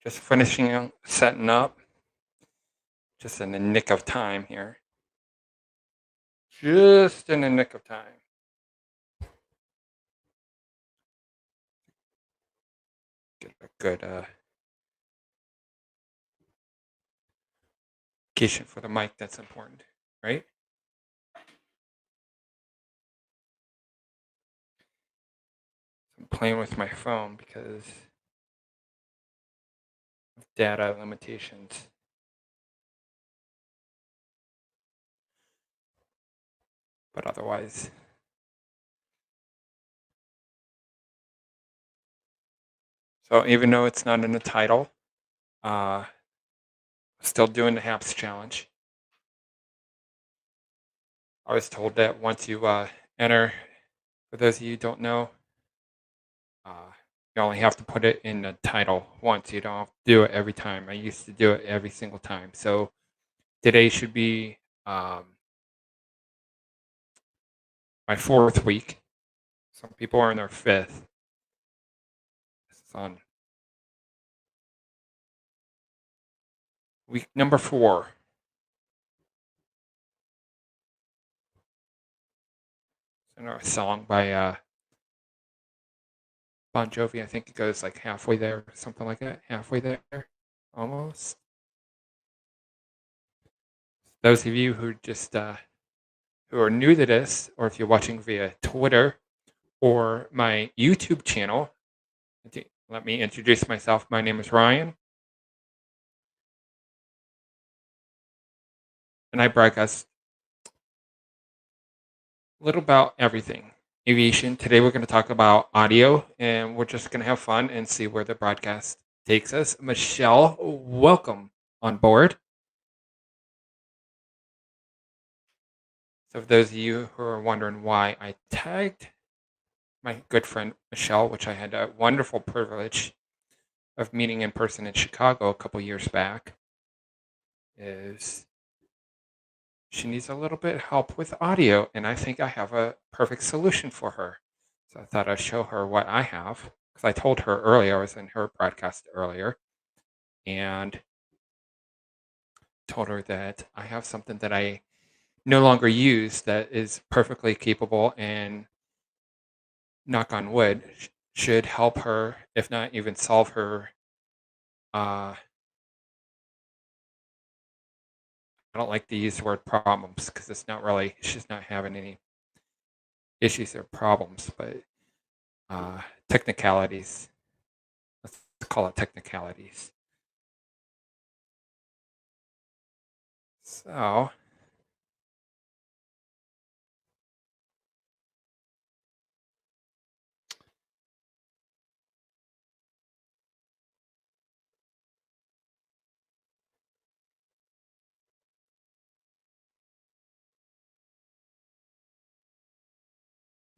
Just finishing setting up, just in the nick of time here. Just in the nick of time. Get a good location for the mic. That's important, right? I'm playing with my phone because of data limitations. But otherwise, so even though it's not in the title, still doing the HAPS challenge. I was told that once you enter, for those of you who don't know, uh, you only have to put it in the title once. You don't have to do it every time. I used to do it every single time. So today should be my fourth week. Some people are in their fifth. This is on week number 4. Another song by Bon Jovi. I think it goes like halfway there, something like that. Halfway there, almost. Those of you who just who are new to this, or if you're watching via Twitter or my YouTube channel, let me introduce myself. My name is Ryan, and I broadcast a little about everything aviation. Today we're going to talk about audio, and we're just going to have fun and see where the broadcast takes us. Michelle, welcome on board. So, for those of you who are wondering why I tagged my good friend Michelle, which I had a wonderful privilege of meeting in person in Chicago a couple years back, is she needs a little bit of help with audio, and I think I have a perfect solution for her. So I thought I'd show her what I have, because I told her earlier, I was in her broadcast earlier, and told her that I have something that I no longer use that is perfectly capable and, knock on wood, should help her, if not even solve her. I don't like to use the word problems because it's not really, she's not having any issues or problems, but technicalities. Let's call it technicalities. So,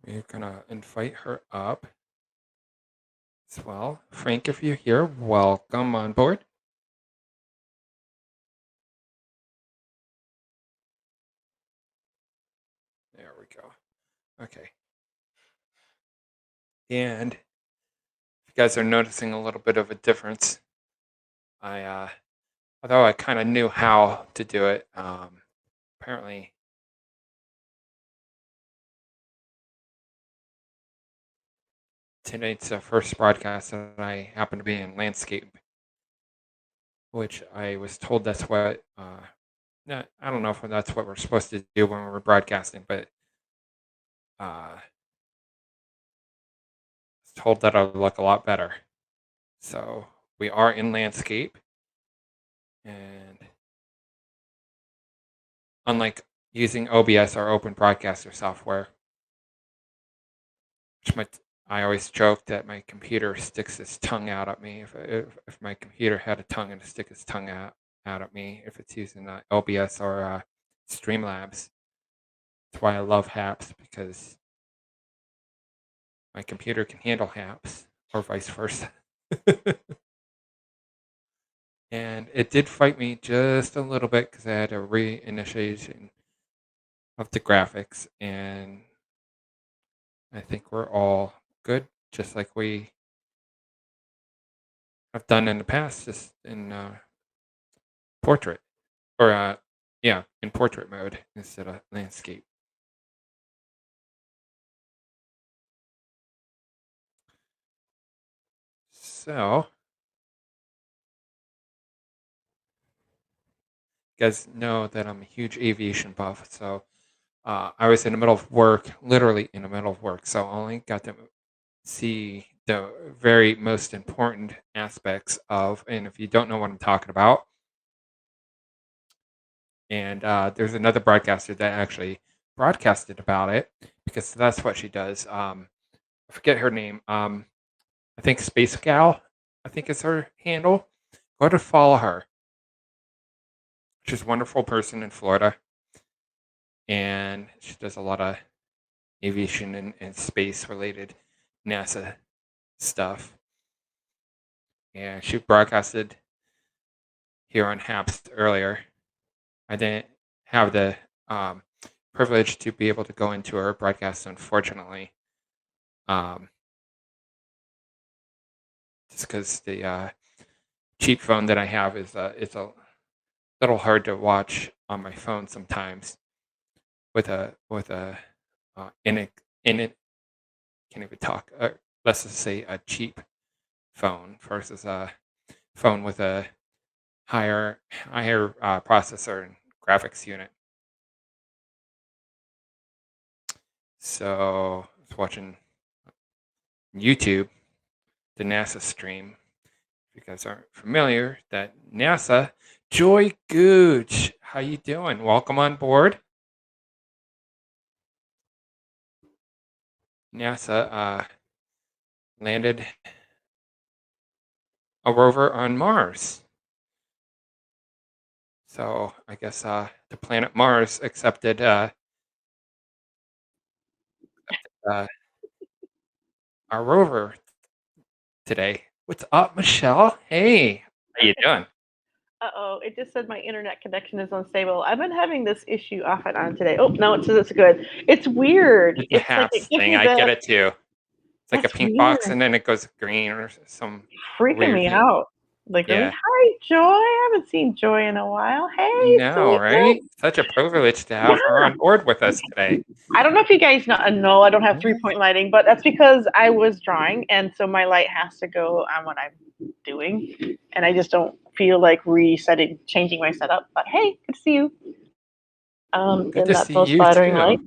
we're gonna invite her up as well. Frank, if you're here, welcome on board. There we go. Okay. And if you guys are noticing a little bit of a difference, although I kind of knew how to do it, apparently tonight's first broadcast that I happen to be in landscape, which I was told that's what, I don't know if that's what we're supposed to do when we're broadcasting, but I was told that I would look a lot better. So we are in landscape, and unlike using OBS or Open Broadcaster software, which I always joke that my computer sticks its tongue out at me. If my computer had a tongue, it'd stick its tongue out at me if it's using OBS or Streamlabs. That's why I love HAPS, because my computer can handle HAPS or vice versa. And it did fight me just a little bit because I had a reinitiation of the graphics, and I think we're all good, just like we I've done in the past, just in portrait, or yeah, in portrait mode instead of landscape. So, you guys know that I'm a huge aviation buff, so I was in the middle of work, literally in the middle of work, so I only got to see the very most important aspects of, and if you don't know what I'm talking about, and there's another broadcaster that actually broadcasted about it because that's what she does. I forget her name. I think Space Gal, I think is her handle. Go to follow her. She's a wonderful person in Florida, and she does a lot of aviation and space related NASA stuff. And she broadcasted here on HAPS earlier. I didn't have the privilege to be able to go into her broadcast, unfortunately, just because the cheap phone that I have is it's a little hard to watch on my phone sometimes with a in it can't even talk. Let's just say a cheap phone versus a phone with a higher processor and graphics unit. So I was watching YouTube, the NASA stream. If you guys aren't familiar, that NASA, Joy Gooch, how you doing? Welcome on board. NASA landed a rover on Mars. So I guess the planet Mars accepted our rover today. What's up, Michelle? Hey, how you doing? Uh-oh, it just said my internet connection is unstable. I've been having this issue off and on today. Oh, no, it says it's good. It's weird. It's a HAPS thing. I get it too. It's like a pink box and then it goes green or some freaking me out. Like, yeah. Hi, Joy. I haven't seen Joy in a while. Hey, no, right? Such a privilege to have her on board with us today. I don't know if you guys know I don't have 3-point lighting, but that's because I was drawing, and so my light has to go on what I'm doing, and I just don't feel like changing my setup. But hey, good to see you. Good to see you flattering too. light.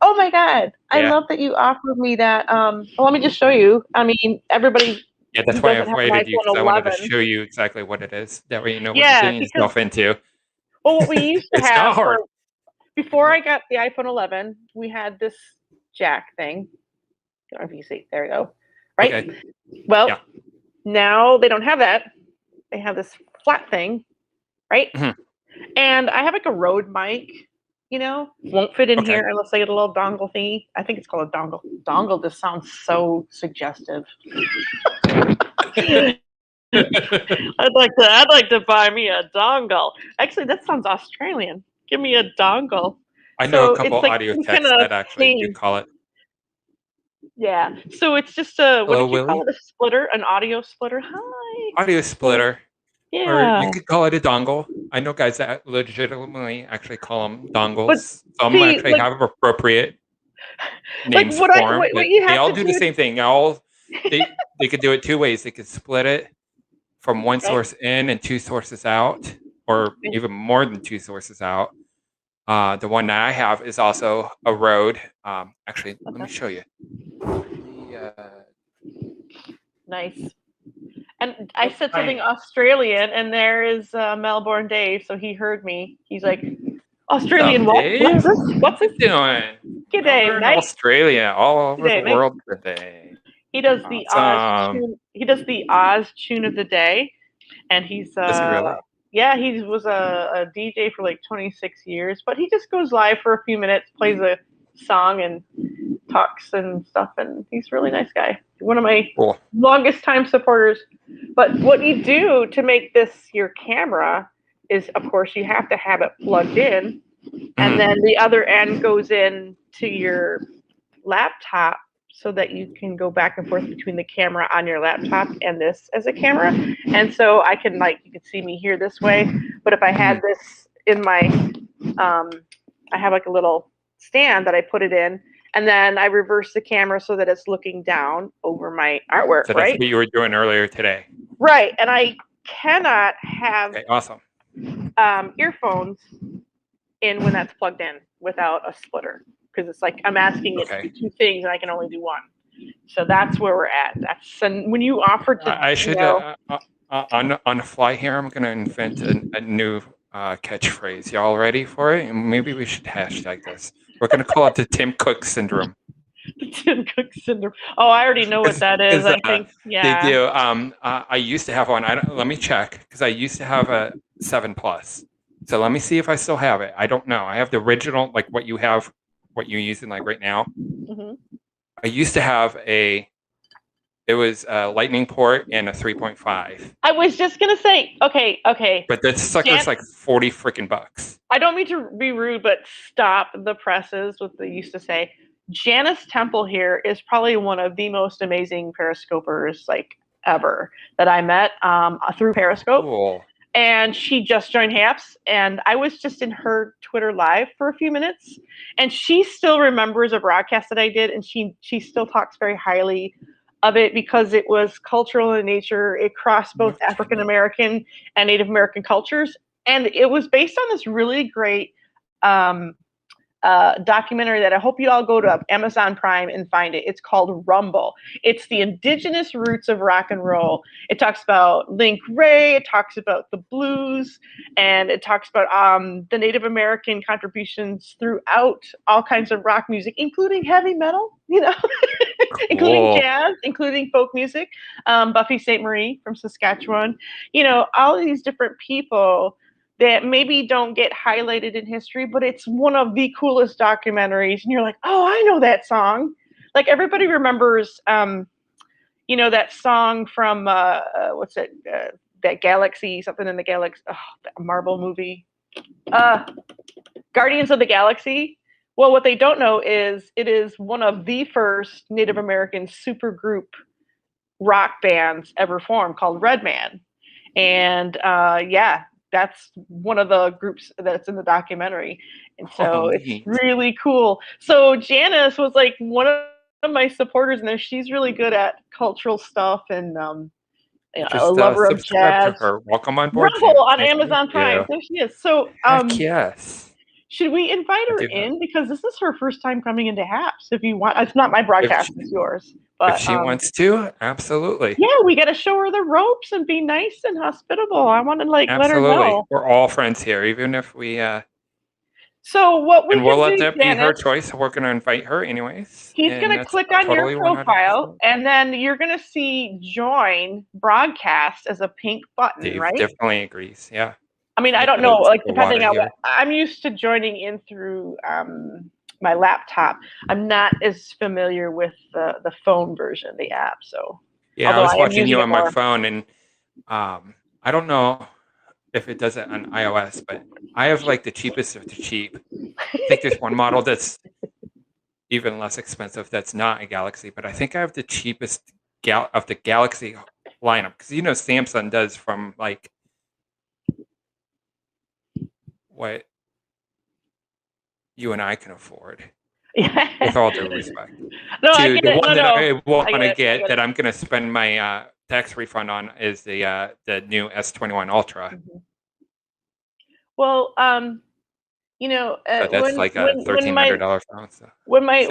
Oh my God. I love that you offered me that. Well, let me just show you. I mean, everybody. Yeah, that's why I invited you, because I wanted to show you exactly what it is. That way you know what you're getting yourself into. Well, what we used to have before I got the iPhone 11, we had this jack thing. I don't know if you see. There we go. Right? Okay. Well, now they don't have that. They have this flat thing, right? Mm-hmm. And I have like a Rode mic, won't fit in here unless I get a little dongle thingy. I think it's called a dongle. Dongle just sounds so suggestive. I'd like to buy me a dongle. Actually, that sounds Australian. Give me a dongle. I know a couple audio texts that actually do call it. Yeah. So it's just what did you call it? A splitter? An audio splitter? Hi. Audio splitter. Yeah. Or you could call it a dongle. I know guys that legitimately actually call them dongles. But some actually have appropriate names for them. They all do the same thing. They could do it two ways. They could split it from one source in and two sources out, or even more than two sources out. The one that I have is also a Rode. Actually, let me show you. Nice. And I said something Australian, and there is Melbourne Dave, so he heard me. He's like, Australian what? What's this? What's this doing? G'day, nice. Australia, all over the world today. He does the Oz tune. He does the Oz tune of the day, and he's really? Yeah, he was a DJ for like 26 years, but he just goes live for a few minutes, plays a song, and talks and stuff, and he's a really nice guy. One of my longest time supporters. But what you do to make this your camera is, of course, you have to have it plugged in, and then the other end goes in to your laptop so that you can go back and forth between the camera on your laptop and this as a camera. And so I can you can see me here this way. But if I had this in my, I have like a little stand that I put it in, and then I reverse the camera so that it's looking down over my artwork, so that's what you were doing earlier today. Right. And I cannot have awesome. Earphones in when that's plugged in without a splitter, because it's like I'm asking it to do two things and I can only do one. So that's where we're at. That's when you offer to. I should on the fly here. I'm going to invent a new catchphrase. Y'all ready for it? And maybe we should hashtag this. We're going to call it the Tim Cook syndrome. The Tim Cook syndrome. Oh, I already know what that is. I think. Yeah. They do. I used to have one. Let me check, because I used to have a 7 Plus. So let me see if I still have it. I don't know. I have the original, like what you have, what you're using like right now. Mm-hmm. I used to have it was a lightning port and a 3.5. I was just going to say, okay. But that sucker's like 40 freaking bucks. I don't mean to be rude, but stop the presses, what they used to say. Janice Temple here is probably one of the most amazing periscopers like ever that I met through Periscope. Cool. And she just joined HAPS, and I was just in her Twitter live for a few minutes, and she still remembers a broadcast that I did, and she still talks very highly of it because it was cultural in nature. It crossed both African American and Native American cultures, and it was based on this really great documentary that I hope you all go to Amazon Prime and find it. It's called Rumble. It's the indigenous roots of rock and roll. It talks about Link Wray, it talks about the blues, and it talks about the Native American contributions throughout all kinds of rock music, including heavy metal, including jazz, including folk music. Buffy Sainte-Marie from Saskatchewan, all these different people that maybe don't get highlighted in history, but it's one of the coolest documentaries. And you're like, oh, I know that song. Like everybody remembers, that song from, what's it? That Galaxy, something in the Galaxy, that Marvel movie. Guardians of the Galaxy. Well, what they don't know is it is one of the first Native American supergroup rock bands ever formed called Redman. And that's one of the groups that's in the documentary. And so it's really cool. So Janice was like one of my supporters, and she's really good at cultural stuff and a lover of jazz. To her. Welcome on board. Rumble on Amazon Prime. There she is. So yes. Should we invite her in? Because this is her first time coming into HAPS. If you want, it's not my broadcast, it's yours. But if she wants to, absolutely. Yeah, we got to show her the ropes and be nice and hospitable. I want to let her know. We're all friends here, even if we. So what we we'll let that be her choice. We're going to invite her anyways. He's going to click on your profile, 100%. And then you're going to see join broadcast as a pink button, Dave right? Definitely agrees. Yeah. I mean, I don't know, like depending on what I'm used to joining in through my laptop. I'm not as familiar with the phone version of the app. So yeah, I was watching you on my phone, and I don't know if it does it on iOS, but I have like the cheapest of the cheap. I think there's one model that's even less expensive that's not a Galaxy, but I think I have the cheapest of the Galaxy lineup, because Samsung does from like what you and I can afford, with all due respect. No, to I get the it. one no, that no. I want to get that I'm going to spend my tax refund on is the new S21 Ultra. Mm-hmm. Well, so that's like a $1,300 phone. So when my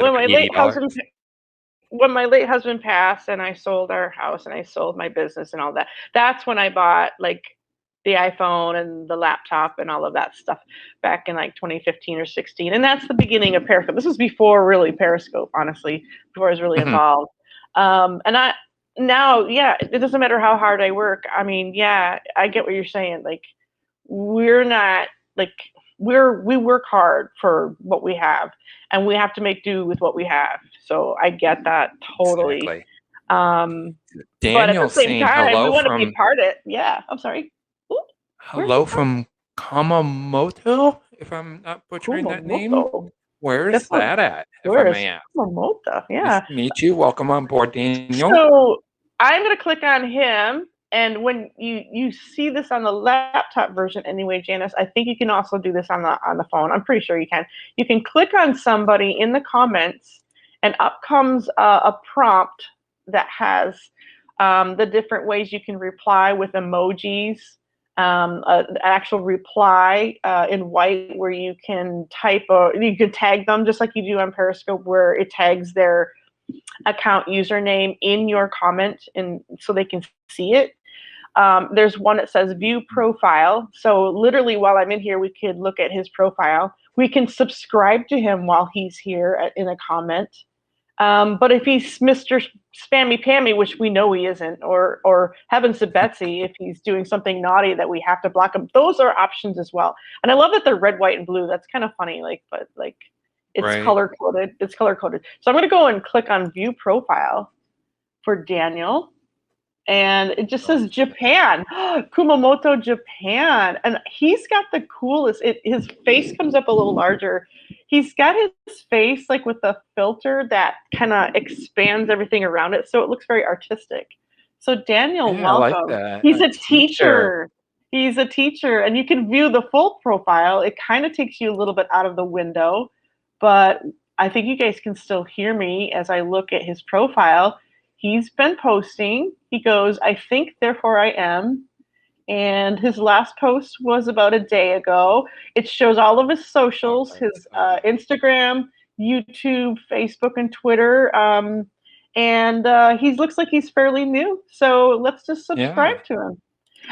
late husband passed, and I sold our house and I sold my business and all that, that's when I bought like the iPhone and the laptop and all of that stuff back in like 2015 or 16. And that's the beginning of Periscope. This was before really Periscope, honestly, before I was really involved. And it doesn't matter how hard I work. I mean, yeah, I get what you're saying. Like, we're not like, we work hard for what we have, and we have to make do with what we have. So I get that totally. Exactly. But at the same time, we want to be part of it. Yeah, I'm sorry. Hello from Kamamoto, if I'm not butchering that name. Where's that at, if I may ask? Kumamoto? Yeah. Nice to meet you. Welcome on board, Daniel. So I'm going to click on him. And when you see this on the laptop version anyway, Janice, I think you can also do this on the phone. I'm pretty sure you can. You can click on somebody in the comments, and up comes a prompt that has the different ways you can reply with emojis, an actual reply in white where you can you can tag them just like you do on Periscope, where it tags their account username in your comment and so they can see it. There's one that says view profile. So literally while I'm in here, we could look at his profile. We can subscribe to him while he's here in a comment. But if he's Mr. Spammy Pammy, which we know he isn't, or heavens to Betsy, if he's doing something naughty that we have to block him, those are options as well. And I love that they're red, white, and blue. That's kind of funny. But it's right. Color coded. It's color coded. So I'm going to go and click on view profile for Daniel. And it just says Japan, Kumamoto, Japan. And he's got the coolest, his face comes up a little larger. He's got his face like with a filter that kind of expands everything around it. So it looks very artistic. So Daniel, welcome. I like that. He's a teacher. He's a teacher. And you can view the full profile. It kind of takes you a little bit out of the window. But I think you guys can still hear me as I look at his profile. He's been posting. He goes, I think, therefore I am. And his last post was about a day ago. It shows all of his socials, his Instagram, YouTube, Facebook, and Twitter. And he looks like he's fairly new. So let's just subscribe to him.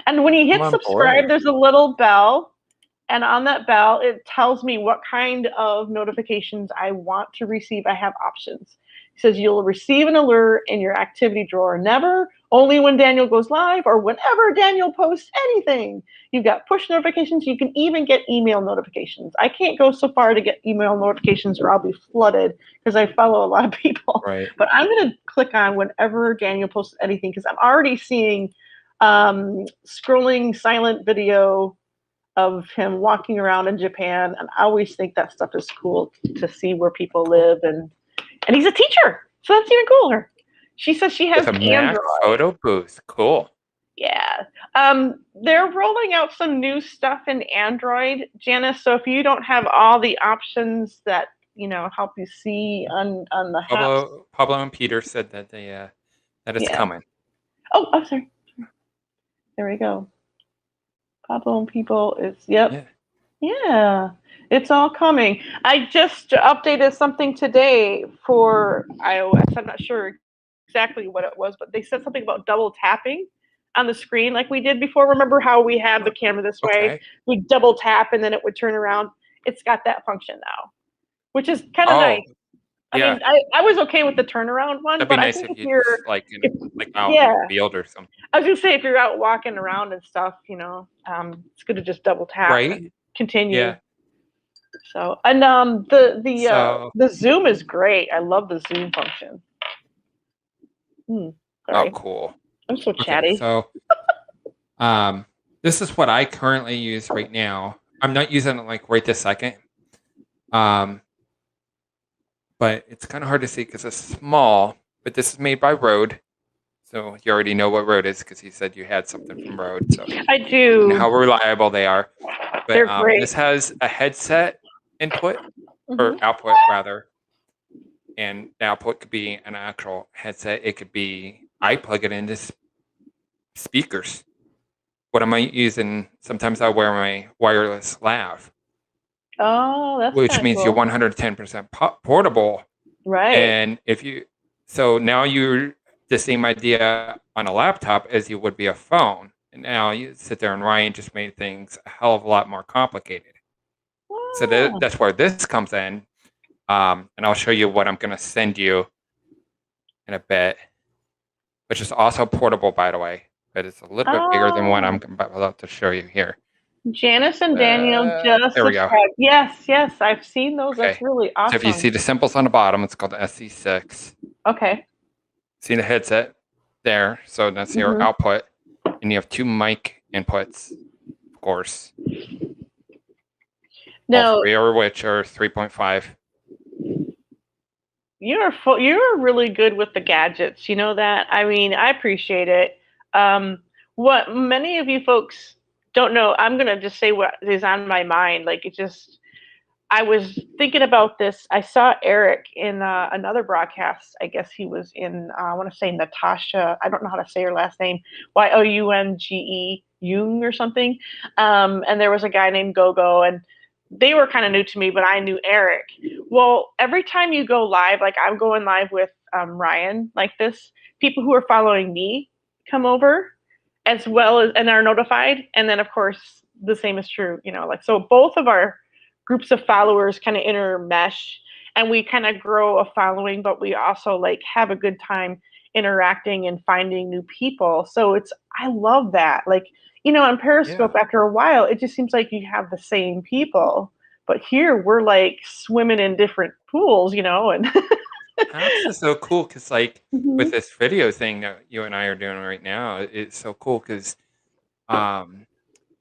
And when he hits subscribe, there's a little bell. And on that bell, it tells me what kind of notifications I want to receive. I have options. It says you'll receive an alert in your activity drawer. Never, only when Daniel goes live or whenever Daniel posts anything. You've got push notifications. You can even get email notifications. I can't go so far to get email notifications or I'll be flooded because I follow a lot of people. Right. But I'm going to click on whenever Daniel posts anything because I'm already seeing scrolling silent video of him walking around in Japan, and I always think that stuff is cool to see where people live, and he's a teacher, so that's even cooler. She says she has Android. Mac photo booth, cool. Yeah, they're rolling out some new stuff in Android, Janice. So if you don't have all the options that help you see on the house. Pablo and Peter said that that it's coming. Oh, I'm sorry. There we go. Pablo and people is yeah, it's all coming. I just updated something today for iOS. I'm not sure exactly what it was, but they said something about double tapping on the screen like we did before. Remember how we had the camera this way? We double tap and then it would turn around. It's got that function now, which is kind of nice. I mean, I was okay with the turnaround one, That'd but be nice I think if you're like out in the field or something. I was gonna say if you're out walking around and stuff, it's good to just double tap and continue. Yeah. So and the Zoom is great. I love the Zoom function. Oh, cool. I'm so chatty. So, this is what I currently use right now. I'm not using it like right this second. But it's kind of hard to see because it's small. But this is made by Rode. So you already know what Rode is because you said you had something from Rode. So I do. And how reliable they are. But they're great. This has a headset input, or output rather. And the output could be an actual headset. It could be, I plug it into speakers. What am I using? Sometimes I wear my wireless lav. Oh, that's which means cool. you're 110% portable. Right. And so now you're the same idea on a laptop as you would be a phone. And now you sit there and Ryan just made things a hell of a lot more complicated. Wow. So that's where this comes in. And I'll show you what I'm going to send you in a bit, which is also portable, by the way, but it's a little bit bigger than what I'm about to show you here. Janice and Daniel just there we go. Yes, I've seen those. Okay. That's really awesome. So if you see the symbols on the bottom, it's called the SC6. Okay. See the headset there. So that's your output. And you have 2 mic inputs, of course. No. All 3 of which are 3.5. You're really good with the gadgets. You know that? I mean, I appreciate it. What many of you folks don't know, I'm gonna just say what is on my mind. Like it just, I was thinking about this. I saw Eric in another broadcast. I guess he was in. I want to say Natasha. I don't know how to say her last name. Younge Jung or something. And there was a guy named Gogo, and they were kind of new to me, but I knew Eric. Well, every time you go live, like I'm going live with Ryan, like this, people who are following me come over, as well as and are notified. And then of course the same is true. Like so both of our groups of followers kind of intermesh and we kind of grow a following, but we also like have a good time interacting and finding new people. So I love that. Like, on Periscope, after a while, it just seems like you have the same people. But here we're like swimming in different pools, and That's just so cool because, like, with this video thing that you and I are doing right now, it's so cool because at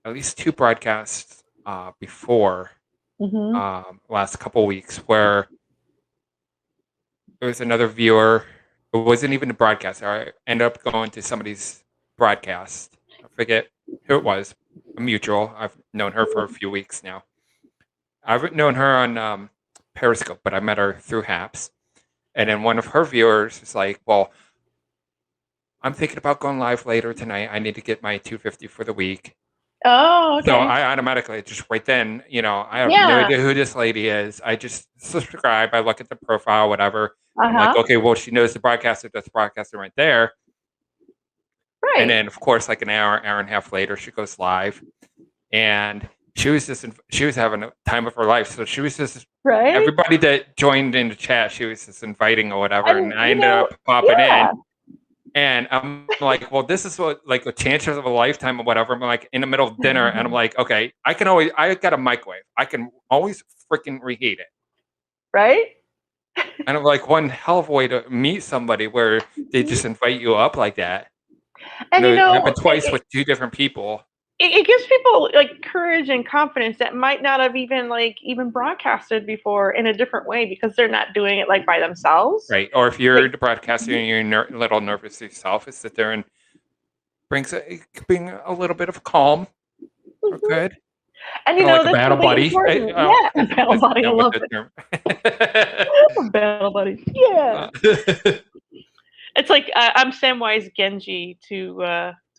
least 2 broadcasts before last couple weeks where there was another viewer. It wasn't even a broadcast. I ended up going to somebody's broadcast. I forget who it was. A mutual. I've known her for a few weeks now. I've known her on Periscope, but I met her through Haps. And then one of her viewers was like, well, I'm thinking about going live later tonight. I need to get my 250 for the week. Oh, okay. So I automatically just right then, I have no idea who this lady is. I just subscribe. I look at the profile, whatever. I'm like, okay, well, she knows the broadcaster. That's the broadcaster right there. Right. And then, of course, like an hour and a half later, she goes live. And she was having a time of her life. So she was just everybody that joined in the chat, she was just inviting or whatever. And I ended up popping in. And I'm like, well, this is what like the chances of a lifetime or whatever. I'm like in the middle of dinner, and I'm like, okay, I got a microwave. I can always freaking reheat it. Right. And I'm like, one hell of a way to meet somebody where they just invite you up like that. And it happened twice with 2 different people. It gives people like courage and confidence that might not have even broadcasted before in a different way because they're not doing it like by themselves. Right. Or if you're the broadcaster and you're a little nervous yourself, is sit there and brings a little bit of calm. Good. And like a battle buddy. Yeah, a battle buddy. I love it. Battle buddy. Yeah. It's like I'm Samwise Genji to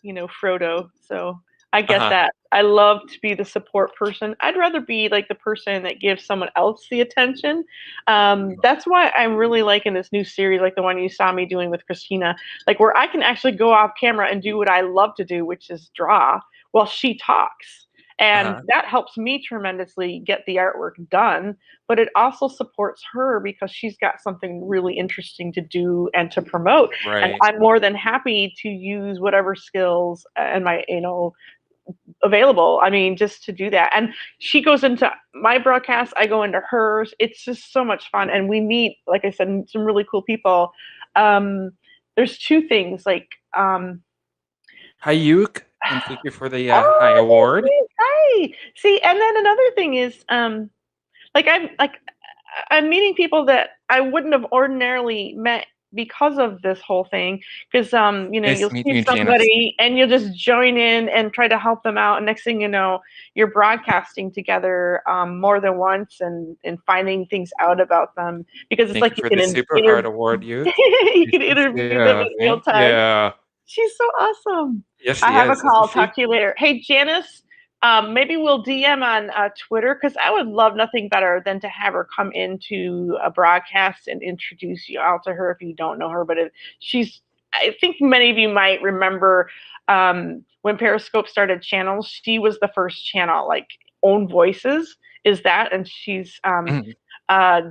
Frodo. So I get that. I love to be the support person. I'd rather be like the person that gives someone else the attention. That's why I'm really liking this new series, like the one you saw me doing with Christina, like where I can actually go off camera and do what I love to do, which is draw while she talks. And that helps me tremendously get the artwork done, but it also supports her because she's got something really interesting to do and to promote. Right. And I'm more than happy to use whatever skills and my, available. I mean, just to do that. And she goes into my broadcast, I go into hers. It's just so much fun. And we meet, like I said, some really cool people. There's 2 things like, Hi, Yuke. And thank you for the high award. Hi. See, and then another thing is, I'm meeting people that I wouldn't have ordinarily met because of this whole thing. Because you'll see somebody and you'll just join in and try to help them out. And next thing you know, you're broadcasting together more than once and finding things out about them because it's like you can Super Hard Award, you. You can interview them in real time. Yeah. She's so awesome. Yes, she I have is. a call. Talk to you later. Hey, Janice, maybe we'll DM on Twitter because I would love nothing better than to have her come into a broadcast and introduce you out to her if you don't know her. But I think many of you might remember when Periscope started channels, she was the first channel, like Own Voices is that. And she's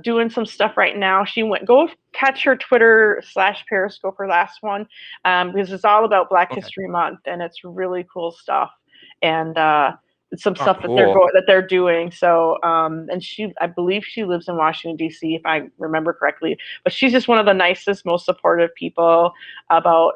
doing some stuff right now. Go catch her Twitter /Periscope, her last one, because it's all about Black History Month and it's really cool stuff. And some stuff cool. that they're doing. So, and I believe she lives in Washington D.C. if I remember correctly. But she's just one of the nicest, most supportive people about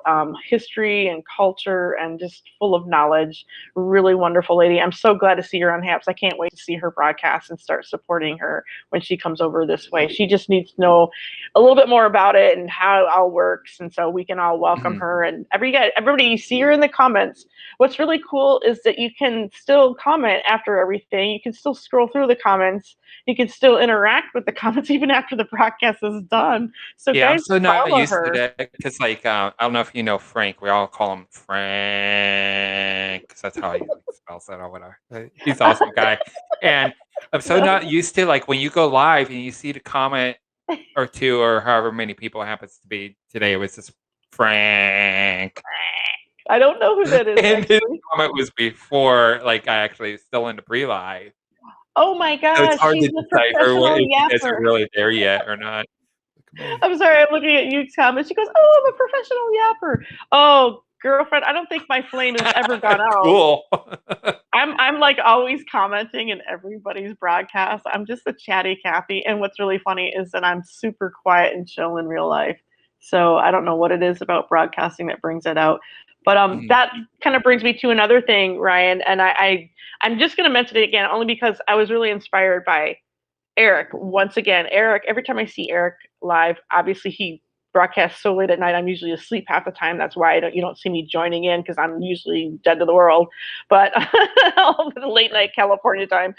history and culture, and just full of knowledge. Really wonderful lady. I'm so glad to see her on HAPS. I can't wait to see her broadcast and start supporting her when she comes over this way. She just needs to know a little bit more about it and how it all works, and so we can all welcome her. And everybody, you see her in the comments. What's really cool is that you can still comment after everything. You can still scroll through the comments. You can still interact with the comments even after the broadcast is done. So yeah, guys, I'm so not follow used her. to that because, like, I don't know if you know Frank. We all call him Frank because that's how he spells it or whatever. He's an awesome guy, and I'm so not used to, like, when you go live and you see the comment or two or however many people it happens to be today. It was just Frank. I don't know who that is. And his comment was before, like, I actually was still in the pre-live. Oh my gosh, so it's hard she's to the decipher if you guys yapper. are really there yet or not. I'm sorry, I'm looking at Yuke's comments. She goes, "Oh, I'm a professional yapper." Oh, girlfriend, I don't think my flame has ever gone out. Cool. I'm like always commenting in everybody's broadcast. I'm just a chatty Kathy, and what's really funny is that I'm super quiet and chill in real life. So I don't know what it is about broadcasting that brings it out. But that kind of brings me to another thing, Ryan, and I'm just going to mention it again only because I was really inspired by Eric. Once again, Eric, every time I see Eric live, obviously he broadcasts so late at night, I'm usually asleep half the time. That's why you don't see me joining in, because I'm usually dead to the world. But the late night California time,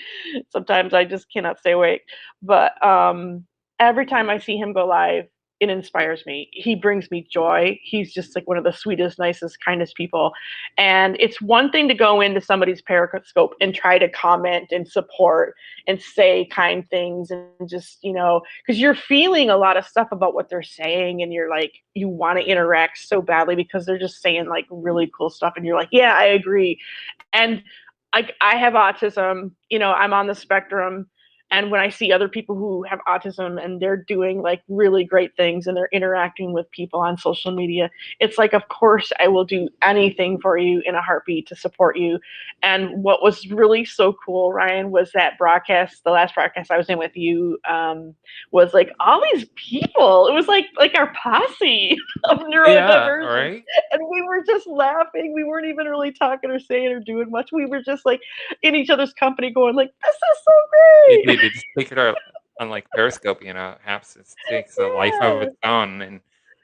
sometimes I just cannot stay awake. But every time I see him go live, it inspires me. He brings me joy. He's just like one of the sweetest, nicest, kindest people. And it's one thing to go into somebody's Periscope and try to comment and support and say kind things, and just, because you're feeling a lot of stuff about what they're saying, and you're like, you want to interact so badly because they're just saying like really cool stuff, and you're like, yeah, I agree. And I have autism, I'm on the spectrum. And when I see other people who have autism and they're doing like really great things and they're interacting with people on social media, it's like, of course, I will do anything for you in a heartbeat to support you. And what was really so cool, Ryan, was that broadcast, the last broadcast I was in with you, was like all these people. It was like our posse of neurodivergent. Yeah, right? And we were just laughing. We weren't even really talking or saying or doing much. We were just like in each other's company going like, this is so great. They just take it out on like Periscope, HAPS takes a life of its own. And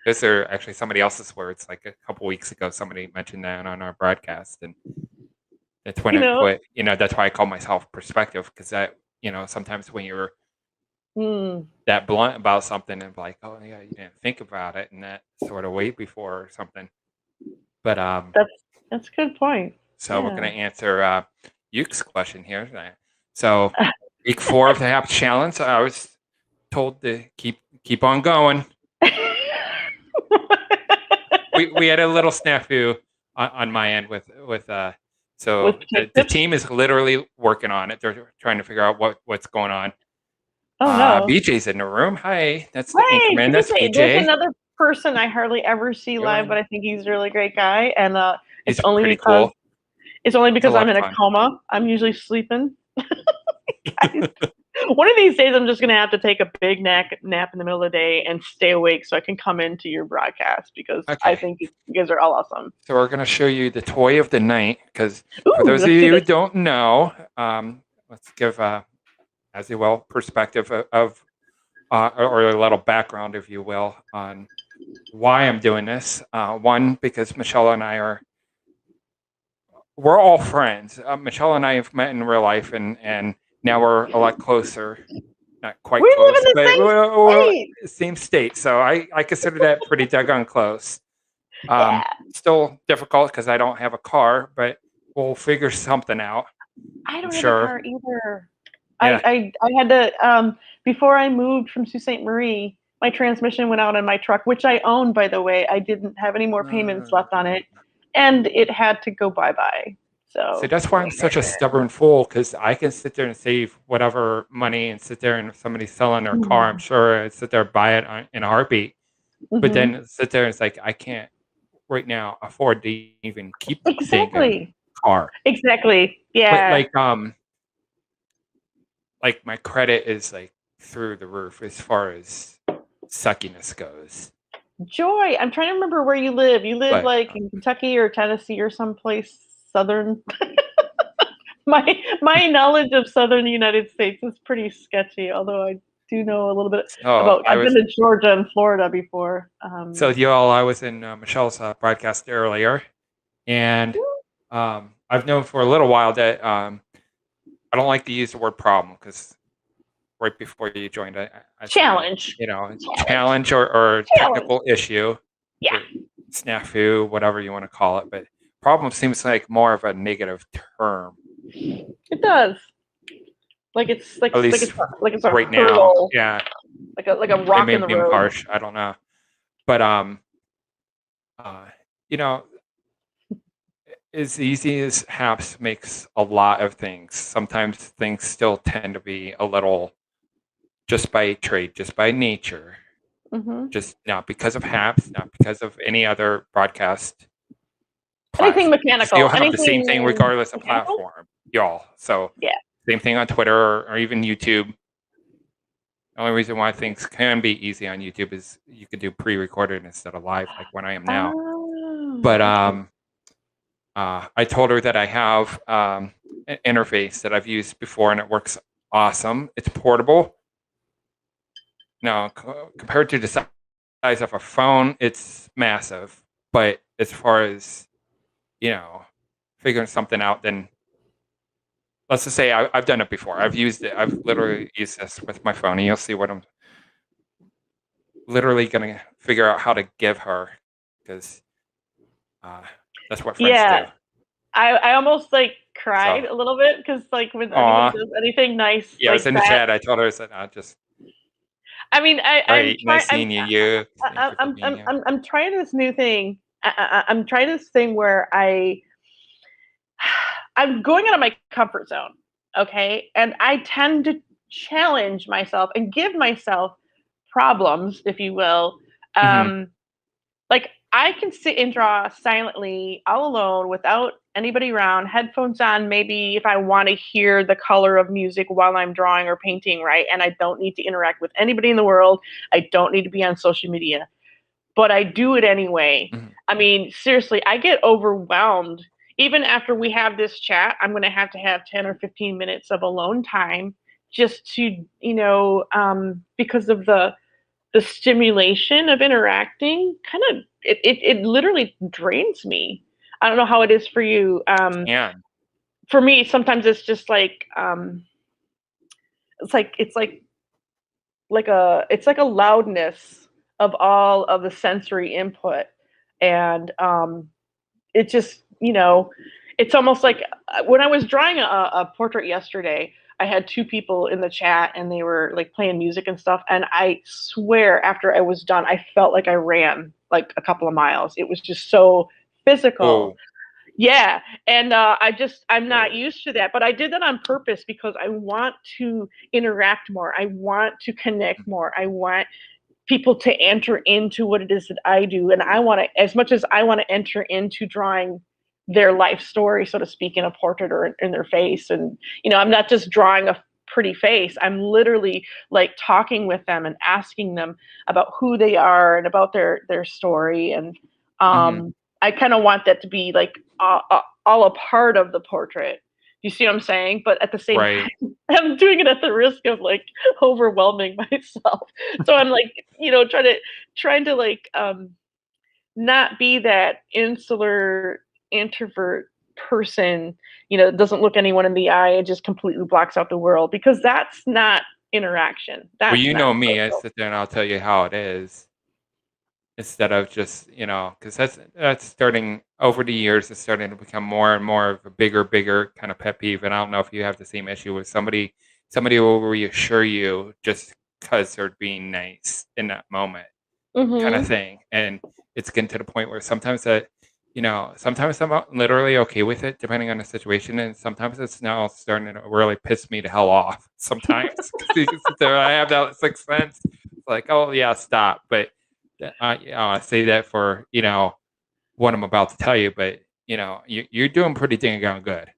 those are actually somebody else's words. Like a couple weeks ago, somebody mentioned that on our broadcast, and that's when I quit. That's why I call myself perspective, because that, sometimes when you're that blunt about something and like, oh yeah, you didn't think about it, and that sort of wait before or something. But that's a good point. So we're gonna answer Yuke's question here. So week 4 of the HAPS challenge, I was told to keep on going. we had a little snafu on my end with so the team is literally working on it. They're trying to figure out what's going on. Oh no. BJ's in the room. Hi, that's the Anchorman. That's BJ. There's another person I hardly ever see live, but I think he's a really great guy, and it's only because I'm in a coma. I'm usually sleeping. One of these days, I'm just going to have to take a big nap in the middle of the day and stay awake so I can come into your broadcast, because I think you guys are all awesome. So we're going to show you the toy of the night, because for those of you who don't know, let's give as well perspective of or a little background, if you will, on why I'm doing this. One, because Michelle and I we're all friends. Michelle and I have met in real life, and now we're a lot closer. Not quite close. We live in the same state. So I consider that pretty doggone close. Still difficult because I don't have a car, but we'll figure something out. I don't have a car either. Yeah. I had to, before I moved from Sault Ste. Marie, my transmission went out on my truck, which I own, by the way. I didn't have any more payments left on it, and it had to go bye-bye. So that's why I'm such a stubborn fool, because I can sit there and save whatever money and sit there, and if somebody's selling their car, I'm sure I'd sit there and buy it in a heartbeat. But then sit there and it's like, I can't right now afford to even keep saving car. Exactly. Yeah. But like my credit is like through the roof as far as suckiness goes. Joy, I'm trying to remember where you live. You live like in Kentucky or Tennessee or someplace southern. my knowledge of southern United States is pretty sketchy, although I do know a little bit about. I've been to Georgia and Florida before. So I was in Michelle's broadcast earlier, and I've known for a little while that I don't like to use the word problem because right before you joined, I challenge, challenge or technical issue, yeah, snafu, whatever you want to call it. But problem seems like more of a negative term. It does. Like it's like at least like it's a right hurdle. now, yeah. Like a rock in the road. Harsh, I don't know, but as easy as HAPS makes a lot of things, sometimes things still tend to be a little just by trade, just by nature, just not because of HAPS, not because of any other broadcast platform. Anything mechanical. You'll have the same thing regardless of platform, y'all. So yeah, same thing on Twitter or even YouTube. The only reason why things can be easy on YouTube is you can do pre-recorded instead of live, like when I am now. But I told her that I have an interface that I've used before, and it works awesome. It's portable. Now, compared to the size of a phone, it's massive. But as far as, figuring something out, then let's just say I've done it before. I've used it. I've literally used this with my phone, and you'll see what I'm literally going to figure out how to give her, because that's what friends do. I almost cried a little bit because when anyone does anything nice. Yeah, I was in the chat. I told her, I said, just. I mean, nice seeing you. I'm trying this new thing. I'm trying this thing where I'm going out of my comfort zone, okay? And I tend to challenge myself and give myself problems, if you will. Like I can sit and draw silently all alone without anybody around, headphones on, maybe if I want to hear the color of music while I'm drawing or painting, right? And I don't need to interact with anybody in the world. I don't need to be on social media, but I do it anyway. I mean, seriously, I get overwhelmed. Even after we have this chat, I'm going to have 10 or 15 minutes of alone time just to, because of the stimulation of interacting, kind of, it literally drains me. I don't know how it is for you. For me, sometimes it's just like, it's like a loudness of all of the sensory input. And it just, it's almost like when I was drawing a portrait yesterday, I had two people in the chat and they were playing music and stuff. And I swear after I was done, I felt like I ran a couple of miles. It was just so physical. Oh. Yeah. And I'm not used to that, but I did that on purpose because I want to interact more. I want to connect more. I want people to enter into what it is that I do. And I want to, as much as I want to enter into drawing their life story, so to speak, in a portrait or in their face. And, I'm not just drawing a pretty face. I'm literally talking with them and asking them about who they are and about their story. And I kind of want that to be all a part of the portrait. You see what I'm saying? But at the same time, I'm doing it at the risk of overwhelming myself. So I'm trying to not be that insular introvert person, doesn't look anyone in the eye and just completely blocks out the world, because that's not interaction. That's me, I sit there and I'll tell you how it is. Instead of just, because that's starting over the years, it's starting to become more and more of a bigger kind of pet peeve. And I don't know if you have the same issue with somebody will reassure you just because they're being nice in that moment, kind of thing. And it's getting to the point where sometimes sometimes I'm literally okay with it, depending on the situation, and sometimes it's now starting to really piss me the hell off. Sometimes I have that sixth sense, like, oh yeah, stop. But I say that for what I'm about to tell you, but you're doing pretty dang good.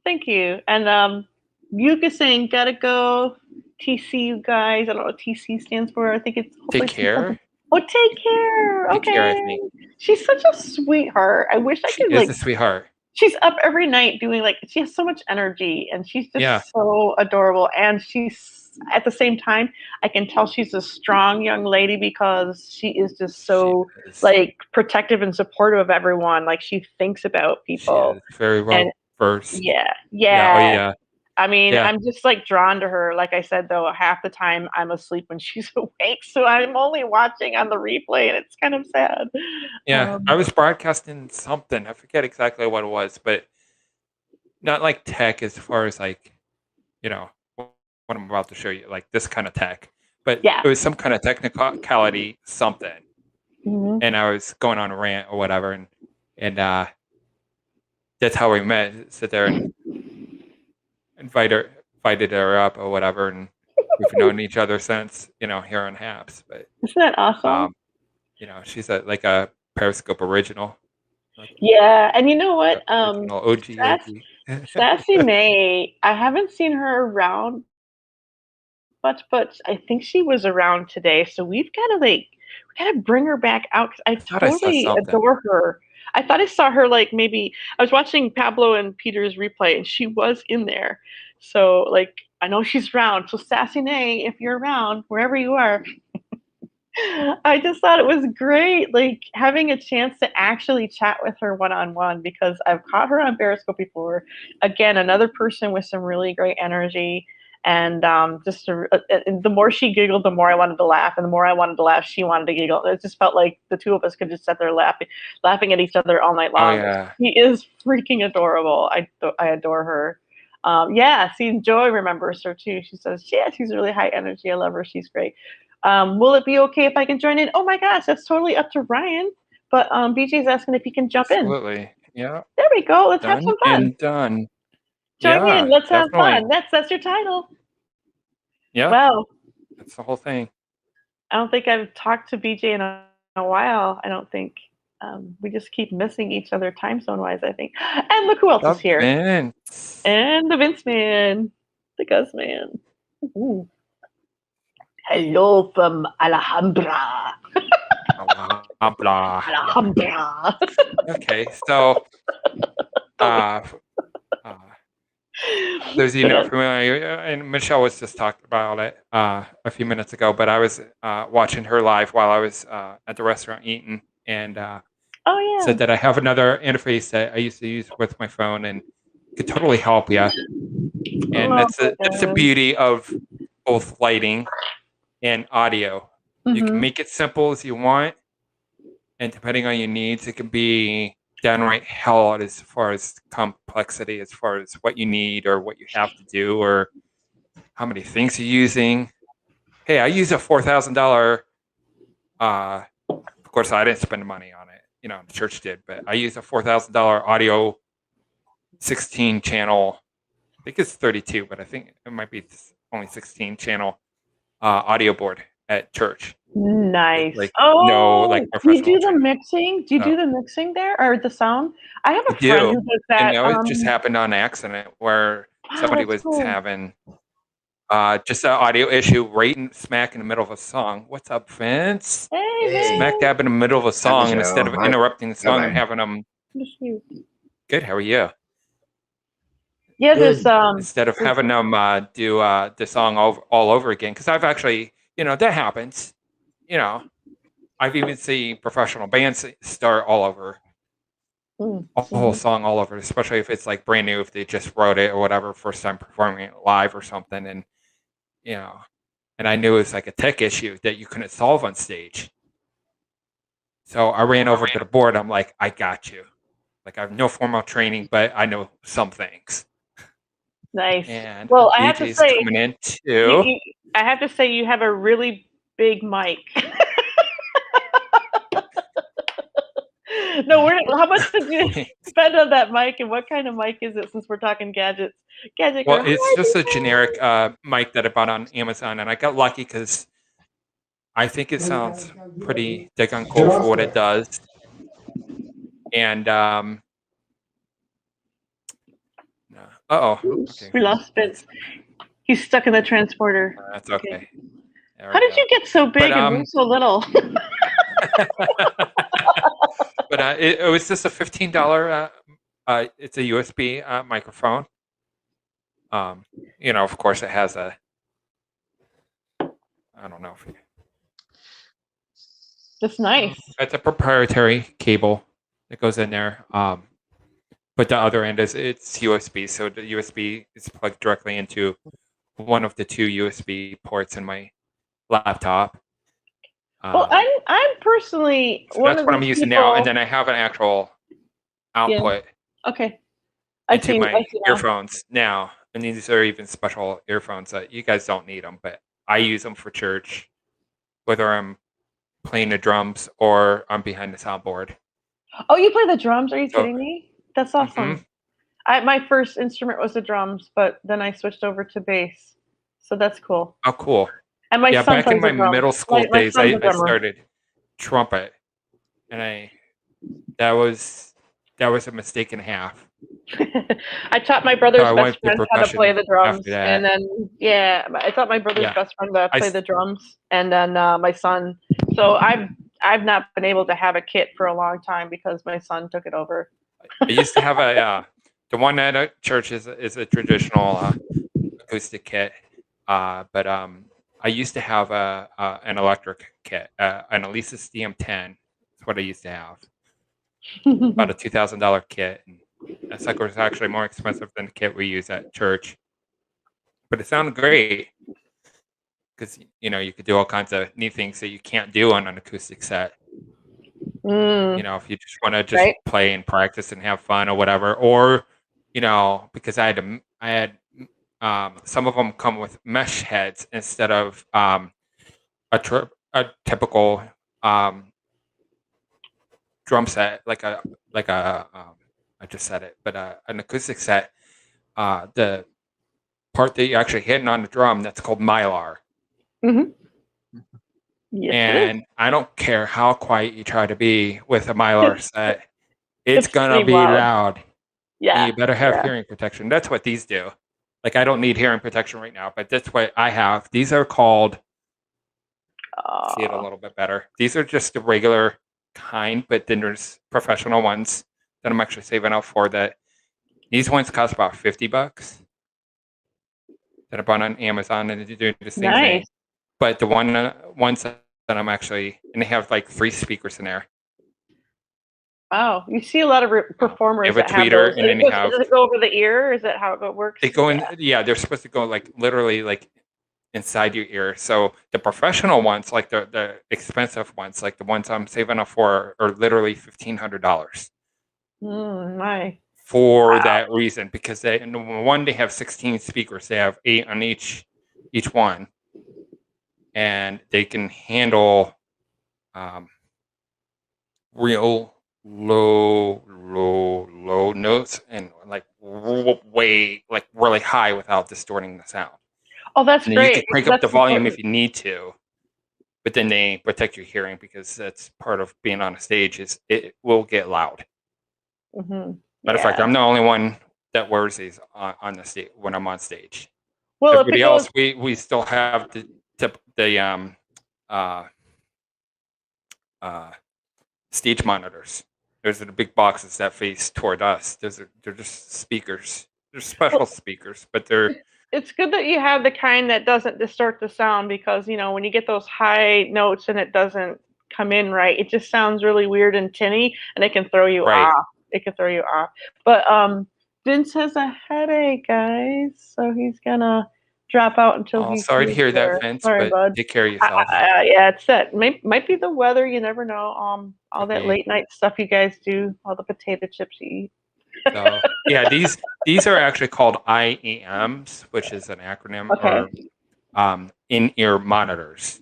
Thank you. And Yuka saying, gotta go. TC, you guys. I don't know what TC stands for. I think it's Take care. Oh, take care. Take care, I think. She's such a sweetheart. I wish I could She is a sweetheart. She's up every night doing she has so much energy and she's just so adorable. And she's at the same time, I can tell she's a strong young lady because she is just so protective and supportive of everyone. Like she thinks about people. She is very well versed. Yeah. I mean, I'm just drawn to her. Like I said, though, half the time I'm asleep when she's awake. So I'm only watching on the replay and it's kind of sad. Yeah. I was broadcasting something. I forget exactly what it was, but not like tech as far as what I'm about to show you, like this kind of tech. But it was some kind of technicality something. Mm-hmm. And I was going on a rant or whatever. And that's how we met. Sit there and invited her up or whatever, and we've known each other since, here on Habs. But isn't that awesome? She's like a Periscope original. Yeah, and you know what? OG. Sassy May, I haven't seen her around much, but I think she was around today. So we've got to bring her back out because I totally adore her. I thought I saw her maybe I was watching Pablo and Peter's replay and she was in there. So I know she's around. So Sassy Nay, if you're around, wherever you are, I just thought it was great, having a chance to actually chat with her one-on-one because I've caught her on Periscope before. Again, another person with some really great energy. And the more she giggled, the more I wanted to laugh, and the more I wanted to laugh, she wanted to giggle. It just felt like the two of us could just sit there laughing at each other all night long. Oh, yeah. She is freaking adorable. I adore her. See, Joy remembers her too. She says, yeah, she's really high energy. I love her. She's great. Will it be okay if I can join in? Oh my gosh, that's totally up to Ryan. But BJ's asking if he can jump in. Absolutely. Yeah. There we go. Let's have some fun. And done. Join in. Let's have fun. That's your title. Yeah. Wow. That's the whole thing. I don't think I've talked to BJ in a while. I don't think. We just keep missing each other time zone wise, I think. And look who else is here. Vince. And the Vince man. The Gus man. Ooh. Hello from Alhambra. Alhambra. Okay, so those of you not familiar, and Michelle was just talking about it a few minutes ago, but I was watching her live while I was at the restaurant eating, and said that I have another interface that I used to use with my phone and could totally help you. And that's the beauty of both lighting and audio. Mm-hmm. You can make it simple as you want, and depending on your needs, it can be downright hell as far as complexity, as far as what you need or what you have to do or how many things you're using. Hey, I use a $4,000. Of course, I didn't spend money on it. The church did, but I use a $4,000 audio 16 channel. I think it's 32, but I think it might be only 16 channel audio board at church. Nice. Do you do the mixing? Do you do the mixing there or the sound? I have a friend who does that. And it just happened on accident where somebody was having just an audio issue right smack in the middle of a song. What's up, Vince? Hey. Smack dab in the middle of a song, and instead of interrupting the song and having them. Good. How are you? Yeah, there's instead of having them do the song all over again, because I've actually, that happens. I've even seen professional bands start all over, a whole song all over, especially if it's brand new, if they just wrote it or whatever, first time performing it live or something, and and I knew it was a tech issue that you couldn't solve on stage. So I ran over to the board. I'm like, I got you. I have no formal training, but I know some things. Nice. And well, I have to say, coming in too. I have to say, you have a really big mic. No, how much did you spend on that mic, and what kind of mic is it? Since we're talking gadgets, well, it's just a generic mic that I bought on Amazon, and I got lucky because I think it sounds pretty daggone cool for what it does. And okay. We lost Vince. He's stuck in the transporter. That's okay. How did you get so big and move so little? But it was just a $15. It's a USB microphone. Of course, it has a. I don't know if. That's nice. It's a proprietary cable that goes in there. But the other end it's USB, so the USB is plugged directly into one of the two USB ports in my laptop. Well, I'm personally so that's what I'm using now, and then I have an actual output. Yeah. Okay. Into my earphones now, and these are even special earphones that you guys don't need them, but I use them for church, whether I'm playing the drums or I'm behind the soundboard. Oh, you play the drums? Are you kidding me? That's awesome. My first instrument was the drums, but then I switched over to bass. So that's cool. Oh, cool. And my son back in my middle school days, I started trumpet, and that was a mistake and a half. I taught my brother's best friend how to play the drums, and then I taught my brother's best friend how to play the drums, and then my son. So I've not been able to have a kit for a long time because my son took it over. I used to have the one at church is a traditional acoustic kit, but I used to have an electric kit, an Alesis DM10. That's what I used to have. About a $2,000 kit. And that sucker was actually more expensive than the kit we use at church. But it sounded great because you could do all kinds of neat things that you can't do on an acoustic set. If you just want to play and practice and have fun or whatever, or because I had some of them come with mesh heads instead of a typical drum set, like a I just said it, but an acoustic set. The part that you actually hitting on the drum, that's called Mylar. Mm-hmm. Yes, and I don't care how quiet you try to be with a Mylar set, it's gonna be loud. Yeah, you better have hearing protection. That's what these do. Like, I don't need hearing protection right now, but that's what I have. These are called. See it a little bit better. These are just the regular kind, but then there's professional ones that I'm actually saving up for. That these ones cost about $50. That I bought on Amazon, and they're doing the same thing. But the ones that I'm actually, and they have like 3 speakers in there. Wow, you see a lot of performers that have tweeter, and then does it go over the ear? Is that how it works? They go in, they're supposed to go like literally like inside your ear. So the professional ones, like the expensive ones, like the ones I'm saving up for, are literally $1,500. My. For that reason, because they have 16 speakers. They have 8 on each one, and they can handle real low notes and like way like really high without distorting the sound. Oh, that's great. You can crank up the volume if you need to, but then they protect your hearing, because that's part of being on a stage. Is it will get loud. Matter of fact, I'm the only one that wears these on the stage when I'm on stage. Well, everybody else, we still have the stage monitors. Those are the big boxes that face toward us. They're just speakers. They're special speakers, but they're. It's good that you have the kind that doesn't distort the sound, because when you get those high notes and it doesn't come in right, it just sounds really weird and tinny, and it can throw you off. It can throw you off. But Vince has a headache, guys, so he's gonna drop out until he's. Sorry to hear that, Vince. Sorry, but take care of yourself. It's that. Might be the weather. You never know. All that late night stuff you guys do, all the potato chips you eat. So these are actually called IEMs, which is an acronym, or in-ear monitors.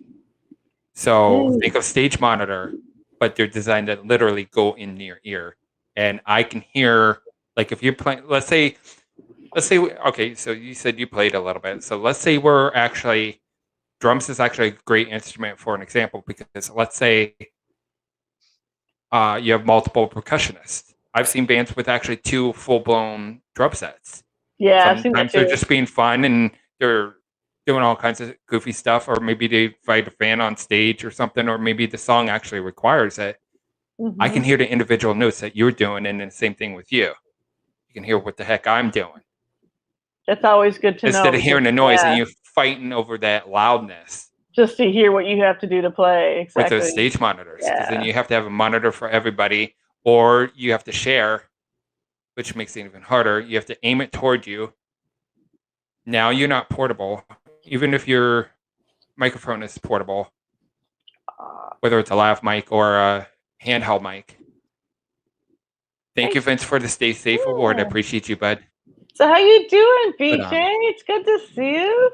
So think of stage monitor, but they're designed to literally go in your ear. And I can hear, like, if you're playing, let's say, okay, so you said you played a little bit. So let's say drums is actually a great instrument for an example, because let's say you have multiple percussionists. I've seen bands with actually 2 full-blown drum sets. Yeah, I've seen that Sometimes they're too. just being fun and they're doing all kinds of goofy stuff, or maybe they invite a fan on stage or something, or maybe the song actually requires it. I can hear the individual notes that you're doing, and then the same thing with you. You can hear what the heck I'm doing. That's always good to know. Instead of hearing the noise and you're fighting over that loudness. Just to hear what you have to do to play. Exactly. With those stage monitors. Because then you have to have a monitor for everybody, or you have to share, which makes it even harder. You have to aim it toward you. Now you're not portable. Even if your microphone is portable, whether it's a lav mic or a handheld mic. Thank you, Vince, for the Stay Safe award. I appreciate you, bud. So how you doing, BJ? It's good to see you.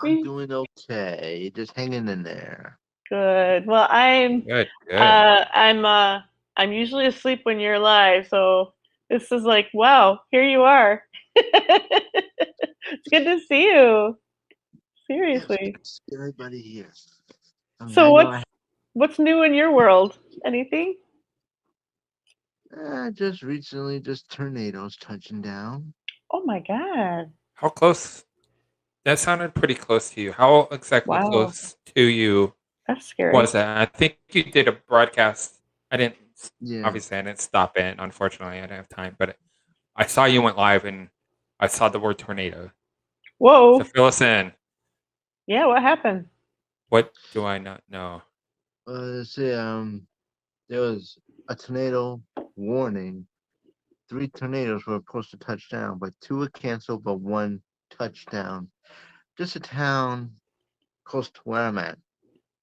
I'm doing okay. Just hanging in there. Good. Well, I'm good. I'm usually asleep when you're live, so this is like, wow, here you are. It's good to see you. Seriously. Yes, everybody here. So what's new in your world? Anything? Just recently, just tornadoes touching down. Oh my God. How close? That sounded pretty close to you. How exactly close to you That's scary. was that? I think you did a broadcast. Obviously I didn't stop it. Unfortunately, I didn't have time, but I saw you went live and I saw the word tornado. Whoa. So fill us in. Yeah, what happened? What do I not know? Let's see, there was a tornado warning. 3 tornadoes were supposed to touch down, but 2 were canceled, but 1 touchdown. Just a town close to where I'm at,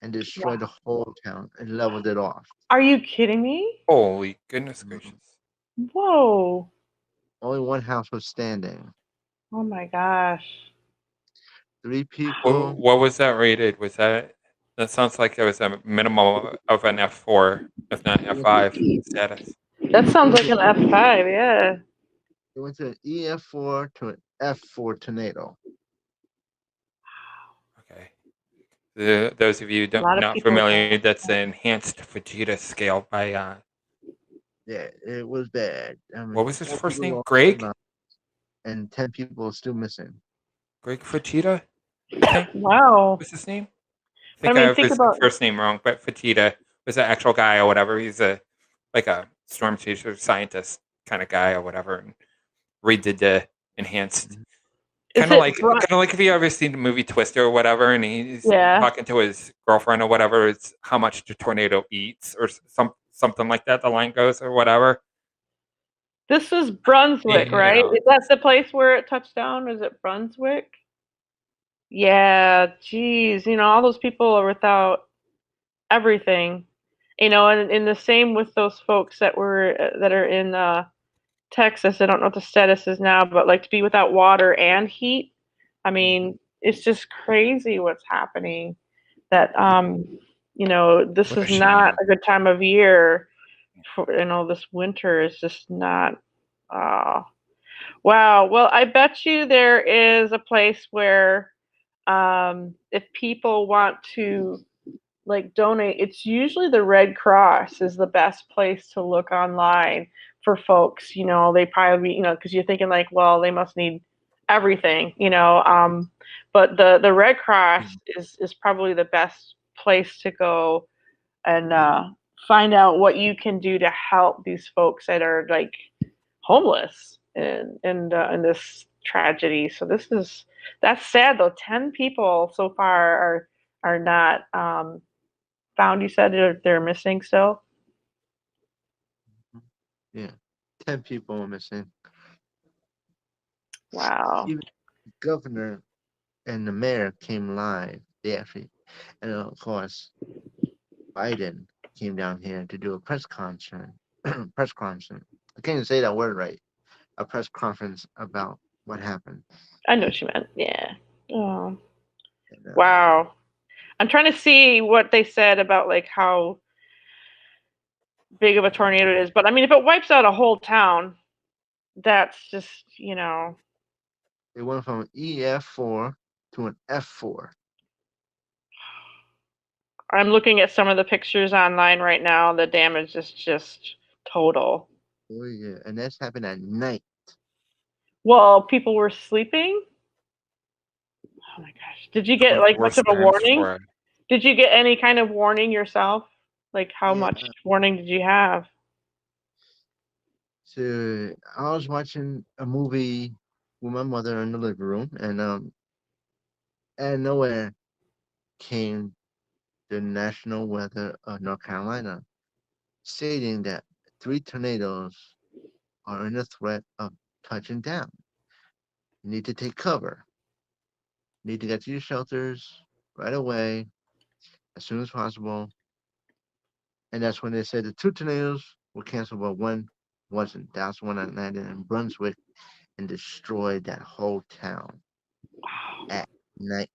and destroyed the whole town and leveled it off. Are you kidding me? Holy goodness gracious. Whoa. Only 1 house was standing. Oh my gosh. 3 people. What was that rated? Was that sounds like it was a minimum of an F4, if not F5 status. That sounds like an F5, yeah. It went to an EF4 to an F4 tornado. Okay. Those of you not familiar, that's the enhanced Fujita scale by Yeah, it was bad. What was his first name? Greg? And 10 people are still missing. Greg Fujita? Wow. What's his name? I have his first name wrong, but Fujita was an actual guy or whatever. He's like a storm chaser scientist kind of guy or whatever, and redid the enhanced. Kind of like if you ever seen the movie Twister or whatever, and he's talking to his girlfriend or whatever. It's how much the tornado eats, or something like that. The line goes or whatever. This was Brunswick, right? Is that the place where it touched down? Is it Brunswick? Yeah, geez, all those people are without everything, and the same with those folks that are in Texas. I don't know what the status is now, but like to be without water and heat. I mean, it's just crazy what's happening. That this is not a good time of year. For this winter is just not. Wow. Well, I bet you there is a place where if people want to donate, it's usually the Red Cross is the best place to look online for folks. They probably, because you're thinking well, they must need everything, but the Red Cross is probably the best place to go and find out what you can do to help these folks that are homeless in this tragedy. So that's sad though. 10 people so far are not found. You said they're missing still? Yeah, 10 people are missing. Wow. Even the governor and the mayor came live. They actually, and of course, Biden came down here to do a press conference. I can't even say that word right. A press conference about what happened. I know what you meant. Yeah. Oh. Wow. I'm trying to see what they said about how big of a tornado it is. But I mean, if it wipes out a whole town, that's just, It went from an EF4 to an F4. I'm looking at some of the pictures online right now. The damage is just total. Oh yeah, and that's happened at night. Well, people were sleeping. Oh my gosh! Did you get like much of a warning? Did you get any kind of warning yourself? Like how much warning did you have? So I was watching a movie with my mother in the living room, and out of nowhere came the National Weather of North Carolina, stating that 3 tornadoes are under threat of touching down. You need to take cover. You need to get to your shelters right away, as soon as possible. And that's when they said the 2 tornadoes were canceled, but one wasn't. That's one that landed in Brunswick and destroyed that whole town at night.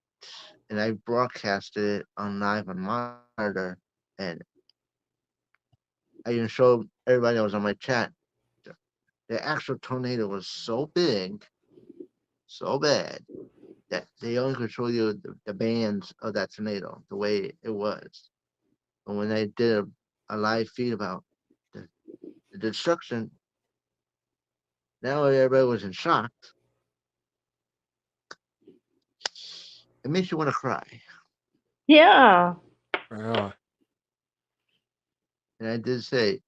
And I broadcasted it on live on Monitor, and I even showed everybody that was on my chat. The actual tornado was so big, so bad, that they only could show you the bands of that tornado, the way it was. And when they did a live feed about the destruction, now everybody was in shock. It makes you want to cry. Yeah. Really? And I did say,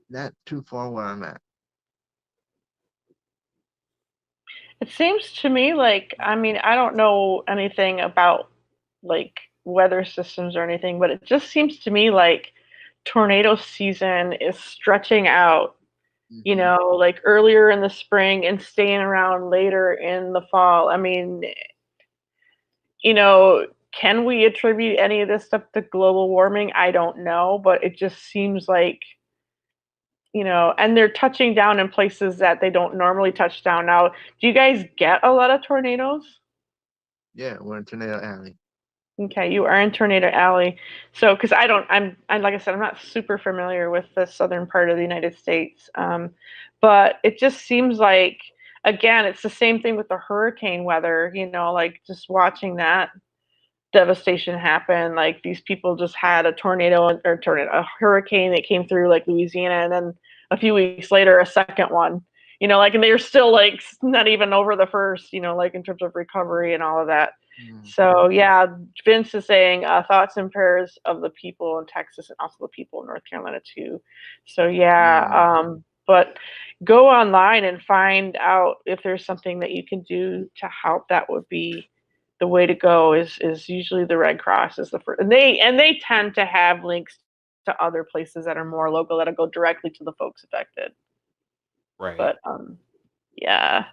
not too far where I'm at. It seems to me like, I mean, I don't know anything about like weather systems or anything, but it just seems to me like tornado season is stretching out, you Mm-hmm. know, like earlier in the spring and staying around later in the fall. I mean, you know, can we attribute any of this stuff to global warming? I don't know, but it just seems like, you know, and they're touching down in places that they don't normally touch down. Now, do you guys get a lot of tornadoes? Yeah, we're in Tornado Alley. Okay, you are in Tornado Alley. So, because I'm like I said, I'm not super familiar with the southern part of the United States. But it just seems like, again, it's the same thing with the hurricane weather, you know, like just watching that devastation happen. Like these people just had a a hurricane that came through like Louisiana, and then a few weeks later, a second one. You know, like, and they're still like not even over the first. You know, like in terms of recovery and all of that. So yeah, Vince is saying thoughts and prayers of the people in Texas and also the people in North Carolina too. So yeah, but go online and find out if there's something that you can do to help. That would be the way to go. Is usually the Red Cross is the first, and they tend to have links to other places that are more local that'll go directly to the folks affected. Right. But yeah,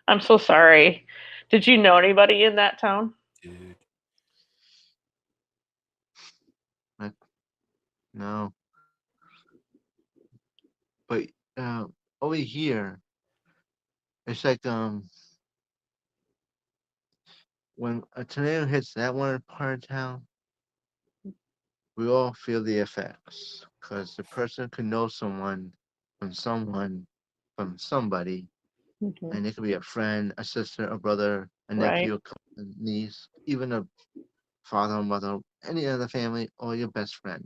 I'm so sorry. Did you know anybody in that town? Dude. No. But over here, it's like when a tornado hits that one part of town, we all feel the effects because the person could know someone from somebody, Mm-hmm. and it could be a friend, a sister, a brother, a nephew, a cousin, niece, even a father or mother, any other family, or your best friend.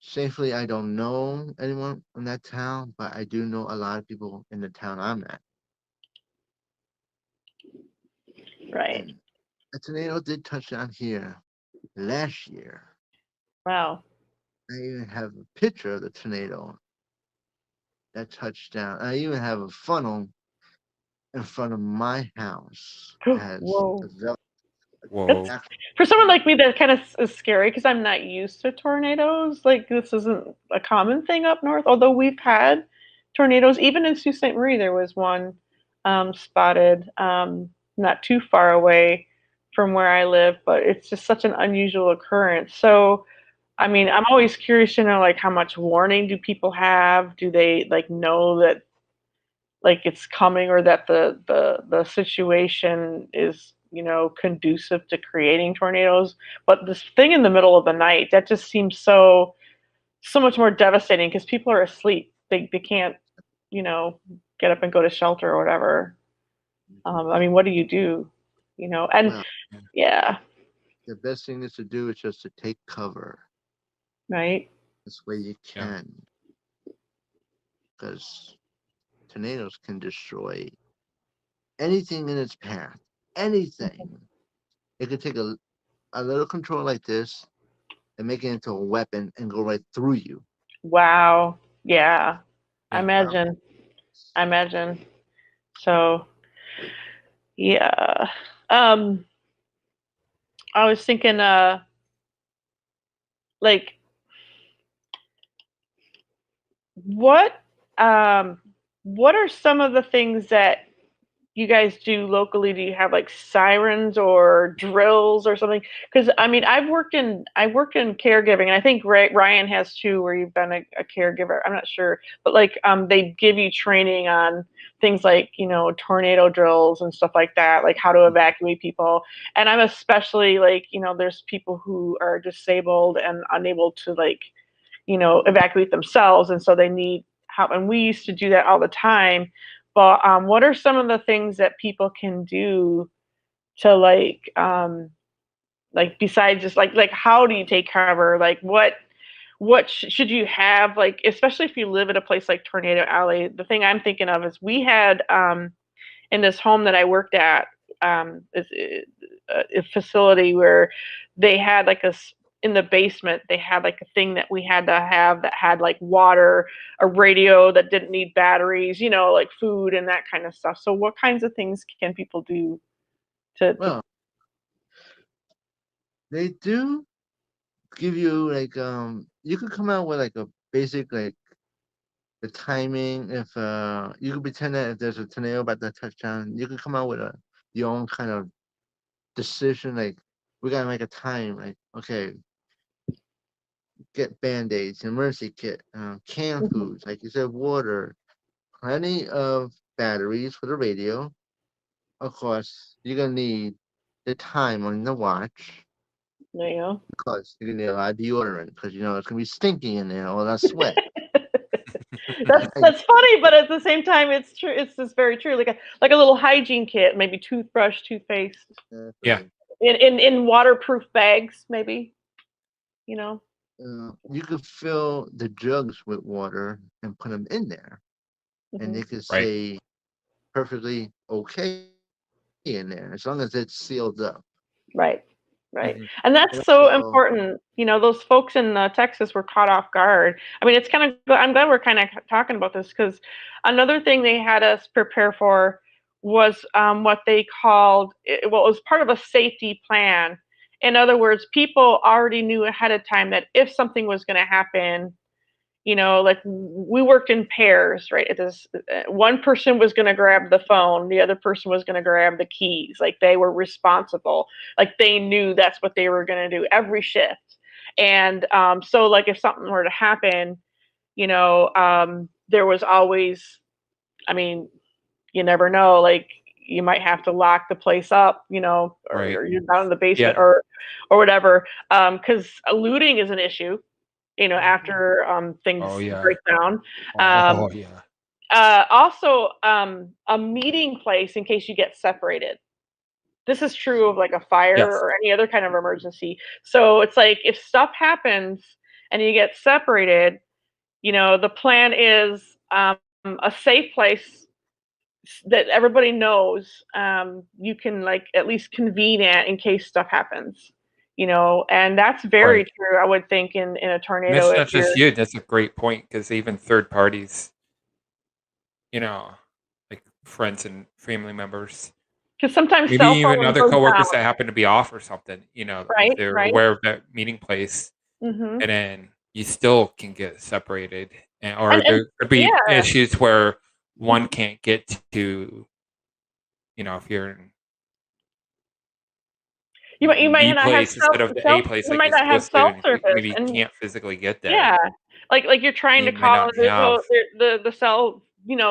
Safely, I don't know anyone in that town, but I do know a lot of people in the town I'm at. Right. And a tornado did touch down here last year. Wow. I even have a picture of the tornado that touched down. I even have a funnel in front of my house. Whoa. Whoa. For someone like me, that kind of is scary because I'm not used to tornadoes. Like this isn't a common thing up north. Although we've had tornadoes, even in Sault Ste. Marie, there was one spotted not too far away from where I live. But it's just such an unusual occurrence. So, I mean, I'm always curious to know like how much warning do people have? Do they like know that like it's coming or that the situation is, you know, conducive to creating tornadoes? But this thing in the middle of the night, that just seems so much more devastating because people are asleep. They can't, you know, get up and go to shelter or whatever. I mean, what do you do? You know, and Well, yeah, the best thing is to do is just to take cover. Right. This way you can, because tornadoes can destroy anything in its path. Anything. It could take a little control like this and make it into a weapon and go right through you. Wow. Yeah. I Yeah. imagine. I imagine. So, yeah. I was thinking, like, what, what are some of the things that you guys do locally? Do you have like sirens or drills or something? Because I mean, I work in caregiving, and I think Ryan has too, where you've been a caregiver. I'm not sure, but like they give you training on things like tornado drills and stuff like that, like how to evacuate people. And I'm especially like there's people who are disabled and unable to like evacuate themselves, and so they need help. And we used to do that all the time. But what are some of the things that people can do to like besides just like how do you take cover? Like what should you have, like especially if you live at a place like Tornado Alley? The thing I'm thinking of is we had in this home that I worked at, a facility where they had like in the basement, they had like a thing that we had to have that had like water, a radio that didn't need batteries, like food and that kind of stuff. So what kinds of things can people do to Well, they do give you like you could come out with like a basic like the timing. If you could pretend that if there's a tornado about to touch down, you could come out with your own kind of decision. Like we gotta make a time. Like okay, get band-aids, emergency kit, canned Mhm. foods, like you said, water, plenty of batteries for the radio. Of course, you're gonna need the time on the watch There you go. because you're gonna need a lot of deodorant because it's gonna be stinky in there, all that sweat. That's funny, but at the same time, it's true. It's just very true. Like a little hygiene kit, maybe toothbrush, toothpaste, Yeah. in waterproof bags, maybe. You know. You could fill the jugs with water and put them in there, and they Hmm. could Right. say perfectly okay in there as long as it's sealed up. Right. Right. Hmm. And that's so So, important. Those folks in Texas were caught off guard. I mean, it's kind of, I'm glad we're kind of talking about this because another thing they had us prepare for was what they called, well, it was part of a safety plan. In other words, people already knew ahead of time that if something was going to happen, like we worked in pairs, right? One person was going to grab the phone, the other person was going to grab the keys. Like they were responsible. Like they knew that's what they were going to do every shift. And so, like, if something were to happen, there was always, I mean, you never know. Like you might have to lock the place up, Right. or you're down in the basement, Yeah. or whatever. Because looting is an issue mhm. after Oh things yeah. break down. Um, Oh yeah. also, a meeting place in case you get separated. This is true of like a fire Yes. or any other kind of emergency. So it's like if stuff happens and you get separated, the plan is a safe place that everybody knows you can like at least convene at in case stuff happens. And that's very Right. true. I would think in a And tornado that's if not just you're you. That's a great point because even third parties, you know, like friends and family members, because sometimes maybe cell even phone other goes down, coworkers that happen to be off or something, if right? they're Right. aware of that meeting place, Mhm. and then you still can get separated, or And there could be yeah. issues where one Mhm. can't get to, if you're in You might B not have place instead of the A cell place you like might you're not have supposed to, cell and you service, maybe and can't physically get there, yeah, like you're trying to you might call not and there's have. the cell,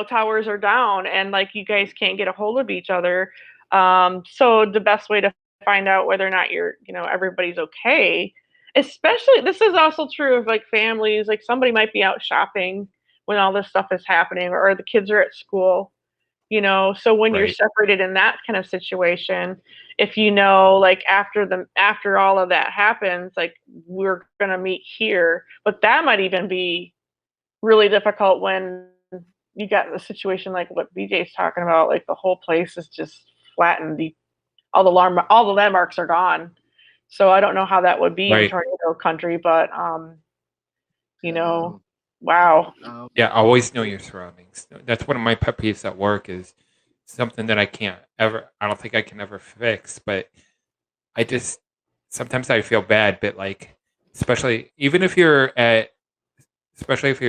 towers are down and like you guys can't get a hold of each other. So the best way to find out whether or not everybody's okay, especially this is also true of like families, like somebody might be out shopping when all this stuff is happening or the kids are at school. So when you're Right. separated in that kind of situation, if like after all of that happens, like we're gonna meet here, but that might even be really difficult when you got in a situation like what BJ's talking about, like the whole place is just flattened. All the landmarks are gone. So I don't know how that would be in Right. tornado country, but Um, wow. Yeah, always know your surroundings. That's one of my pet peeves at work is something that I don't think I can ever fix, but I just, sometimes I feel bad, but like, especially if you're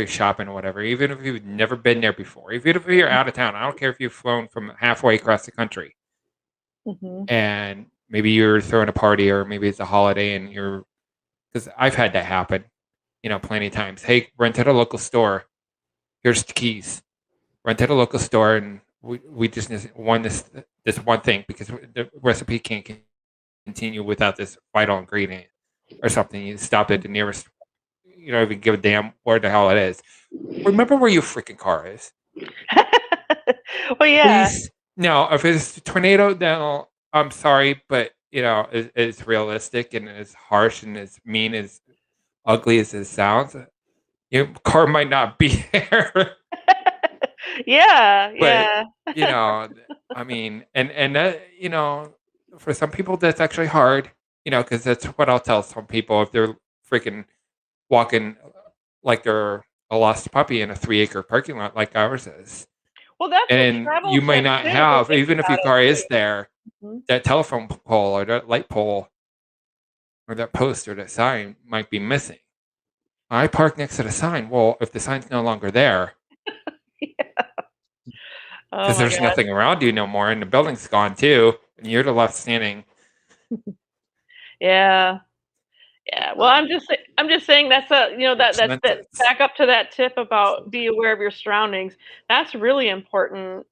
shopping or whatever, even if you've never been there before, even if you're out of town, I don't care if you've flown from halfway across the country Mm-hmm. and maybe you're throwing a party or maybe it's a holiday and because I've had that happen, plenty of times. Hey, rent at a local store. Here's the keys. Rent at a local store, and we just want this one thing because the recipe can't continue without this vital ingredient or something. You stop at the nearest. You don't even give a damn where the hell it is. Remember where your freaking car is. Well, yeah. Please. No, if it's a tornado, then I'm sorry, but it's realistic and as harsh and as mean as ugly as it sounds. Your car might not be there. Yeah, But, yeah. I mean, and that, for some people that's actually hard, because that's what I'll tell some people if they're freaking walking like they're a lost puppy in a 3-acre parking lot like ours is. Well, that's what And travel you may tips not is, have, think even if about your it car too. is there, Mhm. that telephone pole or that light pole or that post or that sign might be missing. I park next to the sign. Well, if the sign's no longer there, Oh because my there's god. nothing around you no more and the building's gone too, and you're the left standing. Yeah. Yeah. Well, I'm just saying that's It's that nonsense. back up to that tip about be aware of your surroundings. That's really important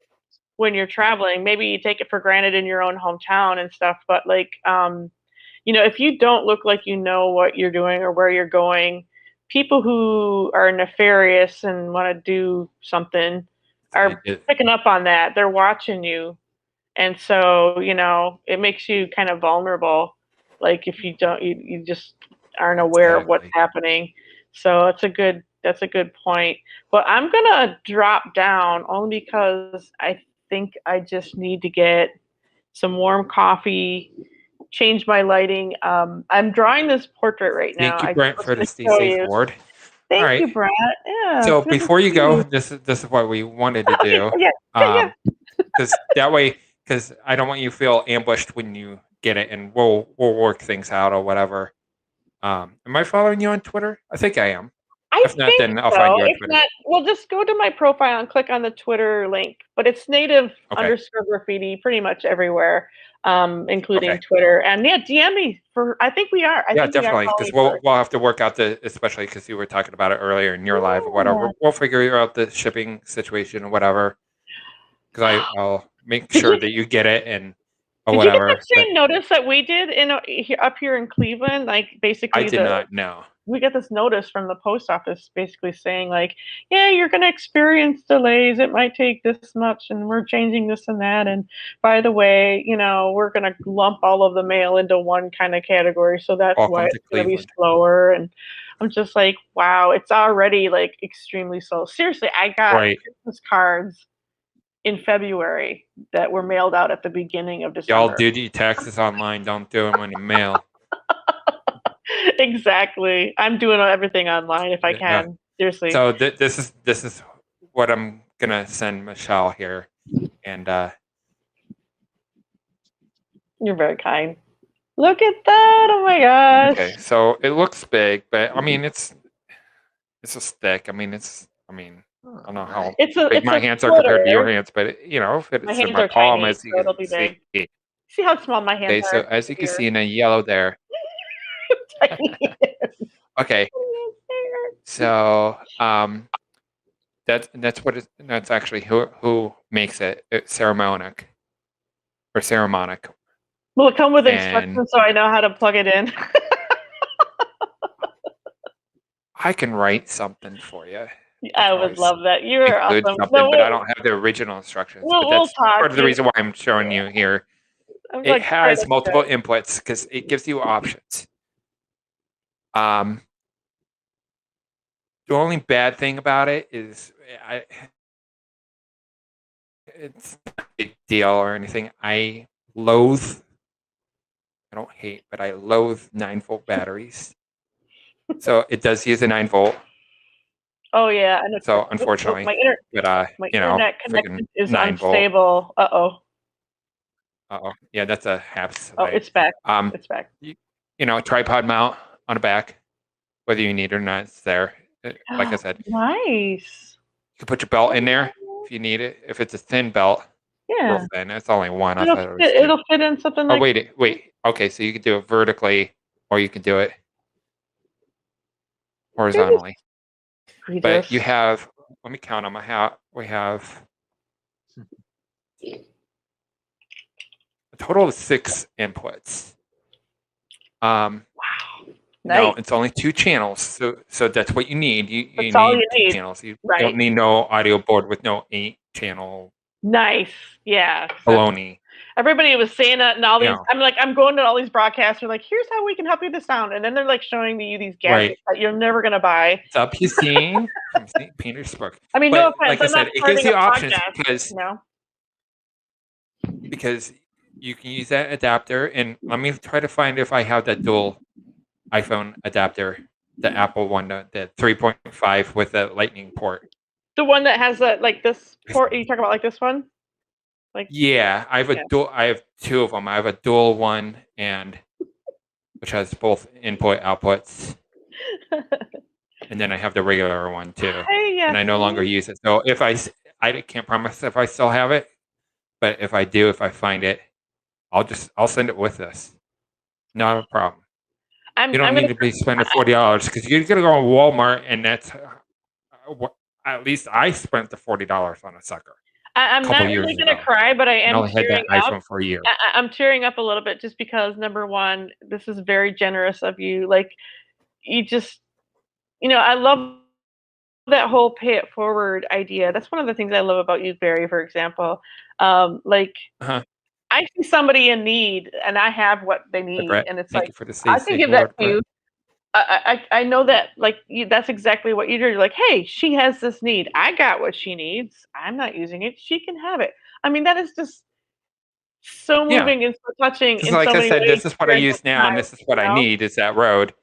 when you're traveling. Maybe you take it for granted in your own hometown and stuff, but like if you don't look like you know what you're doing or where you're going, people who are nefarious and want to do something are picking up on that. They're watching you. And so, it makes you kind of vulnerable. Like if you don't, you just aren't aware of what's Exactly. happening. So that's a good point. But I'm gonna drop down only because I think I just need to get some warm coffee, change my lighting. I'm drawing this portrait right now. Thank you, I Brent, was for the gonna Stay show Safe you. Award. All Thank right. you, Brad. Yeah. So Good to before you see go, this is what we wanted to Okay. do. Yeah. Because that way, because I don't want you to feel ambushed when you get it, and we'll work things out or whatever. Am I following you on Twitter? I think I am. I If not, think then I'll find so. you on If Twitter. not, well, just go to my profile and click on the Twitter link. But it's native Okay. _graffiti pretty much everywhere, including Okay. Twitter. And yeah, DM me for. I think we are. I Yeah, think we are definitely. calling Because each other. we'll have to work out especially because you were talking about it earlier in your live or whatever. Yeah. We'll figure out the shipping situation or whatever. Because I'll make Did sure you that you get it or did you get that whatever. But same notice that we did up here in Cleveland? Like I basically did not know. we get this notice from the post office basically saying like, yeah, you're going to experience delays. It might take this much and we're changing this and that. And by the way, we're going to lump all of the mail into one kind of category. So that's why Welcome it's to going to be Cleveland. slower. And I'm just like, wow, it's already like extremely slow. Seriously, I got Christmas cards in February that were mailed out at the beginning of Y'all December. do your taxes online. Don't do them in the mail. Exactly. I'm doing everything online if I can. Seriously. So this is what I'm gonna send Michelle here, and you're very kind. Look at that! Oh my gosh. Okay, so it looks big, but I mean it's a stick. I don't know how big my hands are compared to your hands, but if it's in my palm, as you can see. See how small my hands are. Okay, so as you can see in the yellow there. Okay. So that's actually who makes it. It's Ceramonic. Will it come with instructions so I know how to plug it in? I can write something for you. I would love that. You are include awesome. something, but I don't have the original instructions. But We'll that's talk. part of the reason why I'm showing you here. I'm It like, has multiple inputs because it gives you options. The only bad thing about it is it's not a big deal or anything. I don't hate, but I loathe 9-volt batteries. So it does use a 9-volt. Oh yeah, and so unfortunately, my internet connection is 9-volt. unstable. Yeah, that's a half. Oh, it's back. It's back. Tripod mount on the back, whether you need it or not, it's there. Like I said, nice. You can put your belt in there if you need it. If it's a thin belt, real thin. It's only one. It'll fit in something like. Wait. Okay, so you can do it vertically, or you can do it horizontally. But you have. Let me count them. We have a total of 6 inputs. Wow. No, it's only 2 channels, so that's what you need. You need 2 channels. You don't need no audio board with no 8-channel. Nice, yeah. Baloney. Everybody was saying that, and all these. I'm going to all these broadcasts. They're like, "Here's how we can help you with the sound," and then they're like showing you these gadgets that you're never gonna buy. It's up, you seen from St. Petersburg. I mean, no offense. Like I said, it gives you options because you can use that adapter. And let me try to find if I have that dual iPhone adapter, the Apple one, the 3.5 with the Lightning port. The one that has this port. You talk about like this one? Yeah, I have I have 2 of them. I have a dual one which has both input outputs. And then I have the regular one too. And I no longer use it. So if I can't promise if I still have it, but if I do, if I find it, I'll send it with this. Not a problem. You don't need to be spending $40 because you're gonna go on Walmart and that's at least I spent the $40 on a sucker. I'm not really going to cry, but I am only had tearing that up. iPhone for a year. I'm tearing up a little bit just because, number one, this is very generous of you. Like, you just, I love that whole pay it forward idea. That's one of the things I love about you, Barry, for example. I see somebody in need and I have what they need. And it's like, I can give that to you. I know that that's exactly what you do. You're like, hey, she has this need. I got what she needs. I'm not using it. She can have it. I mean, that is just so moving and so touching. In like so I said, ways this is what I use now, and this is what I need. Is that road?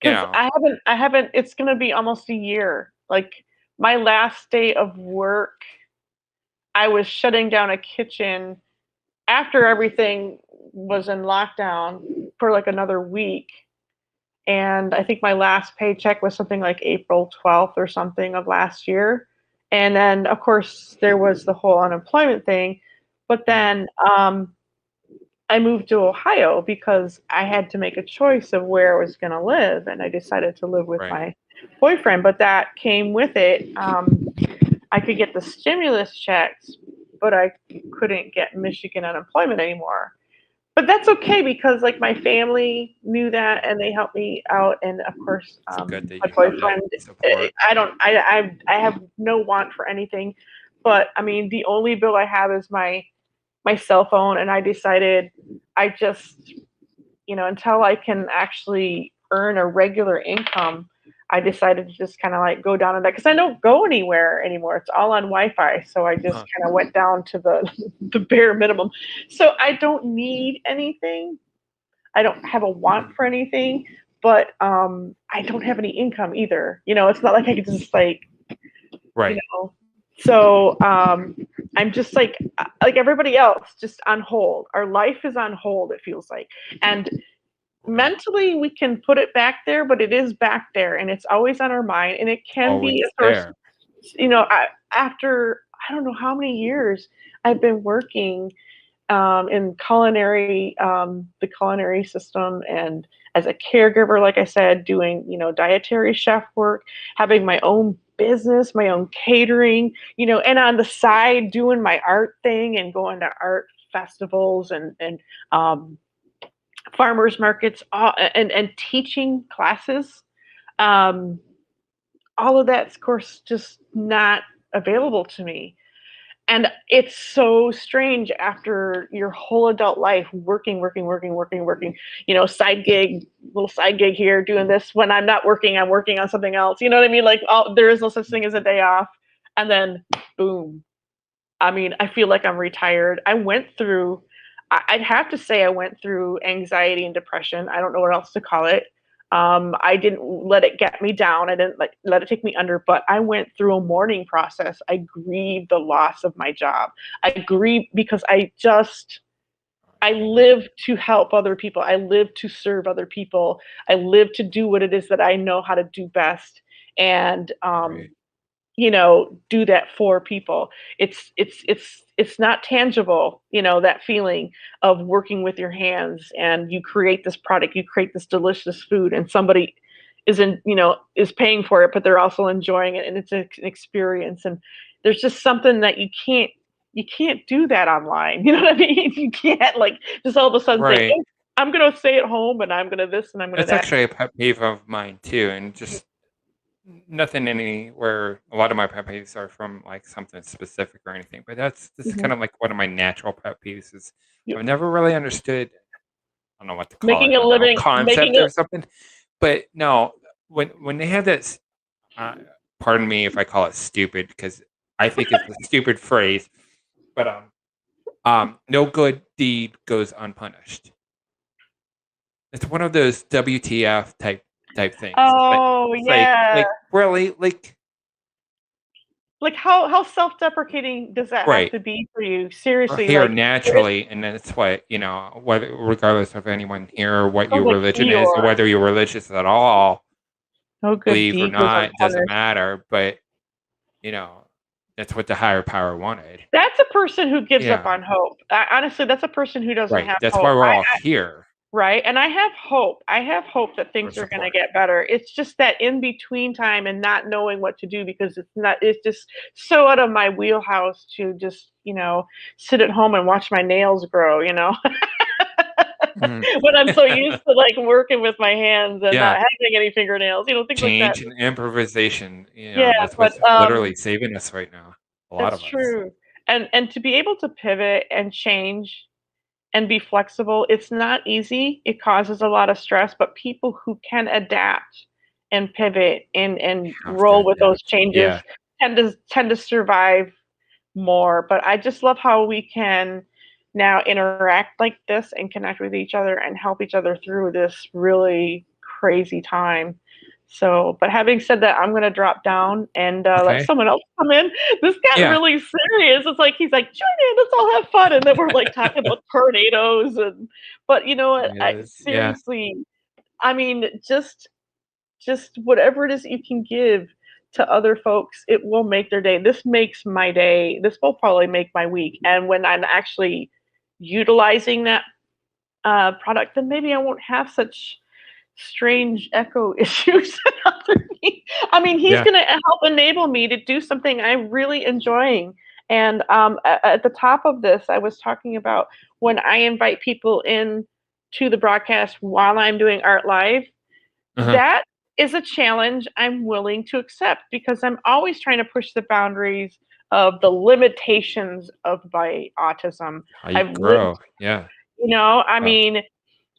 I haven't. It's going to be almost a year. Like my last day of work, I was shutting down a kitchen after everything was in lockdown for like another week. And I think my last paycheck was something like April 12th or something of last year. And then, of course, there was the whole unemployment thing. But then I moved to Ohio because I had to make a choice of where I was going to live. And I decided to live with my boyfriend. But that came with it. I could get the stimulus checks, but I couldn't get Michigan unemployment anymore. But that's okay because my family knew that and they helped me out, and of course my boyfriend. I have no want for anything, but I mean the only bill I have is my cell phone, and I decided I just until I can actually earn a regular income, I decided to just kind of go down to that because I don't go anywhere anymore. It's all on Wi-Fi. So I just kind of went down to the bare minimum. So I don't need anything. I don't have a want for anything, but I don't have any income either. It's not like I could just So I'm just like everybody else, just on hold. Our life is on hold, it feels like. And mentally we can put it back there, but it is back there and it's always on our mind, and it can be a source. After I don't know how many years I've been working in culinary, the culinary system, and as a caregiver, like I said, doing dietary chef work, having my own business, my own catering, and on the side doing my art thing and going to art festivals and farmers markets, and teaching classes. all of that's, of course, just not available to me. And it's so strange after your whole adult life working, little side gig here, doing this. When I'm not working, I'm working on something else. You know what I mean? Like, there is no such thing as a day off. And then, boom. I mean, I feel like I'm retired. I'd have to say I went through anxiety and depression. I don't know what else to call it. I didn't let it get me down. I didn't let it take me under, but I went through a mourning process. I grieved the loss of my job. I grieved because I live to help other people. I live to serve other people. I live to do what it is that I know how to do best. And, Right. do that for people. It's not tangible, that feeling of working with your hands, and you create this product, you create this delicious food, and somebody is paying for it, but they're also enjoying it, and it's an experience. And there's just something that you can't do that online. You know what I mean? You can't, like, just all of a sudden say, Right. "Hey, I'm gonna stay at home and I'm gonna this and I'm gonna That's that." actually a pet peeve of mine too, and just nothing anywhere. A lot of my pet peeves are from like something specific or anything, but this is Mhm. kind of like one of my natural pet peeves. Is You- I've never really understood. I don't know what to call Making it, a a whole living, concept or something. But no, when they have this, uh, pardon me if I call it stupid because I think it's a stupid phrase, but no good deed goes unpunished. It's one of those WTF type things. Oh, It's like yeah. really Like, how self-deprecating does that have right. to be for you? We're Seriously, here like, naturally, and that's what whether regardless of anyone here or what sounds your like religion is, or Eeyore. whether you're religious at all, No good believe or deed goes not, doesn't unpunished. matter. But you know, that's what the higher power wanted. That's a person who gives up Yeah, on hope. Honestly, that's a person who doesn't right. have That's why hope. we're all here. Right? And I have hope. I have hope that For things are gonna support. get better. It's just that in between time and not knowing what to do, because it's just so out of my wheelhouse to just, sit at home and watch my nails grow, Mhm. when I'm so used to, like, working with my hands and not Yeah, having any fingernails, things like that. change and improvisation. Yeah, That's but, what's literally saving us right now. A lot that's of us. true. And to be able to pivot and change and be flexible, it's not easy. It causes a lot of stress, but people who can adapt and pivot and Have to roll with those adapt. changes Yeah. tend to survive more. But I just love how we can now interact like this and connect with each other and help each other through this really crazy time. So, but having said that, I'm gonna drop down and let Okay. someone else come in. This got Yeah. really serious. It's like he's like, "Join in, let's all have fun," and then we're like talking about tornadoes and. But you know what? It is. Yeah. Seriously, I mean, just whatever it is that you can give to other folks, it will make their day. This makes my day. This will probably make my week. And when I'm actually utilizing that product, then maybe I won't have such strange echo issues. I mean, he's Yeah. going to help enable me to do something I'm really enjoying. And at the top of this, I was talking about when I invite people in to the broadcast while I'm doing Art Live. Uh-huh. That is a challenge I'm willing to accept because I'm always trying to push the boundaries of the limitations of my autism. How you I've lived, grow. Yeah. I Well, mean,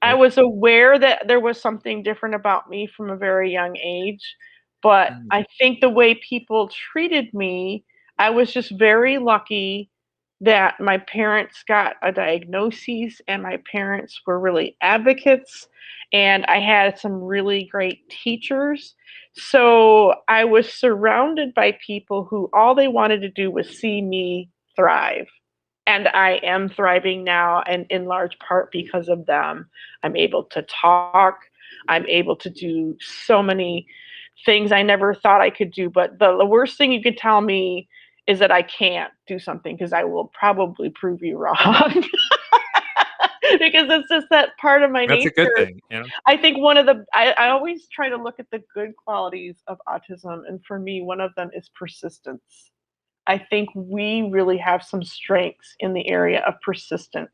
I right. was aware that there was something different about me from a very young age, but Mm. I think the way people treated me, I was just very lucky that my parents got a diagnosis and my parents were really advocates and I had some really great teachers. So I was surrounded by people who all they wanted to do was see me thrive. And I am thriving now, and in large part because of them. I'm able to talk. I'm able to do so many things I never thought I could do. But the worst thing you could tell me is that I can't do something because I will probably prove you wrong. Because it's just that part of my That's a good nature. thing. I think I always try to look at the good qualities of autism. And for me, one of them is persistence. I think we really have some strengths in the area of persistence.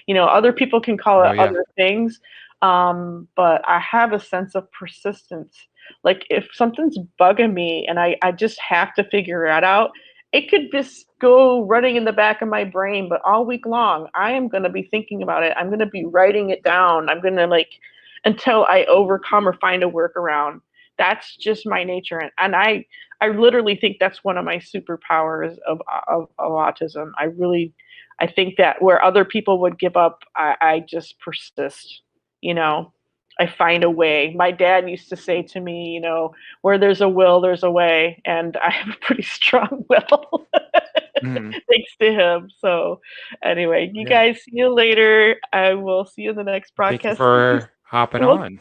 Other people can call Oh it yeah. other things, but I have a sense of persistence. Like if something's bugging me and I just have to figure it out, it could just go running in the back of my brain, but all week long, I am going to be thinking about it. I'm going to be writing it down. I'm going to until I overcome or find a workaround. That's just my nature. And I literally think that's one of my superpowers of autism. I think that where other people would give up, I just persist, you know. I find a way. My dad used to say to me, where there's a will, there's a way. And I have a pretty strong will. Thanks to him. So anyway, you guys, see you later. I will see you in the next broadcast. Thank you for hopping on.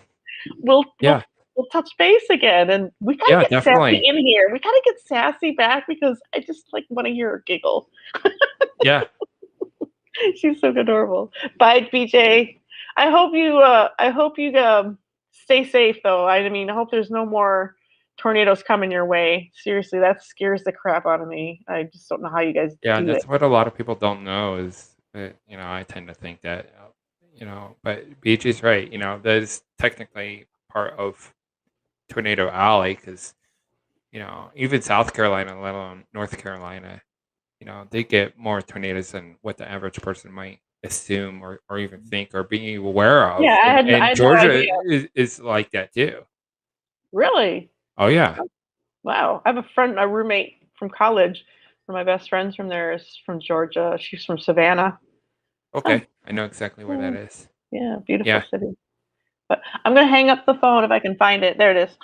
We'll touch base again, and we gotta get definitely. Sassy in here. We gotta get Sassy back because I just want to hear her giggle. Yeah. She's so adorable. Bye, BJ. I hope you stay safe though. I mean, I hope there's no more tornadoes coming your way. Seriously, that scares the crap out of me. I just don't know how you guys do it. Yeah, that's what a lot of people don't know is that, I tend to think that, but BJ's right. There's technically part of Tornado Alley because, even South Carolina, let alone North Carolina, they get more tornadoes than what the average person might assume or even think or be aware of. Yeah, I had Georgia no is like that too. Really? Oh yeah. Wow. I have a roommate from college. One of my best friends from there is from Georgia. She's from Savannah. Okay, I know exactly where that is. Yeah, beautiful city. But I'm gonna hang up the phone if I can find it. There it is.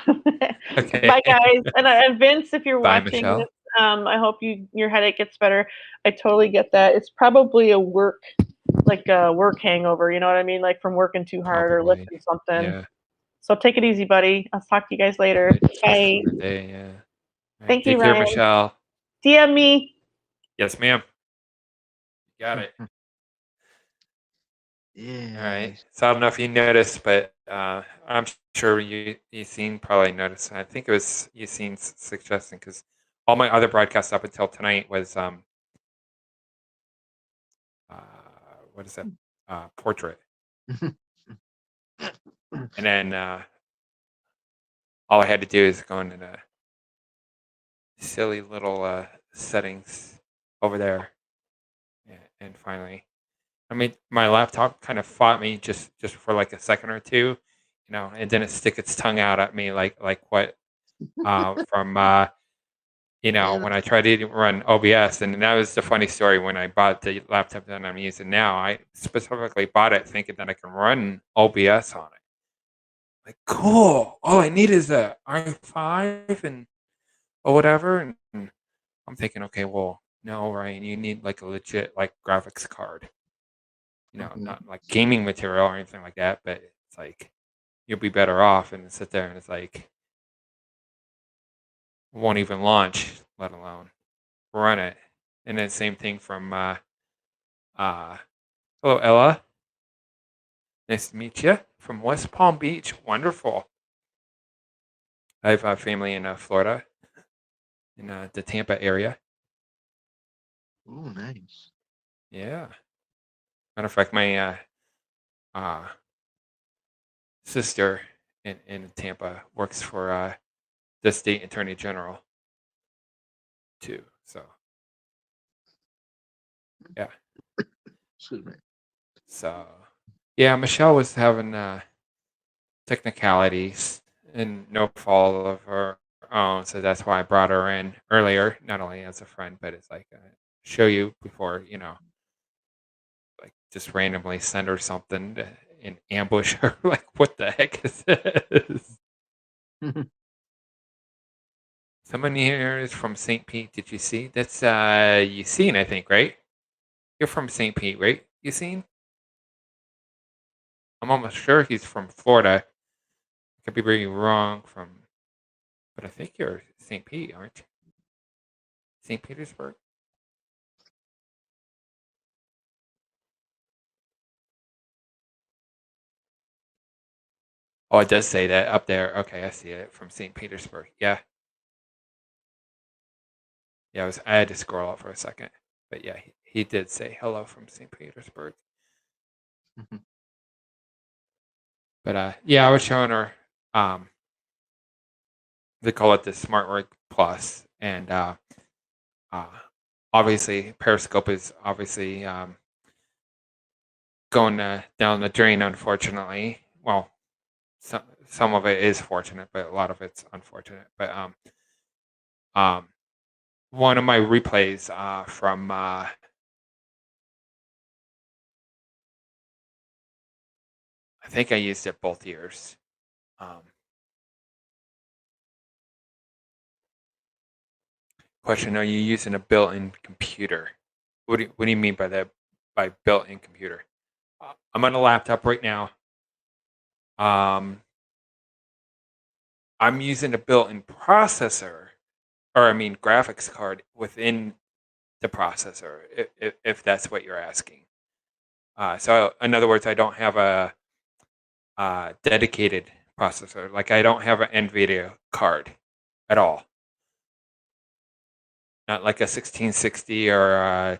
Okay. Bye, guys. And Vince, if you're Bye, watching Michelle. this, I hope your headache gets better. I totally get that. It's probably a work hangover. You know what I mean? Like from working too hard or lifting something. Yeah. So take it easy, buddy. I'll talk to you guys later. Bye. Yeah. Right, Thank you, take care, Ryan. Michelle. DM me. Yes, ma'am. Got it. Yeah. All right. So I don't know if you noticed, but I'm sure Yassine probably noticed. I think it was Yassine's suggestion because all my other broadcasts up until tonight was what is it? Portrait. And then all I had to do is go into the silly little settings over there, and finally, I mean, my laptop kind of fought me just for like a second or two, and then it stick its tongue out at me like what from when I tried to run OBS, and that was the funny story. When I bought the laptop that I'm using now, I specifically bought it thinking that I can run OBS on it. Like, cool. All I need is a i5 or whatever. And I'm thinking, okay, well, no, Ryan, you need like a legit graphics card. Not like gaming material or anything like that, but it's like you'll be better off and sit there and it's like won't even launch, let alone run it. And then same thing from hello Ella. Nice to meet you from West Palm Beach. Wonderful. I have a family in Florida, in the Tampa area. Oh, nice. Yeah. Matter of fact, my sister in Tampa works for the state attorney general too. So yeah. Excuse me. So yeah, Michelle was having technicalities and no fault of her own, so that's why I brought her in earlier, not only as a friend, but it's like show you before, like just randomly send her something and ambush her. Like, what the heck is this? Someone here is from St. Pete. Did you see? That's Yassine, I think, right? You're from St. Pete, right? Yassine? I'm almost sure he's from Florida. I could be very wrong but I think you're St. Pete, aren't you? St. Petersburg? Oh, it does say that up there. Okay, I see it from St. Petersburg. Yeah. Yeah, I had to scroll up for a second. But yeah, he did say hello from St. Petersburg. But yeah, I was showing her they call it the SmartRig Plus, and obviously Periscope is obviously going down the drain, unfortunately. Well, some of it is fortunate, but a lot of it's unfortunate. But one of my replays from I think I used it both years. Question: Are you using a built-in computer? What do you mean by that? By built-in computer? I'm on a laptop right now. I'm using a built-in processor, or I mean graphics card within the processor, if that's what you're asking. So in other words, I don't have a dedicated processor. Like I don't have an NVIDIA card at all. Not like a 1660 or a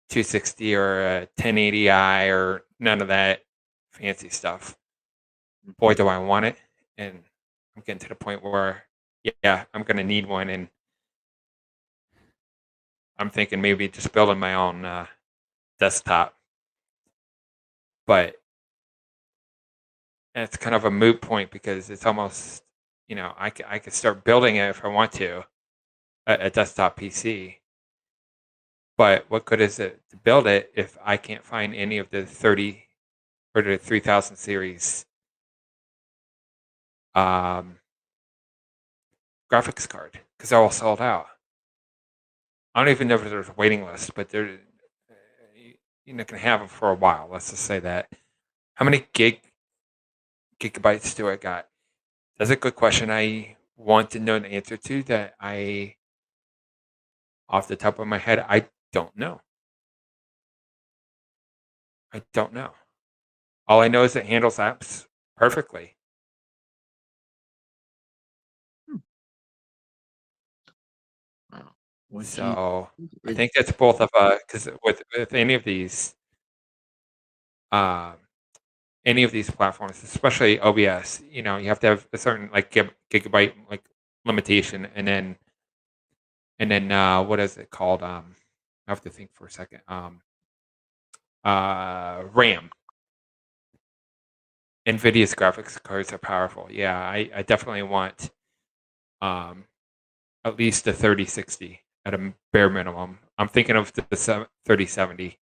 260 or a 1080i or none of that fancy stuff. Boy, do I want it. And I'm getting to the point where, yeah, I'm going to need one. And I'm thinking maybe just building my own desktop. But it's kind of a moot point because it's almost, I could start building it if I want to, a desktop PC. But what good is it to build it if I can't find any of the 30 or the 3000 series graphics card? Because they're all sold out. I don't even know if there's a waiting list, but they're can have them for a while. Let's just say that. How many gigabytes do I got? That's a good question. I want to know the answer to that. Off the top of my head, I don't know. I don't know. All I know is it handles apps perfectly. So I think that's both of because with any of these platforms, especially OBS, you have to have a certain like gigabyte like limitation, and then what is it called? I have to think for a second. RAM. NVIDIA's graphics cards are powerful. Yeah, I definitely want at least a 3060 at a bare minimum. I'm thinking of the 3070.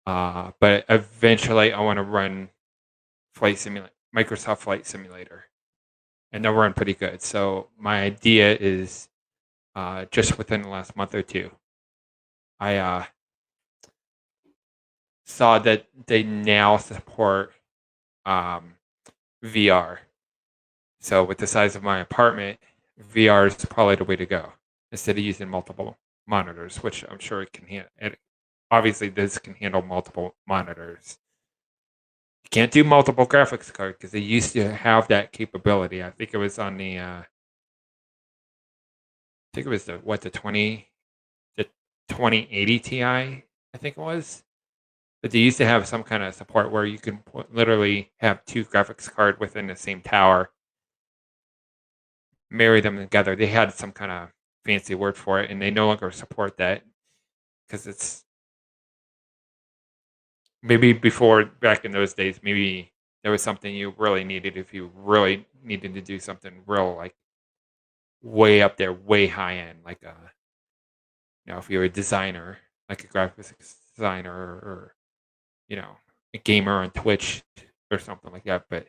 But eventually I want to run Microsoft Flight Simulator. And they'll run pretty good. So my idea is just within the last month or two, I saw that they now support VR. So with the size of my apartment, VR is probably the way to go instead of using multiple monitors, which I'm sure it can handle. Obviously, this can handle multiple monitors. You can't do multiple graphics cards because they used to have that capability. I think it was on the, I think it was the 2080 Ti, I think it was. But they used to have some kind of support where you can literally have two graphics cards within the same tower, marry them together. They had some kind of fancy word for it, and they no longer support that because it's maybe before, back in those days, maybe there was something you really needed if you really needed to do something real, like way up there, way high end, like if you're a designer, like a graphics designer, or a gamer on Twitch or something like that. But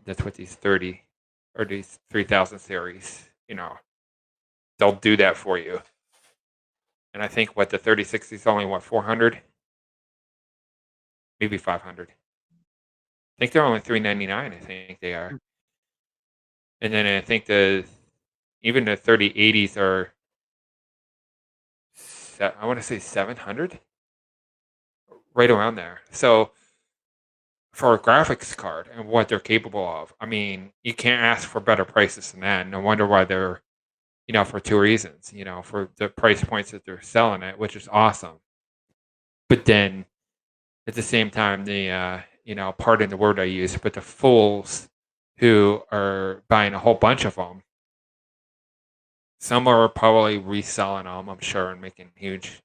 that's what these 30 or these 3000 series, they'll do that for you. And I think the 3060 is only 400, maybe 500. I think they're only $399. I think they are. And then I think even the 3080s are, I want to say 700, right around there. So for a graphics card and what they're capable of, I mean, you can't ask for better prices than that. No wonder why they're, for two reasons, for the price points that they're selling at, which is awesome. But then at the same time, the, pardon the word I use, but the fools who are buying a whole bunch of them. Some are probably reselling them, I'm sure, and making huge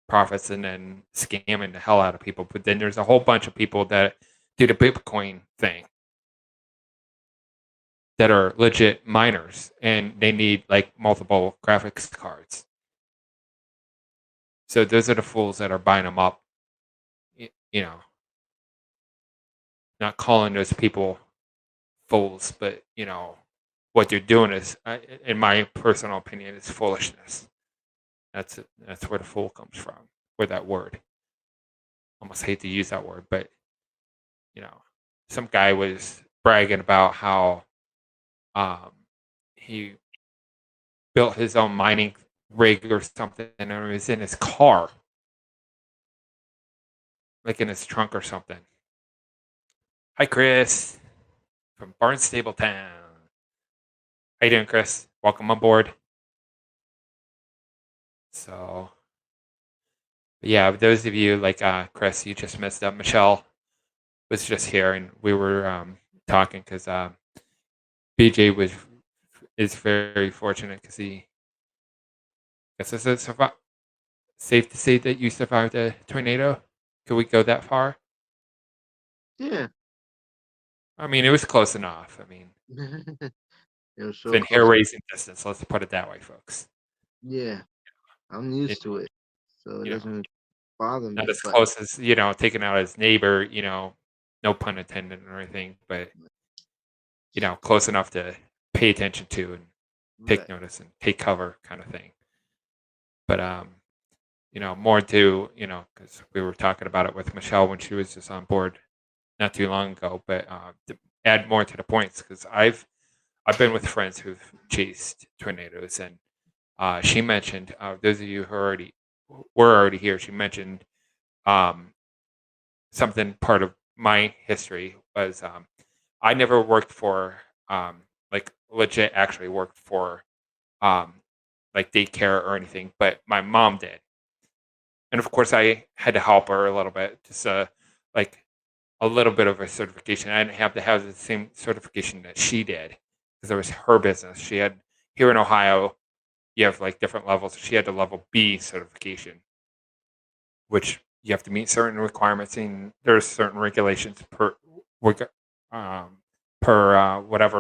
profits and then scamming the hell out of people. But then there's a whole bunch of people that do the Bitcoin thing that are legit miners, and they need like multiple graphics cards. So those are the fools that are buying them up. You know, not calling those people fools, but what they're doing is, in my personal opinion, is foolishness. That's where the fool comes from, where that word. Almost hate to use that word, but some guy was bragging about how he built his own mining rig or something, and it was in his car, like in his trunk or something. Hi, Chris, from Barnstable Town. How you doing, Chris? Welcome aboard. So, yeah, those of you like Chris, you just missed up. Michelle was just here, and we were talking because BJ is very fortunate because he. I guess it's safe to say that you survived a tornado. Could we go that far? Yeah. I mean, it was close enough. I mean, it was so it's in hair-raising distance. Let's put it that way, folks. Yeah, I'm used to it, so it doesn't bother me. Not as close as taking out his neighbor. No pun intended or anything, but close enough to pay attention to and take notice and take cover, kind of thing. But more to because we were talking about it with Michelle when she was just on board not too long ago. But to add more to the points, because I've been with friends who've chased tornadoes, and she mentioned those of you who were already here. She mentioned something part of my history was I never worked for like legit actually worked for like daycare or anything, but my mom did. And of course I had to help her a little bit, just like a little bit of a certification. I didn't have to have the same certification that she did because it was her business. She had here in Ohio, you have like different levels. She had the level B certification, which you have to meet certain requirements, and there's certain regulations per whatever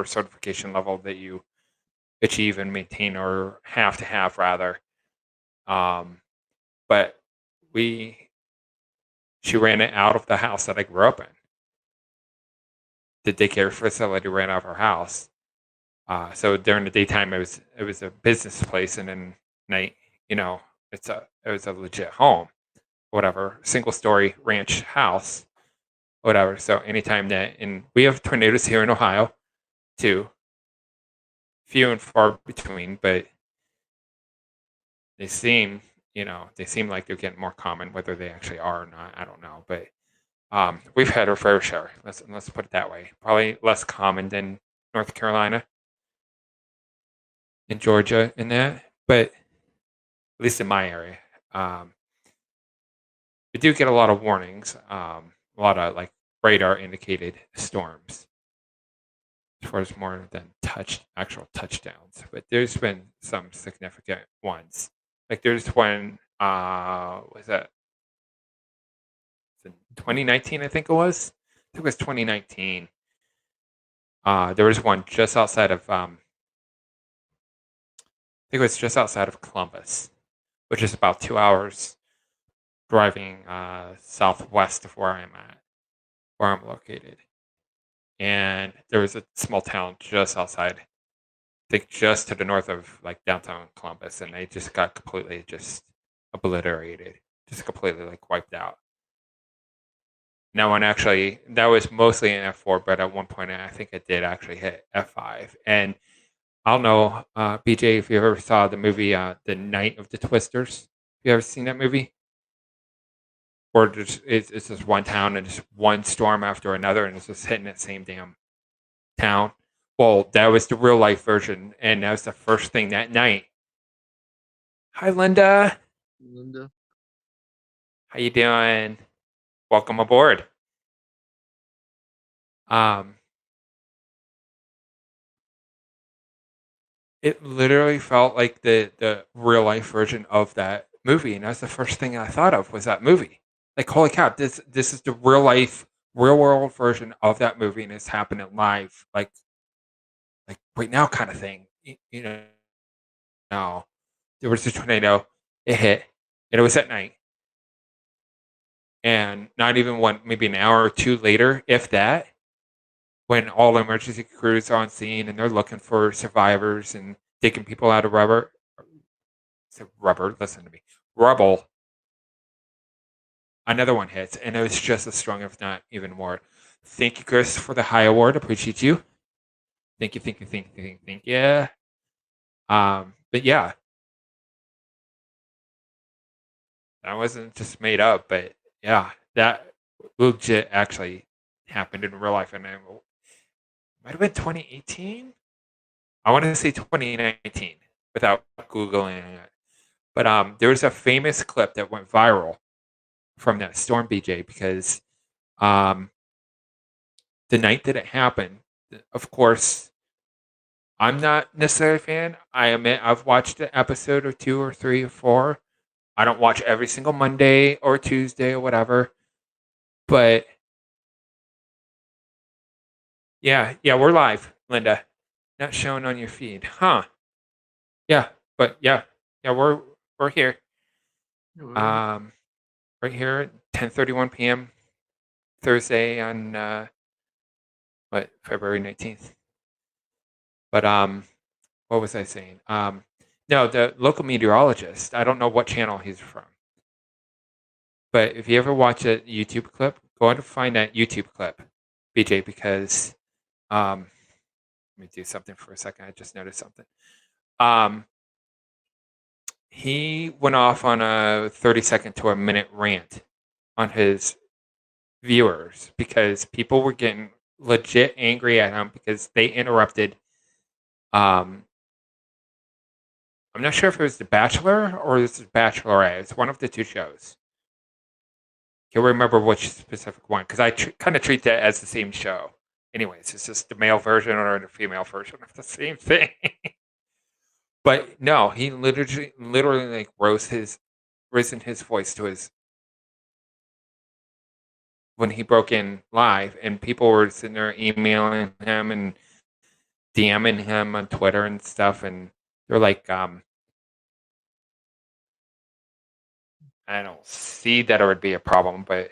certification level that you achieve and maintain or have to have rather. But she ran it out of the house that I grew up in. The daycare facility ran out of her house. So during the daytime, it was a business place, and then night, it was a legit home, whatever, single story ranch house, whatever. So anytime and we have tornadoes here in Ohio, too, few and far between, but they seem like they're getting more common. Whether they actually are or not, I don't know. But we've had our fair share. Let's put it that way. Probably less common than North Carolina and Georgia in that, but at least in my area, we do get a lot of warnings. A lot of like radar indicated storms, as far as more than actual touchdowns. But there's been some significant ones. Like there's one, was that in 2019? I think it was. I think it was 2019. There was one just outside of, I think it was just outside of Columbus, which is about 2 hours driving southwest of where I'm located. And there was a small town just outside, I think just to the north of like downtown Columbus, and they just got completely just obliterated, just completely like wiped out. No one actually, that was mostly an F4, but at one point I think it did actually hit F5. And I don't know, BJ, if you ever saw the movie The Night of the Twisters. You ever seen that movie? Or it's just one town and just one storm after another, and it's just hitting that same damn town. Well, that was the real life version, and that was the first thing that night. Hi, Linda. Linda, how you doing? Welcome aboard. it literally felt like the real life version of that movie, and that's the first thing I thought of was that movie. Like, holy cow, this is the real life, real world version of that movie, and it's happening live, like right now, kind of thing. You know, now there was a tornado, it hit, and it was at night, and not even maybe an hour or two later, if that, when all emergency crews are on scene and they're looking for survivors and taking people out of listen to me, rubble, another one hits, and it was just as strong, if not even more. Thank you, Chris, for the high award. Appreciate you. Thank you. Yeah. But yeah, that wasn't just made up, but yeah, that legit actually happened in real life, and it might have been 2018. I want to say 2019 without Googling it. But there's a famous clip that went viral from that storm, BJ, because the night that it happened, of course, I'm not necessarily a fan. I admit I've watched an episode or 2 or 3 or 4. I don't watch every single Monday or Tuesday or whatever. But yeah, we're live, Linda. Not showing on your feed, huh? Yeah, but yeah, we're here. Right here at 10:31 p.m. Thursday on February 19th. But what was I saying? No, the local meteorologist. I don't know what channel he's from. But if you ever watch a YouTube clip, go on to find that YouTube clip, BJ, because let me do something for a second. I just noticed something. He went off on a 30-second to a minute rant on his viewers because people were getting legit angry at him because they interrupted. I'm not sure if it was The Bachelor or this is Bachelorette. It's one of the two shows. Can't remember which specific one because I kind of treat that as the same show. Anyways, it's just the male version or the female version of the same thing. But no, he literally like risen his voice to his when he broke in live, and people were sitting there emailing him and DMing him on Twitter and stuff, and they're like, I don't see that it would be a problem, but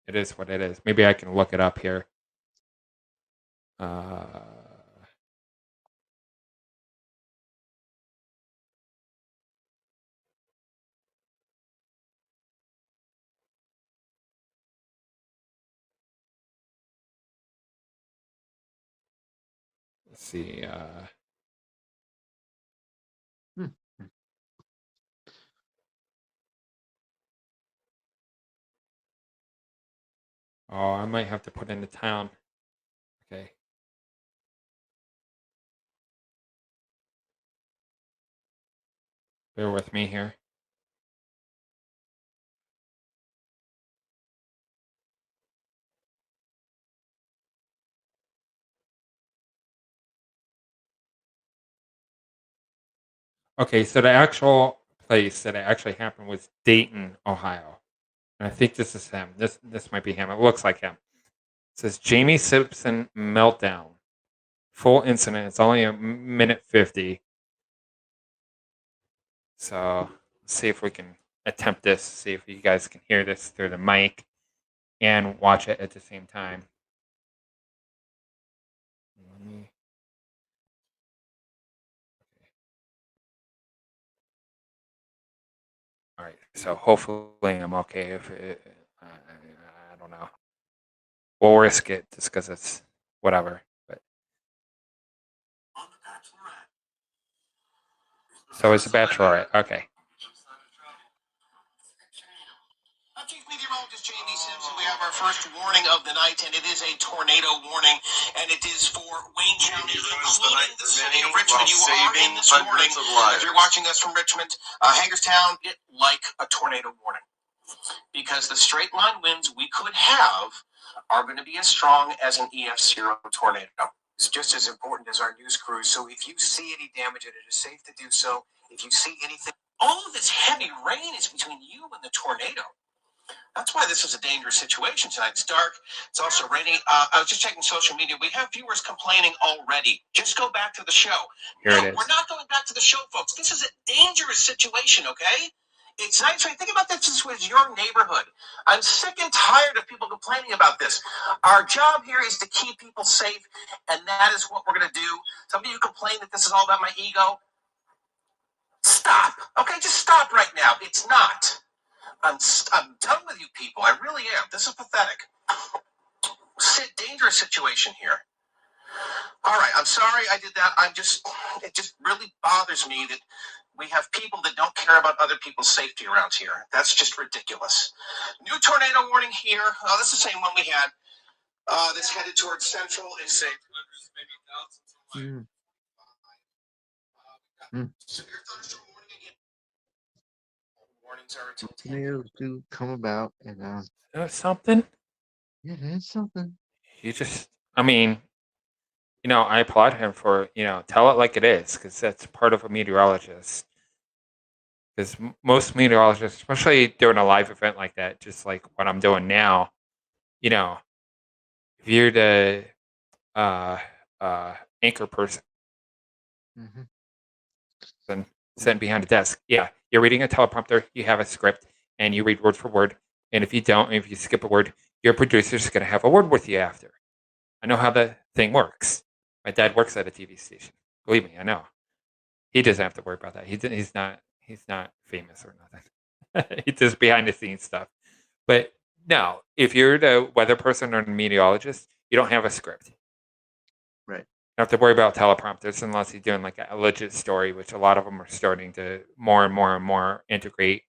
it is what it is. Maybe I can look it up here. Let's see. Oh, I might have to put in the town. Okay. Bear with me here. Okay, so the actual place that it actually happened was Dayton, Ohio. And I think this is him. This might be him. It looks like him. It says Jamie Simpson meltdown. Full incident. It's only a minute 50. So let's see if we can attempt this. See if you guys can hear this through the mic and watch it at the same time. All right, so hopefully I'm okay. If I don't know, we'll risk it just because it's whatever. But so it's a Bachelorette. Okay. Chief Meteorologist Jamie Simpson. We have our first warning of the night, and it is a tornado warning, and it is for Wayne County, including the city of Richmond. You are in this morning. If you're watching us from Richmond, Hagerstown, like a tornado warning, because the straight line winds we could have are going to be as strong as an EF0 tornado. is just as important as our news crews. So if you see any damage, and it is safe to do so, if you see anything, all of this heavy rain is between you and the tornado. That's why this is a dangerous situation tonight. It's dark. It's also raining. I was just checking social media. We have viewers complaining already. Just go back to the show. Here it is. We're not going back to the show, folks. This is a dangerous situation, okay? It's nice. Think about this. This was your neighborhood. I'm sick and tired of people complaining about this. Our job here is to keep people safe, and that is what we're going to do. Some of you complain that this is all about my ego. Stop. Okay, just stop right now. It's not. I'm done with you people. I really am. This is pathetic. Dangerous situation here. All right, I'm sorry I did that. It just really bothers me that we have people that don't care about other people's safety around here. That's just ridiculous. New tornado warning here. Oh, this is the same one we had. That's headed towards Central. It's a severe thunderstorm warning again. Warnings are until 10. Tornadoes do come about, and Something. yeah, that's something. I applaud him for, tell it like it is, because that's part of a meteorologist. Because most meteorologists, especially doing a live event like that, just like what I'm doing now, if you're the anchor person, then sitting behind a desk, you're reading a teleprompter, you have a script, and you read word for word. And if you don't, if you skip a word, your producer's going to have a word with you after. I know how the thing works. My dad works at a TV station. Believe me, I know. He doesn't have to worry about that. He's not famous or nothing. He does behind the scenes stuff. But no, if you're the weather person or the meteorologist, you don't have a script. Right. You don't have to worry about teleprompters unless you're doing like a legit story, which a lot of them are starting to more and more integrate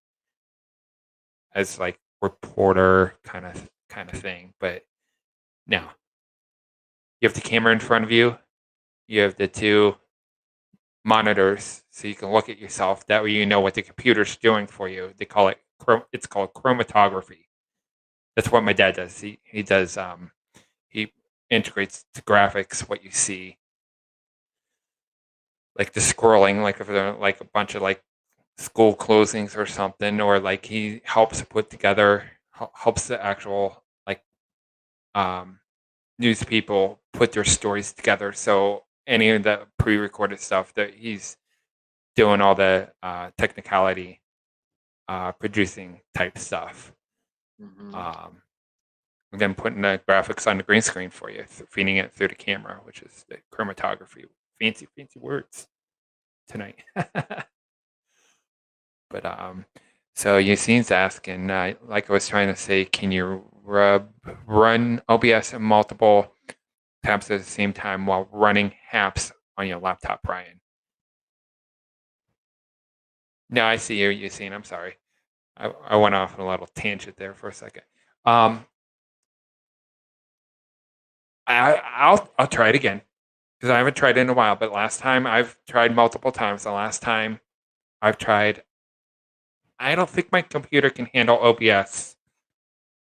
as like reporter kind of thing. But no. You have the camera in front of you. You have the two monitors, so you can look at yourself. That way, you know what the computer's doing for you. They call it it's called chromatography. That's what my dad does. He does. He integrates the graphics, what you see, like the scrolling, like if they're like a bunch of like school closings or something, or like he helps put together, helps the actual like news people put their stories together. So any of the pre-recorded stuff that he's doing, all the technicality, producing type stuff. Again, putting the graphics on the green screen for you, feeding it through the camera, which is the chromatography. Fancy words tonight. But so Yassine's asking, like I was trying to say, can you run OBS in multiple tabs at the same time while running apps on your laptop, Brian? No, I see you, Yassine. I'm sorry. I went off on a little tangent there for a second. I'll try it again because I haven't tried it in a while. But last time I've tried multiple times. The last time I've tried, I don't think my computer can handle OBS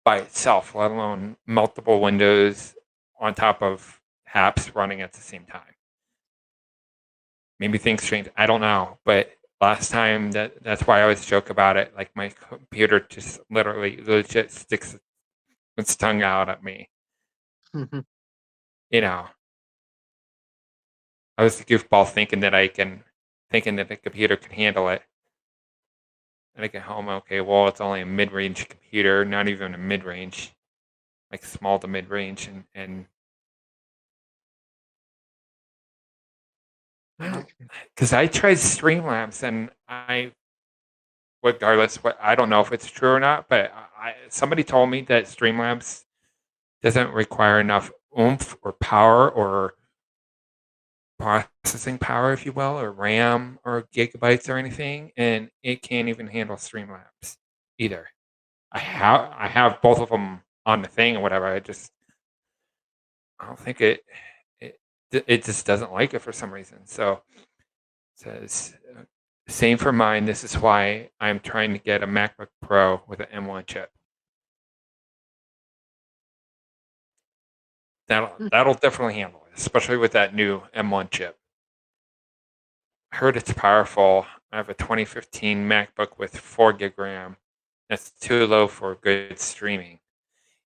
by itself, let alone multiple windows on top of apps running at the same time. Maybe things change. I don't know. But last time, that's why I always joke about it. Like my computer just literally legit sticks its tongue out at me. I was the goofball thinking that the computer can handle it. And I get home, okay, well, it's only a mid-range computer, not even a mid-range, like small to mid-range, and because I tried Streamlabs, and regardless, I don't know if it's true or not, but somebody told me that Streamlabs doesn't require enough oomph or power or processing power, if you will, or RAM or gigabytes or anything, and it can't even handle Streamlabs either. I have both of them on the thing or whatever. I don't think it just doesn't like it for some reason. So it says same for mine. This is why I'm trying to get a MacBook Pro with an M1 chip. That'll definitely handle it, especially with that new M1 chip. I heard it's powerful. I have a 2015 MacBook with 4 gig RAM. That's too low for good streaming.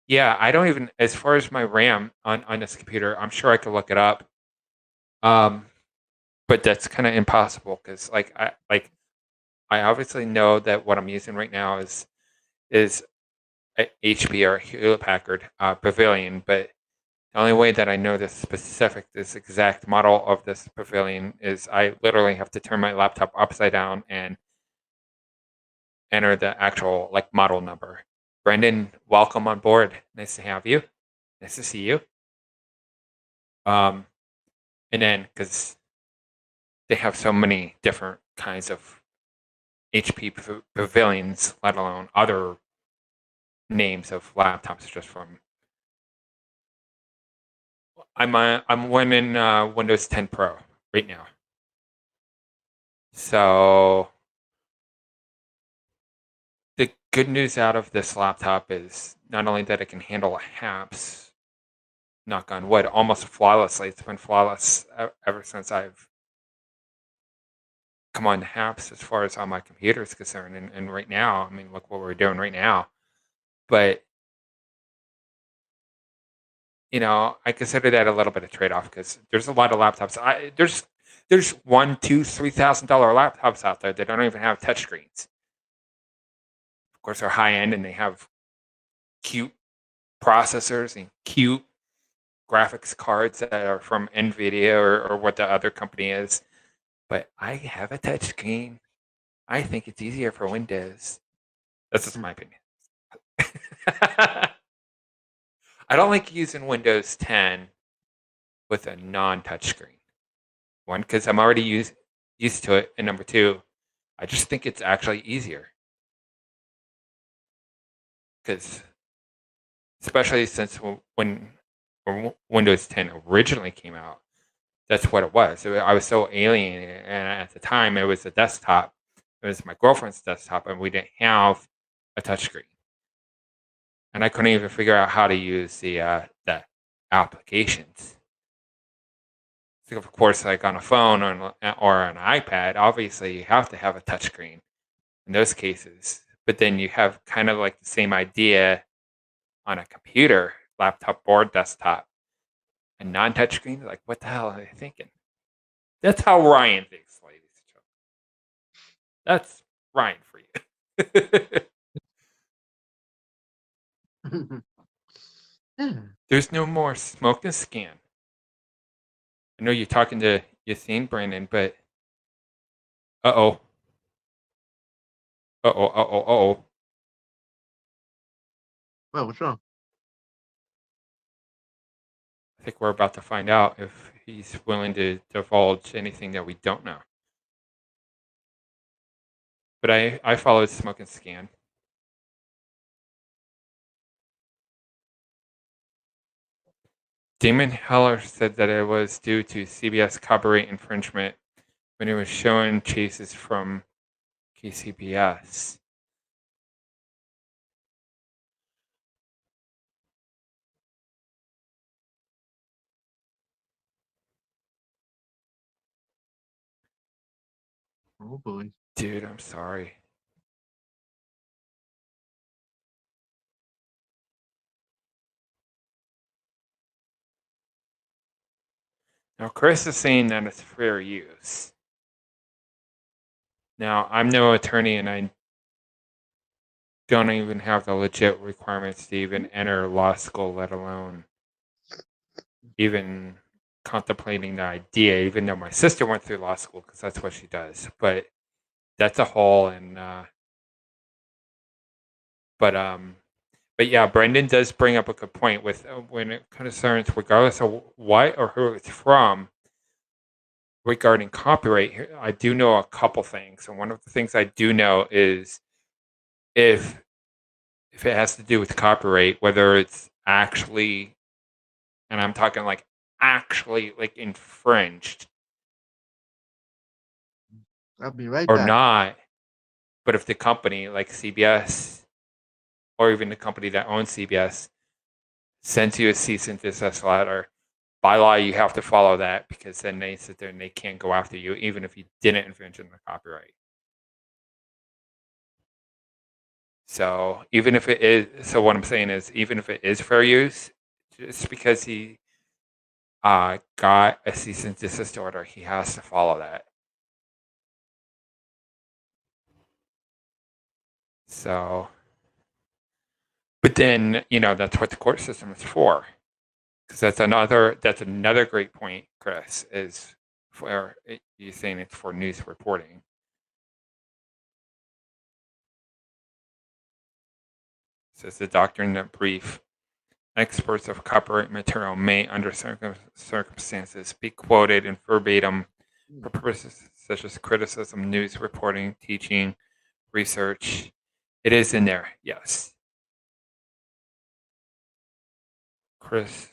Yeah, I don't even, as far as my RAM on this computer, I'm sure I could look it up. But that's kind of impossible because I obviously know that what I'm using right now is a HP or Hewlett Packard Pavilion, but the only way that I know this exact model of this Pavilion is I literally have to turn my laptop upside down and enter the actual model number. Brendan, welcome on board. Nice to have you. Nice to see you. And then because they have so many different kinds of HP Pavilions, let alone other names of laptops just from. I'm running Windows 10 Pro right now. So the good news out of this laptop is not only that it can handle apps, knock on wood, almost flawlessly. It's been flawless ever since I've come on to apps as far as how my computer is concerned. And right now, I mean, look what we're doing right now. But I consider that a little bit of trade-off because there's a lot of laptops. There's $1,000, $2,000, $3,000 laptops out there that don't even have touchscreens. Of course, they're high-end and they have cute processors and cute graphics cards that are from NVIDIA or what the other company is. But I have a touchscreen. I think it's easier for Windows. That's just my opinion. I don't like using Windows 10 with a non-touchscreen. One, because I'm already used to it, and number two, I just think it's actually easier. Because, especially since when Windows 10 originally came out, that's what it was. I was so alienated, and at the time, it was a desktop. It was my girlfriend's desktop, and we didn't have a touchscreen. And I couldn't even figure out how to use the applications. So of course, like on a phone or an iPad, obviously you have to have a touchscreen in those cases. But then you have kind of like the same idea on a computer, laptop or desktop. A non-touchscreen, like what the hell are they thinking? That's how Ryan thinks, ladies and gentlemen. That's Ryan for you. There's no more smoke and scan. I know you're talking to Yassine, Brandon, but uh-oh. Well, what's wrong? I think we're about to find out if he's willing to divulge anything that we don't know. But I followed smoke and scan. Damon Heller said that it was due to CBS copyright infringement when it was showing chases from KCBS. Oh boy. Dude, I'm sorry. Now, Chris is saying that it's fair use. Now, I'm no attorney and I don't even have the legit requirements to even enter law school, let alone even contemplating the idea, even though my sister went through law school because that's what she does. But that's a whole and but yeah, Brendan does bring up a good point with when it concerns, regardless of what or who it's from, regarding copyright. I do know a couple things, and one of the things I do know is if it has to do with copyright, whether it's actually, and I'm talking like actually like infringed, I'll be right or back. not, but if the company like CBS or even the company that owns CBS sends you a cease and desist letter. By law, you have to follow that, because then they sit there and they can't go after you, even if you didn't infringe on the copyright. So even if it is, so what I'm saying is, even if it is fair use, just because he got a cease and desist order, he has to follow that. So, but then, that's what the court system is for. Because that's another great point, Chris, is for you saying it's for news reporting. Says the doctrine that brief experts of copyright material may, under circumstances, be quoted in verbatim for purposes such as criticism, news reporting, teaching, research. It is in there, yes. Chris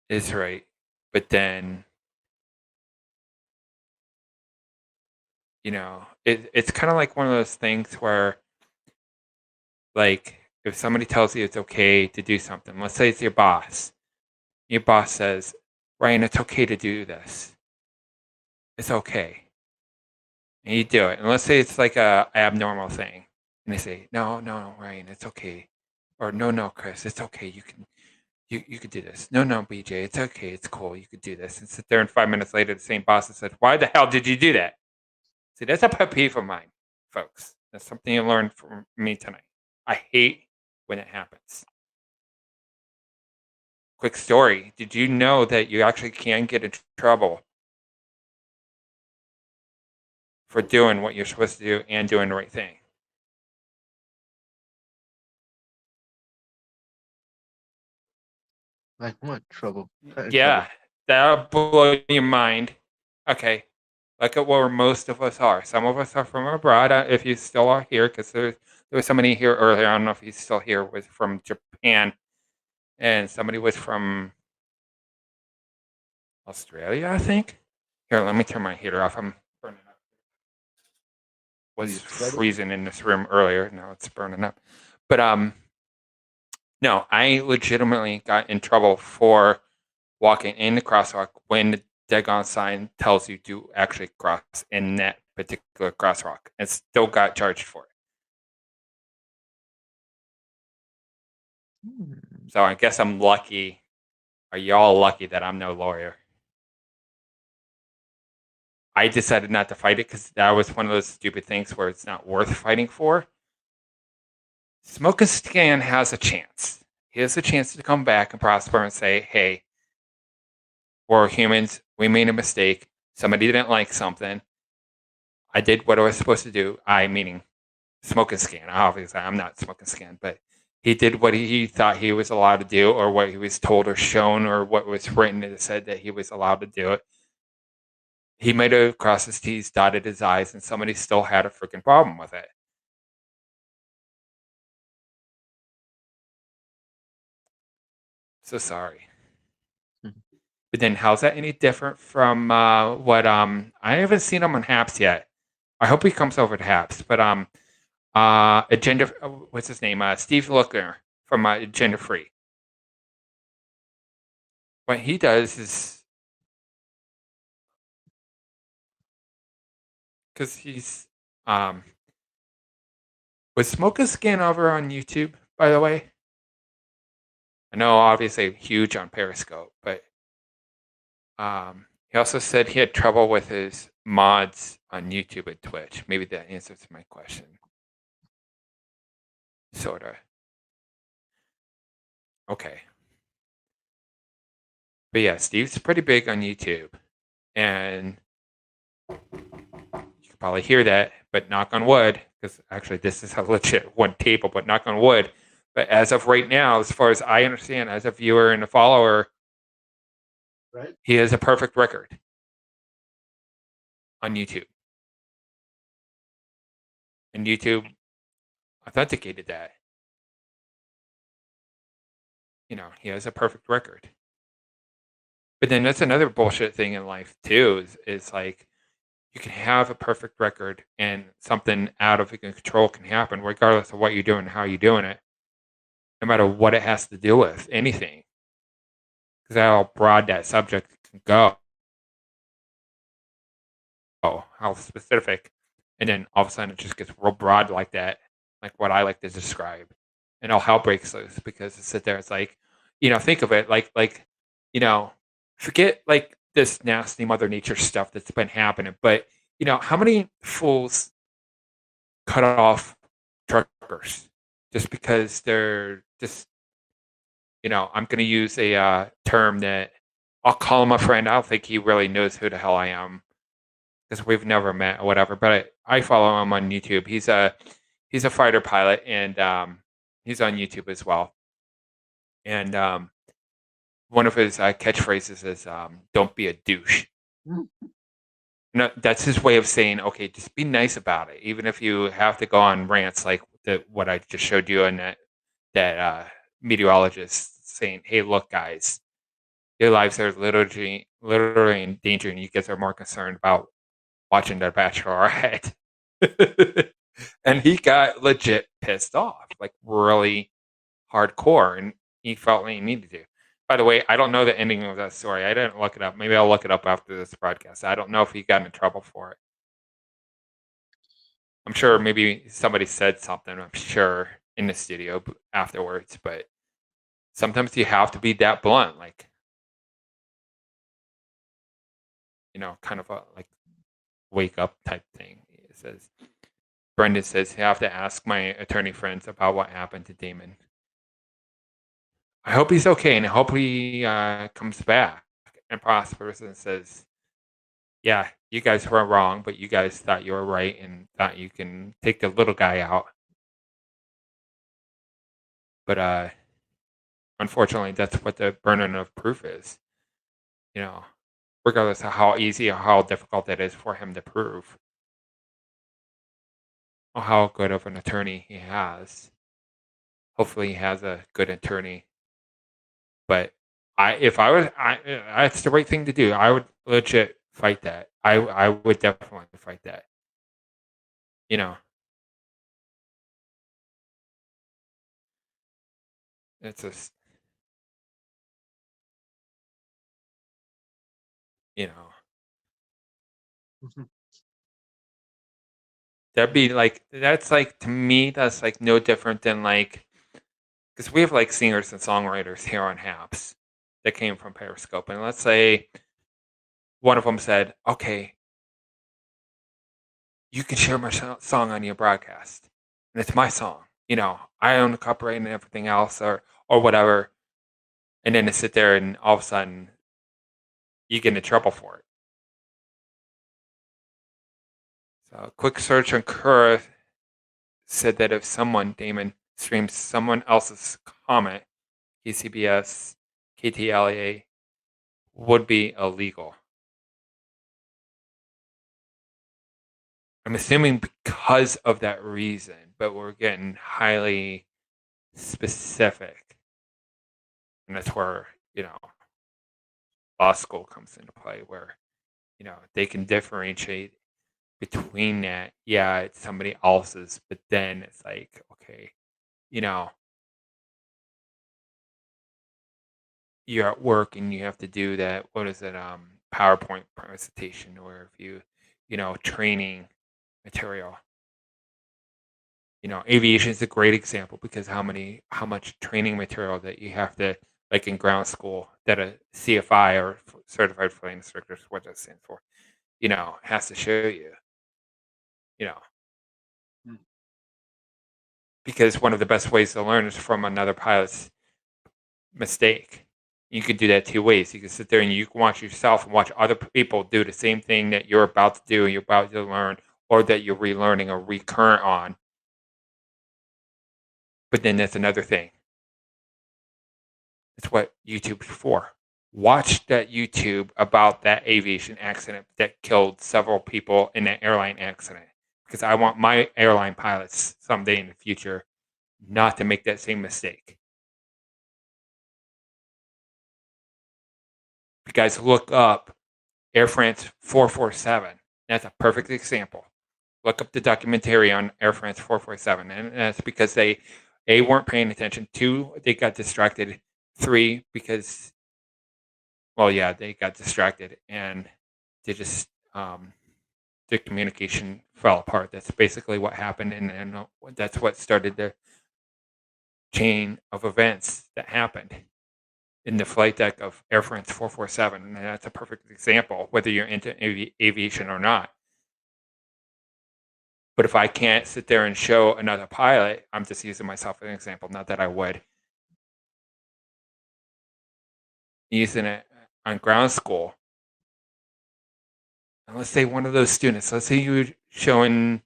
is right, but then, it's kind of like one of those things where, like, if somebody tells you it's okay to do something, let's say it's your boss says, Ryan, it's okay to do this. It's okay. And you do it. And let's say it's like a abnormal thing. And they say, no, Ryan, it's okay. Or no, Chris, it's okay. You could do this. No, BJ, it's okay. It's cool. You could do this. And sit there, and 5 minutes later, the same boss says, why the hell did you do that? See, that's a pet peeve of mine, folks. That's something you learned from me tonight. I hate when it happens. Quick story. Did you know that you actually can get in trouble for doing what you're supposed to do and doing the right thing? Like what? Trouble? Yeah, that'll blow your mind. Okay, look at where most of us are. Some of us are from abroad, if you still are here, because there was somebody here earlier, I don't know if he's still here, was from Japan, and somebody was from Australia, I think. Here, let me turn my heater off. I'm burning up. Was freezing in this room earlier. Now it's burning up. But no, I legitimately got in trouble for walking in the crosswalk when the dead-on sign tells you to actually cross in that particular crosswalk, and still got charged for it. So I guess I'm lucky. Are y'all lucky that I'm no lawyer? I decided not to fight it because that was one of those stupid things where it's not worth fighting for. Smoke and Scan has a chance. He has a chance to come back and prosper and say, hey, we're humans. We made a mistake. Somebody didn't like something. I did what I was supposed to do. I, meaning Smoke and Scan. Obviously, I'm not Smoke and Scan, but he did what he thought he was allowed to do, or what he was told or shown, or what was written that said that he was allowed to do it. He might have crossed his T's, dotted his I's, and somebody still had a freaking problem with it. So sorry. But then how's that any different from what I haven't seen him on Haps yet. I hope he comes over to Haps. But Agenda, what's his name? Steve Lookner from Agenda Free. What he does is, because he's was Smoke and Scan over on YouTube, by the way? I know, obviously, huge on Periscope, but he also said he had trouble with his mods on YouTube and Twitch. Maybe that answers my question. Sorta. Okay. But yeah, Steve's pretty big on YouTube. And you can probably hear that, but knock on wood, because actually this is a legit one table, but knock on wood. But as of right now, as far as I understand, as a viewer and a follower, right, he has a perfect record on YouTube. And YouTube authenticated that. He has a perfect record. But then that's another bullshit thing in life too, is like, you can have a perfect record and something out of control can happen regardless of what you're doing and how you're doing it. no matter what it has to do with, anything. Because how broad that subject can go. Oh, how specific. And then all of a sudden it just gets real broad like that, like what I like to describe. And all hell breaks loose because to sit there, it's like, think of it like, forget like this nasty Mother Nature stuff that's been happening. But, how many fools cut off truckers just because they're just, I'm going to use a term that I'll call him a friend. I don't think he really knows who the hell I am because we've never met or whatever. But I follow him on YouTube. He's a fighter pilot, and he's on YouTube as well. And one of his catchphrases is "Don't be a douche." No, that's his way of saying, okay, just be nice about it, even if you have to go on rants like what I just showed you, and that meteorologist saying, "Hey, look, guys, your lives are literally in danger, and you guys are more concerned about watching The Bachelorette." And he got legit pissed off, like really hardcore, and he felt like he needed to. By the way, I don't know the ending of that story. I didn't look it up. Maybe I'll look it up after this broadcast. I don't know if he got in trouble for it. I'm sure maybe somebody said something, I'm sure, in the studio afterwards, but sometimes you have to be that blunt, like, kind of a like wake up type thing. It says, Brendan says, you have to ask my attorney friends about what happened to Damon. I hope he's okay, and I hope he comes back and prospers and says, yeah, you guys were wrong, but you guys thought you were right and thought you can take the little guy out. But unfortunately, that's what the burden of proof is. Regardless of how easy or how difficult it is for him to prove, or how good of an attorney he has. Hopefully he has a good attorney. But that's the right thing to do. I would legit fight that. I would definitely fight that. It's just, that'd be like, that's like, to me, that's like no different than like, because we have like singers and songwriters here on Haps that came from Periscope. And let's say one of them said, okay, you can share my song on your broadcast. And it's my song. I own the copyright and everything else or whatever. And then to sit there and all of a sudden you get into trouble for it. So a quick search on Quora said that if someone, Damon, streams someone else's comment, KCBS, KTLA, would be illegal. I'm assuming because of that reason, but we're getting highly specific. And that's where, law school comes into play, where, they can differentiate between that. Yeah, it's somebody else's, but then it's like, okay, you're at work and you have to do that, what is it, PowerPoint presentation, or if you, training material. Aviation is a great example because how much training material that you have to, like in ground school, that a CFI or certified flight instructor, what that stands for, has to show you. Because one of the best ways to learn is from another pilot's mistake. You could do that two ways. You can sit there and you can watch yourself and watch other people do the same thing that you're about to do, you're about to learn, or that you're relearning or recurrent on. But then that's another thing. That's what YouTube's for. Watch that YouTube about that aviation accident that killed several people in that airline accident. Because I want my airline pilots someday in the future not to make that same mistake. You guys look up Air France 447. That's a perfect example. Look up the documentary on Air France 447. And that's because they A, weren't paying attention. 2, they got distracted. 3, because, well, yeah, they got distracted and they just, the communication fell apart. That's basically what happened, and that's what started the chain of events that happened in the flight deck of Air France 447. And that's a perfect example, whether you're into aviation or not. But if I can't sit there and show another pilot, I'm just using myself as an example, not that I would, using it on ground school. And let's say one of those students, let's say you're showing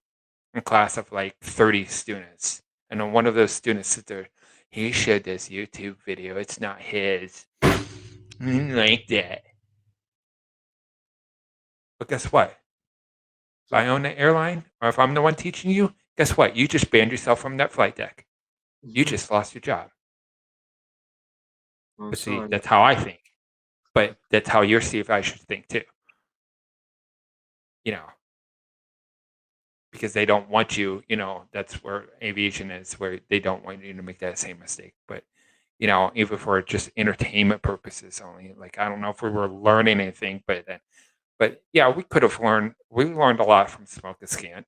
a class of like 30 students, and then one of those students sit there, he showed this YouTube video, it's not his. I didn't like that. But guess what? If I own the airline, or if I'm the one teaching you, guess what? You just banned yourself from that flight deck. You just lost your job. But see, that's how I think. But that's how your CFI should think too. You know, because they don't want you, you know, that's where aviation is, where they don't want you to make that same mistake. But, you know, even for just entertainment purposes only, like, I don't know if we were learning anything, but yeah, we learned a lot from Smoke a Scan.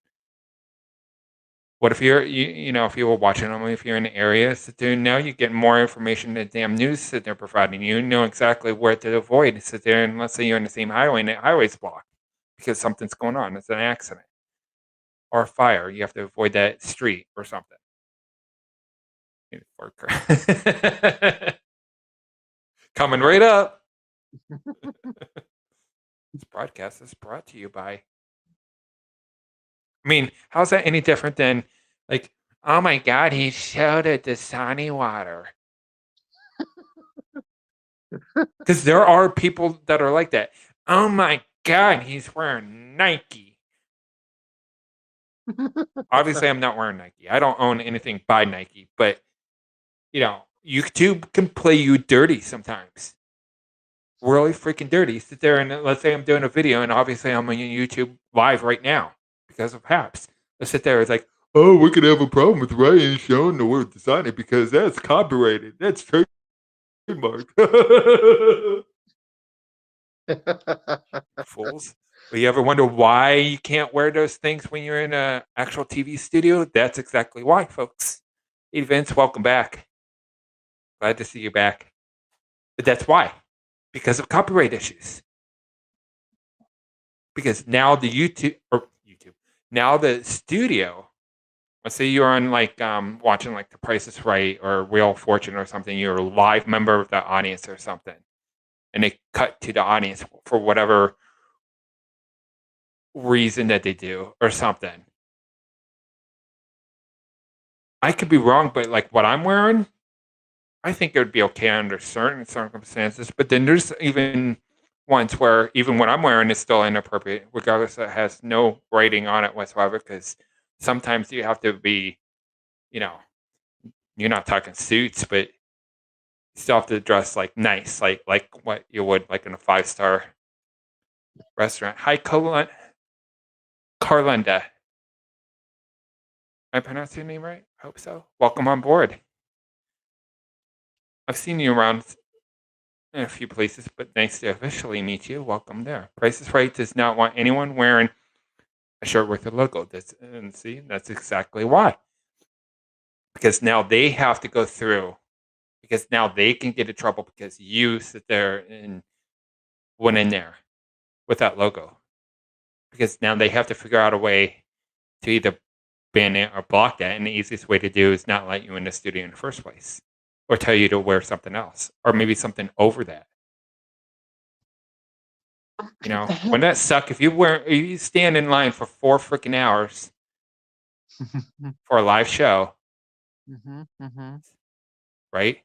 What if you know, if you were watching them, if you're in the area, sit there, now you get more information than damn news that they're providing. You know exactly where to avoid. Sit there, and let's say you're in the same highway and the highway's blocked because something's going on. It's an accident or a fire. You have to avoid that street or something. Coming right up. This broadcast is brought to you by. I mean, how's that any different than, like, oh my God, he showed a Dasani water? Because there are people that are like that. Oh my God, he's wearing Nike. Obviously, I'm not wearing Nike. I don't own anything by Nike, but, you know, YouTube can play you dirty sometimes. Really freaking dirty. Sit there and let's say I'm doing a video, and obviously I'm on YouTube live right now because of HAPS. Let's sit there. It's like, oh, we could have a problem with Ryan showing the word Dasani because that's copyrighted. That's trademark. Fools. But you ever wonder why you can't wear those things when you're in an actual TV studio? That's exactly why, folks. Hey, Vince, welcome back. Glad to see you back. But that's why. Because of copyright issues. Because now now the studio, let's say you're on like watching like The Price is Right or Wheel of Fortune or something, you're a live member of the audience or something, and they cut to the audience for whatever reason that they do or something. I could be wrong, but like what I'm wearing, I think it would be okay under certain circumstances, but then there's even ones where even what I'm wearing is still inappropriate, regardless it has no writing on it whatsoever, because sometimes you have to be, you know, you're not talking suits, but you still have to dress like nice, like what you would like in a 5-star restaurant. Hi, Carlinda. I pronounced your name right? I hope so. Welcome on board. I've seen you around in a few places, but nice to officially meet you. Welcome there. Price is Right does not want anyone wearing a shirt with a logo. And see, that's exactly why. Because now they have to go through, because now they can get in trouble because you sit there and went in there with that logo. Because now they have to figure out a way to either ban it or block that. And the easiest way to do is not let you in the studio in the first place. Or tell you to wear something else, or maybe something over that. You know, wouldn't that suck if you stand in line for 4 freaking hours for a live show, right?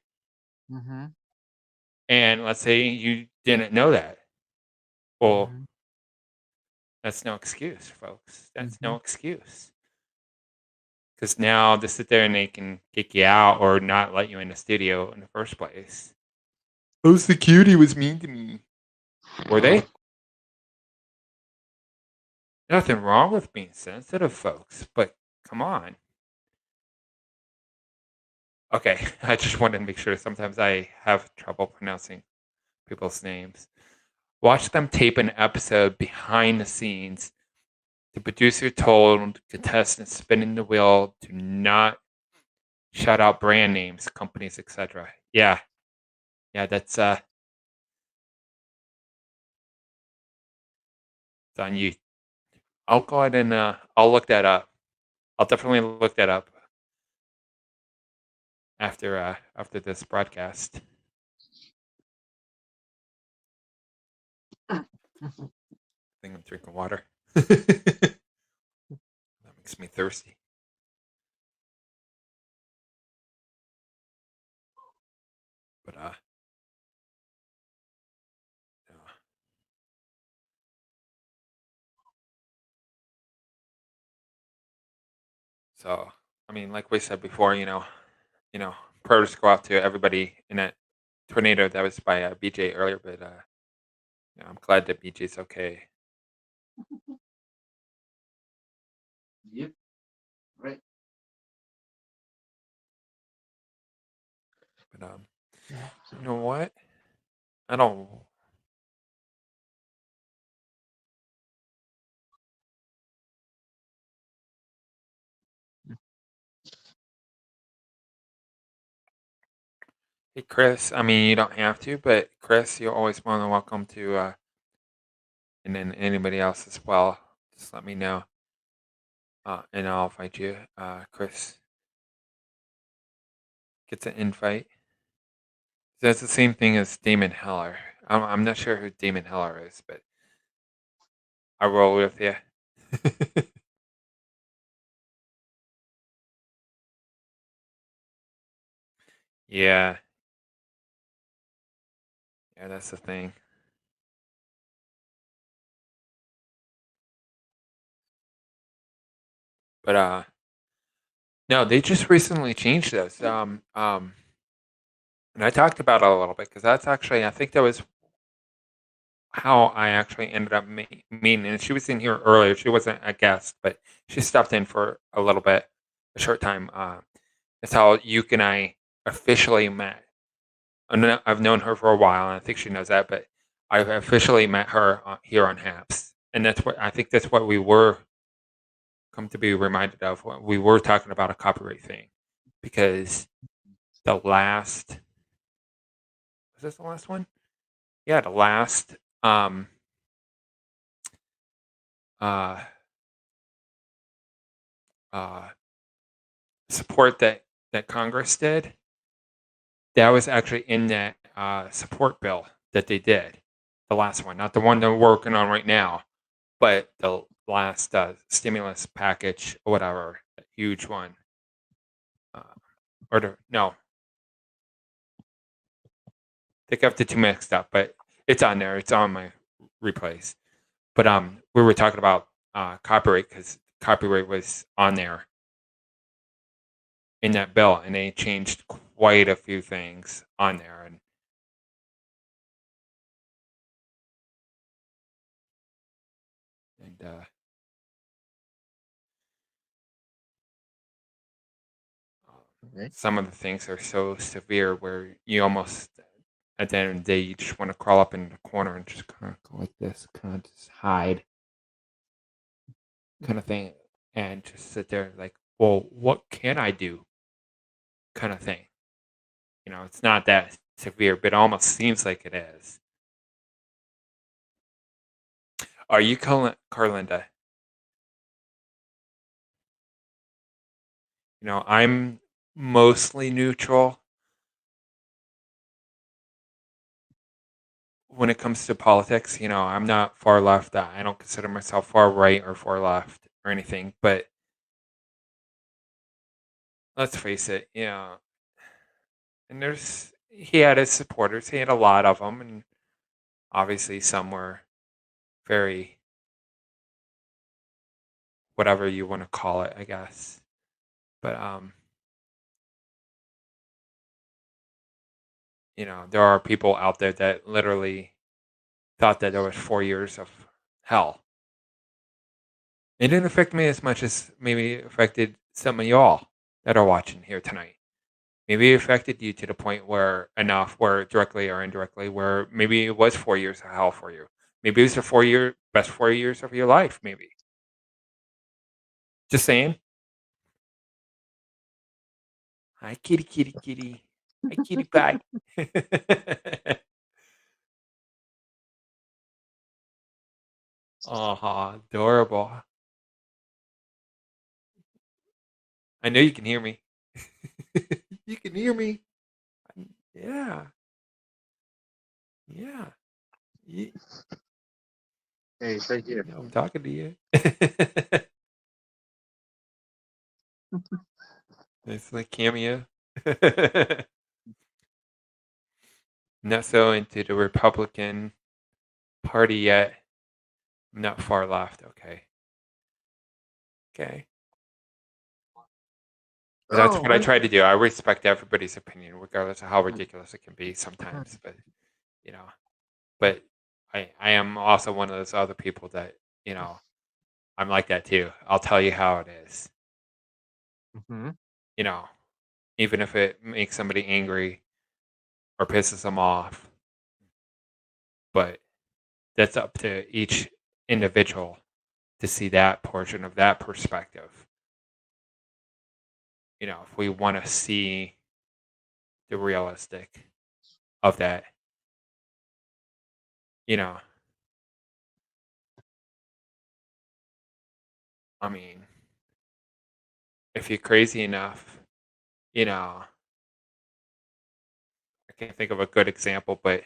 And let's say you didn't know that. Well, that's no excuse, folks. That's no excuse. Because now they sit there and they can kick you out or not let you in the studio in the first place. Oh, security was mean to me. Were they? Nothing wrong with being sensitive, folks, but come on. Okay, I just wanted to make sure. Sometimes I have trouble pronouncing people's names. Watch them tape an episode behind the scenes. The producer told contestants spinning the wheel to not shout out brand names, companies, etc. Yeah, that's it's on you. I'll go ahead and I'll look that up. I'll definitely look that up after this broadcast. I think I'm drinking water. That makes me thirsty. But yeah. So I mean, like we said before, prayers go out to everybody in that tornado that was by BJ earlier. But I'm glad that BJ's okay. Yep. Right. But you know what? I don't. Hey, Chris. I mean, you don't have to, but Chris, you're always more than welcome to, and then anybody else as well. Just let me know, and I'll invite you. Chris gets an invite. That's the same thing as Damon Heller. I'm not sure who Damon Heller is, but I roll with you. Yeah. Yeah, that's the thing. But no, they just recently changed those. And I talked about it a little bit because that's actually, I think that was how I actually ended up meeting. And she was in here earlier. She wasn't a guest, but she stopped in for a little bit, a short time. That's how Yuke and I officially met. I've known her for a while, and I think she knows that. But I officially met her here on Haps, and that's what I think. That's what we were come to be reminded of. We were talking about a copyright thing because the last was this the last one? Yeah, the last support that Congress did, that was actually in that support bill that they did. The last one, not the one they're working on right now, but the last stimulus package or whatever, that huge one. No. I think I have the two mixed up, but it's on there. It's on my replays. But we were talking about copyright because copyright was on there in that bill, and they changed quite a few things on there. And some of the things are so severe where you almost, at the end of the day, you just want to crawl up in the corner and just kind of go like this, kind of just hide, kind of thing, and just sit there like, well, what can I do? Kind of thing. It's not that severe, but it almost seems like it is. Are you Carlinda? I'm mostly neutral when it comes to politics. I'm not far left. I don't consider myself far right or far left or anything, but let's face it, and he had his supporters. He had a lot of them, and obviously some were very, whatever you want to call it, I guess. But there are people out there that literally thought that there was 4 years of hell. It didn't affect me as much as maybe affected some of y'all that are watching here tonight. Maybe it affected you to the point where enough, where directly or indirectly, where maybe it was 4 years of hell for you. Maybe it was the best 4 years of your life. Maybe. Just saying. Hi, kitty, kitty, kitty. Hi, kitty pie. Aw, adorable. I know you can hear me. You can hear me. Yeah. Yeah. Ye- Hey, thank you. I'm talking to you. It's like cameo. Not so into the Republican Party yet. I'm not far left. Okay. Okay. But that's what I try to do. I respect everybody's opinion, regardless of how ridiculous it can be sometimes. But you know, but I am also one of those other people that I'm like that too. I'll tell you how it is. Hmm. You know, even if it makes somebody angry or pisses them off. But that's up to each individual to see that portion of that perspective. If we want to see the realistic of that, I mean, if you're crazy enough, I can't think of a good example, but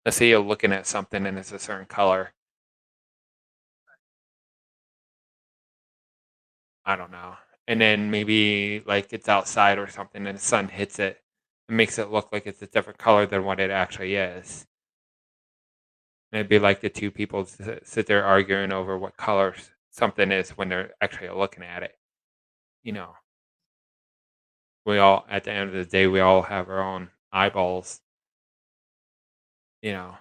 let's say you're looking at something and it's a certain color. I don't know. And then maybe like it's outside or something and the sun hits it and makes it look like it's a different color than what it actually is. And it'd be like the two people sit there arguing over what color something is when they're actually looking at it. You know, we all, at the end of the day, we all have our own eyeballs, you know,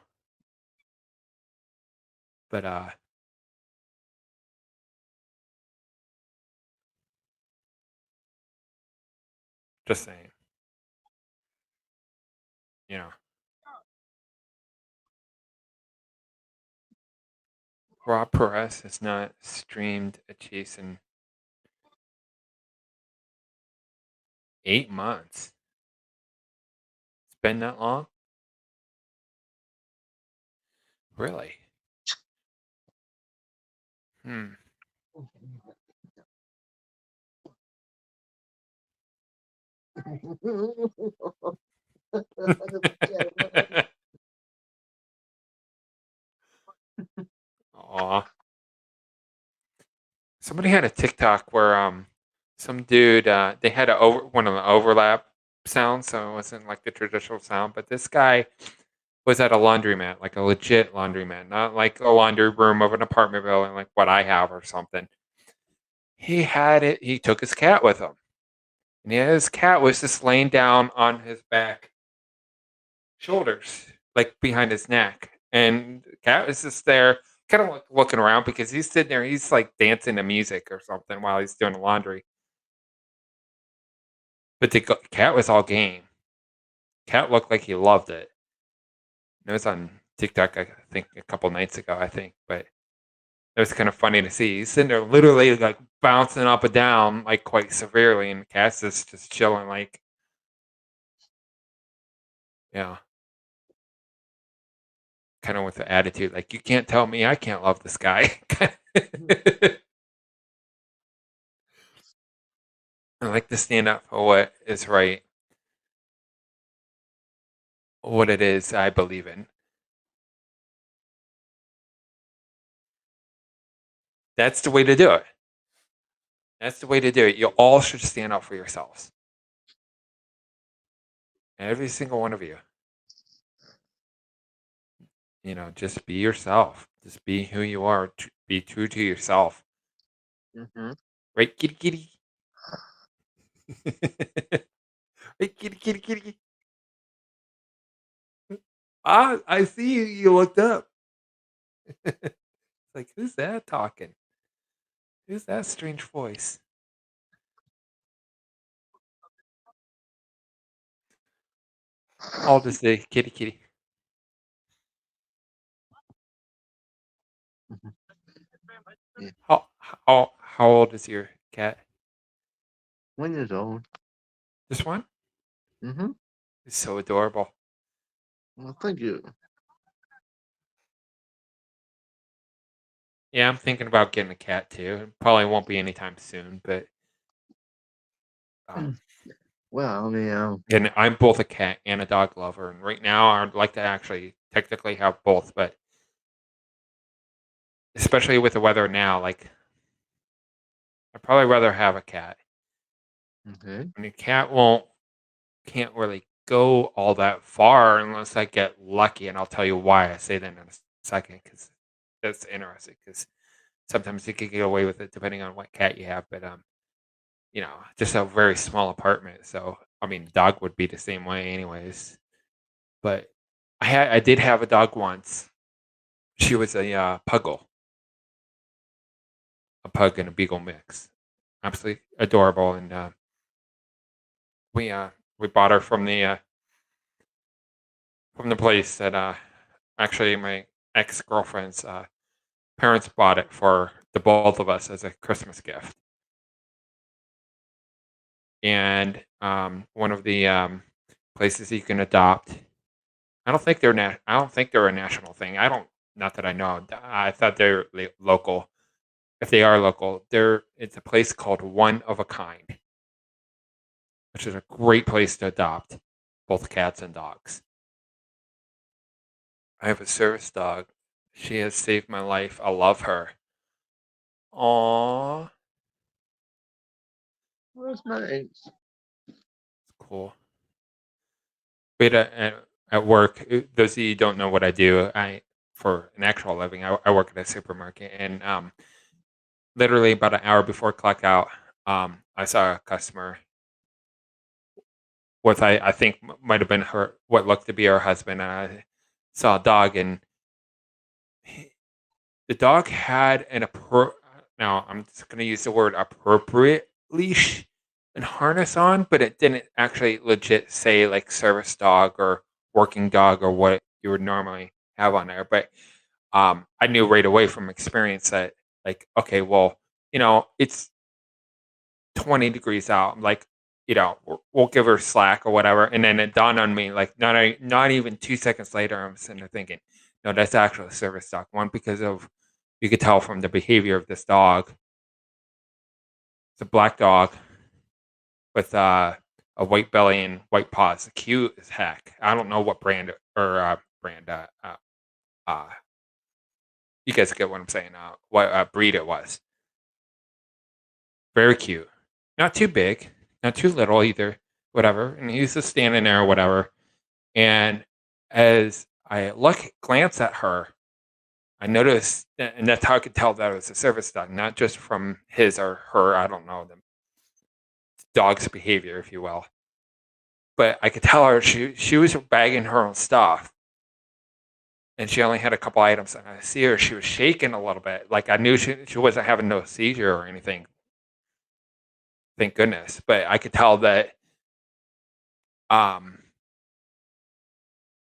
but, just saying, you know, Rob Perez has not streamed a chase in 8 months. It's been that long? Really? Hmm. Aw. Somebody had a TikTok where some dude they had one of the overlap sounds, so it wasn't like the traditional sound, but this guy was at a laundromat, like a legit laundromat, not like a laundry room of an apartment building like what I have or something. He took his cat with him. And his cat was just laying down on his back shoulders, like behind his neck. And the cat was just there, kind of like looking around because he's sitting there, he's like dancing to music or something while he's doing the laundry. But the cat was all game. Cat looked like he loved it. It was on TikTok, I think, a couple nights ago, I think. But it was kind of funny to see. He's sitting there literally like bouncing up and down, like quite severely, and the cat's just chilling, like, yeah, kind of with the attitude, like, you can't tell me I can't love this guy. I like to stand up for what is right, what it is I believe in. That's the way to do it. That's the way to do it. You all should stand up for yourselves. Every single one of you. Just be yourself. Just be who you are. Be true to yourself. Hmm. Right, kitty, kitty. Right, kitty, kitty, kitty. Ah, I see you. You looked up. It's like, who's that talking? Who's that strange voice? How old is the kitty? Yeah. How old is your cat? 1 year old. This one? Mm-hmm. It's so adorable. Well, thank you. Yeah, I'm thinking about getting a cat too. It probably won't be anytime soon, but Well, I mean, and I'm both a cat and a dog lover, and right now I'd like to actually technically have both, but especially with the weather now, like I'd probably rather have a cat. okay. I mean, can't really go all that far unless I get lucky, and I'll tell you why I say that in a second because that's interesting. Because sometimes you can get away with it depending on what cat you have, but just a very small apartment. So I mean, dog would be the same way, anyways. But I did have a dog once. She was a puggle, a pug and a beagle mix. Absolutely adorable, and we bought her from the place that actually my ex-girlfriend's parents bought it for the both of us as a Christmas gift. And one of the places you can adopt. I don't think they're a national thing. Not that I know. I thought they're local. If they are local, it's a place called One of a Kind, which is a great place to adopt both cats and dogs. I have a service dog. She has saved my life. I love her. Aww. That's nice. Cool. But at work, those of you who don't know what I do, for an actual living, I work at a supermarket, and literally about an hour before clock out, I saw a customer with I think might have been what looked to be her husband, and I saw a dog, and the dog had now I'm just going to use the word appropriate leash and harness on, but it didn't actually legit say like service dog or working dog or what you would normally have on there. But I knew right away from experience that like, okay, well, it's 20 degrees out. I'm like, we'll give her slack or whatever. And then it dawned on me, like, not even 2 seconds later, I'm sitting there thinking, no, that's actually a service dog. One, because you could tell from the behavior of this dog. It's a black dog with a white belly and white paws. Cute as heck. I don't know what brand or brand. You guys get what I'm saying. What breed it was. Very cute. Not too big, not too little either. Whatever. And he's just standing there or whatever. And as I glance at her, I noticed, and that's how I could tell that it was a service dog, not just from his or her, I don't know, the dog's behavior, if you will. But I could tell her she was bagging her own stuff. And she only had a couple items. And I see her, she was shaking a little bit. Like I knew she wasn't having no seizure or anything. Thank goodness. But I could tell that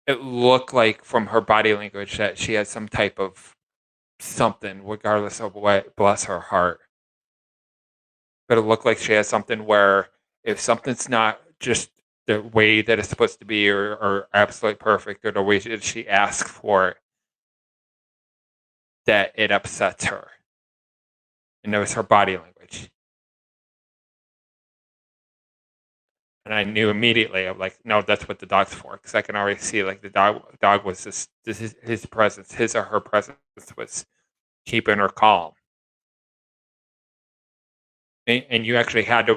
it looked like from her body language that she had some type of something, regardless of what, bless her heart. But it looked like she had something where if something's not just the way that it's supposed to be or absolutely perfect or the way that she asks for it, that it upsets her. And it was her body language. And I knew immediately, I'm like, no, that's what the dog's for. Because I can already see, like, the dog was his presence, his or her presence was keeping her calm. And you actually had to,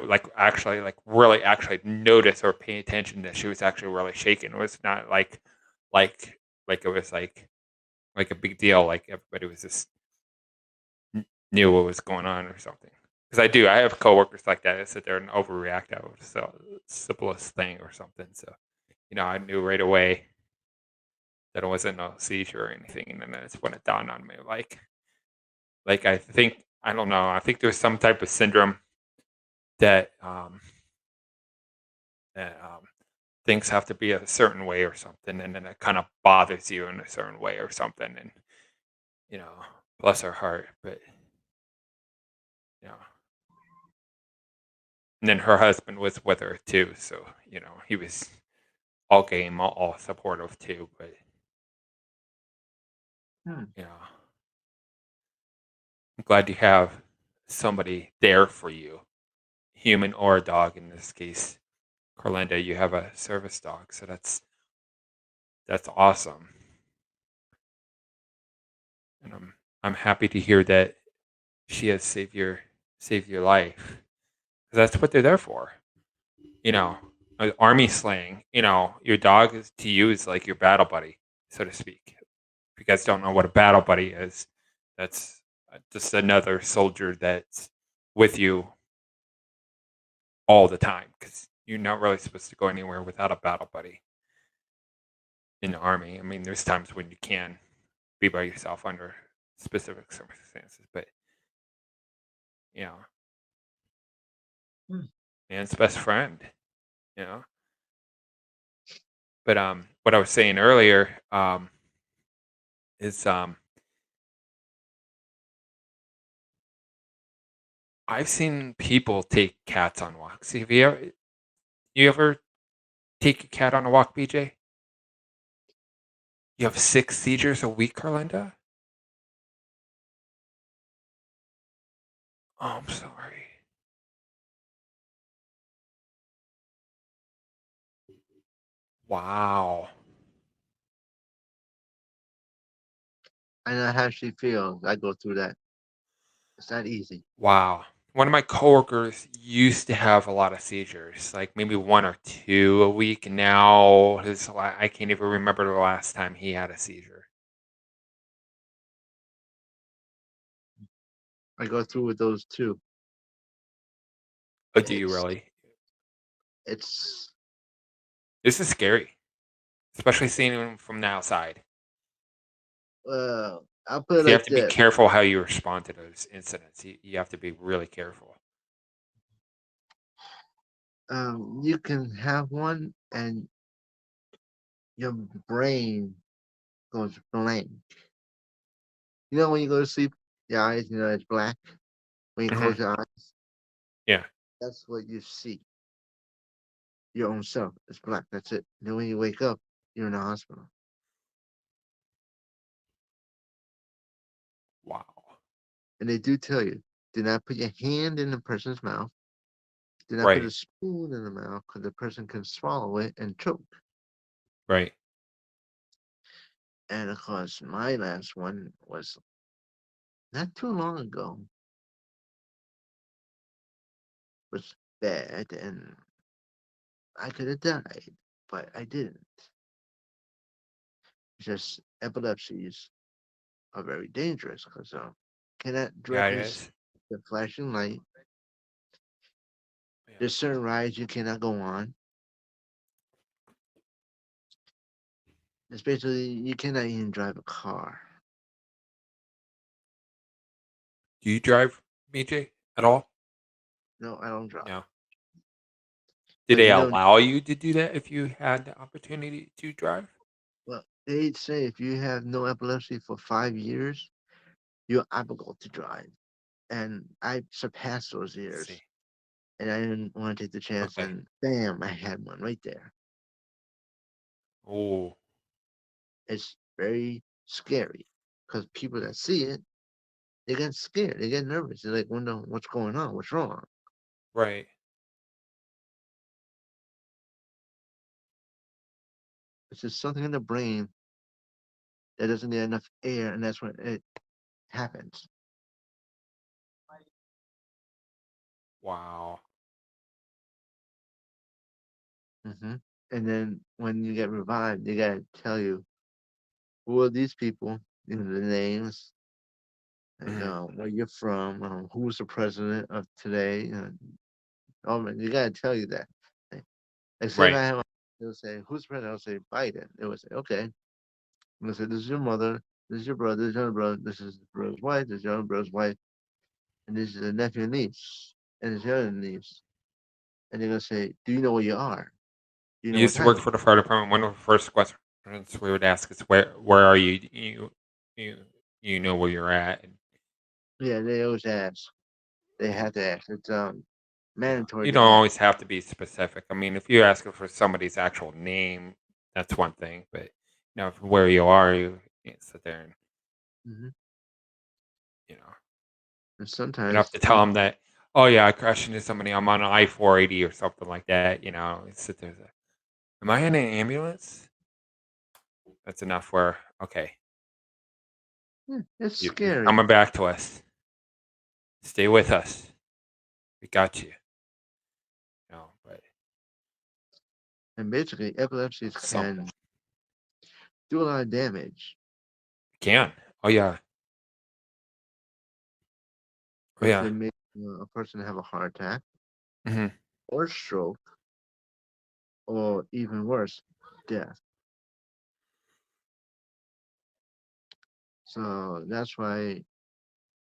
really actually notice or pay attention that she was actually really shaking. It was not like it was like a big deal, like everybody was just knew what was going on or something. Because I have coworkers like that. I sit there and overreact out of the simplest thing or something. So, I knew right away that it wasn't no seizure or anything. And then that's when it dawned on me, like I think, I don't know, I think there's some type of syndrome that things have to be a certain way or something, and then it kind of bothers you in a certain way or something, and bless her heart, but you know, and then her husband was with her too, so he was all game, all supportive too, but Hmm. I'm glad you have somebody there for you, human or a dog in this case. Carlinda, you have a service dog, so that's awesome. And I'm happy to hear that she has saved your life. 'Cause that's what they're there for. Army slang, your dog is to you is like your battle buddy, so to speak. If you guys don't know what a battle buddy is, that's just another soldier that's with you all the time, because you're not really supposed to go anywhere without a battle buddy in the Army. I mean, there's times when you can be by yourself under specific circumstances, but Hmm. man's best friend, But what I was saying earlier is I've seen people take cats on walks. Have you ever take a cat on a walk, BJ? You have 6 seizures a week, Carlinda? Oh, I'm sorry. Wow. I know how she feels. I go through that. It's not easy. Wow. One of my coworkers used to have a lot of seizures, like maybe 1 or 2 a week. And now I can't even remember the last time he had a seizure. I go through with those too. Oh, do you really? It's This is scary, especially seeing him from the outside. I'll put it You like have to be this. careful how you respond to those incidents. You have to be really careful. You can have one and your brain goes blank. When you go to sleep, your eyes, it's black. When you close your eyes, Yeah. that's what you see. Your own self. It's black. That's it. Then when you wake up, you're in the hospital. Wow. And they do tell you, do not put your hand in the person's mouth. Do not put a Right. spoon in the mouth because the person can swallow it and choke. Right. And of course, my last one was not too long ago. Was bad, and I could have died, but I didn't. Just epilepsies are very dangerous because cannot Yeah, it directly see is. the flashing light. Yeah. There's certain rides you cannot go on. Especially, you cannot even drive a car. Do you drive, BJ, at all? No, I don't drive. No. Did they allow you to do that if you had the opportunity to drive? Well, they say if you have no epilepsy for 5 years, you're able to drive. And I surpassed those years. See. And I didn't want to take the chance, Okay. and bam, I had one right there. Oh. It's very scary because people that see it, they get scared, they get nervous, they like wonder what's going on, what's wrong. Right. It's just something in the brain that doesn't get enough air, and that's when it happens. Wow. And then when you get revived, they gotta tell you who are these people, the names, like where you're from, who's the president of today. Oh man, you gotta tell you that. Like say if I Right. have, they'll say who's president. I'll say Biden. They will say okay. They'll say this is your mother, this is your brother, this is your brother, this is the brother's wife, this is your brother's wife, and this is a nephew and niece, and this is your other niece. And they're gonna say, do you know where you are? You You know what used to work time? for the fire department. One of the first questions we would ask is, "Where are you? You know where you're at." And, Yeah, they always ask. They have to ask. It's mandatory you to don't ask. always have to be specific. I mean, if you ask for somebody's actual name, that's one thing. But where you are, you can't sit there and Hmm. you know And you don't have sometimes, to tell them that. Oh yeah, I crashed into somebody. I'm on I-480 or something like that. Sit there. And say, am I in an ambulance? That's enough. Where okay, it's you're scary. coming back to us. Stay with us. We got you. But And basically, epilepsies something can do a lot of damage. can. Oh yeah. Oh It yeah. could make a person have a heart attack Hmm. or stroke, or even worse, death. So that's why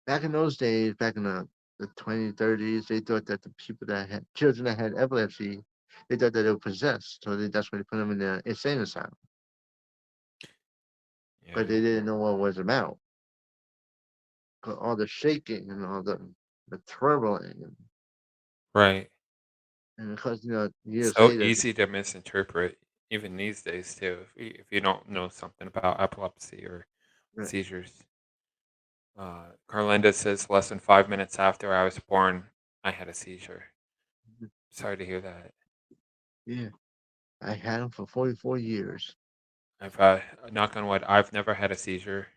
back in those days, back in the 2030s, they thought that the people that had children that had epilepsy, they thought that they were possessed. So that's why they put them in the insane asylum. Yeah. But they didn't know what it was about. But all the shaking and all the trembling, Right. and because years So later, easy to misinterpret, even these days too. If you don't know something about epilepsy or right, seizures. Carlinda says less than 5 minutes after I was born, I had a seizure. Sorry to hear that. yeah, I had them for 44 years. I've knock on wood, I've never had a seizure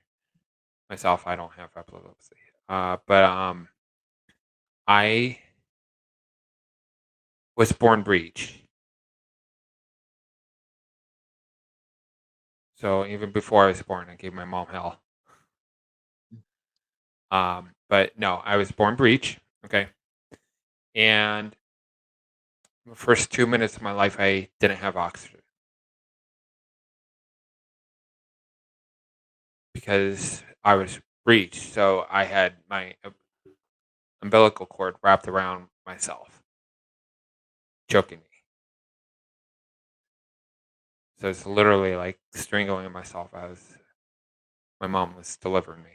myself. I don't have epilepsy. But I was born breech. So even before I was born, I gave my mom hell. But no, I was born breech. Okay. And the first 2 minutes of my life, I didn't have oxygen because I was breech. So I had my umbilical cord wrapped around myself, choking me. So it's literally like strangling myself as my mom was delivering me.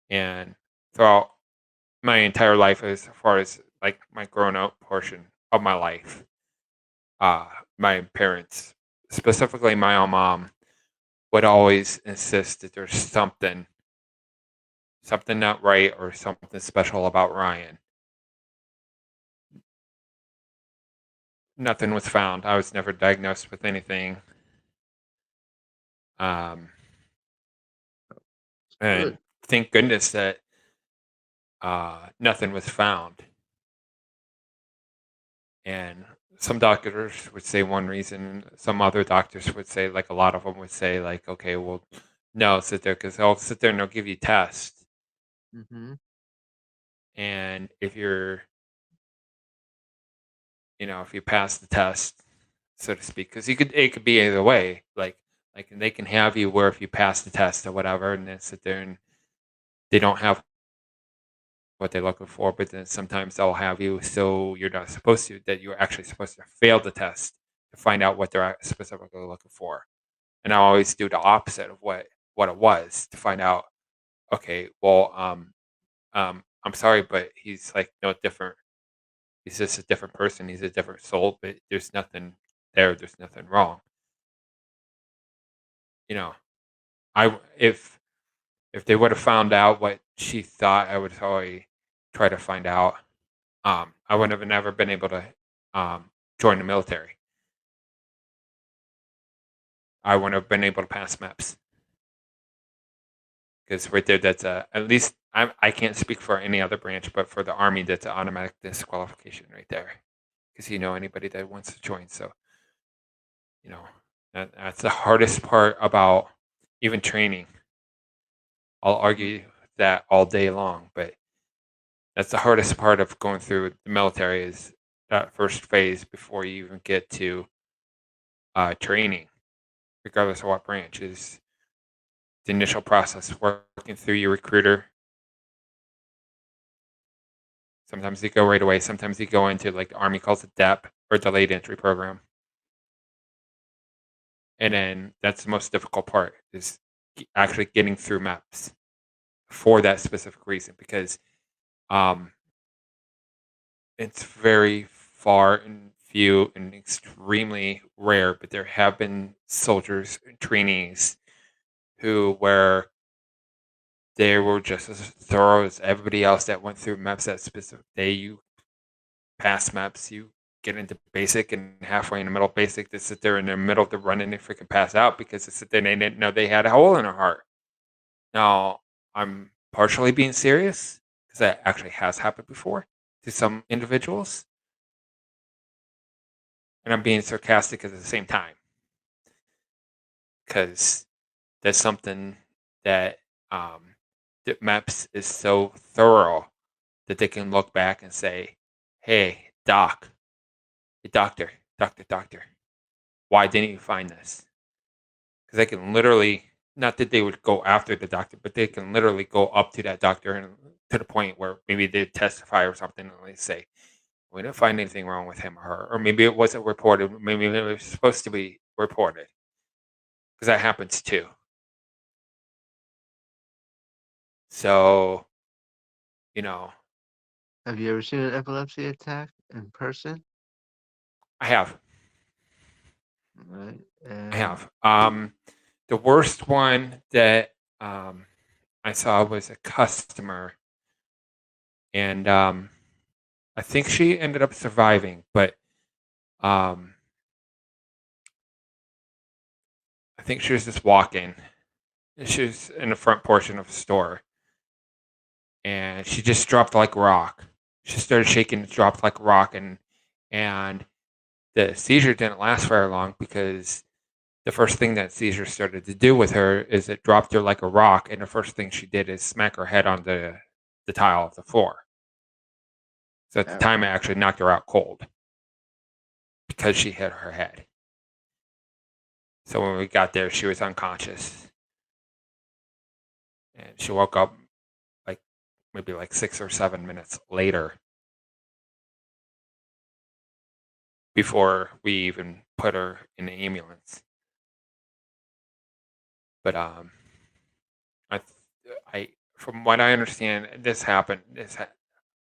And throughout my entire life, as far as like my grown up portion of my life, my parents, specifically my own mom, would always insist that there's something not right or something special about Ryan. Nothing was found. I was never diagnosed with anything. And Good. thank goodness that nothing was found. And some doctors would say one reason, some other doctors would say, like a lot of them would say, like, okay, well, no, sit there because they'll sit there and they'll give you tests. Mm-hmm. And if if you pass the test, so to speak, because it could be either way. Like they can have you where if you pass the test or whatever, and then sit there and they don't have what they're looking for, but then sometimes they'll have you so you're not supposed to, that you're actually supposed to fail the test to find out what they're specifically looking for. And I always do the opposite of what it was to find out. Okay, well, I'm sorry, but he's like no different. He's just a different person. He's a different soul, but there's nothing there. There's nothing wrong. You know, if they would have found out what she thought, I would probably try to find out. I would have never been able to join the military. I wouldn't have been able to pass MEPS because right there, that's at least I can't speak for any other branch, but for the Army, that's an automatic disqualification right there. Because anybody that wants to join, so that's the hardest part about even training. I'll argue that all day long, but that's the hardest part of going through the military is that first phase before you even get to training, regardless of what branch, is the initial process, working through your recruiter. Sometimes you go right away. Sometimes you go into like the Army calls it DEP or delayed entry program. And then that's the most difficult part, is actually getting through MEPS for that specific reason, because it's very far and few and extremely rare, but there have been soldiers, trainees, where they were just as thorough as everybody else that went through MEPS that specific day. You pass MEPS, you get into basic, and halfway in the middle of basic, they sit there in the middle of the run and they freaking pass out because they didn't know they had a hole in their heart. Now, I'm partially being serious because that actually has happened before to some individuals. And I'm being sarcastic at the same time, because that's something that MEPS is so thorough that they can look back and say, hey, doctor, why didn't you find this? Because they can literally, not that they would go after the doctor, but they can literally go up to that doctor and to the point where maybe they testify or something, and they say, we didn't find anything wrong with him or her, or maybe it wasn't reported, maybe it was supposed to be reported, because that happens too. So, Have you ever seen an epilepsy attack in person? I have. Right. I have. The worst one that I saw was a customer, and I think she ended up surviving, but I think she was just walking. She was in the front portion of the store, and she just dropped like a rock. She started shaking and dropped like a rock, and the seizure didn't last very long, because the first thing that seizure started to do with her is it dropped her like a rock, and the first thing she did is smack her head on the tile of the floor. So at the time, it actually knocked her out cold because she hit her head. So when we got there, she was unconscious. And she woke up maybe 6 or 7 minutes later, before we even put her in the ambulance. But I from what I understand, this happened. This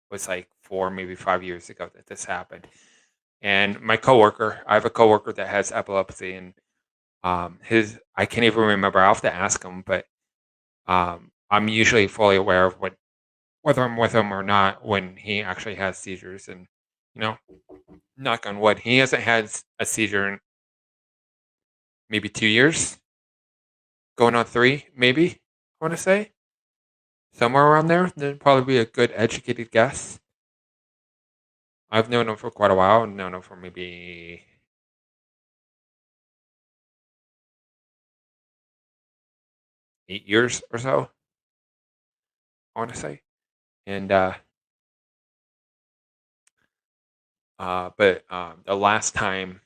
was 4, maybe 5 years ago that this happened. And my coworker, I have a coworker that has epilepsy, and I can't even remember. I'll have to ask him, but I'm usually fully aware of whether I'm with him or not when he actually has seizures. And knock on wood, he hasn't had a seizure in maybe 2 years, going on 3, maybe, I want to say. Somewhere around there. That'd probably be a good educated guess. I've known him for quite a while, and known him for maybe 8 years or so, I want to say. And but the last time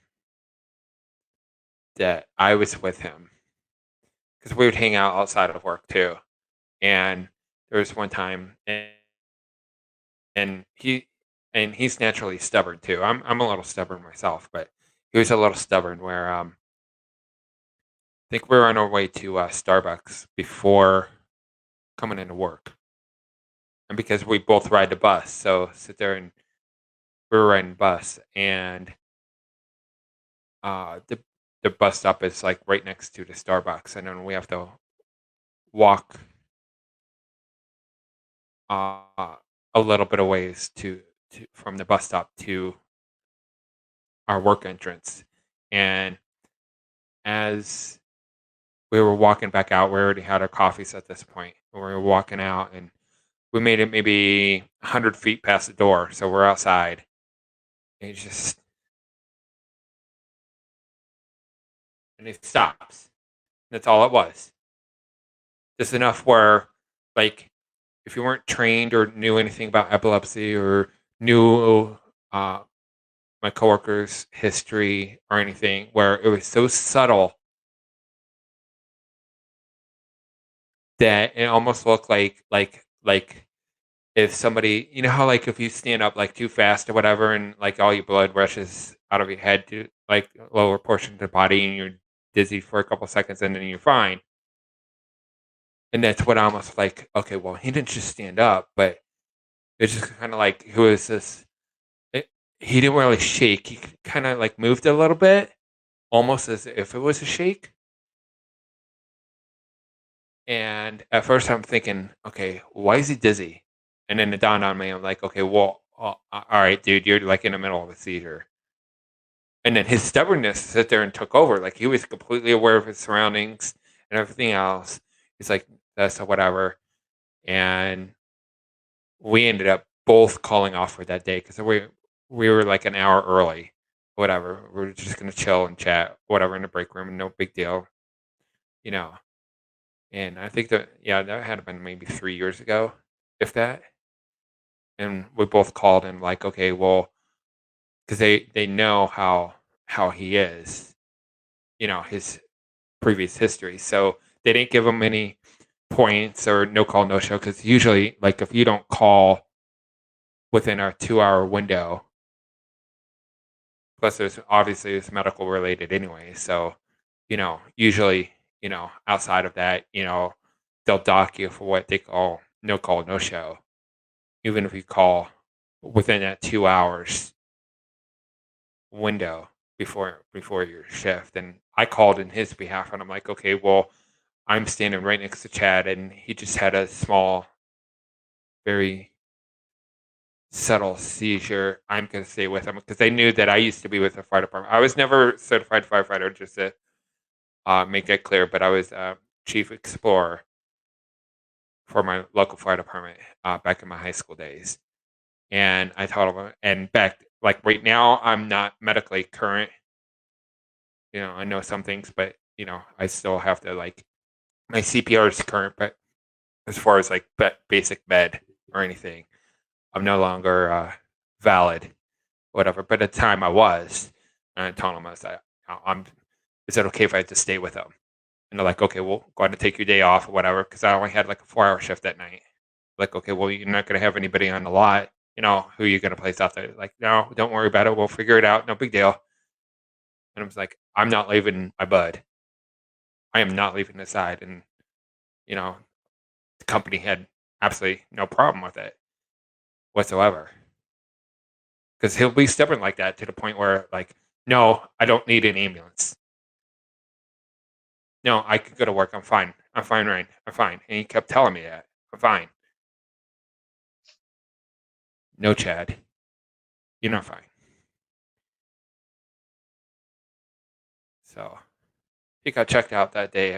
that I was with him, because we would hang out outside of work too, and there was one time, and he's naturally stubborn too. I'm a little stubborn myself, but he was a little stubborn, where I think we were on our way to Starbucks before coming into work. And because we both ride the bus, so sit there, and we were riding the bus, and the bus stop is right next to the Starbucks, and then we have to walk a little bit of ways to from the bus stop to our work entrance. And as we were walking back out, we already had our coffees at this point. We were walking out, and we made it maybe 100 feet past the door, so we're outside. And it stops. That's all it was. Just enough where, if you weren't trained or knew anything about epilepsy, or knew my coworker's history or anything, where it was so subtle that it almost looked like if somebody, how if you stand up too fast or whatever, and all your blood rushes out of your head to lower portion of the body, and you're dizzy for a couple seconds and then you're fine. And that's what I almost like, okay, well, he didn't just stand up, but it's just kind of like, who is this? He didn't really shake. He kind of like moved a little bit, almost as if it was a shake. And at first I'm thinking, okay, why is he dizzy? And then it dawned on me, I'm like, okay, well, all right, dude, you're like in the middle of a seizure. And then his stubbornness sat there and took over. Like he was completely aware of his surroundings and everything else. He's like, that's whatever. And we ended up both calling off for that day because we were like an hour early, whatever. We were just gonna chill and chat, whatever, in the break room, and no big deal, you know. And I think that had been maybe 3 years ago, if that. And we both called and like, okay, well, because they know how he is, his previous history, so they didn't give him any points or no call, no show. Because usually, like, if you don't call within our 2-hour window, plus there's obviously it's medical related anyway, so usually outside of that, they'll dock you for what they call no call, no show, even if you call within that 2 hours window before your shift. And I called in his behalf, and I'm like, okay, well, I'm standing right next to Chad, and he just had a small, very subtle seizure. I'm going to stay with him because they knew that I used to be with the fire department. I was never a certified firefighter, just to make that clear, but I was chief explorer for my local fire department back in my high school days. And I told him, and back, like right now, I'm not medically current. I know some things, but I still have to, like, my CPR is current, but as far as like basic med or anything, I'm no longer valid, whatever. But at the time I was, and I told them, I was like, is it okay if I had to stay with them? And they're like, okay, well, go ahead and take your day off or whatever, because I only had like a 4-hour shift that night. Like, okay, well, you're not going to have anybody on the lot, who are you going to place out there? Like, no, don't worry about it. We'll figure it out. No big deal. And I was like, I'm not leaving my bud. I am not leaving this side. And, the company had absolutely no problem with it whatsoever. Because he'll be stubborn like that to the point where, like, no, I don't need an ambulance. No, I could go to work. I'm fine. I'm fine, Ryan. I'm fine. And he kept telling me that. I'm fine. No, Chad. You're not fine. So he got checked out that day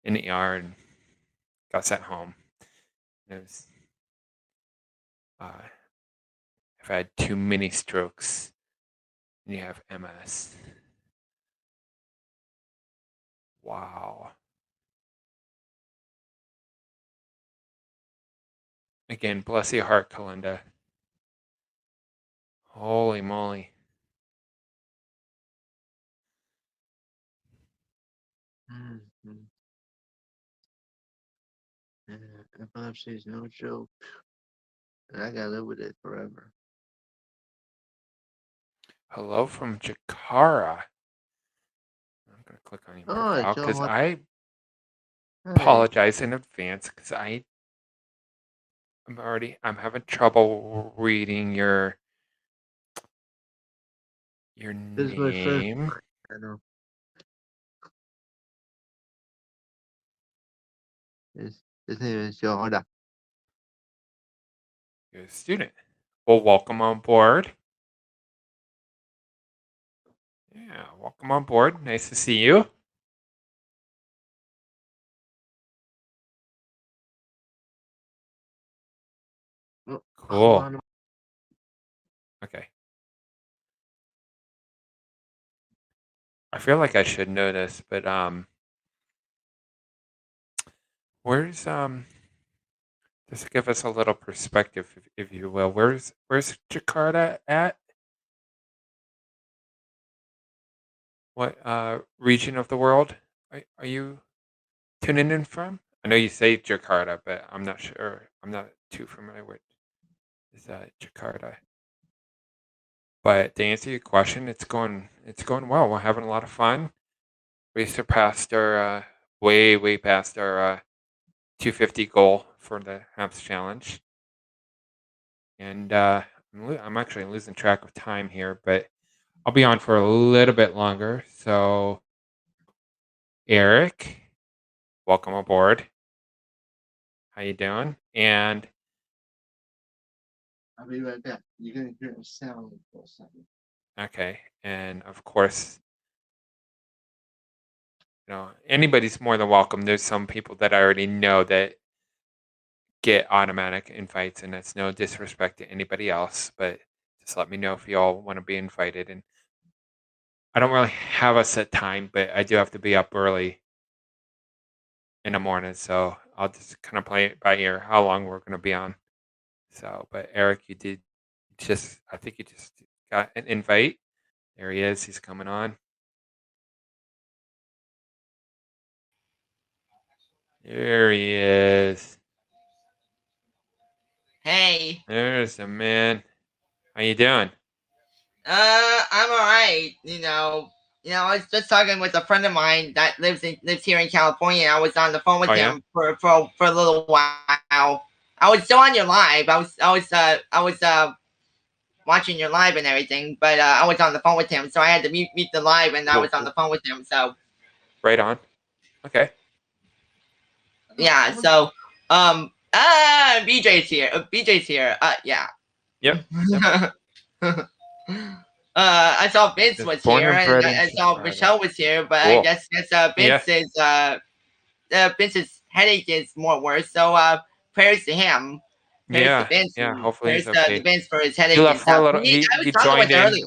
in the ER and got sent home. It was, I've had too many strokes and you have MS. Wow. Again, bless your heart, Kalinda. Holy moly. Mm-hmm. Yeah, epilepsy is no joke. And I gotta live with it forever. Hello from Jakara. I'm going to click on your profile because I apologize in advance because I'm having trouble reading your This is my first name. I know. His name is Yoda. You're a student. Well, welcome on board. Yeah, welcome on board. Nice to see you. Cool. Okay. I feel like I should know this, but where's just give us a little perspective, if you will. Where's Jakarta at? What region of the world are you tuning in from? I know you say Jakarta, but I'm not sure. I'm not too familiar with Jakarta. But to answer your question, it's going well. We're having a lot of fun. We surpassed our way past our 250 goal for the Haps Challenge. And I'm actually losing track of time here, but I'll be on for a little bit longer. So, Eric, welcome aboard. How you doing? And I'll be right back. You're gonna hear a sound for a second. okay, and of course, anybody's more than welcome. There's some people that I already know that get automatic invites, and that's no disrespect to anybody else, but just let me know if you all want to be invited. And I don't really have a set time, but I do have to be up early in the morning, so I'll just kind of play it by ear how long we're going to be on. So, but Eric, I think you just got an invite. There he is. He's coming on. There he is. Hey. There's the man. How you doing? I'm alright. I was just talking with a friend of mine that lives here in California. I was on the phone with him for a little while. I was still on your live. I was watching your live and everything, but I was on the phone with him, so I had to mute the live, and I was on the phone with him. So. Right on. Okay. Yeah. So, BJ's here. BJ's here. Yeah. Yep. I saw Vince was here, and I saw Michelle was here, but cool. I guess Vince's headache is more worse. So prayers to him. Prayers to Vince. Yeah. Hopefully prayers he's okay. To Vince for his headache. He left for a little. He joined in. Earlier.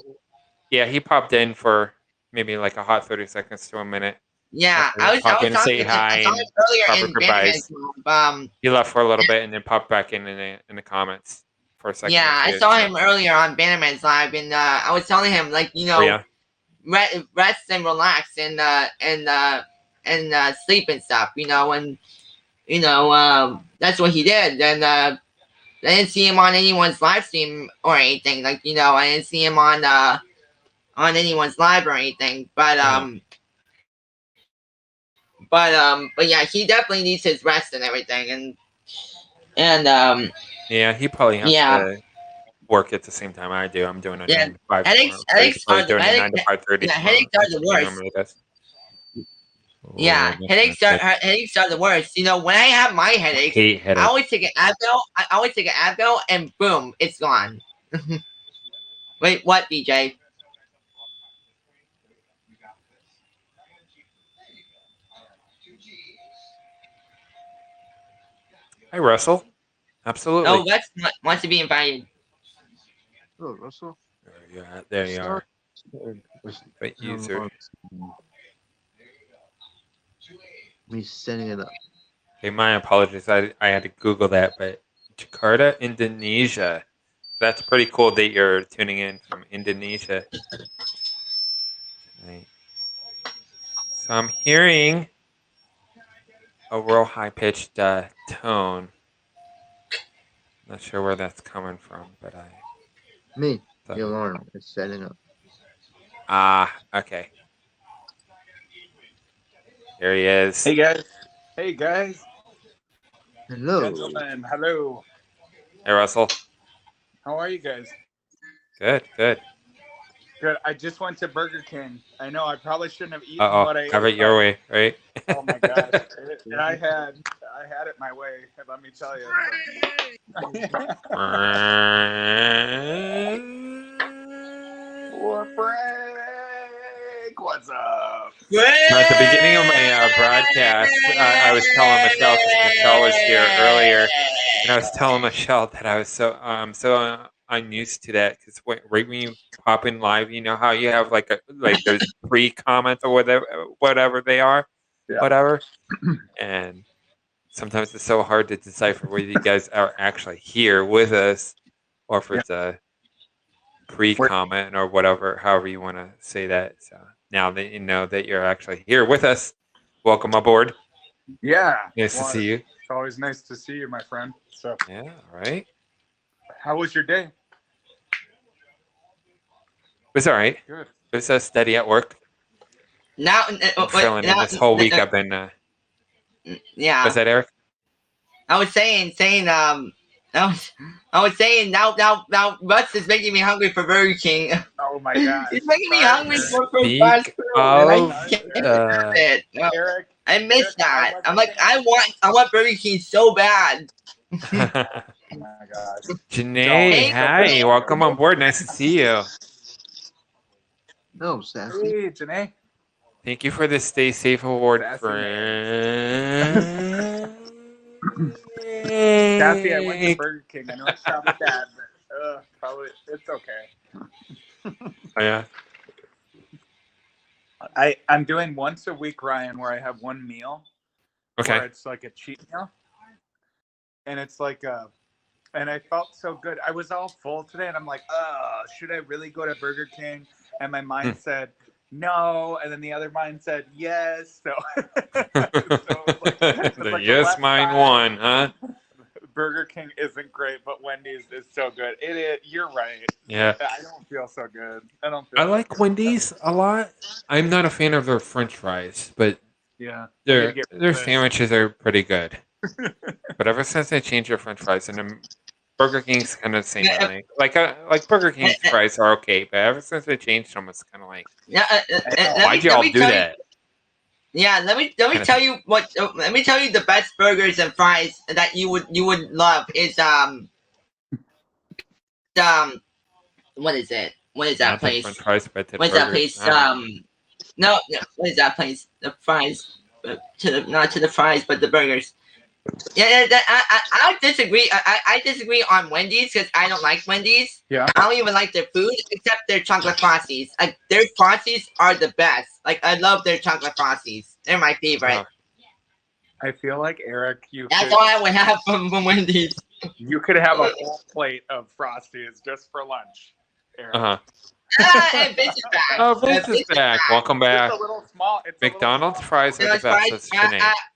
Yeah, he popped in for maybe like a hot 30 seconds to a minute. Yeah, I was talking say hi earlier in goodbyes. He left for a little bit and then popped back in the comments for a second. Yeah, I saw him earlier on Bannerman's live, and I was telling him rest and relax and sleep and stuff. And that's what he did. And I didn't see him on anyone's live stream or anything. I didn't see him on anyone's live or anything. But yeah, he definitely needs his rest and everything, and yeah, he probably has to work at the same time I do. I'm doing a 9 to 5. Headaches are the 9 to 5:30. Yeah, headaches are the worst. Yeah, headaches are the worst. When I have my headaches, I always take an Advil, and boom, it's gone. Wait, what, BJ? Hi, Russell. Absolutely. Oh, Rex wants to be invited. Oh, Russell. There you are. Great user. Me setting it up. Hey, my apologies. I had to Google that, but Jakarta, Indonesia. That's pretty cool that you're tuning in from Indonesia tonight. So I'm hearing a real high-pitched tone. Not sure where that's coming from, but the alarm is setting up. Okay. There he is. Hey guys. Hello. Gentlemen, hello. Hey, Russell. How are you guys? Good. Good. I just went to Burger King. I know I probably shouldn't have eaten what I ate. Have it your way, right? Oh my gosh. I had it my way, let me tell you. What's up? At the beginning of my broadcast, I was telling Michelle, because Michelle was here earlier, and I was telling Michelle that I was so unused to that, because right when you pop in live, you know how you have there's pre-comments or whatever they are, whatever, and sometimes it's so hard to decipher whether you guys are actually here with us or if it's a pre-comment or whatever, however you want to say that. So now that you know that you're actually here with us, welcome aboard. Yeah. Nice to see you. It's always nice to see you, my friend. So yeah, right. How was your day? It was all right. Good. It was steady at work. now, I'm feeling it. This whole week I've been. Yeah. Was that Eric? I was saying, I was saying now Russ is making me hungry for Burger King. Oh my god. He's making me hungry for fast food. Of, I can't have it. Eric, I miss that. Eric, I'm like, I want Burger King so bad. oh my gosh. Janae, hi, welcome on board. Nice to see you. No, Sassy. Hey, Janae. Thank you for the Stay Safe Award, Sassy. friend. Sassy, I went to Burger King. I know it's probably bad, but probably it's okay. Oh, yeah. I'm doing once a week, Ryan, where I have one meal. Okay. Where it's like a cheat meal. And it's like and I felt so good. I was all full today and I'm like, should I really go to Burger King? And my mind said no, and then the other mind said yes. So, The yes mind won, huh? Burger King isn't great, but Wendy's is so good. It is. You're right. Yeah. I don't feel so good. I like Wendy's a lot. I'm not a fan of their French fries, but yeah, their sandwiches are pretty good. But ever since they changed their French fries, and Burger King's kind of the same thing. Like Burger King's fries are okay, but ever since they changed them, it's kind of like, why'd y'all do that? Yeah, let me tell you what. Let me tell you the best burgers and fries that you would love is what is it? What is that place? Fries, but what is that place? No, what is that place? The fries, not to the fries, but the burgers. Yeah, I disagree. I disagree on Wendy's because I don't like Wendy's. Yeah. I don't even like their food except their chocolate Frosties. Like their Frosties are the best. Like I love their chocolate Frosties. They're my favorite. I feel like Eric, That's all I would have from Wendy's. You could have a whole plate of Frosties just for lunch, Eric. And Vince is back. Oh, Vince is back. Welcome back. It's a little small. McDonald's fries are the best.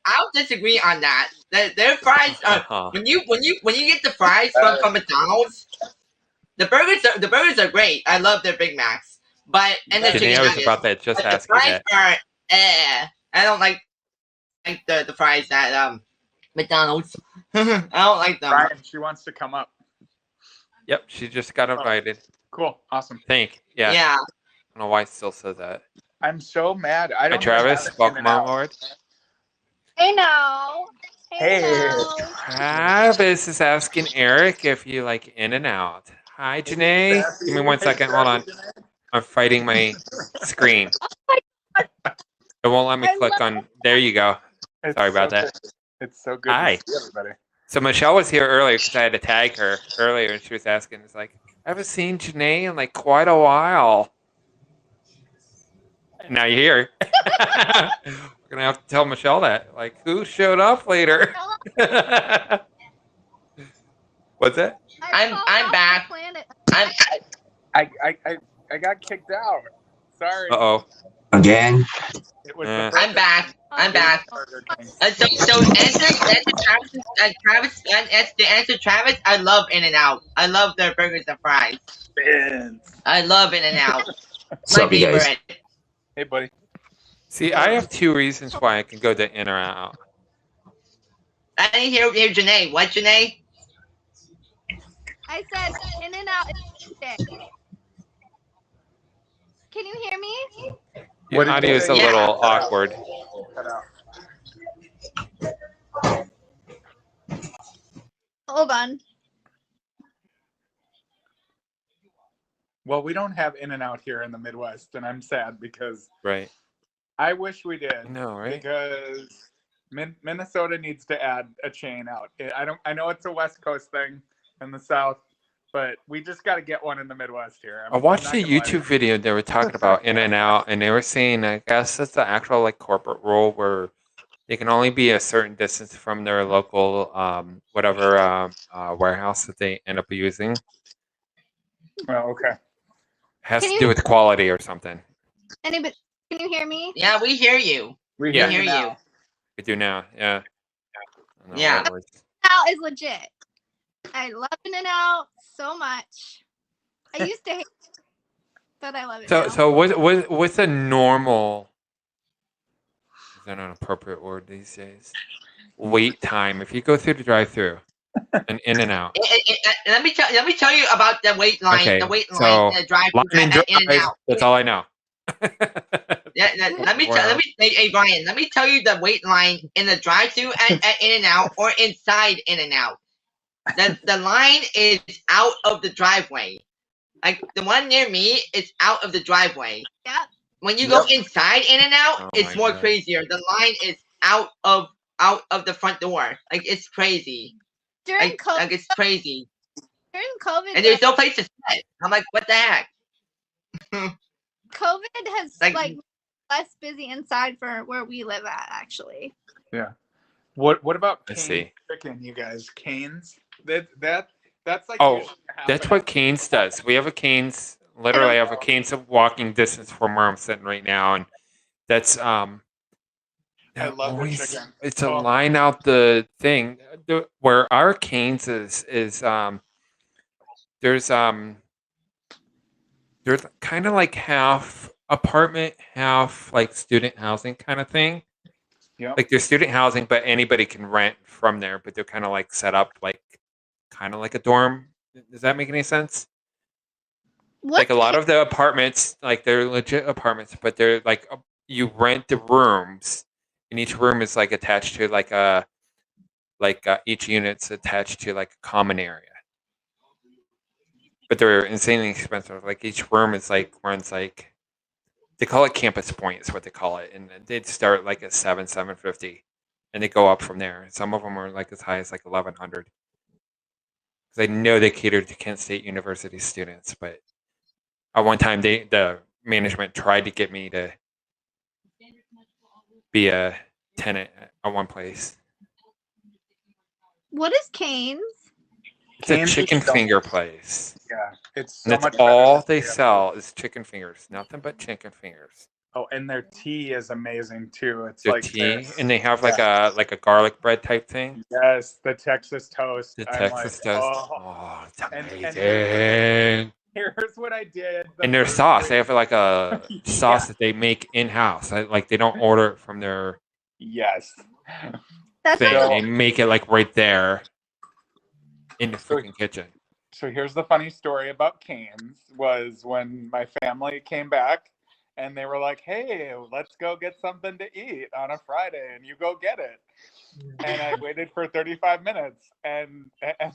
I'll disagree on that. Their fries are when you get the fries from McDonald's, the burgers are great. I love their Big Macs, but and the chicken nuggets. About that. Just but asking the fries are I don't like the fries at McDonald's. I don't like them. Ryan, she wants to come up. Yep, she just got invited. Cool, awesome. Yeah. Yeah. I don't know why it still says that. I'm so mad. I don't. Hi, Travis. Welcome on board. Hey, no. Hey. Travis is asking Eric if you like In-N-Out. Hi, Janae. Give me 1 second. Hold on. I'm fighting my screen. It won't let me click on. There you go. Sorry about that. It's so good Hi. to see everybody. So Michelle was here earlier because I had to tag her earlier, and she was asking, "It's like I haven't seen Janae in like quite a while." Now you're here. We're gonna have to tell Michelle that. Like, who showed up later? What's that? I'm back. I got kicked out. Sorry. Uh-oh. Again? It was I'm back. I'm back. So answer Travis. I love In-N-Out. I love their burgers and fries. I love In-N-Out. What's up, you guys? Hey, buddy. See, I have 2 reasons why I can go to In or Out. I didn't hear Janae. What, Janae? I said In-N-Out is chick. Can you hear me? Your audio is a little awkward. Hold on. Well, we don't have In-N-Out here in the Midwest, and I'm sad because I wish we did. No, right? Because Minnesota needs to add a chain out. I know it's a West Coast thing in the South, but we just got to get one in the Midwest here. I watched a YouTube video. They were talking about In-N-Out, and they were saying, I guess it's the actual like corporate rule where they can only be a certain distance from their local whatever warehouse that they end up using. Oh, okay. Has to do with quality or something. Anybody? Can you hear me? Yeah, we hear you. We hear you. We do now. Yeah. Yeah. In-N-Out is legit. I love In-N-Out so much. I used to hate it, but I love it. So what's a normal that an appropriate word these days? Wait time. If you go through the drive-through and in and out. Let me tell you about the wait line. Okay, The wait so line in the drive-through line and in and drive, out. that's all I know. Hey Brian, let me tell you the wait line in the drive-through and in and out, or inside in and out. The line is out of the driveway. Like the one near me is out of the driveway. Yep. When you go inside in and out, Oh it's my more God. crazier. The line is out of the front door. Like it's crazy. During Like COVID, it's crazy. during COVID, And there's no place to sit. I'm like, what the heck? COVID has Like- like less busy inside for where we live at, actually. Yeah. What about Let's Cane's see. chicken, you guys? Cane's? That's like Oh, usually half that's an what hour. Cane's does. We have a Cane's. Literally, I have a Cane's of walking distance from where I'm sitting right now, and that's I they're love the always- chicken. It's a Oh. line out the thing. Where our Cane's is there's kind of like half apartment, half like student housing kind of thing. Yeah. Like there's student housing, but anybody can rent from there. But they're kind of like set up like kind of like a dorm. Does that make any sense? Like a lot of the apartments, like they're legit apartments, but they're like you rent the rooms, and each room is like attached to like each unit's attached to like a common area. But they're insanely expensive. Like each room is like runs like they call it Campus Point is what they call it, and they'd start like at $750, and they go up from there. Some of them are like as high as like $1,100. Because I know they cater to Kent State University students, but at one time the management tried to get me to be a tenant at one place. What is Cane's? It's Cane's a is chicken so finger much- place. Yeah, it's so And that's much better all than they KFC. sell is chicken fingers. Nothing but chicken fingers. Oh, and their tea is amazing too. It's Their like tea, this. and they have like a garlic bread type thing. Yes, the Texas toast. The I'm Texas like, toast. oh. Oh, it's And amazing. Here's what I did. And their first sauce, week- they have like a sauce Yeah. that they make in house. Like they don't order it from their Yes. That's thing. So- They make it like right there in the freaking kitchen. So here's the funny story about Cane's was when my family came back and they were like, "Hey, let's go get something to eat on a Friday," and you go get it. And I waited for 35 minutes, and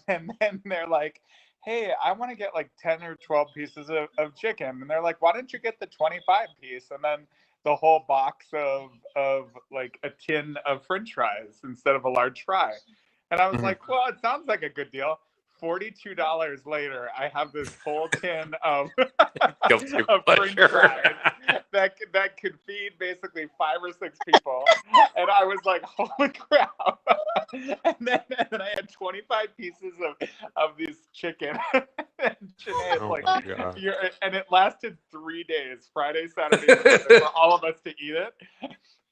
then they're like, "Hey, I want to get like 10 or 12 pieces of chicken," and they're like, "Why don't you get the 25 piece and then the whole box of like a tin of French fries instead of a large fry?" And I was Mhm. like, "Well, it sounds like a good deal." $42 later, I have this whole tin of Guilty of French pleasure. fries that could feed basically 5 or 6 people, and I was like, "Holy crap!" and then I had 25 pieces of these chicken. And Janae's Oh like, my God. and it lasted 3 days, Friday, Saturday, and Sunday, for all of us to eat it.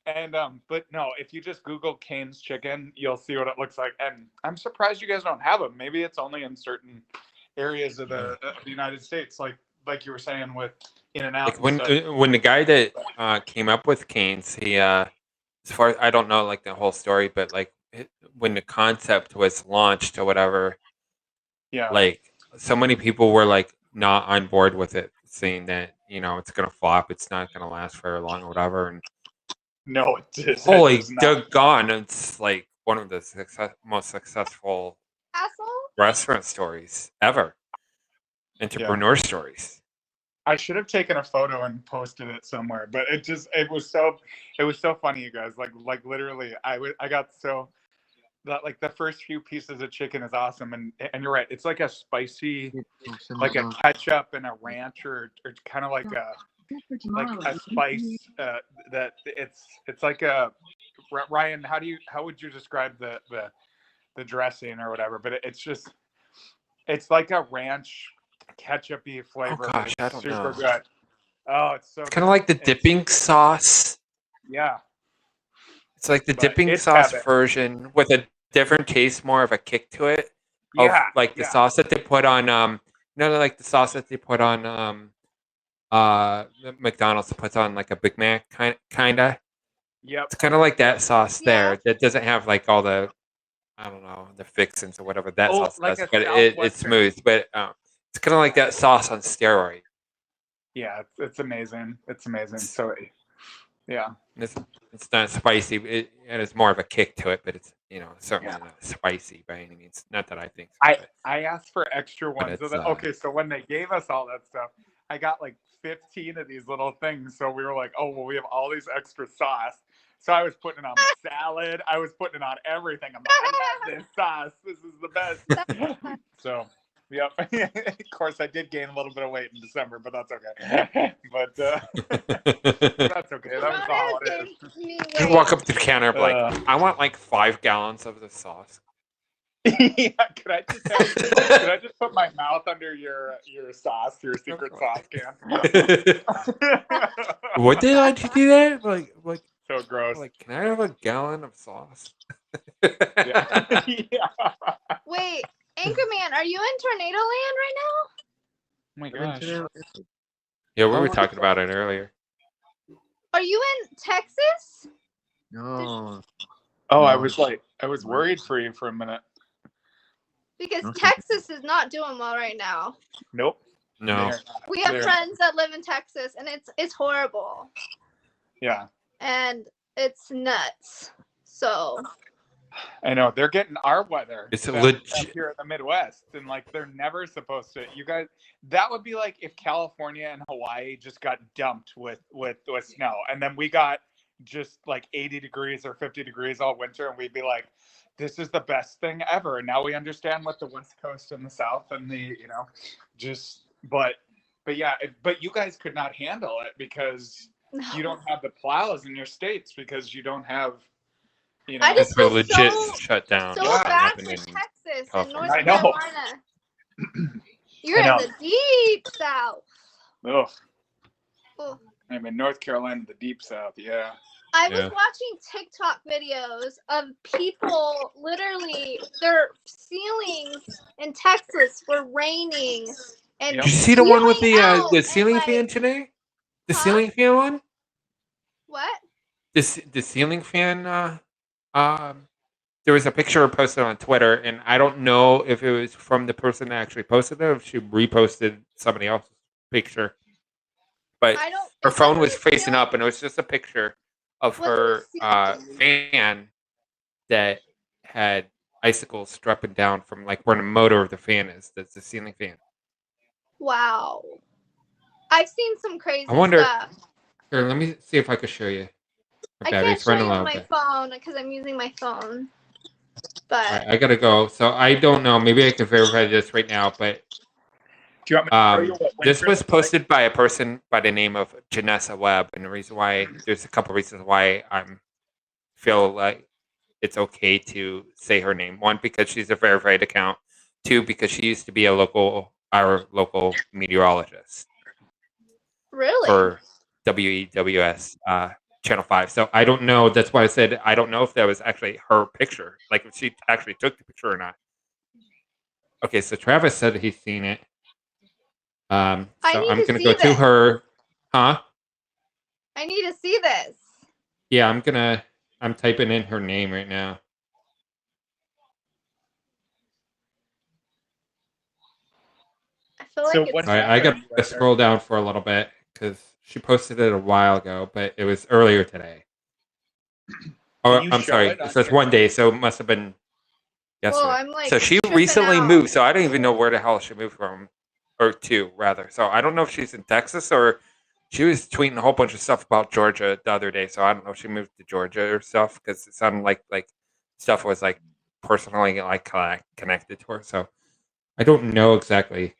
And but no, if you just Google Cane's chicken, you'll see what it looks like. And I'm surprised you guys don't have them. Maybe it's only in certain areas of the United States, like you were saying with In-N-Out. Like and when the guy that came up with Cane's, he as far as I don't know like the whole story, but like when the concept was launched or whatever, yeah, like so many people were like not on board with it, saying that it's gonna flop, it's not gonna last very long or whatever. And no, it holy does not. doggone, it's like one of the most successful Castle? restaurant stories ever, entrepreneur stories. I should have taken a photo and posted it somewhere, but it was so funny, you guys. Like literally, I got so that like the first few pieces of chicken is awesome, and you're right, it's like a spicy, like a ketchup and a ranch, or kind of like a spice that it's like a Ryan. How would you describe the dressing or whatever? But it's like a ranch ketchup-y flavor. Oh but gosh, it's I don't super know. good. Oh, it's so It's kind of like the dipping sauce. Yeah. It's like the But dipping it's sauce heaven. version with a different taste, more of a kick to it. Of Yeah, like the yeah. sauce that they put on like the sauce that they put on McDonald's puts on like a Big Mac kinda. Yep. It's kind of like that sauce Yeah. there. That doesn't have like all the, I don't know, the fixins or whatever that sauce like does, a but it's Southwestern. smooth. But it's kind of like that sauce on steroid. Yeah, it's amazing. It's amazing. So, yeah. It's not spicy. And it's more of a kick to it, but it's certainly not spicy by any means. Not that I think. So, I asked for extra ones. Okay, so when they gave us all that stuff, I got like 15 of these little things. So we were like, oh well, we have all these extra sauce. So I was putting it on my salad. I was putting it on everything. I'm like, I love this sauce. This is the best. So. Yep. Of course, I did gain a little bit of weight in December, but that's okay. But that's okay. That was the holidays. You walk up to the counter, like, I want like 5 gallons of the sauce. Yeah, could I just put my mouth under your sauce, your secret sauce can? Would they let you do that? Like so gross. Like, can I have a gallon of sauce? Yeah. Wait, Anchorman, are you in Tornado Land right now? Oh my gosh. Yeah, we were talking about it earlier. Are you in Texas? No. Oh, I was worried for you for a minute. Because Texas is not doing well right now. Nope. No. We have friends that live in Texas, and it's horrible. Yeah. And it's nuts. So. I know they're getting our weather. It's legit here in the Midwest, and like they're never supposed to. You guys, that would be like if California and Hawaii just got dumped with snow, and then we got just like 80 degrees or 50 degrees all winter, and we'd be like, this is the best thing ever. And now we understand what the West Coast and the South and the but yeah, but you guys could not handle it because you don't have the plows in your states because you don't have. I just feel legit so, shut down. So bad for Texas and North I know. Carolina. You're in the deep South. Ugh. Oh. I'm in North Carolina, the deep South. Yeah. I was watching TikTok videos of people literally their ceilings in Texas were raining. And did you see the one with the ceiling fan today? The ceiling fan one? What? The ceiling fan. There was a picture posted on Twitter, and I don't know if it was from the person that actually posted it, or if she reposted somebody else's picture. But her phone was facing up, and it was just a picture of her fan that had icicles dropping down from like where the motor of the fan is. That's the ceiling fan. Wow. I've seen some crazy I wonder. stuff. Here, let me see if I can show you. I can't show you on my phone because I'm using my phone. But right, I gotta go. So I don't know. Maybe I can verify this right now. But do you want me to show you what this was posted by a person by the name of Janessa Webb, and the reason why there's a couple reasons why I'm feel like it's okay to say her name. One, because she's a verified account. Two, because she used to be our local meteorologist. Really? For WEWS Channel 5. So I don't know. That's why I said I don't know if that was actually her picture. Like if she actually took the picture or not. Okay, so Travis said he's seen it. So I'm gonna go to her. Huh? I need to see this. Yeah, I'm typing in her name right now. I feel like it's I got to scroll down for a little bit because she posted it a while ago, but it was earlier today. Oh, I'm sorry. It says one day, so it must have been yesterday. Well, I'm like so she recently moved, so I don't even know where the hell she moved from, or to, rather. So I don't know if she's in Texas or she was tweeting a whole bunch of stuff about Georgia the other day. So I don't know if she moved to Georgia or stuff because it sounded like stuff was like personally like connected to her. So I don't know exactly.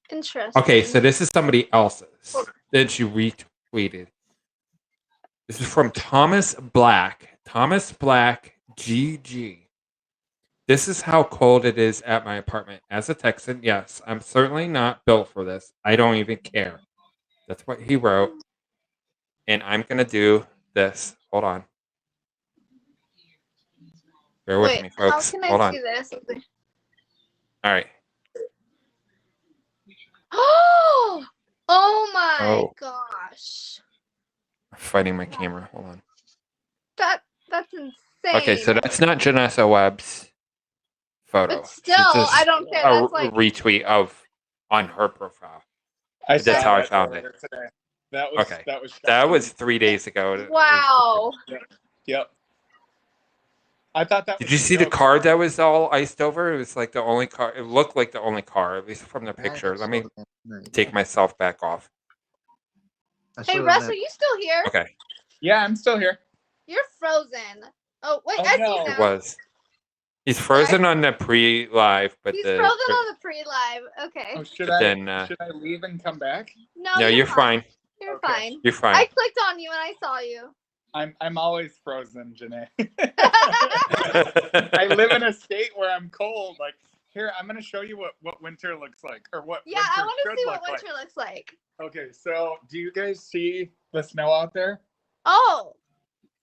Interesting. Okay, so this is somebody else's that she retweeted. This is from Thomas Black. Thomas Black GG. This is how cold it is at my apartment. As a Texan, yes, I'm certainly not built for this. I don't even care. That's what he wrote. And I'm going to do this. Hold on. Bear with me, folks. How can Hold I on. see this? All right. Oh my gosh. I'm fighting my camera. Hold on. That's insane. Okay, so that's not Janessa Webb's photo. But still, I don't care. A That's like retweet on her profile. That's how I found it. Today. That was Okay. that was 3 days ago. wow. Yep. I thought that. Did you see the car that was all iced over? It was like the only car. It looked like the only car, at least from the picture. Let me take myself back off. Hey, Russ, are you still here? Okay. Yeah, I'm still here. You're frozen. Oh, wait, Oh, I see no. you It now. was. He's frozen on the pre-live, but He's frozen on the pre-live. Okay. Oh, should then, I leave and come back? No, you're fine. You're Okay. fine. You're fine. I clicked on you and I saw you. I'm always frozen, Janae. I live in a state where I'm cold. Like here, I'm gonna show you what winter looks like, or what. Yeah, I want to see what winter looks like. Okay, so do you guys see the snow out there? Oh.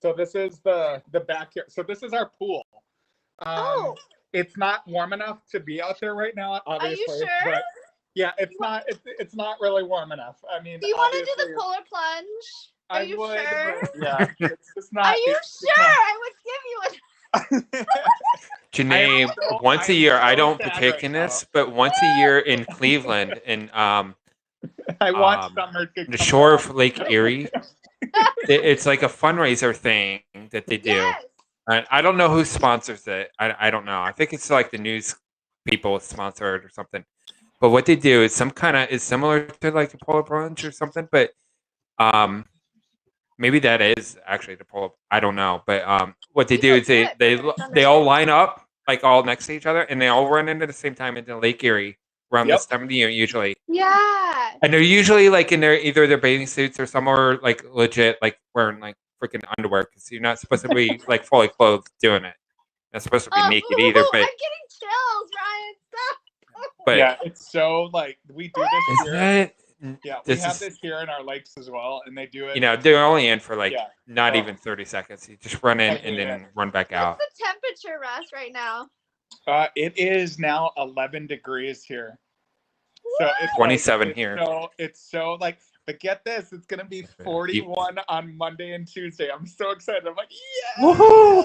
So this is the backyard. So this is our pool. Oh. It's not warm enough to be out there right now, obviously. Are you sure? But yeah, it's not really warm enough. I mean, Do you want to do the obviously, polar plunge? Are I you would, sure? but yeah, it's just not. Are you sure? I would give you Janae, once a year, I don't partake in this, but once a year in Cleveland, in I want summer to the come shore back. of Lake Erie, it's like a fundraiser thing that they do. Yes. And I don't know who sponsors it. I don't know. I think it's like the news people sponsor it or something. But what they do is is similar to like the polar plunge or something. But maybe that is actually the polar. I don't know. But what they do is they all line up like all next to each other, and they all run into the same time into Lake Erie around this time of the year usually. Yeah. And they're usually like in either their bathing suits or somewhere like legit like wearing like freaking underwear because you're not supposed to be like fully clothed doing it. You're not supposed to be naked either. But I'm getting chills, Ryan. Stop. But yeah, it's so like we do this is here. that Yeah, we this have is this here in our lakes as well, and they do it. they're only in for like Yeah. not Oh. even 30 seconds. You just run in I and hate then run back out. What's the temperature, Russ, right now? It is now 11 degrees here. So it's 27 like, here. It's so like, but get this, it's gonna be 41 on Monday and Tuesday. I'm so excited. I'm like, yeah.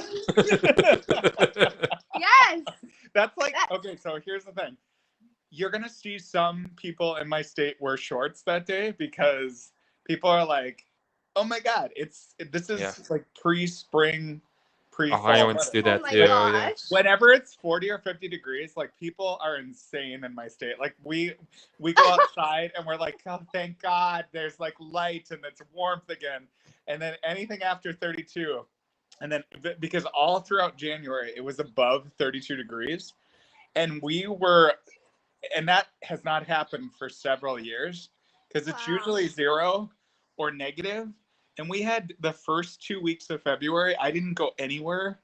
Yes. That's like okay. So here's the thing. You're gonna see some people in my state wear shorts that day because people are like, "Oh my God, this is like pre-spring, pre-fall." Ohioans do that Oh my too. gosh. Yeah. Whenever it's 40 or 50 degrees, like people are insane in my state. Like we go outside and we're like, oh, thank God, there's like light and it's warmth again. And then anything after 32, and then because all throughout January it was above 32 degrees, and that has not happened for several years because it's usually 0 or negative. And we had the first 2 weeks of February. I didn't go anywhere.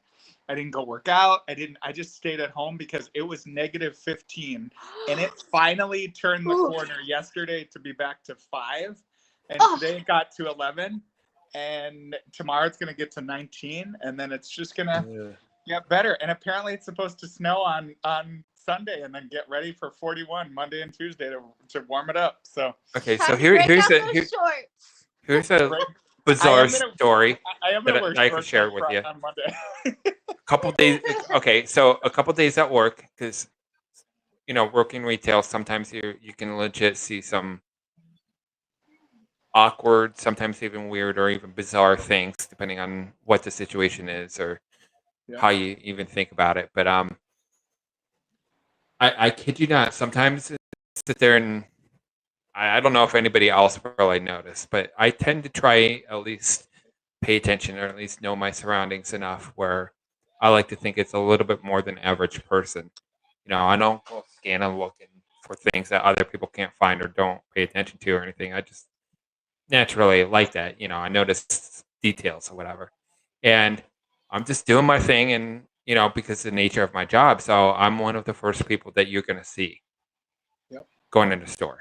I didn't go work out. I just stayed at home because it was negative 15. And it finally turned the corner yesterday to be back to 5. And today it got to 11. And tomorrow it's going to get to 19. And then it's just going to get better. And apparently it's supposed to snow on Sunday and then get ready for 41 Monday and Tuesday to warm it up. So okay, so here's a bizarre story that I can share with you. On Monday. A couple days. Okay, so a couple days at work because working retail sometimes you can legit see some awkward, sometimes even weird or even bizarre things depending on what the situation is or how you even think about it. But I kid you not, sometimes I sit there and I don't know if anybody else really noticed, but I tend to try at least pay attention or at least know my surroundings enough where I like to think it's a little bit more than average person. I don't go scan and looking for things that other people can't find or don't pay attention to or anything. I just naturally like that. I notice details or whatever. And I'm just doing my thing and, because of the nature of my job. So I'm one of the first people that you're going to see going in the store.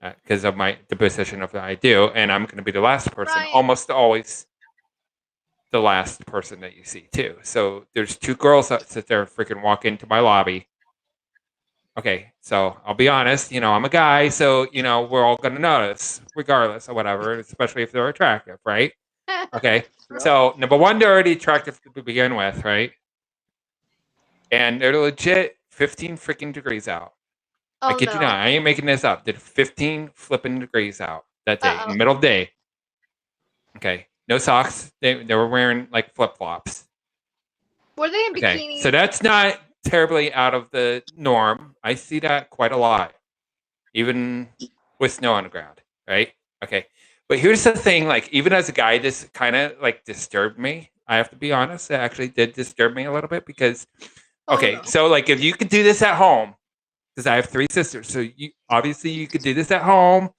Because of the position of what I do, and I'm going to be the last person, almost always the last person that you see too. So there's 2 girls that sit there freaking walk into my lobby, Okay, so I'll be honest, I'm a guy, so we're all gonna notice, regardless or whatever, especially if they're attractive, right? Okay. So number one, they're already attractive to begin with, right? And they're legit 15 freaking degrees out. I Oh kid you not, I ain't making this up. Did 15 flipping degrees out that day, in the middle of the day. Okay. No socks. They were wearing like flip flops. Were they in Okay. bikinis? So that's not terribly out of the norm. I see that quite a lot, even with snow on the ground, right? Okay. But here's the thing, like, even as a guy, this kind of like disturbed me. I have to be honest. It actually did disturb me a little bit because, okay, so like if you could do this at home, because I have 3 sisters, so obviously you could do this at home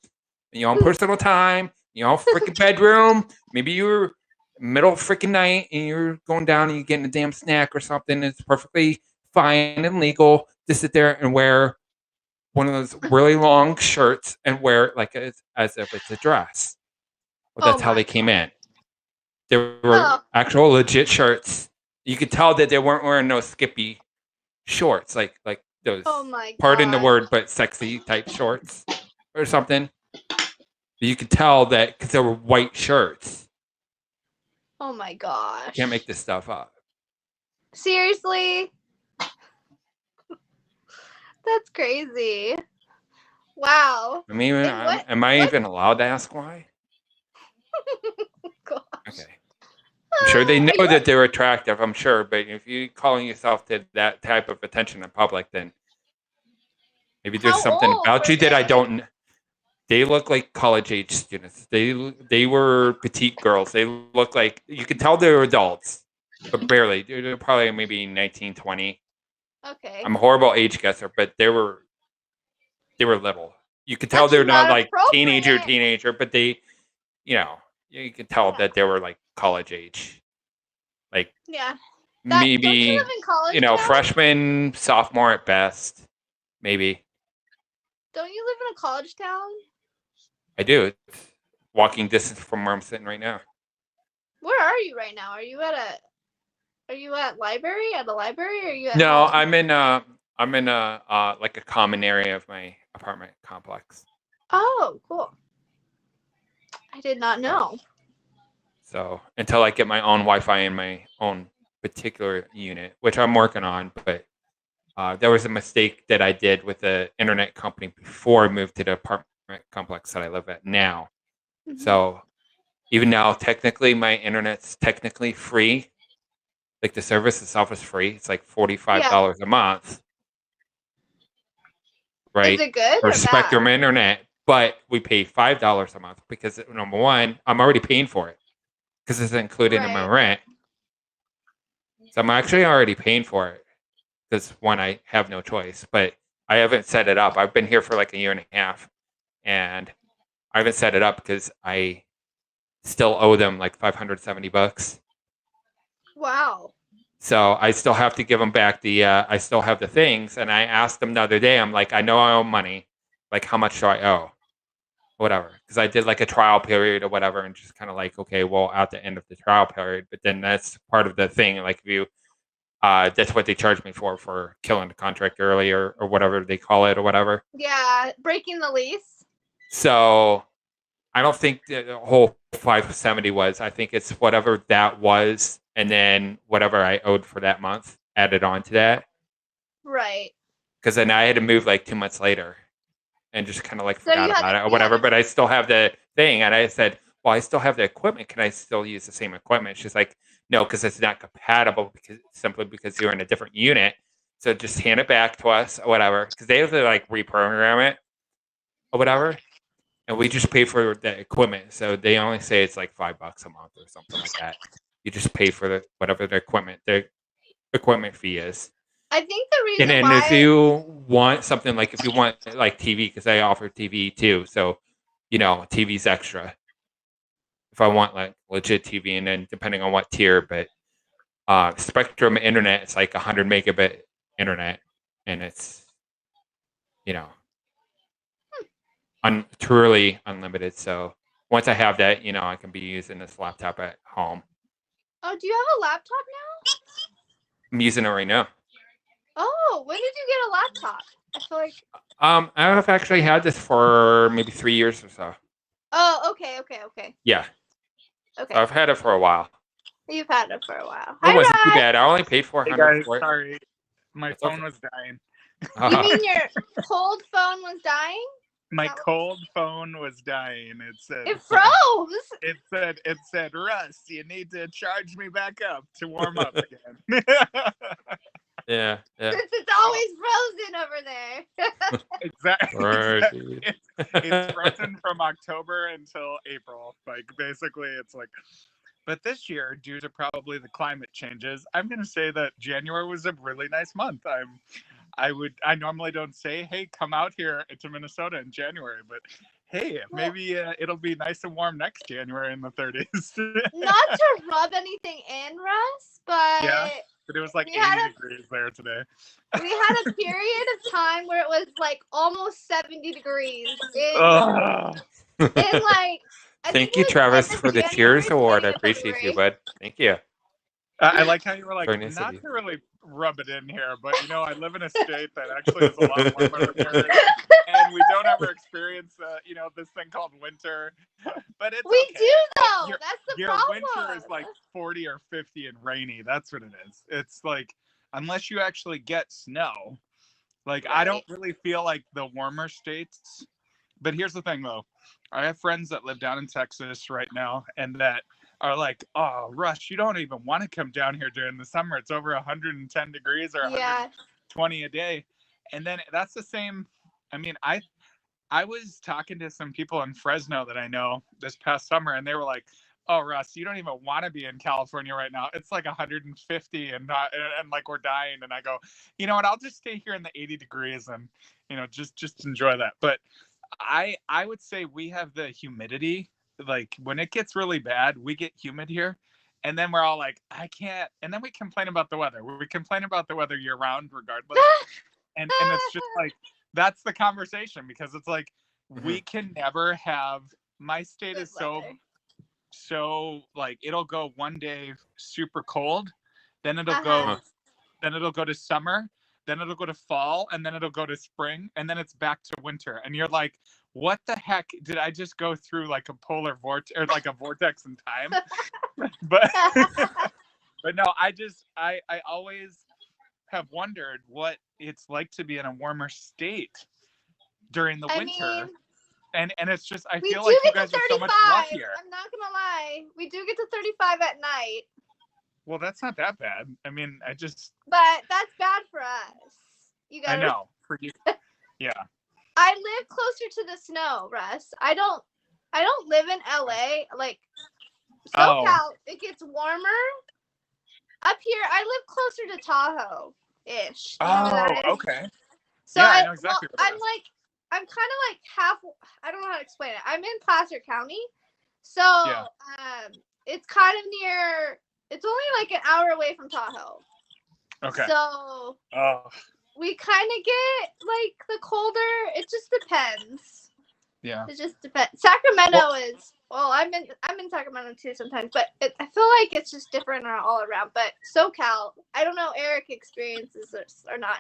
in your own personal time, your own freaking bedroom. Maybe you're middle of freaking night and you're going down and you're getting a damn snack or something. It's perfectly fine and legal to sit there and wear one of those really long shirts and wear it like as if it's a dress. Well, that's how they came in. They were actual legit shirts. You could tell that they weren't wearing no skippy shorts, like those, pardon the word, but sexy type shorts or something. You could tell that because they were white shirts. Oh my gosh. You can't make this stuff up. Seriously? That's crazy. Wow. I mean, am I even allowed to ask why? Gosh. Okay. I'm sure they know that they're attractive, I'm sure, but if you're calling yourself to that type of attention in public, then maybe there's something about you that I don't. They look like college age students. They were petite girls. They look like, you can tell they were adults, but barely. They're probably maybe 19, 20. Okay. I'm a horrible age guesser, but they were little. You could tell they're not like teenager, but they, you could tell that they were like college age. Like, yeah. Maybe, don't you live in college now? freshman, sophomore at best, maybe. Don't you live in a college town? I do. It's walking distance from where I'm sitting right now. Where are you right now? Are you at a library? At a library? Or are you at No, home? I'm in a like a common area of my apartment complex. Oh, cool. I did not know. So until I get my own Wi-Fi in my own particular unit, which I'm working on, but there was a mistake that I did with the internet company before I moved to the apartment complex that I live at now. Mm-hmm. So even now, technically, my internet's technically free. Like the service itself is free. It's like $45 a month. Right? Is it good? For Spectrum Internet, but we pay $5 a month because number one, I'm already paying for it because it's included in my rent. So I'm actually already paying for it because one, I have no choice, but I haven't set it up. I've been here for like a year and a half, and I haven't set it up because I still owe them like $570. Wow. So I still have to give them back I still have the things. And I asked them the other day, I'm like, I know I owe money. Like, how much do I owe? Whatever. Because I did like a trial period or whatever, and just kind of like, okay, well, at the end of the trial period. But then that's part of the thing. Like, if you, that's what they charged me for killing the contract early or whatever they call it or whatever. Yeah, breaking the lease. So I don't think the whole 570 was. I think it's whatever that was, and then whatever I owed for that month added on to that. Right. Because then I had to move like 2 months later, and just kind of like forgot about it or whatever. But I still have the thing, and I said, "Well, I still have the equipment. Can I still use the same equipment?" She's like, "No, because it's not compatible simply because you're in a different unit. So just hand it back to us or whatever." Because they have to like reprogram it or whatever. And we just pay for the equipment. So they only say it's like $5 a month or something like that. You just pay for whatever the equipment fee is. I think the reason and if you want something like, if you want like TV, because I offer TV too. So, TV's extra. If I want like legit TV, and then depending on what tier, but Spectrum Internet, it's like 100 megabit internet. And it's, truly unlimited. So once I have that, I can be using this laptop at home. Oh, do you have a laptop now? I'm using it right now. Oh, when did you get a laptop? I feel like. I've actually had this for maybe 3 years or so. Oh, okay. Yeah. Okay. So I've had it for a while. You've had it for a while. It wasn't too bad. I only paid $400 Hey guys, for it. sorry, my It's phone okay. was dying. You mean your cold phone was dying? My cold phone was dying. It said It froze. It said, Russ, you need to charge me back up to warm up again. Yeah. Since it's always frozen over there. Exactly. Right, It's frozen from October until April. Like basically, it's like. But this year, due to probably the climate changes, I'm gonna say that January was a really nice month. I normally don't say, hey, come out here to Minnesota in January, but hey, maybe it'll be nice and warm next January in the 30s. Not to rub anything in, Russ, but yeah, but it was like 80 degrees there today. We had a period of time where it was like almost 70 degrees. Thank you, Travis, for the Cheers Award. I appreciate you, bud. Thank you. I like how you were like, not to really rub it in here, but I live in a state that actually is a lot warmer than yours, and we don't ever experience, this thing called winter. But it's we okay. do though. That's the problem. Your winter is like 40 or 50 and rainy. That's what it is. It's like unless you actually get snow, like I don't really feel like the warmer states. But here's the thing, though. I have friends that live down in Texas right now, and that are like, oh, Rush, you don't even want to come down here during the summer. It's over 110 degrees or 120 a day. And then that's the same. I mean, I was talking to some people in Fresno that I know this past summer, and they were like, oh, Russ, you don't even want to be in California right now. It's like 150 and like we're dying. And I go, you know what? I'll just stay here in the 80 degrees and, just enjoy that. But I would say we have the humidity. Like when it gets really bad, we get humid here, and then we're all like, I can't. And then we complain about the weather. We complain about the weather year round, regardless. and it's just like that's the conversation, because it's like we can never have. My state is so like it'll go one day super cold, then it'll go to summer. Then it'll go to fall, and then it'll go to spring, and then it's back to winter. And you're like, what the heck? Did I just go through like a polar vortex or like a vortex in time? but no, I always have wondered what it's like to be in a warmer state during the winter. And it's just, I feel like you guys are so much luckier. I'm not going to lie. We do get to 35 at night. Well, that's not that bad. I mean, But that's bad for us. You guys. I know. For you. Yeah. I live closer to the snow, Russ. I don't live in LA. Like SoCal, it gets warmer. Up here, I live closer to Tahoe-ish. Okay. So yeah, I know exactly what I'm kind of like half. I don't know how to explain it. I'm in Placer County, so it's kind of near. It's only like an hour away from Tahoe. Okay. So we kind of get like the colder. It just depends. Yeah. It just depends. Sacramento is. Well, I'm in Sacramento too sometimes, but I feel like it's just different all around. But SoCal, I don't know Eric experiences this or not,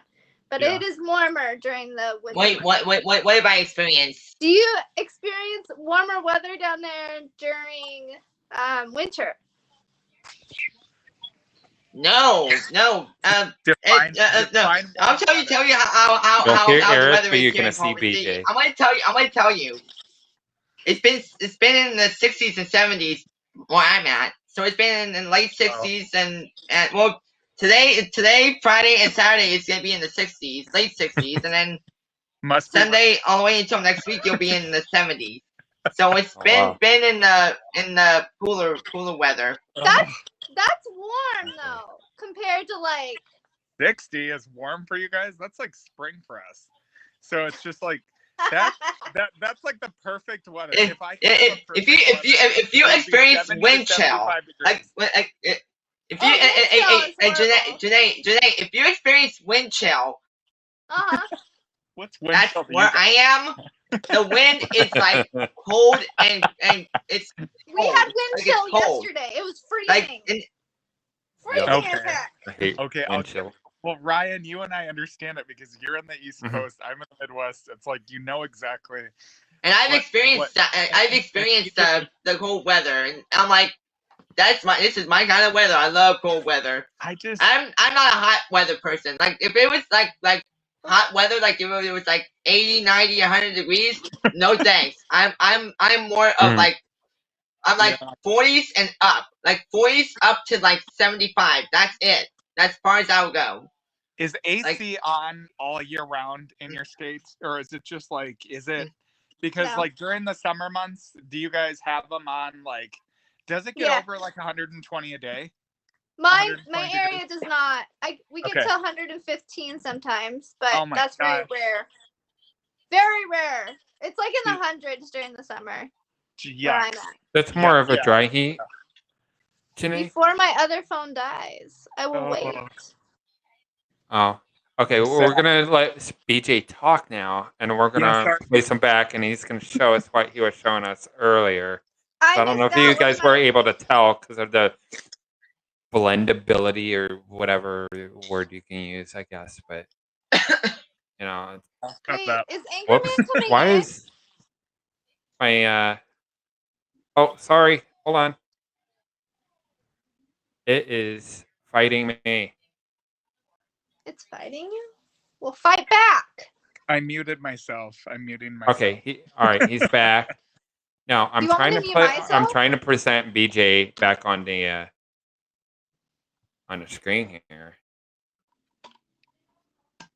but it is warmer during the winter. Wait, what have I experienced? Do you experience warmer weather down there during winter? No. Define I'll tell you how the weather is. You're gonna see BJ. I'm gonna tell you. It's been in the 60s and 70s where I'm at. So it's been in the late 60s and well today Friday and Saturday it's gonna be in the 60s, late 60s, and then Sunday all the way until next week you'll be in the 70s. So it's been in the cooler weather. That's warm though, compared to like 60 is warm for you guys. That's like spring for us. So it's just like that's like the perfect weather. If you experience wind chill, Janae, if you experience wind chill, what's wind that's chill? Where I am. The wind is like cold and it's cold. We had wind chill yesterday. It was freezing. Okay, wind chill. Well, Ryan, you and I understand it because you're in the East Mhm. Coast. I'm in the Midwest. It's like you know exactly. And I've What- experienced what- that. I've experienced the cold weather, and I'm like, this is my kind of weather. I love cold weather. I just I'm not a hot weather person. Like if it was like hot weather, like if it was like 80, 90, 100 degrees, no thanks. I'm more of Mm. like I'm like Yeah. 40s and up, like 40s up to like 75. That's it. That's as far as I'll go. Is AC on all year round in your states, or is it just like because No. like during the summer months, do you guys have them on like? Does it get Yeah. over like 120 a day? My 120 area degrees? does not. We get Okay. to 115 sometimes, but Oh my that's very gosh. rare. Very rare. It's like in See- the hundreds during the summer where Yeah. I'm at. That's more of a yeah. dry heat. Janae? Before my other phone dies, I will Oh. wait. Oh. Okay, well, we're gonna let BJ talk now, and we're gonna sorry. place him back, and he's gonna show us what he was showing us earlier. So I don't know if missed you out. guys What were am able to tell because of the blendability or whatever word you can use, I guess. But you know, Cut Wait, that. is whoops. Anchorman coming Why in? is my Oh, sorry. Hold on. It is fighting me. It's fighting you? Well, fight back. I muted myself. I'm muting myself. Okay. All right. He's back. Now I'm You want me trying to to mute put. I'm myself? trying to present BJ back on the screen here.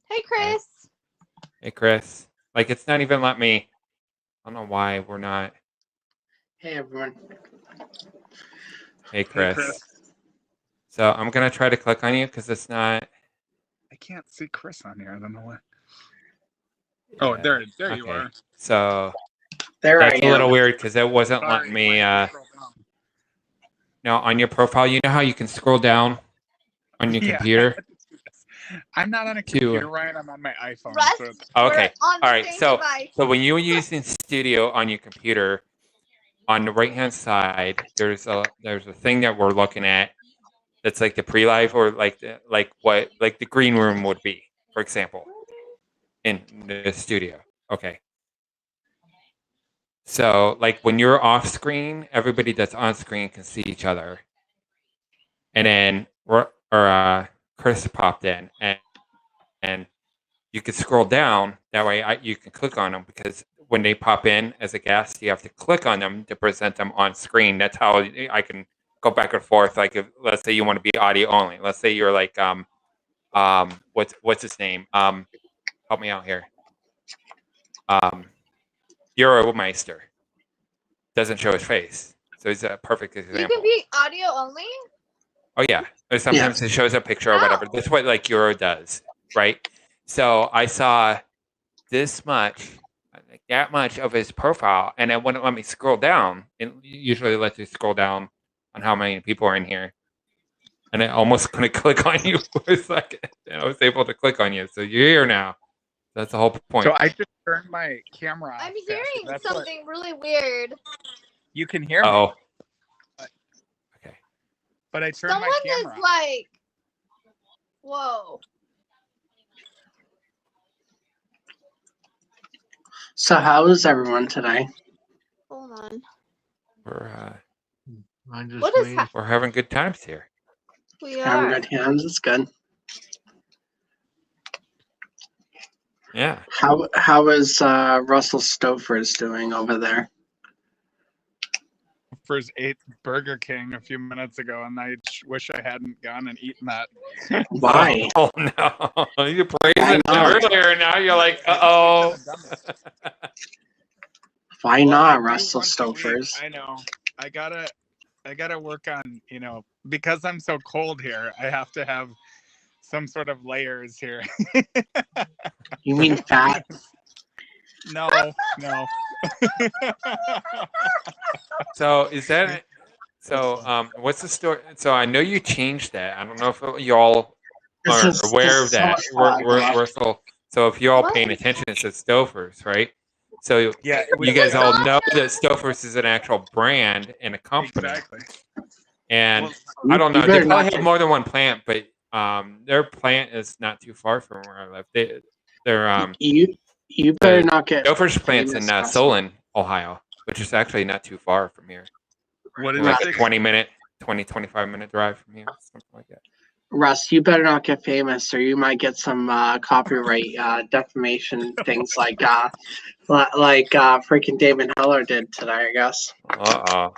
Hey, Chris. Hey, Chris. Like it's not even let me. I don't know why we're not. Hey everyone. Hey, Chris. Chris. So I'm gonna try to click on you because it's not. I can't see Chris on here. I don't know why. Oh, Yeah. there you Okay. are. So There that's I a am. little weird because it wasn't Sorry, letting me. Mike, scroll down. Now on your profile, you know how you can scroll down on your Yeah. computer. I'm not on a To- computer, Ryan. I'm on my iPhone. Russ, So it's- Okay. we're on the All right. same So device. when you're using Studio on your computer, on the right hand side, there's a thing that we're looking at. That's like the pre-live or like the green room would be, for example, in the studio. Okay. So like when you're off screen, everybody that's on screen can see each other. And then Chris popped in and you can scroll down. That way you can click on them because when they pop in as a guest, you have to click on them to present them on screen. That's how I can go back and forth. Like if let's say you want to be audio only. Let's say you're like what's his name? Help me out here. Euromeister doesn't show his face, so he's a perfect You example. can be audio only? Oh yeah, or sometimes it shows a picture or whatever. Wow. That's what like Euro does, right? So I saw this much, like that much of his profile, and it wouldn't let me scroll down. It usually lets you scroll down on how many people are in here, and I almost couldn't click on you for a second. And I was able to click on you, so you're here now. That's the whole point. So I just turned my camera off. I'm Sassy. hearing That's what- something really weird. You can hear me, Oh, okay. but I turned Someone my is camera off. like, whoa. So how is everyone today? Hold on. I'm just What is waiting. hap- We're having good times here. We Having are. good hands, it's good. Yeah. How is Russell Stofers doing over there? First ate Burger King a few minutes ago, and I wish I hadn't gone and eaten that. Why? Oh no! You praised Why it not? earlier, and now you're like, uh-oh. Why Well, I not do Russell once a week. Stofers? I know. I gotta work on, because I'm so cold here. I have to have some sort of layers here. You mean fat? No. So is that? So what's the story? So I know you changed that. I don't know if y'all This are is- aware this of that. is so fun. Russell. So if you're all What? paying attention, it says Stofers, right? So Yeah, you guys all know that Stofers is an actual brand and a company. exactly. And Well, I don't know. You They better probably not have more than one plant, but Their plant is not too far from where I live. They're You better not get Stouffer's plant's in famous, Solon, Ohio, which is actually not too far from here. What is Like it? a 25-minute drive from here, something like that. Russ, you better not get famous, or you might get some copyright defamation things like freaking David Heller did today, I guess. Uh-oh.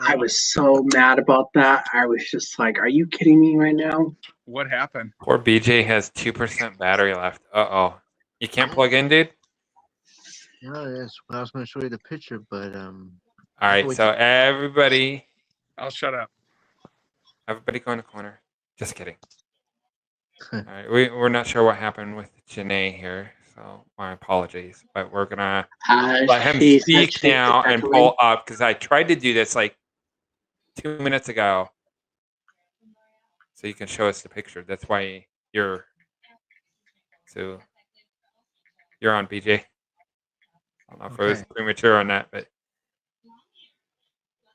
I was so mad about that. I was just like, "Are you kidding me right now?" What happened? Poor BJ has 2% battery left. Uh-oh. You can't plug in, dude? No, that's I was going to show you the picture, but All right, so everybody, I'll shut up. everybody go in the corner. Just kidding. All right, we're not sure what happened with Janae here, so my apologies. But we're gonna let him she speak said she now was and pull up because I tried to do this like 2 minutes ago, so you can show us the picture. That's why you're on, BJ. I don't know if it was premature on that, but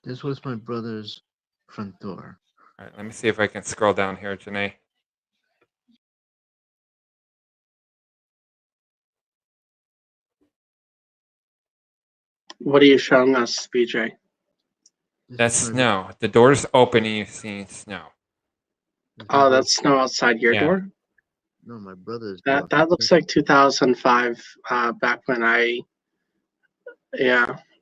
this was my brother's front door. all right, let me see if I can scroll down here, Janae. What are you showing us, BJ? That's snow. The door's open and you're seeing snow. Oh, that's snow outside your door? No, my brother's door. That looks like 2005, back when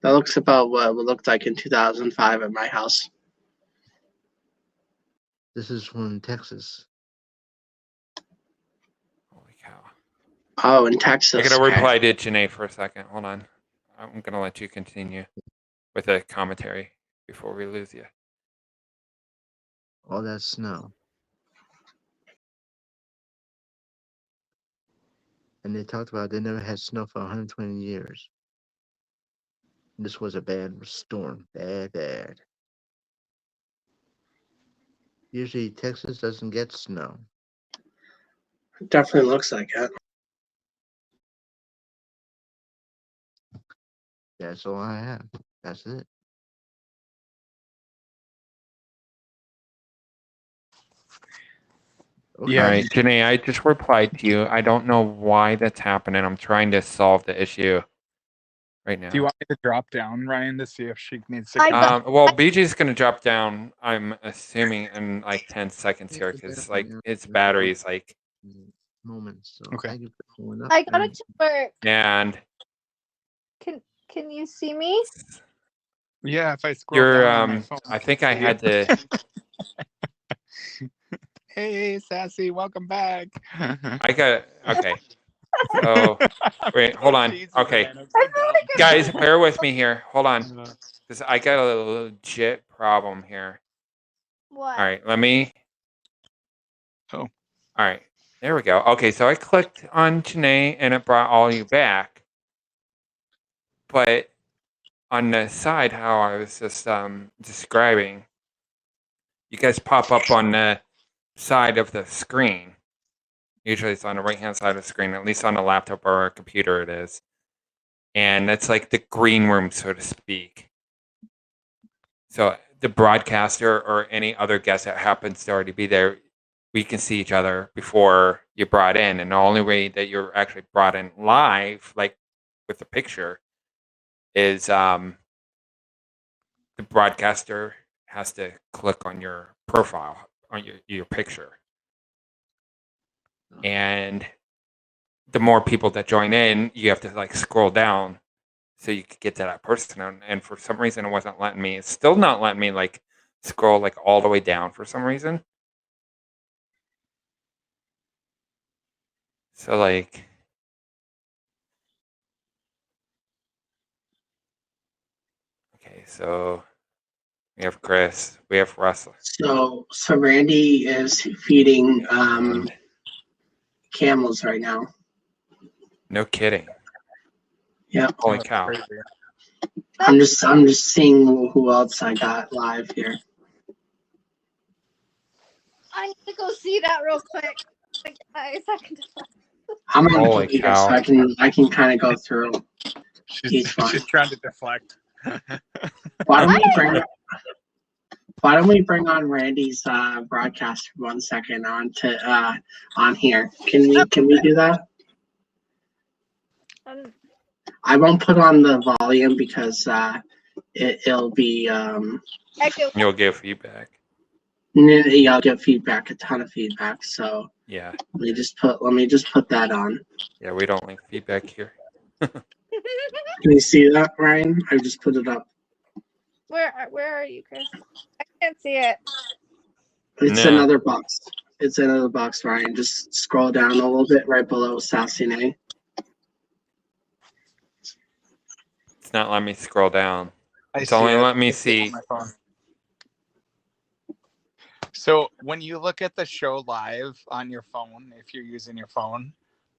that looks about what it looked like in 2005 at my house. This is from Texas. Holy cow. Oh, in Texas. I gotta reply to Janae for a second. Hold on. I'm gonna let you continue with the commentary before we lose you. All that snow. And they talked about they never had snow for 120 years. This was a bad storm. Bad. Usually Texas doesn't get snow. It definitely looks like it. That's all I have. That's it. Okay. All right, Janae, I just replied to you. I don't know why that's happening. I'm trying to solve the issue right now. Do you want me to drop down, Ryan, to see if she needs to come? Well, BJ's going to drop down, I'm assuming, in like 10 seconds here because like its battery's like... Moments. So okay. I got it to work. And... Can you see me? Yeah, if I scroll down on my phone. I think I had to... Hey, Sassy, welcome back. I got... Okay. So, wait, hold on. Okay. Guys, bear with me here. Hold on. Because I got a legit problem here. What? All right, let me... Oh. All right. There we go. Okay, so I clicked on Janae and it brought all you back. But on the side, how I was just describing, you guys pop up on the side of the screen. Usually it's on the right-hand side of the screen, at least on a laptop or a computer it is. And that's like the green room, so to speak. So the broadcaster or any other guest that happens to already be there, we can see each other before you're brought in. And the only way that you're actually brought in live, like with the picture, is the broadcaster has to click on your profile, on your picture. And the more people that join in, you have to like scroll down so you could get to that person. And for some reason, it wasn't letting me. It's still not letting me like scroll like all the way down for some reason. So like... Okay, so we have Chris, we have Russell. So Randy is feeding camels right now. No kidding. Yeah. Holy cow. I'm just seeing who else I got live here. I need to go see that real quick. Guys, I'm on the computer, so I can kind of go through each one. She's trying to deflect. Why don't we bring Why don't we bring on Randy's broadcast for 1 second on here? Can we do that? I won't put on the volume because it'll be You'll get feedback. Yeah, I'll get feedback, a ton of feedback. So yeah, let me just put that on. Yeah, we don't like feedback here. Can you see that, Ryan? I just put it up. Where are you, Chris? I can't see it. It's another box. It's another box, Ryan. Just scroll down a little bit right below Sassy Nay. It's not letting me scroll down. It's see only it. letting me It's see. on my phone. So when you look at the show live on your phone, if you're using your phone,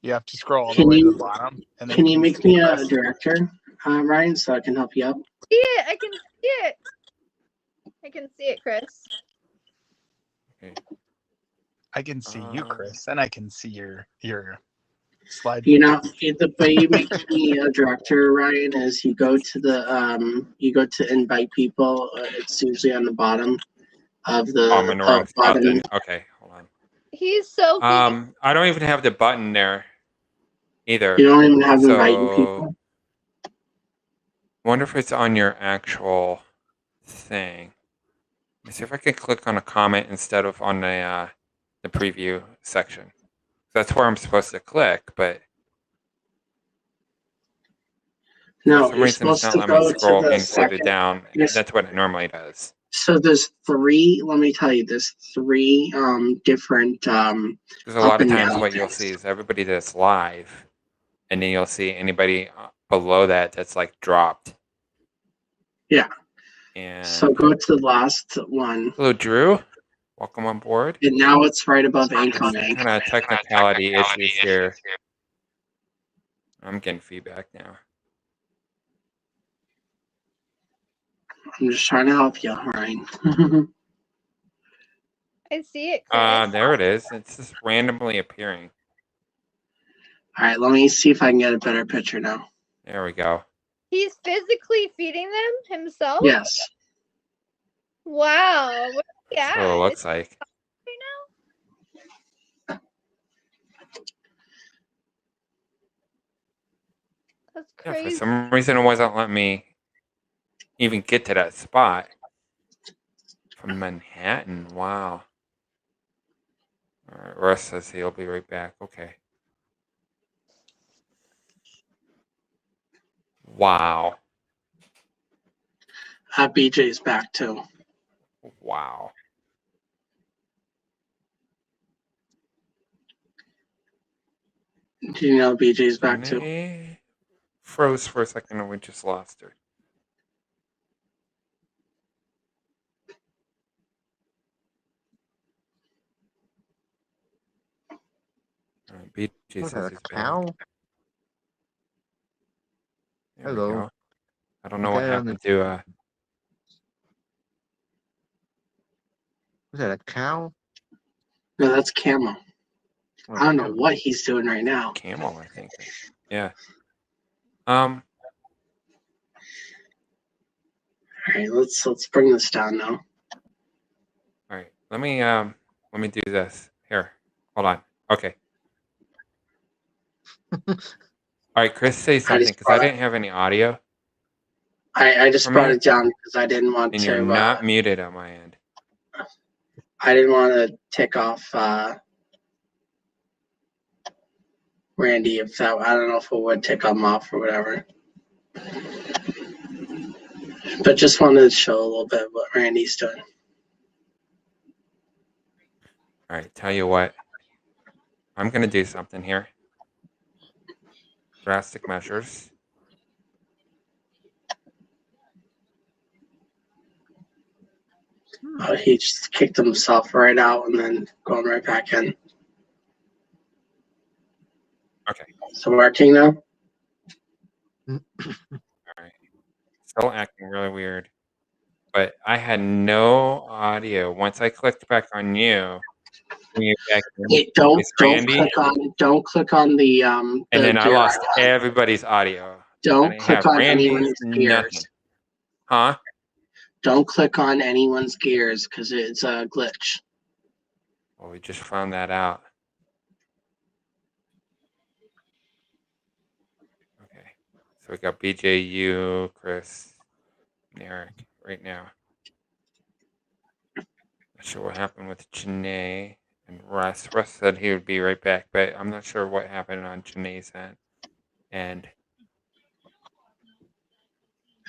you have to scroll all the way to the bottom. And then Can you make see me the a rest. director, Ryan, so I can help you out? See it. I can see it. I can see it, Chris. Okay. I can see you, Chris, and I can see your slide. You know, the way you make me a director, Ryan, is you go to invite people. It's usually on the bottom of the I'm in the wrong spot bottom. then. Okay, hold on. He's so. I don't even have the button there either. You don't even have inviting people. Wonder if it's on your actual thing. Let's see if I can click on a comment instead of on the preview section. That's where I'm supposed to click, but No, for some you're reason it's supposed not to letting me go to scroll the in further second. down. Yes. That's what it normally does. So there's three. Let me tell you, there's three different. Because a lot of times what you'll see is everybody that's live, and then you'll see anybody below that that's like dropped. Yeah. And so go to the last one. Hello, Drew. Welcome on board. And now it's right above incoming. Kind of technicality issues here. I'm getting feedback now. I'm just trying to help you, Ryan. I see it, Chris. There it is. It's just randomly appearing. All right, let me see if I can get a better picture now. There we go. He's physically feeding them himself? Yes. Wow. Yeah. That's what it looks like. Right now? That's Yeah, crazy. for some reason, it wasn't letting me even get to that spot. From Manhattan. Wow. All right, Russ says he'll be right back. Okay. Wow. BJ's back too. Wow. Do you know BJ's back too? Renee froze for a second and we just lost her. BJ What's says that, a he's cow? back. There we Hello. go. I don't know what happened to Was that a cow? No, that's Camo. I don't know what he's doing right now. Camel, I think. Yeah. All right, let's bring this down now. All right. Let me do this. Here. Hold on. Okay. All right, Chris, say something because I didn't have any audio. I just brought it down because I didn't want and to. You're not muted on my end. I didn't want to tick off Randy if that. I don't know if it would tick him off or whatever. But just wanted to show a little bit what Randy's doing. All right, tell you what. I'm going to do something here. Drastic measures. Oh, he just kicked himself right out and then going right back in. Okay. So working now? All right. Still acting really weird. But I had no audio. Once I clicked back on you, Hey, don't click on the and then I lost everybody's audio. Don't click on Randy's, anyone's ears. Huh? Don't click on anyone's gears because it's a glitch. Well, we just found that out. Okay. So we got BJU, Chris, and Eric right now. Not sure what happened with Janae and Russ. Russ said he would be right back, but I'm not sure what happened on Janae's end. And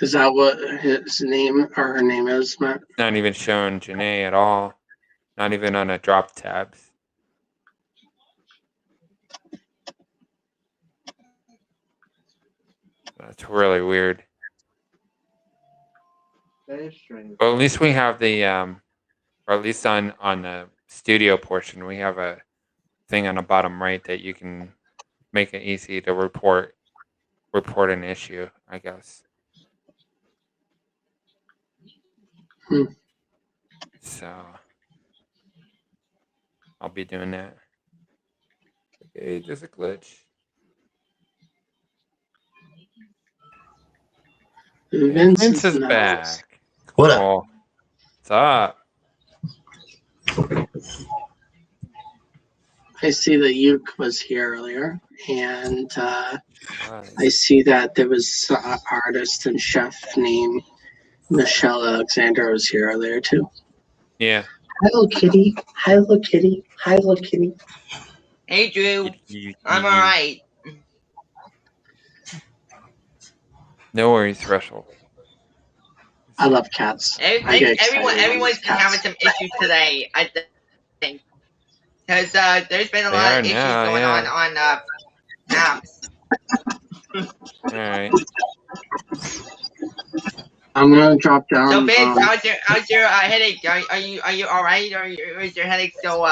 Is that what his name or her name is, Matt? not even showing Janae at all. Not even on a drop tabs. That's really weird. Very strange. Well, at least we have the, or at least on the studio portion, we have a thing on the bottom right that you can make it easy to report an issue, I guess. So I'll be doing that. Okay, there's a glitch. Vince is back. What up? What's up? I see that Yuke was here earlier, and I see that there was an artist and chef named Michelle Alexander was here earlier too. Yeah. Hi, little kitty. Hi, little kitty. Hi, little kitty. Hey, Drew. I'm all right. No worries, Russell. I love cats. Everyone's been having some issues today, I think. Because there's been a lot of issues going on apps. Alright. I'm gonna drop down. So Vince, how's your headache? Are you all right, or is your headache still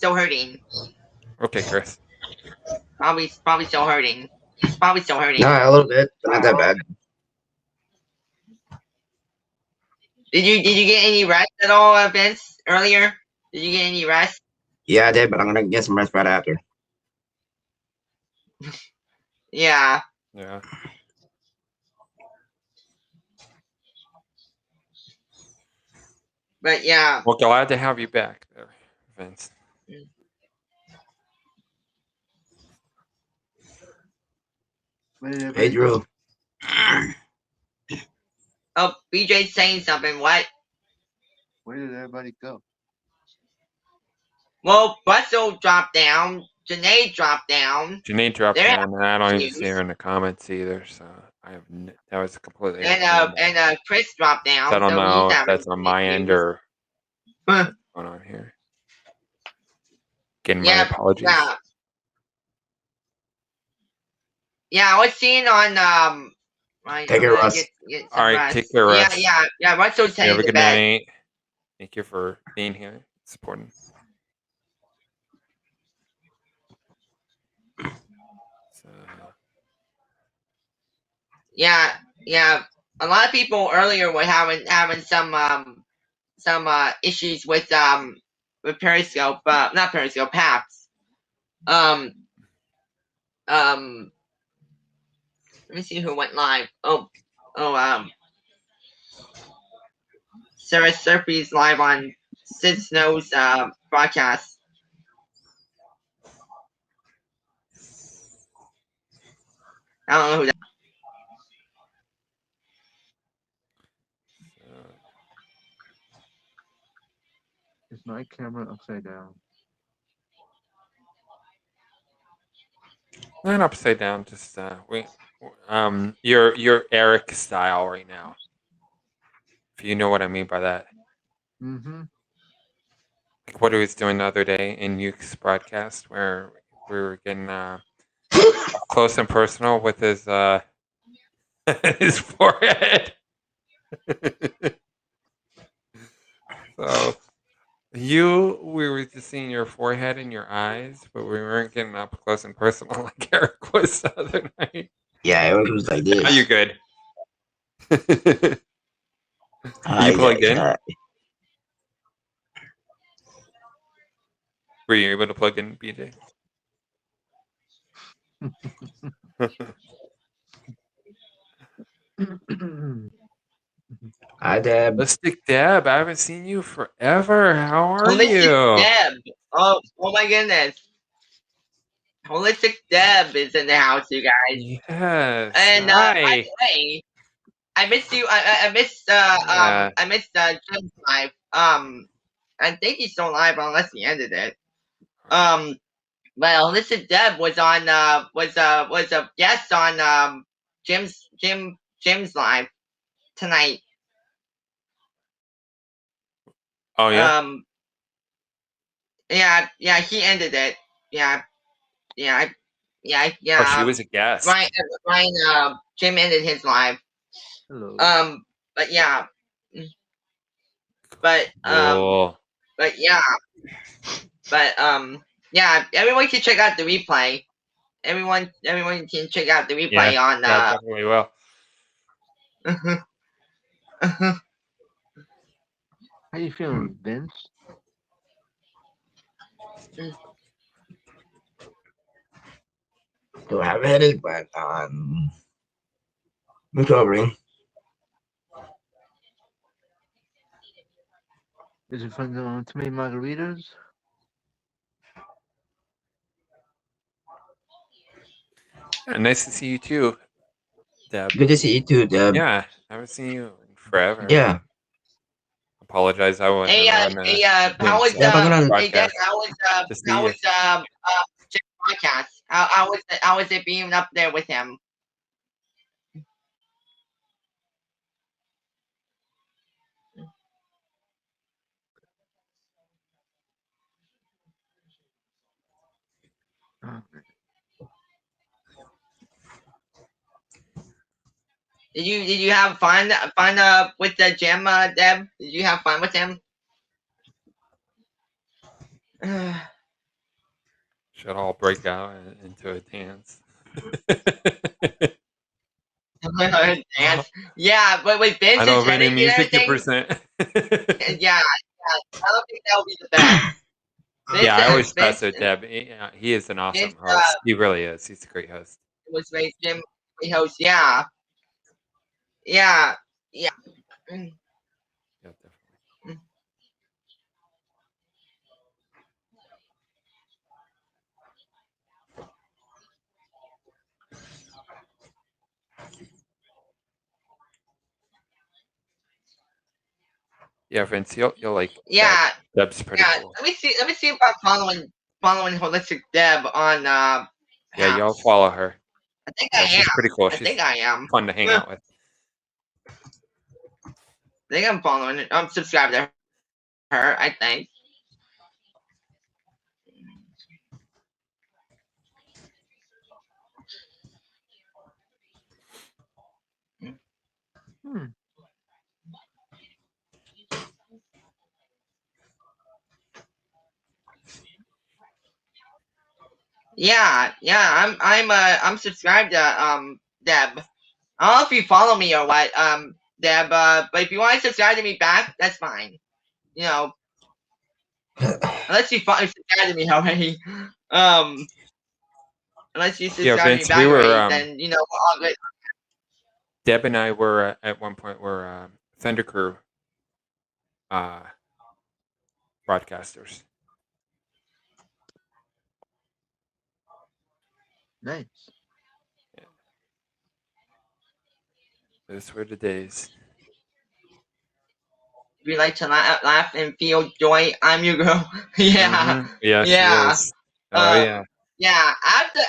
hurting? Okay, Chris. Probably still hurting. Probably still hurting. No, a little bit, but not that bad. Did you get any rest at all, Vince? Earlier, did you get any rest? Yeah, I did, but I'm gonna get some rest right after. Yeah. Yeah. But yeah. Well, glad to have you back there, Vince. Hey, Drew. Oh, BJ's saying something. What? Where did everybody go? Well, Russell dropped down. Janae dropped down. Janae dropped down, and I don't even see her in the comments either. So I have that was completely. And Chris dropped down. So I don't know if that's on my end or what's going on here. Again, my apologies. Yeah, I was seeing on Take care, Russ. All right, take care, Russ. Yeah. Russell's saying have a good bed. night. Thank you for being here, supporting. So. Yeah. A lot of people earlier were having some issues with Periscope, not Periscope, PAPS. Let me see who went live. Sarah Surfy's live on Sid Snow's broadcast. I don't know who that. Is my camera upside down? Not upside down, just you're Eric style right now. If you know what I mean by that. Mm-hmm. Like what he was doing the other day in Yuke's broadcast, where we were getting close and personal with his his forehead. So we were just seeing your forehead and your eyes, but we weren't getting up close and personal like Eric was the other night. Yeah, Eric was like this. Are you good? Are you plugged in? Were you able to plug in, BJ? Hi, Deb. Holistic Deb, I haven't seen you forever. How are Holistic you? Deb. Oh my goodness. Holistic Deb is in the house, you guys. Yes. And Hi. by the way, I missed you. I missed Jim's live. I think he's still live unless he ended it. But Holistic Deb was on was a guest on Jim's live tonight. Oh yeah. Yeah, he ended it. Yeah. Oh, she was a guest. Ryan, Jim ended his live. Hello. But yeah. But Cool. but yeah. Yeah, everyone can check out the replay. Everyone can check out the replay on Yeah, definitely will. How you feeling, Vince? Do I have a headache, but recovering. Is it fun to make margaritas? Yeah, nice to see you too, Deb. Good to see you too, Deb. Yeah, I haven't seen you in forever. Yeah. Apologize, I wasn't on how was Jim's podcast? How was it being up there with him? Did you have fun with the Jim, Deb? Did you have fun with him? Should all break out into a dance. Dance. Yeah, but with Vince I don't have any and music everything. to present. Yeah, I don't think that would be the best. Yeah, I always stress it, Deb. He is an awesome host. He really is. He's a great host. It was raised Jim, great host. Yeah. Yeah. Yeah, definitely. Yeah, Vince, you'll like. Yeah. Deb's pretty cool. Let me see if I'm following Holistic Deb on. Yeah, y'all follow her. I think I am. She's pretty cool. I think I am. Fun to hang out with. I think I'm following it. I'm subscribed to her. I think. Yeah, I'm subscribed to Deb. I don't know if you follow me or what, Deb, but if you want to subscribe to me back, that's fine. You know, unless you subscribe to me already. Unless you subscribe to me back already, then you know all good. Deb and I were at one point Thunder Crew broadcasters. Nice. Yeah. Those were the days. If you like to laugh and feel joy, I'm your girl. Yeah. Mm-hmm. Yes, yeah. Yes. Oh yeah. Yeah. After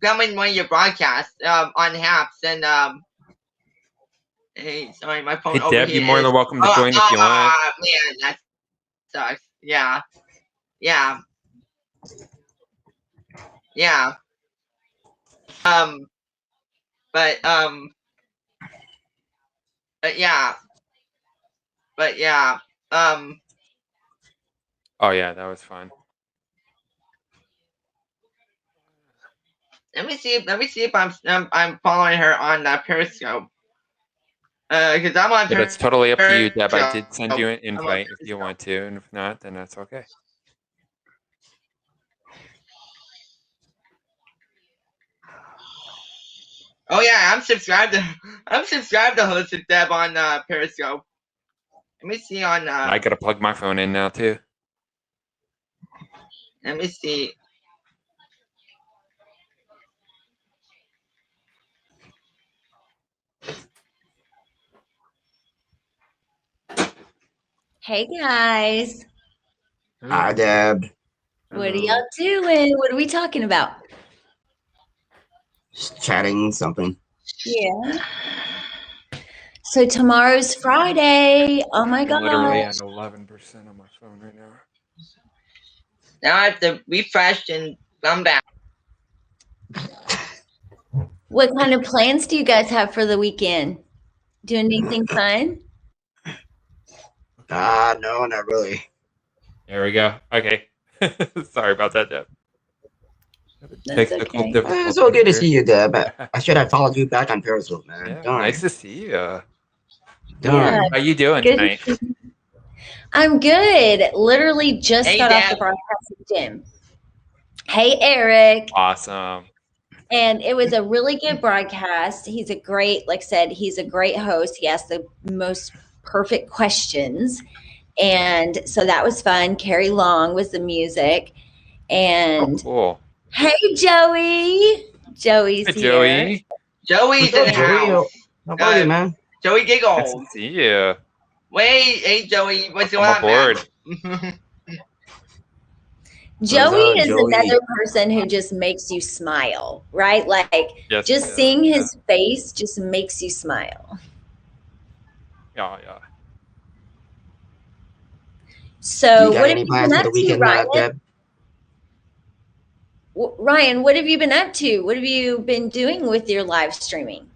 coming one of your broadcasts on Haps and hey, sorry, my phone. Hey Deb, you're more than welcome to join if you want. Man, that sucks. Yeah. Yeah. Yeah. But yeah. But yeah. Oh yeah, that was fun. Let me see if I'm following her on Periscope. Because I'm on. Yeah, that's totally up to you, Deb. I did send you an invite if you want to, and if not, then that's okay. Oh yeah, I'm subscribed to Hosted Deb on Periscope. Let me see on. I gotta plug my phone in now too. Let me see. Hey guys, Hi, Deb. what are y'all doing? What are we talking about? Just chatting something. Yeah. So tomorrow's Friday. Oh my I'm literally gosh. at 11% on my phone right now. Now I have to refresh and come back. What kind of plans do you guys have for the weekend? Doing anything fun? No, not really. There we go. Okay. Sorry about that, Deb. That's okay. It's so good to see you, Deb. I should have followed you back on Periscope, man. Yeah, Darn. nice to see you. Yeah. How you doing Good. tonight? I'm good. Literally just got off the broadcast with Jim. Hey, Eric. Awesome. And it was a really good broadcast. He's a great, like I said, he's a great host. He asked the most perfect questions. And so that was fun. Carrie Long was the music. And cool. Hey, Joey. Joey's Hey, here. Joey. Joey's in the house. How are you, man? Joey Giggles. Nice to see you. Wait, hey Joey, what's going I'm on, aboard. man? Joey is Joey? another person who just makes you smile, right? Like Yes, just yeah, seeing his face just makes you smile. Yeah. So You got what have any you plans been for up the to, weekend, Ryan? Deb? Ryan, what have you been up to? What have you been doing with your live streaming?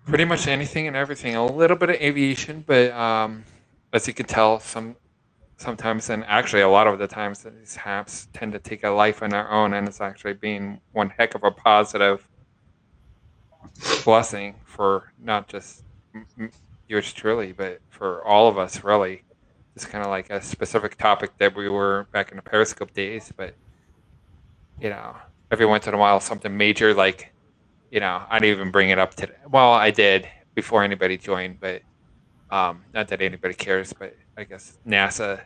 Pretty much anything and everything. A little bit of aviation, but as you can tell, sometimes, and actually a lot of the times, these apps tend to take a life on their own, and it's actually being one heck of a positive blessing for not just yours truly, but for all of us, really. It's kind of like a specific topic that we were back in the Periscope days, but every once in a while, something major like, I didn't even bring it up today. Well, I did before anybody joined, but not that anybody cares, but I guess NASA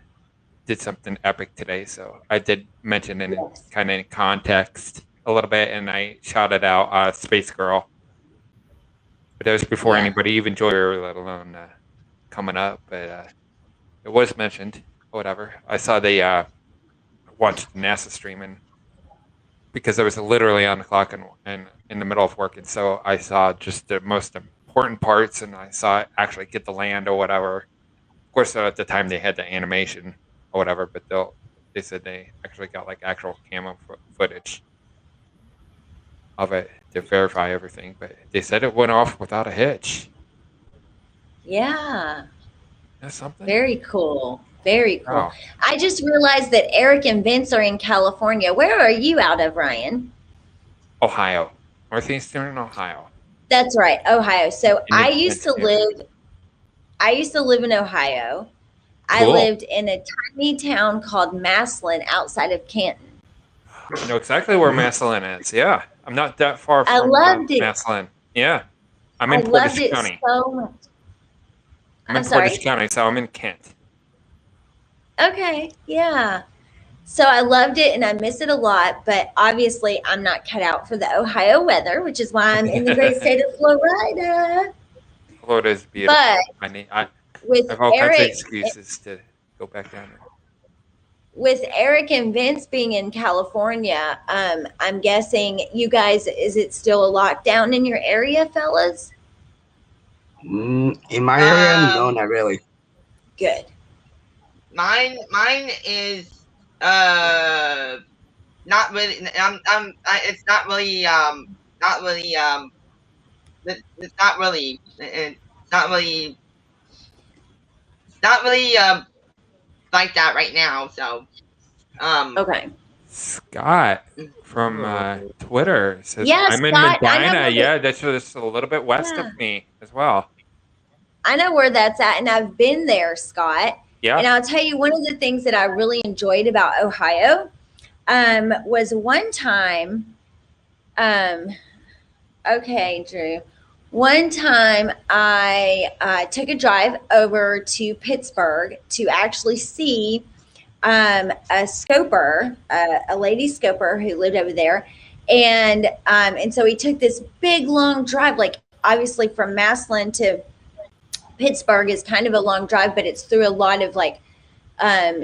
did something epic today, so I did mention it kind of in context a little bit, and I shouted out Space Girl. But that was before anybody even joined, let alone coming up. But it was mentioned. Whatever. I saw they watched NASA streaming because I was literally on the clock and in the middle of work, and so I saw just the most important parts, and I saw it actually get to land or whatever. Of course, at the time they had the animation or whatever, but they said they actually got like actual camera footage of it to verify everything, but they said it went off without a hitch. Yeah. That's something. Very cool. Very cool. Oh. I just realized that Eric and Vince are in California. Where are you out of, Ryan? Ohio. Northeastern Ohio. That's right, Ohio. So I used to live in Ohio. I Cool. lived in a tiny town called Massillon outside of Canton. I know exactly where Massillon is. Yeah. I'm not that far from I loved it. Massillon. Yeah. I'm I in loved Portage it County. so much. I'm in Portage County, so I'm in Kent. Okay, yeah. So I loved it and I miss it a lot, but obviously I'm not cut out for the Ohio weather, which is why I'm in the great state of Florida. Florida is beautiful. But I with have all kinds of Eric, excuses to go back down there. with Eric and Vince being in California, I'm guessing you guys, is it still a lockdown in your area, fellas? In my area, no, not really. Good. Mine is not really. It's not really like that right now. So okay. Scott from Twitter says, Yeah, I'm in Scott, I know Medina. where Yeah, that's just a little bit west of me as well. I know where that's at, and I've been there, Scott. Yeah. And I'll tell you, one of the things that I really enjoyed about Ohio was one time, Okay, Drew. One time I took a drive over to Pittsburgh to actually see a scoper, a lady scoper who lived over there. And so we took this big long drive, like obviously from Massillon to Pittsburgh is kind of a long drive, but it's through a lot of like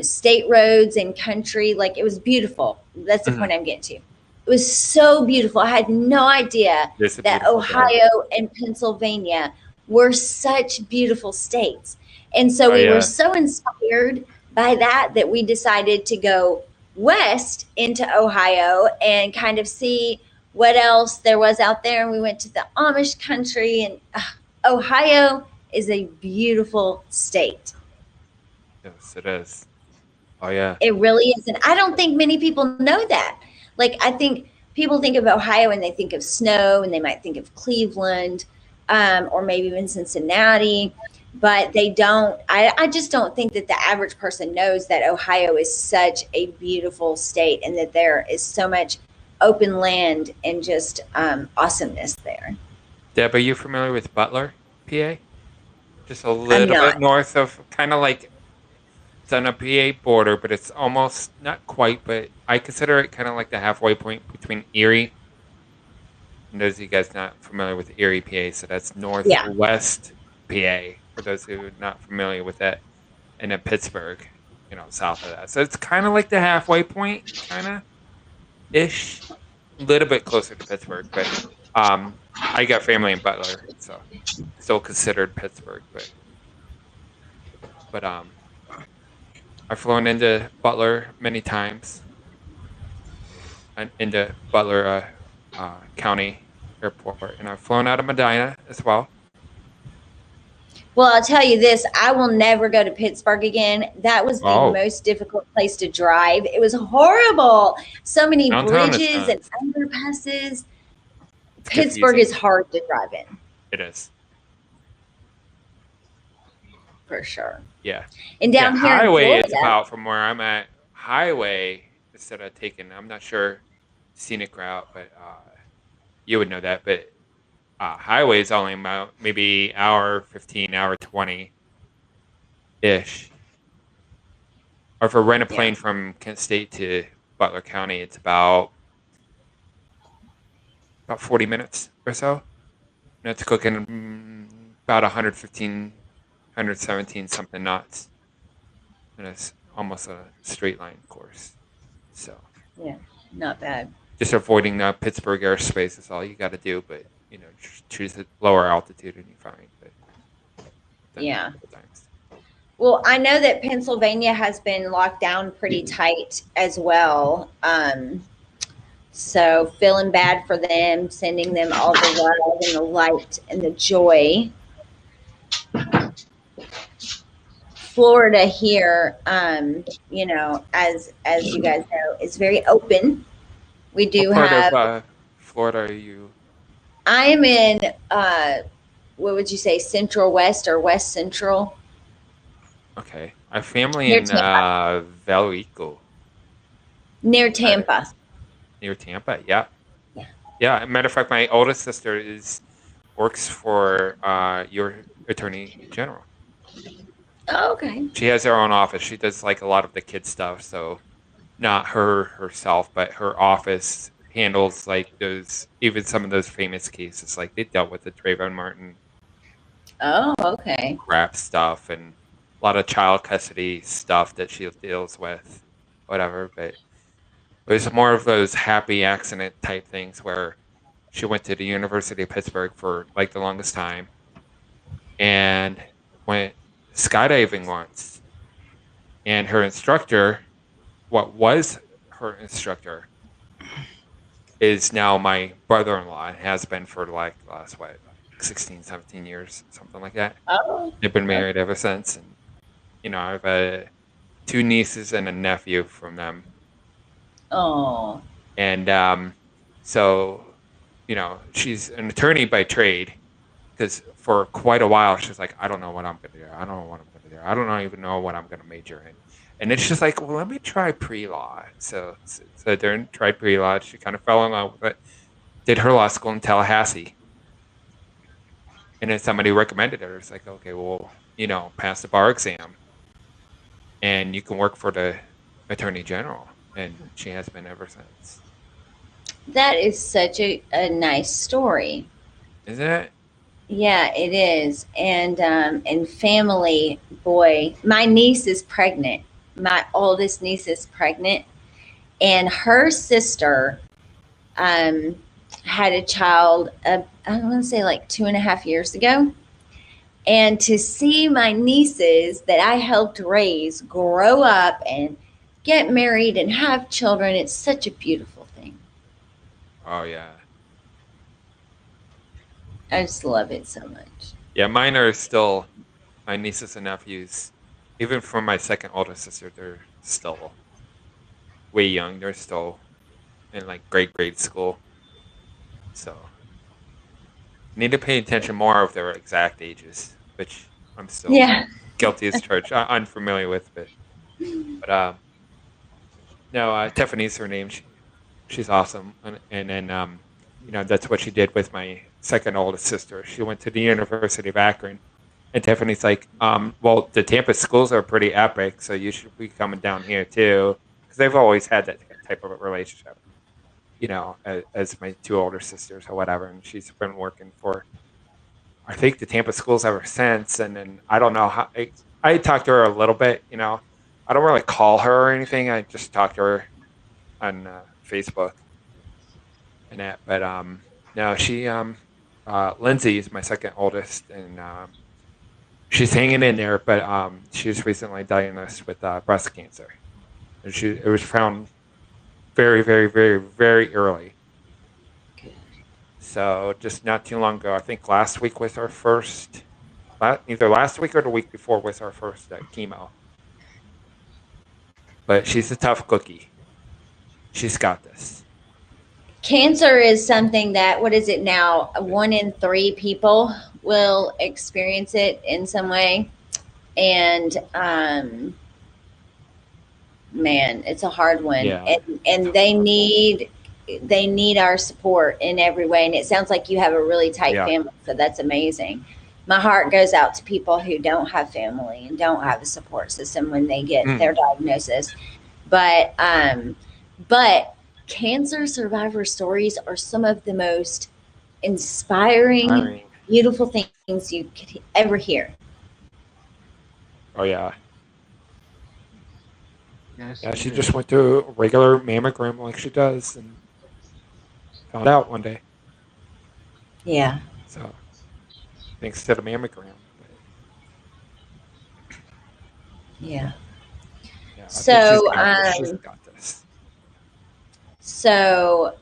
state roads and country. Like it was beautiful. That's the point I'm getting to. It was so beautiful. I had no idea that Ohio and Pennsylvania were such beautiful states. And so we were so inspired by that we decided to go west into Ohio and kind of see what else there was out there. And we went to the Amish country, and Ohio is a beautiful state. Yes, it is. Oh, yeah. It really is. And I don't think many people know that. Like, I think people think of Ohio and they think of snow, and they might think of Cleveland, or maybe even Cincinnati, but they don't. I just don't think that the average person knows that Ohio is such a beautiful state and that there is so much open land and just awesomeness there. Deb, are you familiar with Butler, PA? Just a little bit north of, kind of like, it's on a PA border, but it's almost, not quite, but I consider it kind of like the halfway point between Erie. And those of you guys not familiar with Erie, PA, so that's northwest PA, for those who are not familiar with that. And then Pittsburgh, south of that. So it's kind of like the halfway point, kind of ish. A little bit closer to Pittsburgh, but I got family in Butler, so still considered Pittsburgh, but I've flown into Butler many times, and into Butler County Airport, and I've flown out of Medina as well. Well, I'll tell you this, I will never go to Pittsburgh again. That was the most difficult place to drive. It was horrible. So many bridges and underpasses. Pittsburgh is hard to drive in. It is. For sure. Yeah. And down here highway in Florida, is about, from where I'm at, highway, instead of taking, I'm not sure, scenic route, but you would know that, but highway is only about maybe hour 15, hour 20-ish. Or if I rent a plane from Kent State to Butler County, it's about 40 minutes or so. And it's cooking about 115, 117 something knots. And it's almost a straight line course. So yeah, not bad. Just avoiding Pittsburgh airspace is all you got to do, but choose a lower altitude and you're fine. But yeah. Well, I know that Pennsylvania has been locked down pretty tight as well. So feeling bad for them, sending them all the love and the light and the joy. Florida here, as you guys know, is very open. We do have Florida. Are you? I am in what would you say, Central West or West Central? Okay, I have family in Vallejo. Near Tampa. Near Tampa, yeah. Yeah, matter of fact, my oldest sister works for your Attorney General. Oh, okay. She has her own office. She does like a lot of the kid stuff, so not herself, but her office handles like even some of those famous cases. Like they dealt with the Trayvon Martin. Oh, okay. Rap stuff and a lot of child custody stuff that she deals with, whatever. But it was more of those happy accident type things where she went to the University of Pittsburgh for like the longest time and went skydiving once. And her instructor, what was her instructor, is now my brother-in-law and has been for like the last 16, 17 years, something like that. Oh. They've been married ever since. And, I've 2 nieces and a nephew from them. Oh. And so, she's an attorney by trade because for quite a while she's like, I don't know what I'm going to do. I don't know what I'm going to do. I don't even know what I'm going to major in. And it's just like, well, let me try pre-law. So I tried pre-law. She kind of fell in love with it. did her law school in Tallahassee. And then somebody recommended her. It's like, okay, well, pass the bar exam and you can work for the Attorney General. And she has been ever since. That is such a nice story. Isn't it? Yeah, it is. And family, boy, my niece is pregnant. My oldest niece is pregnant. And her sister had a child, I want to say like 2.5 years ago. And to see my nieces that I helped raise grow up and get married and have children, it's such a beautiful thing. Oh, yeah. I just love it so much. Yeah, mine are still my nieces and nephews. Even for my second oldest sister, they're still way young. They're still in like grade school. So need to pay attention more of their exact ages, which I'm still guilty as charged. Unfamiliar with, but no, Tiffany's her name. She's awesome, and then that's what she did with my second oldest sister. She went to the University of Akron, and Tiffany's like, well, the Tampa schools are pretty epic, so you should be coming down here too, because they've always had that type of a relationship, as my two older sisters or whatever, and she's been working for, I think, the Tampa schools ever since. And then I don't know how I talked to her a little bit. I don't really call her or anything. I just talk to her on Facebook and that. But no, she Lindsay is my second oldest, and she's hanging in there. But she was recently diagnosed with breast cancer, and it was found very, very, very, very early. So just not too long ago, I think last week was our first, either last week or the week before was our first chemo. But she's a tough cookie. She's got this. Cancer is something that, what is it now? 1 in 3 people will experience it in some way. And man, it's a hard one. Yeah. And they need our support in every way. And it sounds like you have a really tight family, so that's amazing. My heart goes out to people who don't have family and don't have a support system when they get their diagnosis. But cancer survivor stories are some of the most inspiring, beautiful things you could ever hear. Oh, yeah. Yeah, she just went to a regular mammogram like she does and found out one day. Yeah. So, thanks to the mammogram. Yeah. So, she's got this. So,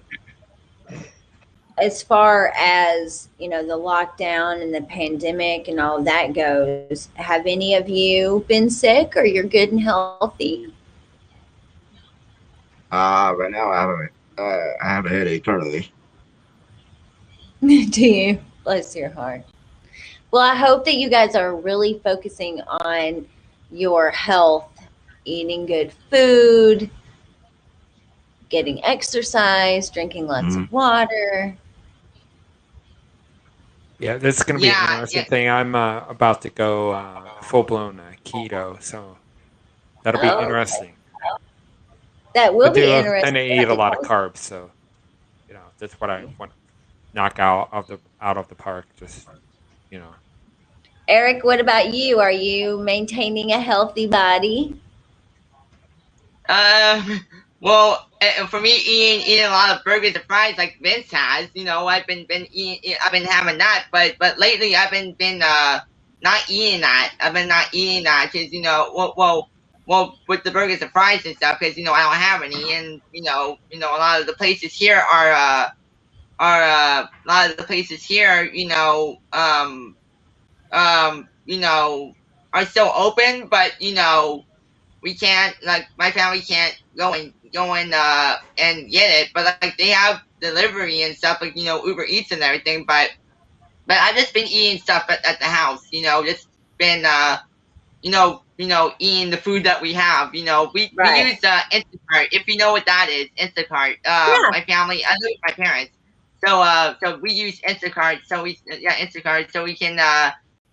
as far as, the lockdown and the pandemic and all of that goes, have any of you been sick, or you're good and healthy? Right now I have a headache currently. Do you? Bless your heart. Well, I hope that you guys are really focusing on your health, eating good food, getting exercise, drinking lots of water. Yeah, this is going to be an interesting thing. I'm about to go full-blown keto, so that'll be interesting. That will be interesting. And I eat a lot of carbs, so that's what I want to knock out of the park. Just Eric, what about you? Are you maintaining a healthy body? Well, for me, eating a lot of burgers and fries like Vince has, I've been having that, but lately I've been not eating that. I've been not eating that because well, with the burgers and fries and stuff, because I don't have any, and a lot of the places here are are still open, but we can't, like, my family can't go and get it, but like they have delivery and stuff, like Uber Eats and everything, but I've just been eating stuff at the house, just been eating the food that we have. We use Instacart, if you know what that is. Instacart. My family, I live with my parents, So we use Instacart. Instacart. So we can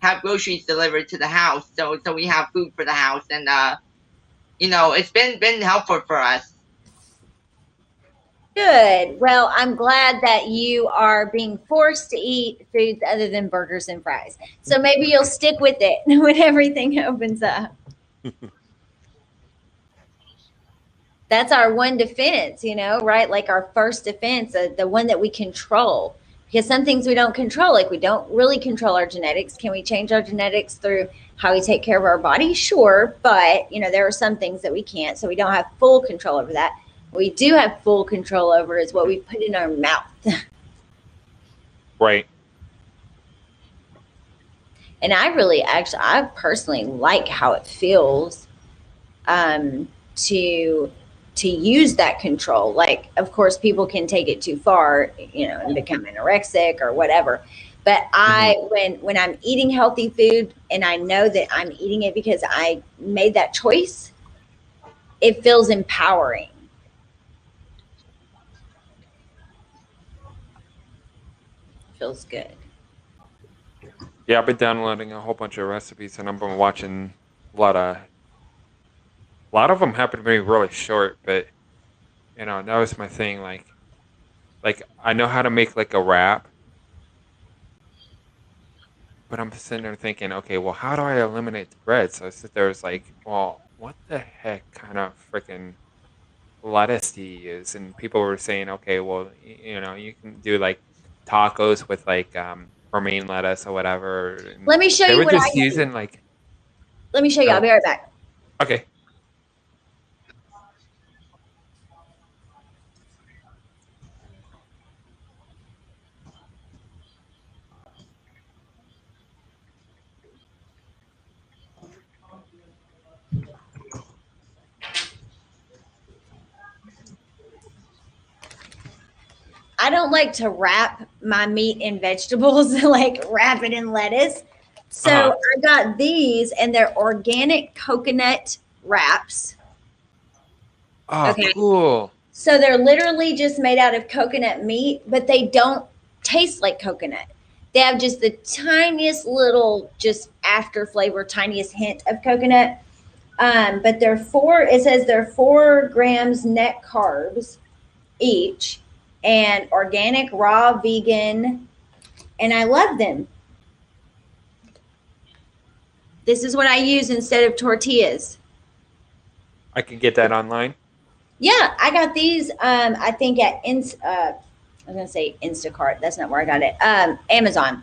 have groceries delivered to the house. So we have food for the house, and it's been helpful for us. Good. Well, I'm glad that you are being forced to eat foods other than burgers and fries. So maybe you'll stick with it when everything opens up. That's our one defense, right? Like our first defense, the one that we control. Because some things we don't control, like we don't really control our genetics. Can we change our genetics through how we take care of our body? Sure. But, there are some things that we can't. So we don't have full control over that. What we do have full control over is what we put in our mouth. Right. And I personally like how it feels to use that control. Like, of course, people can take it too far, and become anorexic or whatever. But when I'm eating healthy food and I know that I'm eating it because I made that choice, it feels empowering. Feels good. Yeah, I've been downloading a whole bunch of recipes, and I've been watching a lot of them happen to be really short, but that was my thing. Like I know how to make like a wrap, but I'm sitting there thinking, okay, well, how do I eliminate the bread? So I sit there, it's like, well, what the heck kind of freaking lettuce do you use? And people were saying, okay, well, you can do like tacos with like romaine lettuce or whatever. And let me show you what I using like. Let me show you. I'll be right back. Okay. I don't like to wrap my meat in vegetables, like wrap it in lettuce. So I got these, and they're organic coconut wraps. Oh, okay. Cool. So they're literally just made out of coconut meat, but they don't taste like coconut. They have just the tiniest little, just after flavor, tiniest hint of coconut. But it says they're 4 grams net carbs each, and organic, raw, vegan, and I love them. This is what I use instead of tortillas. I can get that online? Yeah, I got these, I think at, I was going to say Instacart. That's not where I got it. Amazon.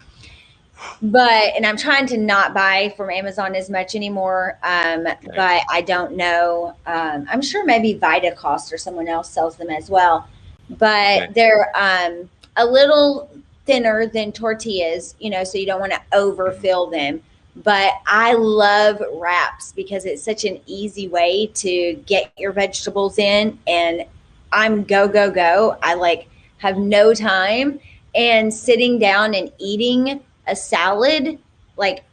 And I'm trying to not buy from Amazon as much anymore. Okay. But I don't know. I'm sure maybe Vitacost or someone else sells them as well. But they're a little thinner than tortillas, so you don't want to overfill them. But I love wraps because it's such an easy way to get your vegetables in, and I'm go. I have no time, and sitting down and eating a salad, like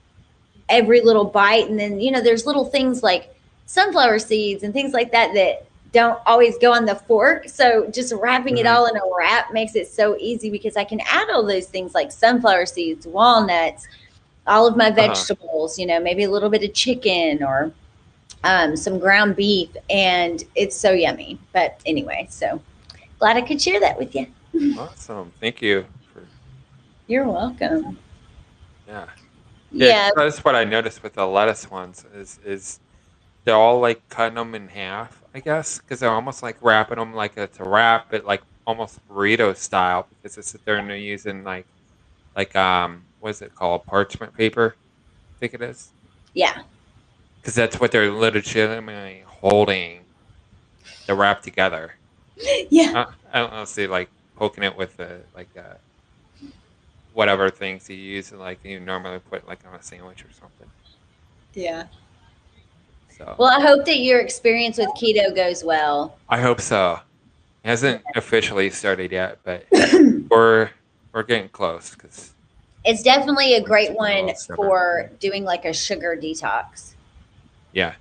every little bite. And then, there's little things like sunflower seeds and things like that don't always go on the fork. So just wrapping it all in a wrap makes it so easy because I can add all those things like sunflower seeds, walnuts, all of my vegetables, maybe a little bit of chicken or some ground beef, and it's so yummy. But anyway, so glad I could share that with you. Awesome. Thank you. You're welcome. Yeah. That's what I noticed with the lettuce ones is they're all like cutting them in half, I guess, because they're almost like wrapping them like it's a wrap, but like almost burrito style, because they sit there and they're using like what is it called? Parchment paper, I think it is. Yeah. Because that's what they're legitimately holding the wrap together. Yeah. I don't know, see, like poking it with whatever things you use, like you normally put like on a sandwich or something. Yeah. So. Well, I hope that your experience with keto goes well. I hope so. It hasn't officially started yet, but we're getting close because it's definitely a great one for doing like a sugar detox. Yeah.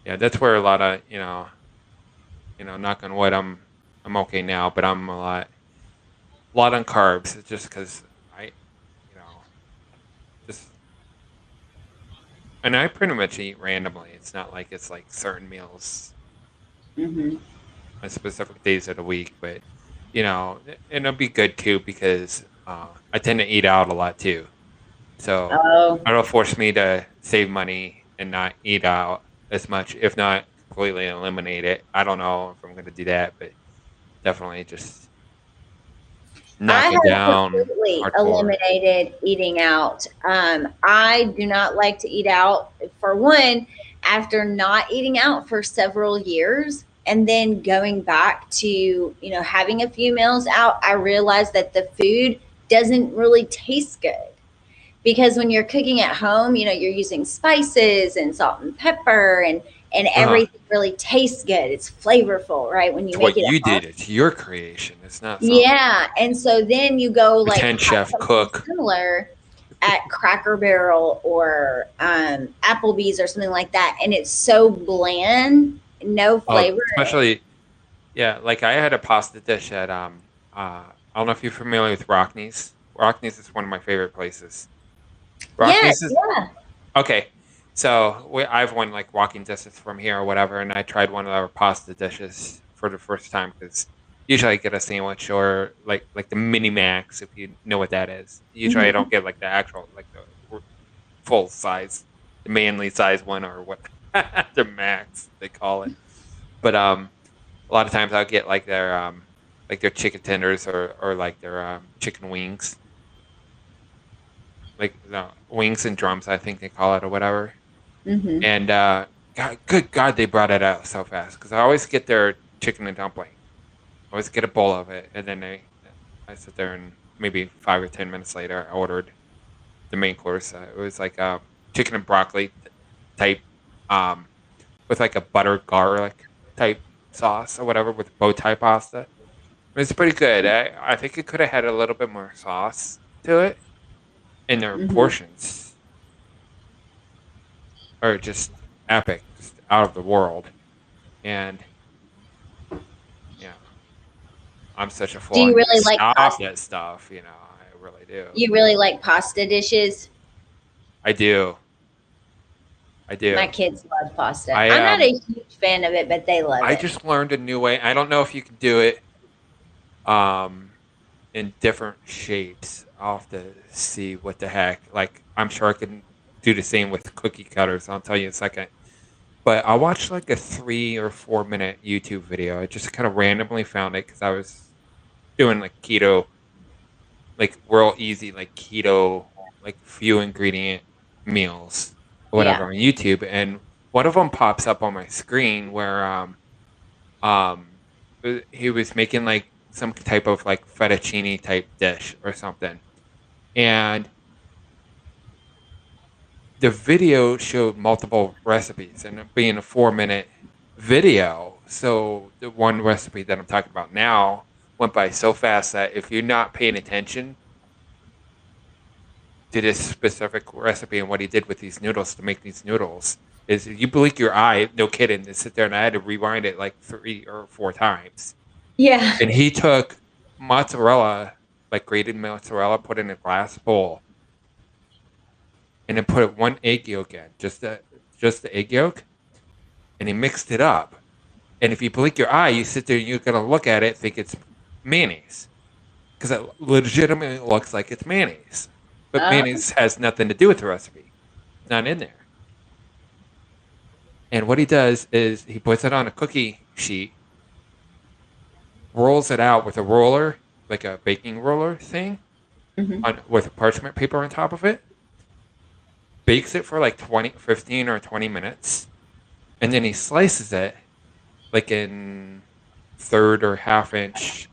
Yeah, that's where a lot of, knock on wood, I'm I'm okay now, but I'm a lot on carbs. It's just because just, and I pretty much eat randomly. It's not like it's like certain meals on specific days of the week, but and it'll be good too because I tend to eat out a lot too. So it'll force me to save money and not eat out as much, if not completely eliminate it. I don't know if I'm going to do that, but definitely just knock it down. I have completely hardcore. eliminated eating out. I do not like to eat out. For one, after not eating out for several years and then going back to, having a few meals out, I realized that the food doesn't really taste good. Because when you're cooking at home, you're using spices and salt and pepper and everything really tastes good. It's flavorful, right? When you make it. What you did, it's your creation. It's not. Yeah, and so then you go like pretend chef cook similar at Cracker Barrel or Applebee's or something like that, and it's so bland, no flavor. Especially, yeah, like I had a pasta dish at I don't know if you're familiar with Rockneys. Rockneys is one of my favorite places. Yes, yeah. Okay, so I've won like walking distance from here or whatever, and I tried one of our pasta dishes for the first time because usually I get a sandwich or like the mini max, if you know what that is. Usually I don't get like the actual like the full size, the manly size one or what the max they call it. But a lot of times I'll get like their chicken tenders or like their chicken wings. Like wings and drums, I think they call it, or whatever. And good God, they brought it out so fast because I always get their chicken and dumpling. I always get a bowl of it, and then I sit there and maybe 5 or 10 minutes later, I ordered the main course. It was like chicken and broccoli type, with like a butter garlic type sauce or whatever with bow tie pasta. It's pretty good. I think it could have had a little bit more sauce to it. And their portions are just epic, just out of the world. And yeah, I'm such a fool. Do you really like that stuff? I really do. You really like pasta dishes? I do. My kids love pasta. I'm not a huge fan of it, but they love it. I just learned a new way. I don't know if you can do it in different shapes. I'll have to see what the heck. Like, I'm sure I can do the same with cookie cutters. I'll tell you in a second. But I watched like a 3 or 4 minute YouTube video. I just kind of randomly found it because I was doing like keto, like real easy, like keto, like few ingredient meals or whatever on YouTube. And one of them pops up on my screen where he was making like some type of like fettuccine type dish or something. And the video showed multiple recipes and it being a 4-minute video. So the one recipe that I'm talking about now went by so fast that if you're not paying attention to this specific recipe and what he did with these noodles to make these noodles, is you blink your eye, no kidding, to sit there, and I had to rewind it like 3 or 4 times. Yeah. And he took mozzarella, like grated mozzarella, put in a glass bowl, and then put 1 egg yolk in, just the egg yolk, and he mixed it up. And if you blink your eye, you sit there and you're gonna look at it, think it's mayonnaise, because it legitimately looks like it's mayonnaise, but mayonnaise has nothing to do with the recipe. It's not in there. And what he does is he puts it on a cookie sheet, rolls it out with a roller, like a baking roller thing, with parchment paper on top of it, bakes it for like 15 or 20 minutes, and then he slices it like in 1/3 or 1/2 inch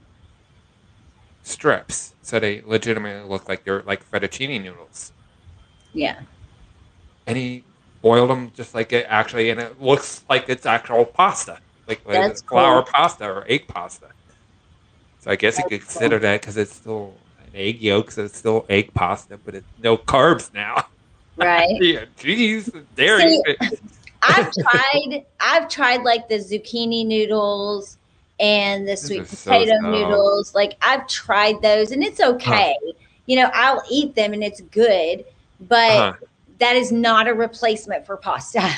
strips, so they legitimately look like they're like fettuccine noodles. Yeah. And he boiled them just like it actually, and it looks like it's actual pasta, like it's flour pasta or egg pasta. So I guess you could consider that because it's still an egg yolk, so it's still egg pasta, but it's no carbs now. Right. Yeah, cheese, dairy. See, I've tried like the zucchini noodles and the sweet potato noodles. Like I've tried those and it's okay. I'll eat them and it's good, but that is not a replacement for pasta.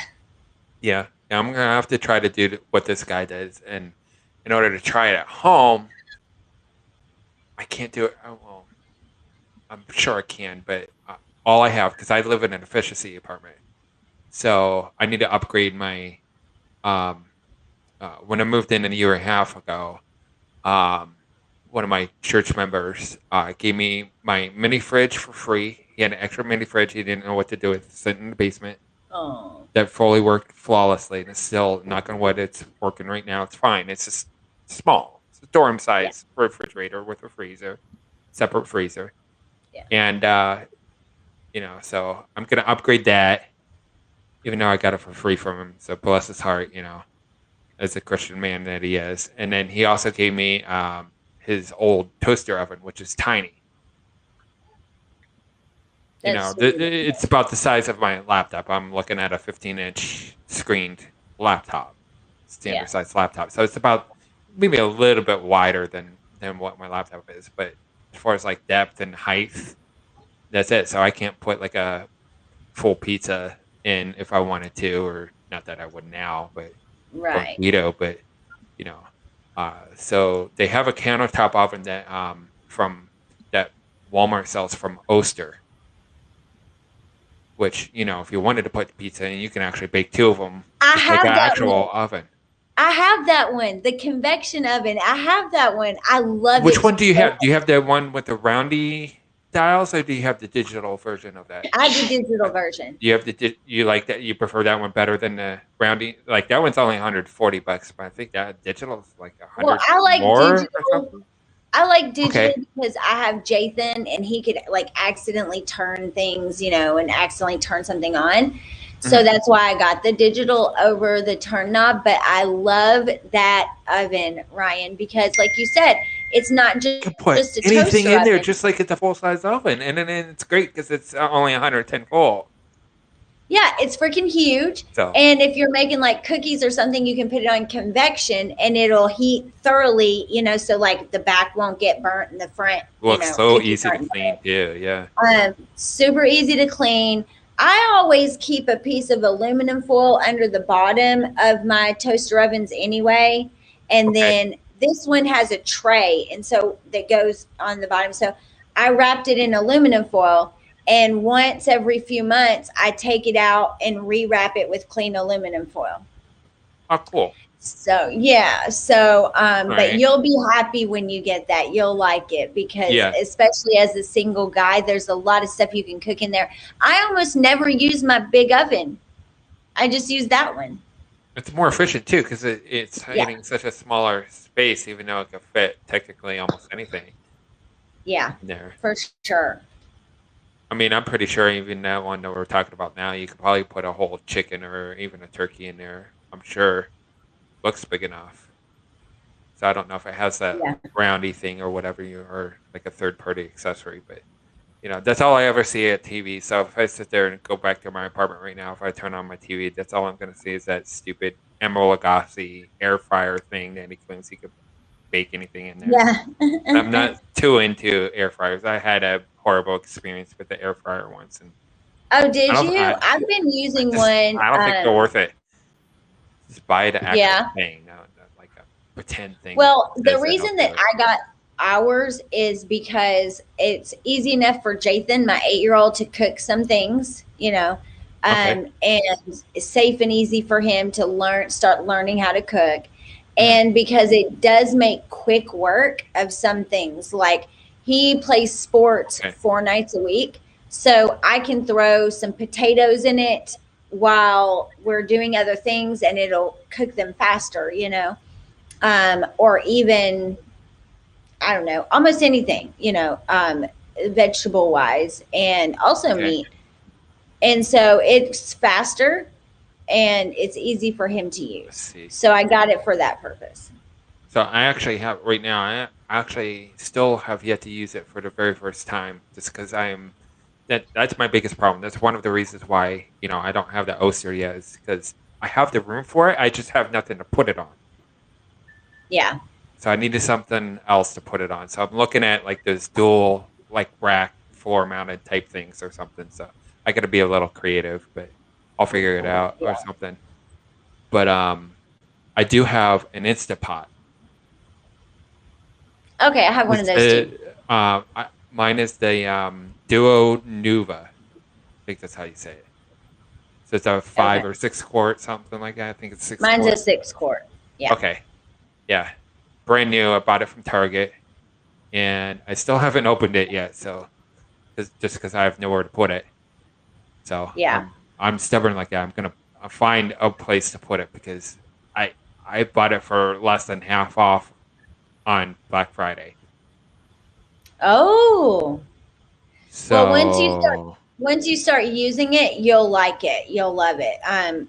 Yeah, I'm gonna have to try to do what this guy does, and in order to try it at home, I can't do it. Well, I'm sure I can, but all I have, because I live in an efficiency apartment, so I need to upgrade my. When I moved in a year and a half ago, one of my church members gave me my mini fridge for free. He had an extra mini fridge. He didn't know what to do with it. Sitting in the basement. Oh. That fully worked flawlessly. And it's still, knock on wood, it's working right now. It's fine. It's just small. It's a dorm size refrigerator with a freezer, separate freezer. Yeah. And, so I'm going to upgrade that, even though I got it for free from him. So bless his heart, as a Christian man that he is. And then he also gave me his old toaster oven, which is tiny. It's about the size of my laptop. I'm looking at a 15-inch screened laptop, standard size laptop. So it's about maybe a little bit wider than what my laptop is. But as far as like depth and height, that's it. So I can't put like a full pizza in if I wanted to, or not that I would now, but right. But so they have a countertop oven that that Walmart sells from Oster. Which, if you wanted to put pizza in, you can actually bake two of them. I have an that actual oven. I have that one, the convection oven. I have that one. I love it. Which one do you have? Do you have the one with the roundy dials, or do you have the digital version of that? I have the digital version. You have you like that? You prefer that one better than the roundy? Like that one's only $140, but I think that digital is like $100 Well, I like more. digital. I like digital because I have Jathan and he could like accidentally turn things, and accidentally turn something on. So that's why I got the digital over the turn knob. But I love that oven, Ryan, because like you said, it's not just, you can put just a anything toaster in there, oven. just like it's a full size oven, and then it's great because it's only 110 volt. Yeah, it's freaking huge. So. And if you're making like cookies or something, you can put it on convection and it'll heat thoroughly, so like the back won't get burnt and the front. Looks so easy to clean too, yeah. Super easy to clean. I always keep a piece of aluminum foil under the bottom of my toaster ovens anyway. And then this one has a tray, and so that goes on the bottom. So I wrapped it in aluminum foil. And once every few months, I take it out and rewrap it with clean aluminum foil. Oh, cool. So, yeah. So, Right. But you'll be happy when you get that. You'll like it because especially as a single guy, there's a lot of stuff you can cook in there. I almost never use my big oven. I just use that one. It's more efficient too because it's hitting such a smaller space, even though it can fit technically almost anything. Yeah, in there. For sure. I mean, I'm pretty sure even that one that we're talking about now, you could probably put a whole chicken or even a turkey in there. I'm sure. Looks big enough. So I don't know if it has that roundy thing or whatever, or like a third-party accessory, but that's all I ever see at TV. So if I sit there and go back to my apartment right now, if I turn on my TV, that's all I'm going to see is that stupid Emeril Lagasse air fryer thing that he claims he could bake anything in there. Yeah. I'm not too into air fryers. I had a horrible experience with the air fryer once. And oh, did you? I've been using one. I don't think they're worth it. Just buy the actual thing, not like a pretend thing. Well, the reason that I got ours is because it's easy enough for Jathan, my 8-year-old, to cook some things, and it's safe and easy for him to start learning how to cook. And because it does make quick work of some things, like he plays sports 4 nights a week. So I can throw some potatoes in it while we're doing other things and it'll cook them faster, or even, I don't know, almost anything, vegetable wise and also meat. And so it's faster and it's easy for him to use. So I got it for that purpose. So I actually have right now, I actually still have yet to use it for the very first time just because that's my biggest problem. That's one of the reasons why, I don't have the Oster yet is because I have the room for it. I just have nothing to put it on. Yeah. So I needed something else to put it on. So I'm looking at like those dual like rack floor mounted type things or something. So I got to be a little creative, but I'll figure it out or something. But I do have an Instapot. Okay, I have one of those too. Mine is the Duo Nuva. I think that's how you say it. So it's a 5 or 6 quart, something like that. I think it's 6 Mine's quart. a 6 quart. Yeah. Okay. Yeah. Brand new. I bought it from Target. And I still haven't opened it yet. So just because I have nowhere to put it. So yeah. I'm stubborn like that. I'm going to find a place to put it because I bought it for less than half off on Black Friday. Oh. So well, once you start using it, you'll like it. You'll love it. A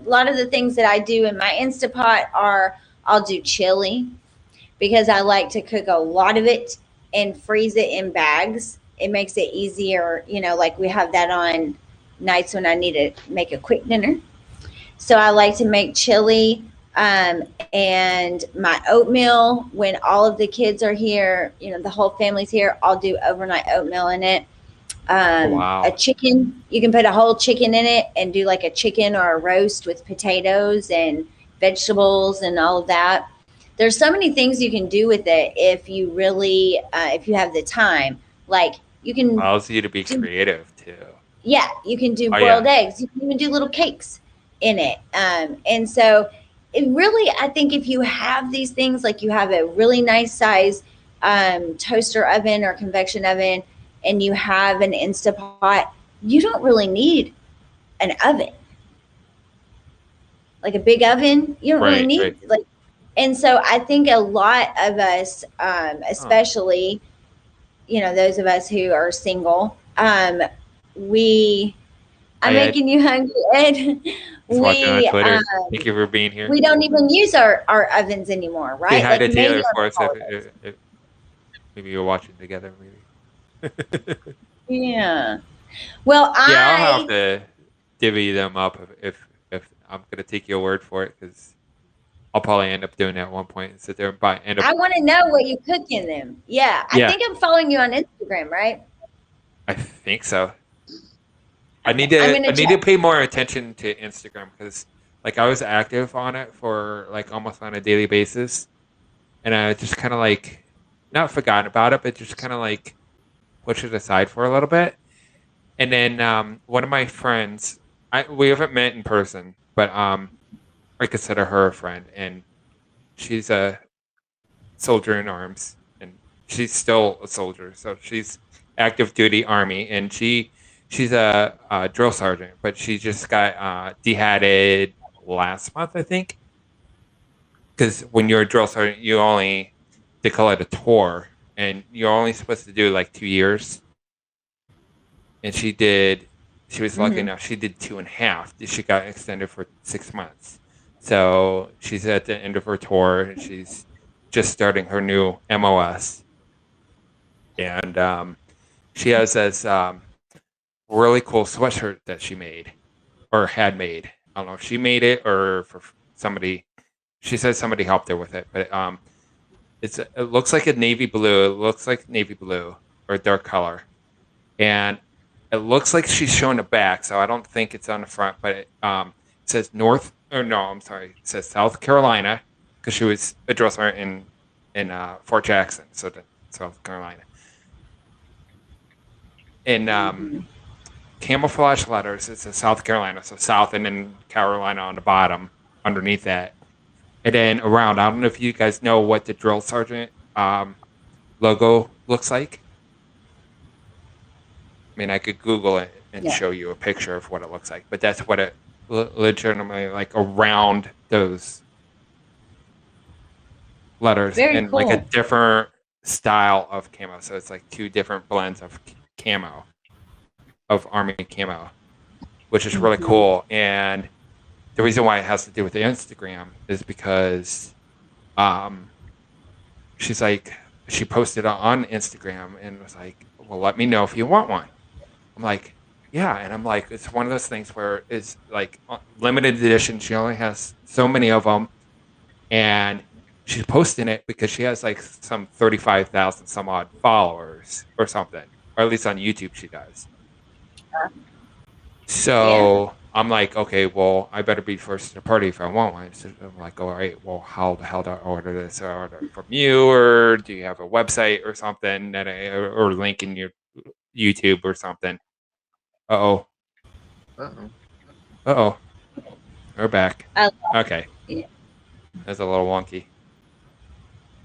lot of the things that I do in my Instapot are I'll do chili because I like to cook a lot of it and freeze it in bags. It makes it easier, like we have that on nights when I need to make a quick dinner. So I like to make chili and my oatmeal when all of the kids are here, the whole family's here, I'll do overnight oatmeal in it. Wow. A chicken, you can put a whole chicken in it and do like a chicken or a roast with potatoes and vegetables and all of that. There's so many things you can do with it if you really, if you have the time. Like you can allows you to be creative too. Yeah, you can do boiled eggs. You can even do little cakes in it. And so it really, I think if you have these things, like you have a really nice size toaster oven or convection oven, and you have an Instapot, you don't really need an oven. Like a big oven, you don't really need like. And so I think a lot of us, especially, those of us who are single, I'm making you hungry, Ed. Watching on Twitter. Thank you for being here. We don't even use our ovens anymore, right? Say hi to Taylor for us if maybe you're watching together, maybe. Yeah. Well, I'll have to divvy them up if I'm gonna take your word for it because I'll probably end up doing that at one point and sit there and buy. I want to know what you cook in them. Yeah, I think I'm following you on Instagram, right? I think so. I need to pay more attention to Instagram because like I was active on it for like almost on a daily basis, and I just kind of like not forgotten about it, but just kind of like push it aside for a little bit. And then one of my friends, we haven't met in person, but I consider her a friend, and she's a soldier in arms, and she's still a soldier, so she's active duty Army, and she's a drill sergeant, but she just got dehatted last month, I think, because when you're a drill sergeant, they call it a tour, and you're only supposed to do like 2 years. And she was lucky enough, she did 2.5. She got extended for 6 months. So she's at the end of her tour, and she's just starting her new MOS. And she has this really cool sweatshirt that she made, or had made. I don't know if she made it or for somebody. She says somebody helped her with it, but it looks like a navy blue. It looks like navy blue or a dark color, and it looks like she's showing the back. So I don't think it's on the front, but it says it says South Carolina because she was a drill sergeant in Fort Jackson, so South Carolina. And camouflage letters, it says South Carolina, so South and then Carolina on the bottom underneath that. And then around, I don't know if you guys know what the drill sergeant logo looks like. I mean, I could Google it and show you a picture of what it looks like, but that's what it legitimately like around those letters. Very and cool. Like a different style of camo. So it's like 2 different blends of camo, of Army camo, which is really cool. And the reason why it has to do with the Instagram is because she's like, she posted on Instagram and was like, well, let me know if you want one. I'm like, yeah. And I'm like, it's one of those things where it's like limited edition. She only has so many of them. And she's posting it because she has like some 35,000 some odd followers or something, or at least on YouTube she does. So I'm like, okay, well, I better be first to the party if I want one. So I'm like, all right, well, how the hell do I order this? I order it from you, or do you have a website or something that or link in your YouTube or something? Uh-oh. We're back. Okay. Yeah. That's a little wonky.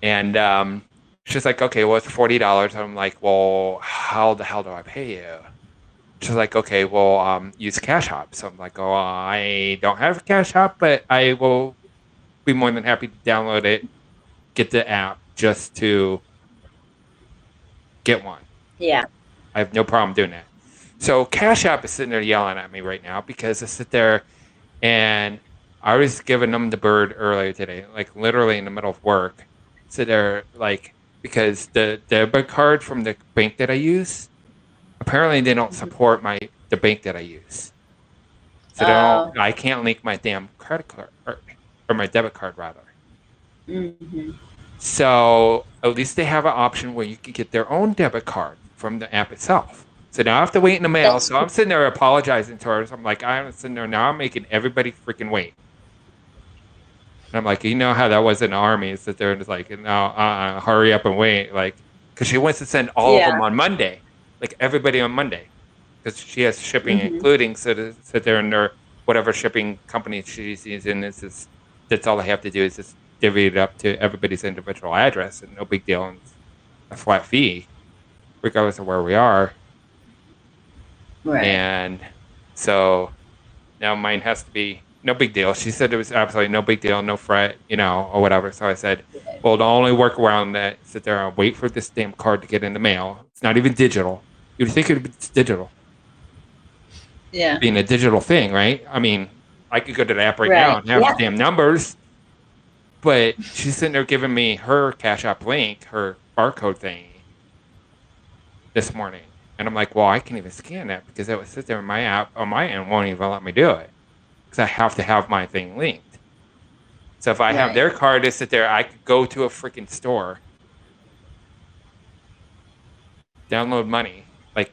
And she's like, okay, well, it's $40. I'm like, well, how the hell do I pay you? She's like, okay, well, use Cash App. So I'm like, oh, I don't have Cash App, but I will be more than happy to download it, get the app just to get one. Yeah. I have no problem doing that. So Cash App is sitting there yelling at me right now because I sit there and I was giving them the bird earlier today, like literally in the middle of work. Sit there, like, because the debit card from the bank that I use, apparently they don't support the bank that I use. So I can't link my damn credit card or my debit card rather. Mm-hmm. So at least they have an option where you can get their own debit card from the app itself. So now I have to wait in the mail. So I'm sitting there apologizing to her. So I'm like, I'm sitting there now. I'm making everybody freaking wait. And I'm like, you know how that was in the army? Sit there and it's like, no, hurry up and wait, like, because she wants to send all of them on Monday, like everybody on Monday, because she has shipping including. So to sit there and their whatever shipping company she's using that's all I have to do is just divvy it up to everybody's individual address, and no big deal, and a flat fee, regardless of where we are. Right. And so now mine has to be no big deal. She said it was absolutely no big deal, no fret, or whatever. So I said, well, the only workaround that sit there and wait for this damn card to get in the mail. It's not even digital. You'd think it's digital. Yeah. Being a digital thing, right? I mean, I could go to the app right now and have the damn numbers, but she's sitting there giving me her Cash App link, her barcode thing this morning. And I'm like, well, I can't even scan that because it would sit there in my app on my end, won't even let me do it because I have to have my thing linked. So if I have their card to sit there, I could go to a freaking store, download money, like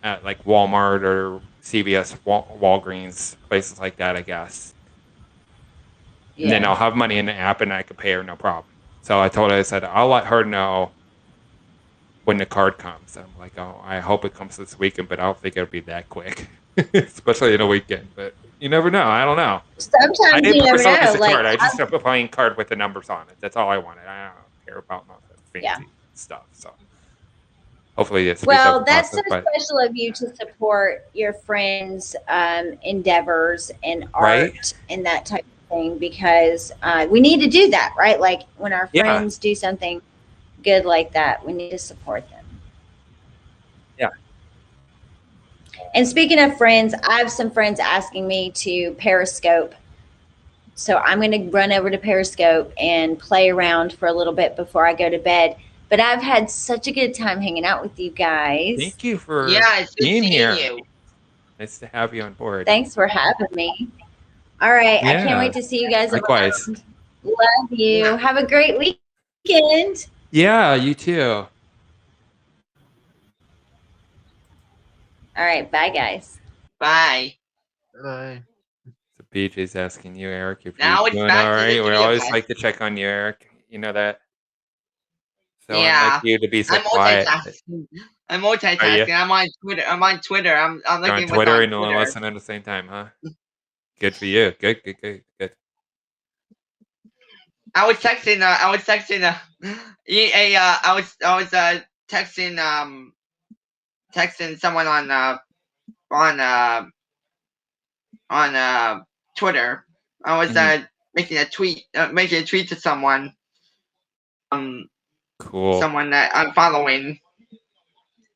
at like Walmart or CVS, Walgreens, places like that, I guess. Yeah. And then I'll have money in the app and I could pay her no problem. So I told her, I said, I'll let her know when the card comes. I'm like, oh, I hope it comes this weekend, but I don't think it'll be that quick, especially in a weekend. But you never know. I don't know. Sometimes you never know. Like, card. I just have a plain card with the numbers on it. That's all I wanted. I don't care about fancy stuff. So hopefully it's that's so special of you to support your friends' endeavors and art and that type of thing, because we need to do that, right? Like when our friends do something good like that, we need to support them. Yeah. And speaking of friends, I have some friends asking me to Periscope. So I'm going to run over to Periscope and play around for a little bit before I go to bed. But I've had such a good time hanging out with you guys. Thank you for it's being here. You. Nice to have you on board. Thanks for having me. All right. I can't wait to see you guys Likewise. around. Love you. Have a great weekend. Yeah, you too. All right. Bye, guys. Bye. Bye. So BJ's asking you, Eric, if now you're doing all right. We always like to check on you, Eric. You know that. So I'd like you to be so quiet. I'm multitasking. I'm on Twitter. I'm looking on Twitter and listening at the same time, huh? Good for you. Good. I was texting someone on Twitter. I was making a tweet to someone. Cool. Someone that I'm following,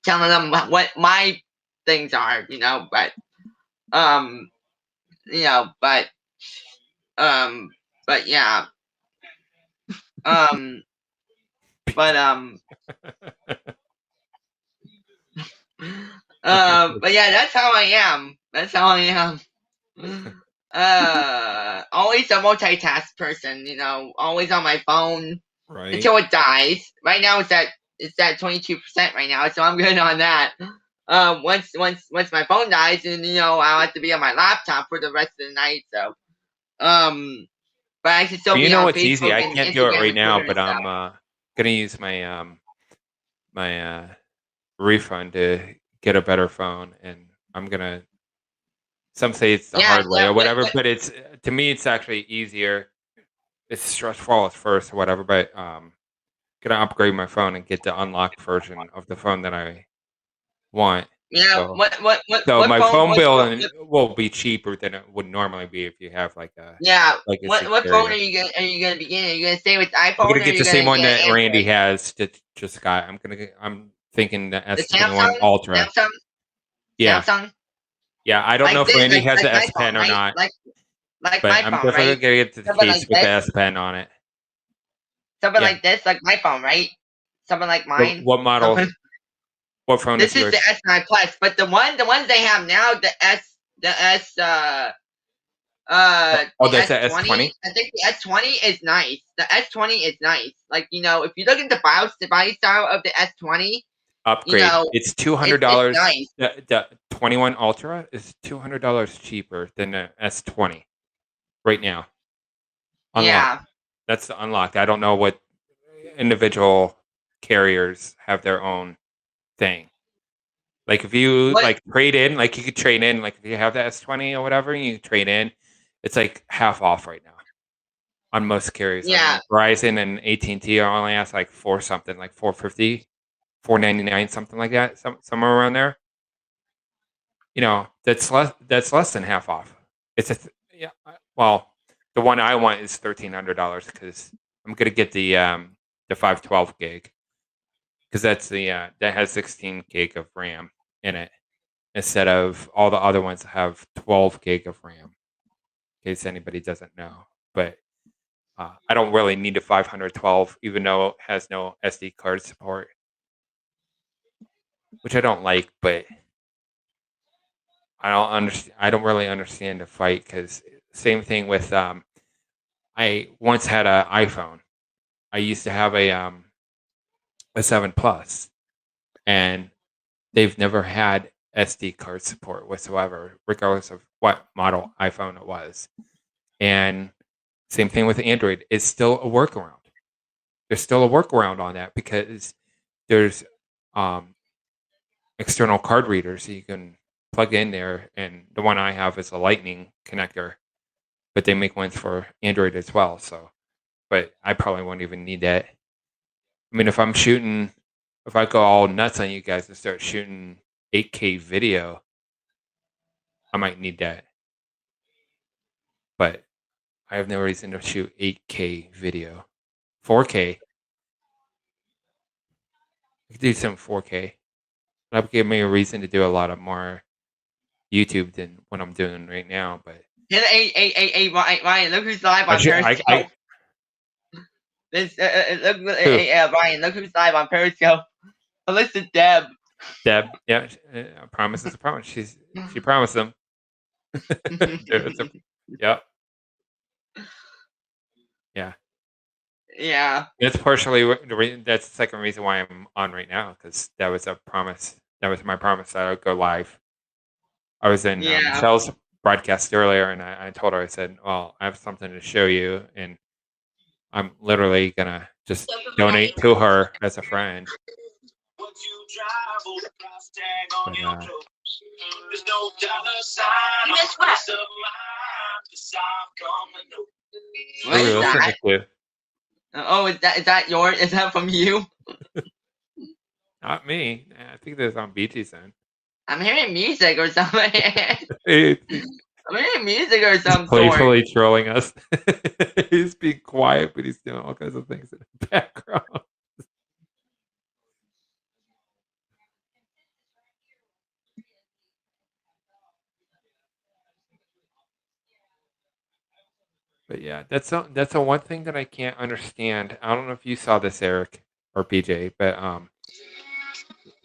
telling them what my things are, but yeah. But yeah, that's how I am. always a multitask person. You know, always on my phone Right. until it dies. Right now it's at 22% right now, so I'm good on that. Once my phone dies, and you know, I'll have to be on my laptop for the rest of the night. So, but I can still Well, be you know on what's Facebook easy? I and can't do it Instagram right and now, Twitter but and I'm stuff. gonna use my my refund to get a better phone, and I'm gonna. Some say it's the hard way or whatever, but it's to me it's actually easier. It's stressful at first or whatever, but gonna upgrade my phone and get the unlocked version of the phone that I want. Yeah. So, What so my phone bill what, will be cheaper than it would normally be if you have like a yeah. legacy What phone carrier. are you gonna be getting? Are you gonna stay with iPhone I'm or gonna are get you the same gonna one get that Randy Android? has just got. I'm thinking the The S21 Samsung? Ultra. Yeah. Samsung? Yeah, I don't Like know if this, Randy has the my S phone, Pen or right? not, Like but my I'm phone, definitely right? gonna get the Something case like with the this. S Pen on it. Something Yeah. like this, like my phone, right? Something like So mine. what model? Something. What phone This is is yours? the S9 Plus, but the ones they have now, the Oh, that's the S20. S20. I think the S20 is nice. The S20 is nice. Like, you know, if you look at the buy style of the S20, you Upgrade. know, It's it's $200. nice. The 21 Ultra is $200 cheaper than the S20 right now. Unlocked. Yeah. That's the unlocked. I don't know what individual carriers have their own thing. Like if you like trade in, like you could trade in, like if you have the S20 or whatever, you trade in, it's like half off right now on most carriers. Yeah. I mean, Verizon and AT&T are only ask like $4 something, like $4.50, $4.99, something like that, somewhere around there. You know, that's less than half off. It's yeah. Well, the one I want is $1,300 because I'm gonna get the 512 gig because that's the that has 16 gig of RAM in it instead of all the other ones that have 12 gig of RAM. In case anybody doesn't know, but I don't really need a 512, even though it has no SD card support, which I don't like, but. I don't understand. I don't really understand the fight because same thing with I once had an iPhone. I used to have a 7 Plus, and they've never had SD card support whatsoever, regardless of what model iPhone it was. And same thing with Android. It's still a workaround. There's still a workaround on that because there's external card readers so you can plug in there, and the one I have is a Lightning connector, but they make ones for Android as well. So, but I probably won't even need that. I mean, if I go all nuts on you guys and start shooting 8K video, I might need that. But I have no reason to shoot 8K video. 4K. I could do some 4K. That would give me a reason to do a lot of more YouTube than what I'm doing right now, but Hey, Ryan, look who's live on Periscope. Ryan, look who's live on Periscope. Alyssa Deb, yeah, a promise is a promise. She promised them. Yep. Yeah. Yeah. That's partially that's the second reason why I'm on right now because that was a promise. That was my promise that I would go live. I was in Michelle's broadcast earlier, and I told her, I said, well, I have something to show you, and I'm literally going to just donate to her as a friend. But, what is that? Oh, is that yours? Is that from you? Not me. I think that's on BT's end. I'm hearing music or something. I'm hearing music or something. He's playfully trolling us. He's being quiet, but he's doing all kinds of things in the background. But yeah, that's a one thing that I can't understand. I don't know if you saw this, Eric or PJ, but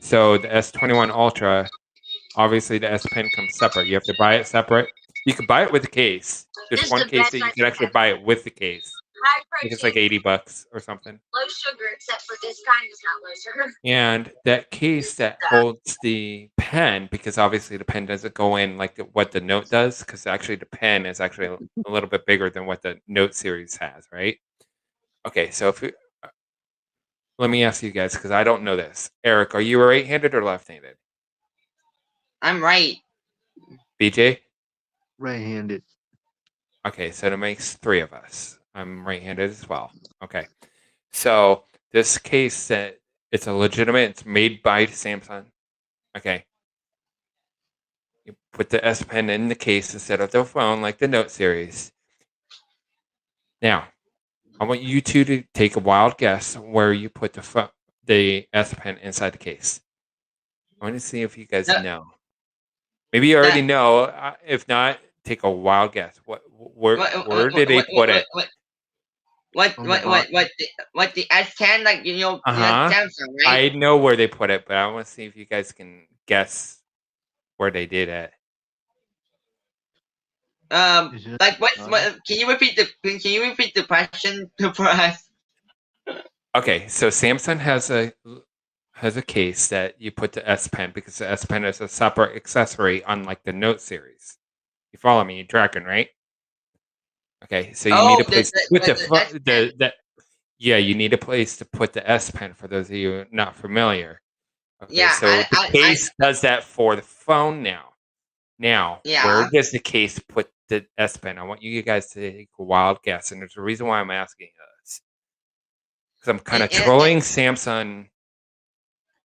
so the S21 Ultra, obviously the S Pen comes separate. You have to buy it separate, You can buy it with the case. There's one case that you can actually buy it with the case. I think it's like $80 or something. Low sugar, except for this kind is not low sugar. And that case that holds the pen, because obviously the pen doesn't go in like what the Note does, because actually the pen is actually a little bit bigger than what the Note series has, right? Okay, so if let me ask you guys, because I don't know this. Eric, are you right-handed or left-handed? I'm right. BJ? Right-handed. Okay, so that makes 3 of us. I'm right-handed as well. Okay, so this case that it's a legitimate, it's made by Samsung. Okay, you put the S Pen in the case instead of the phone, like the Note series. Now, I want you two to take a wild guess where you put the S Pen inside the case. I want to see if you guys know. Maybe you already know. If not, take a wild guess. Where did they put it? What the S10, like, you know, Samsung, right? I know where they put it, but I want to see if you guys can guess where they did it. Like what can you repeat the question for us? Okay, so Samsung has a case that you put the S Pen, because the S Pen is a separate accessory unlike the Note series. You follow me? You're tracking, right? Okay, so you need a place to put you need a place to put the S Pen for those of you not familiar. Okay, yeah, so the case does that for the phone now. Now, where does the case put the S Pen? I want you guys to take a wild guess, and there's a reason why I'm asking this. Because I'm kind of trolling Samsung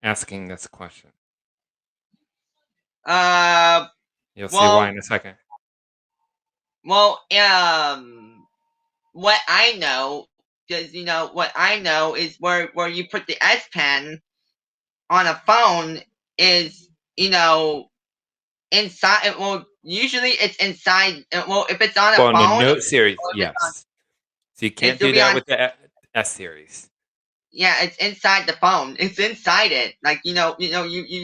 asking this question. You'll see why in a second. Well, what I know, because what I know is where you put the S Pen on a phone is inside. Well, usually it's inside. Well, if it's on a phone. Well, in the Note series, yes. So you can't do that with the S series. Yeah, it's inside the phone. It's inside it. Like you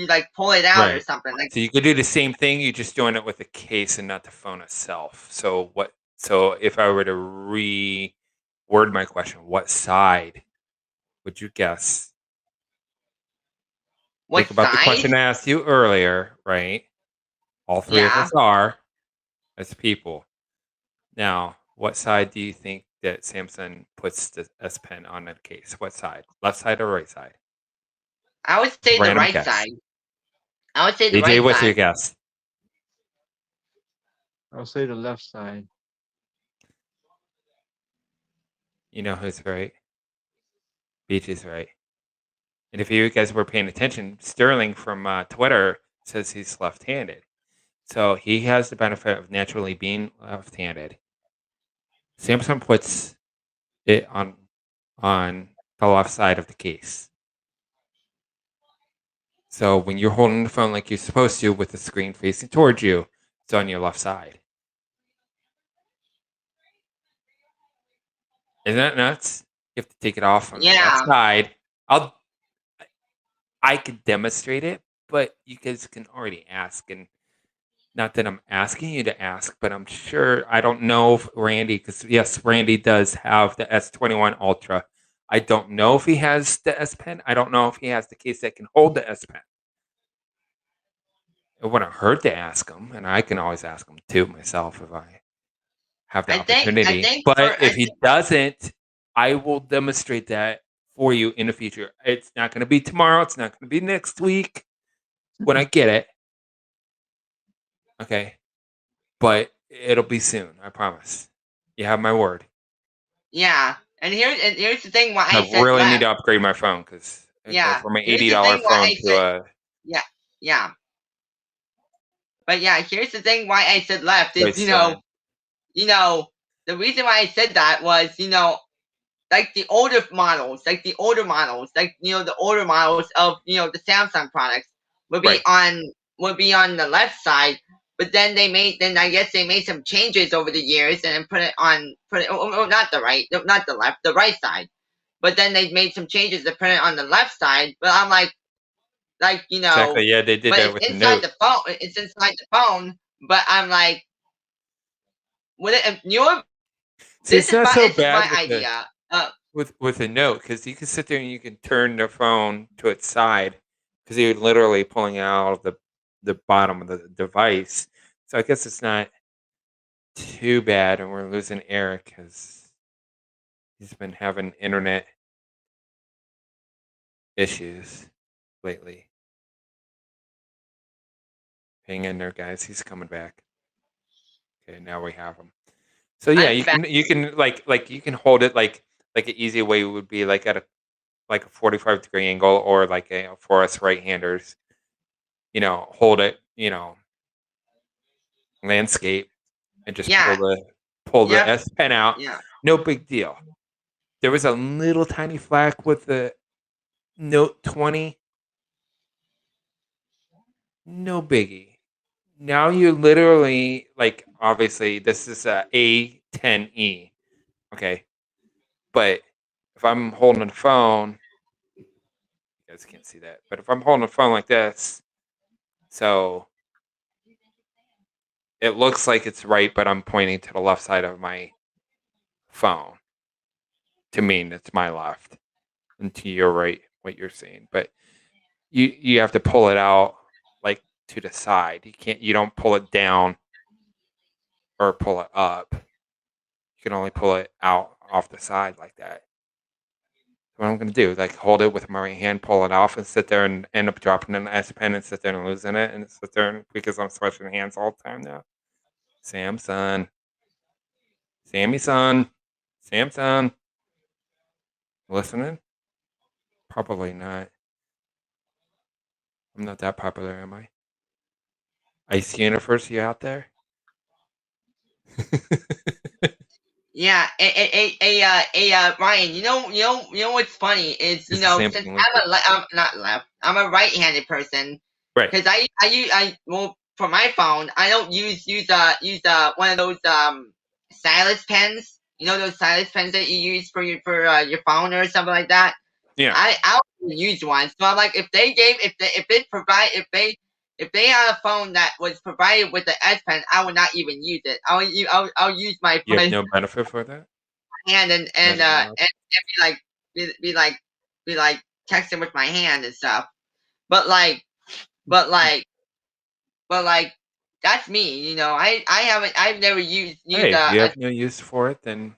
like pull it out or something. Like, so you could do the same thing. You're just doing it with the case and not the phone itself. So what? So if I were to reword my question, what side would you guess? Think about the question I asked you earlier, right? All 3 of us are as people. Now, what side do you think that Samsung puts the S Pen on the case? What side? Left side or right side? I would say the right side. I would say the right side. DJ, what's your guess? I'll say the left side. You know who's right? Beach is right. And if you guys were paying attention, Sterling from Twitter says he's left-handed. So he has the benefit of naturally being left-handed. Samsung puts it on the left side of the case. So when you're holding the phone like you're supposed to with the screen facing towards you, it's on your left side. Isn't that nuts? You have to take it off on the left side. I could demonstrate it, but you guys can already ask. And not that I'm asking you to ask, but I'm sure, I don't know if Randy, because yes, Randy does have the S21 Ultra. I don't know if he has the S Pen. I don't know if he has the case that can hold the S Pen. It wouldn't hurt to ask him, and I can always ask him too myself if I have the opportunity. But if he doesn't, I will demonstrate that for you in the future. It's not going to be tomorrow. It's not going to be next week when I get it. Okay. But it'll be soon. I promise. You have my word. Yeah. And here's the thing why I really need to upgrade my phone, because from an $80 phone to a... Yeah. But yeah, here's the thing why I said left is, the reason why I said that was, like the older models, like the older models of, the Samsung products would be on the left side, but then I guess they made some changes over the years and put it not the left, the right side. But then they made some changes to put it on the left side, but I'm like, Exactly, yeah, they did that with the Note. It's inside the phone, but I'm like, You know what? See, This it's is not my, so this is bad my idea. with a note because you can sit there and you can turn the phone to its side because you're literally pulling out of the bottom of the device. So I guess it's not too bad, and we're losing Eric because he's been having internet issues lately. Hang in there, guys. He's coming back. Okay, now we have him. So yeah, you can like you can hold it like an easy way would be like at a 45-degree angle or like for us right-handers, hold it, landscape and just pull the S Pen out. Yeah. No big deal. There was a little tiny flack with the Note 20. No biggie. Now you literally obviously this is a A10e. Okay. But if I'm holding the phone, you guys can't see that, but if I'm holding a phone like this, so it looks like it's right, but I'm pointing to the left side of my phone to mean it's my left, and to your right, what you're seeing. But you have to pull it out to the side. You don't pull it down or pull it up. You can only pull it out off the side like that. What I'm gonna do, hold it with my right hand, pull it off, and sit there and end up dropping an S Pen and sit there and losing it, and sit there because I'm switching hands all the time now. Samson, Sammy-son, Samson, listening? Probably not. I'm not that popular, am I? Ice Universe, you out there? Yeah, Ryan. You know what's funny is since I'm a right-handed person, right? Because I for my phone I don't use one of those stylus pens. You know those stylus pens that you use for your phone or something like that. Yeah. I don't use one. So I'm like, if they had a phone that was provided with the S Pen, I would not even use it. I'll use my. You have no benefit for that. Hand and be like texting with my hand and stuff. But that's me. I've never used. Hey, if you have no use for it, then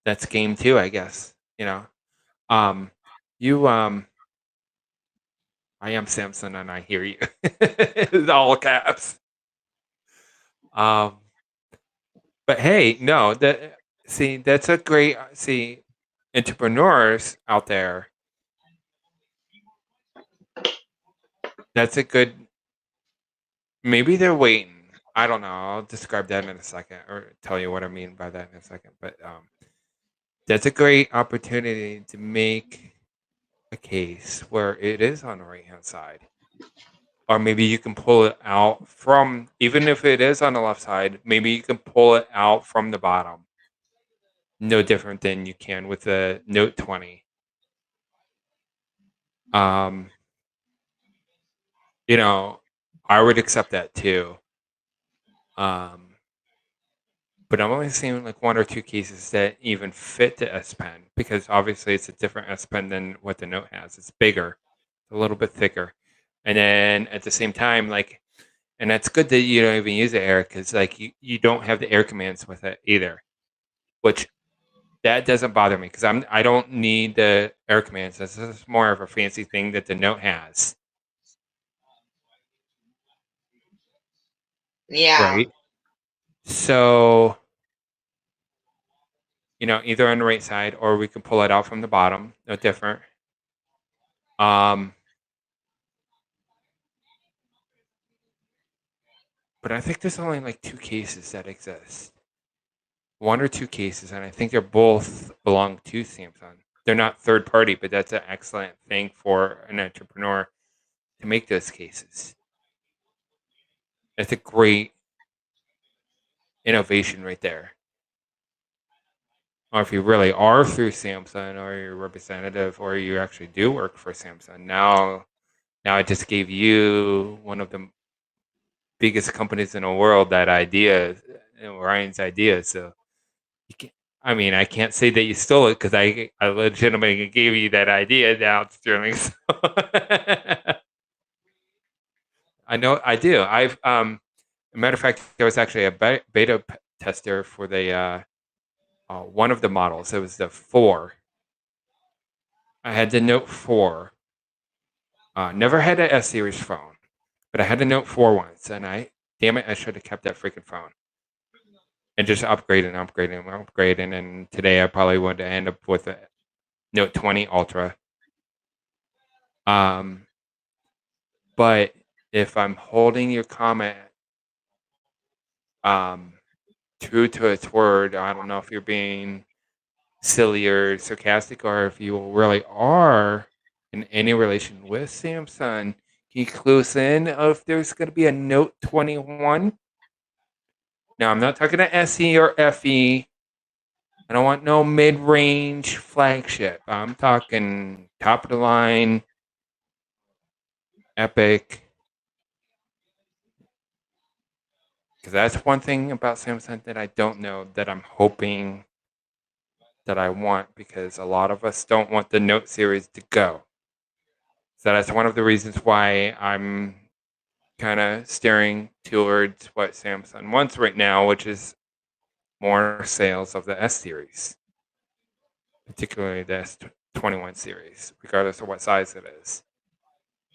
that's game 2, I guess. I am Samson and I hear you. All caps. But hey, no, that's a great entrepreneurs out there. That's a good. Maybe they're waiting. I don't know. I'll describe that in a second, or tell you what I mean by that in a second. But that's a great opportunity to make a case where it is on the right-hand side. Or maybe you can pull it out from, even if it is on the left side, maybe you can pull it out from the bottom. No different than you can with the Note 20. I would accept that too. But I'm only seeing 1 or 2 cases that even fit the S Pen, because obviously it's a different S Pen than what the Note has. It's bigger, a little bit thicker. And then at the same time, and that's good that you don't even use the air, because you don't have the air commands with it either, which that doesn't bother me because I don't need the air commands. This is more of a fancy thing that the Note has. Yeah. Right. So, either on the right side or we can pull it out from the bottom. No different. But I think there's only 2 cases that exist. 1 or 2 cases, and I think they're both belong to Samsung. They're not third party, but that's an excellent thing for an entrepreneur to make those cases. It's a great innovation right there. Or if you really are through Samsung, or you're a representative, or you actually do work for Samsung, now I just gave you one of the biggest companies in the world that idea, Ryan's idea. So you can't, I mean, I can't say that you stole it because I legitimately gave you that idea now, Sterling. So I know I do. As a matter of fact, there was actually a beta tester for the one of the models. It was the 4. I had the Note 4. Never had an S series phone, but I had the Note 4 once, and damn it, I should have kept that freaking phone and just upgrading. And today I probably would end up with a Note 20 Ultra. But if I'm holding your comment true to its word, I don't know if you're being silly or sarcastic, or if you really are in any relation with Samsung. Can you clue us in if there's going to be a Note 21? Now, I'm not talking to SE or FE. I don't want no mid-range flagship. I'm talking top of the line, epic. Because that's one thing about Samsung that I don't know, that I'm hoping that I want, because a lot of us don't want the Note series to go. So that's one of the reasons why I'm kind of steering towards what Samsung wants right now, which is more sales of the S series, particularly the S21 series, regardless of what size it is.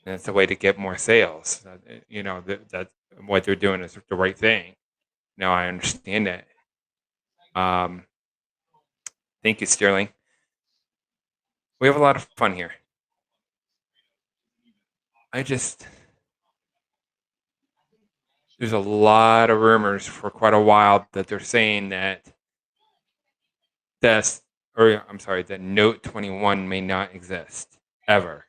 And it's a way to get more sales. You know, that what they're doing is the right thing. Now I understand it. Thank you, Sterling. We have a lot of fun here. There's a lot of rumors for quite a while that they're saying that the Note 21 may not exist ever.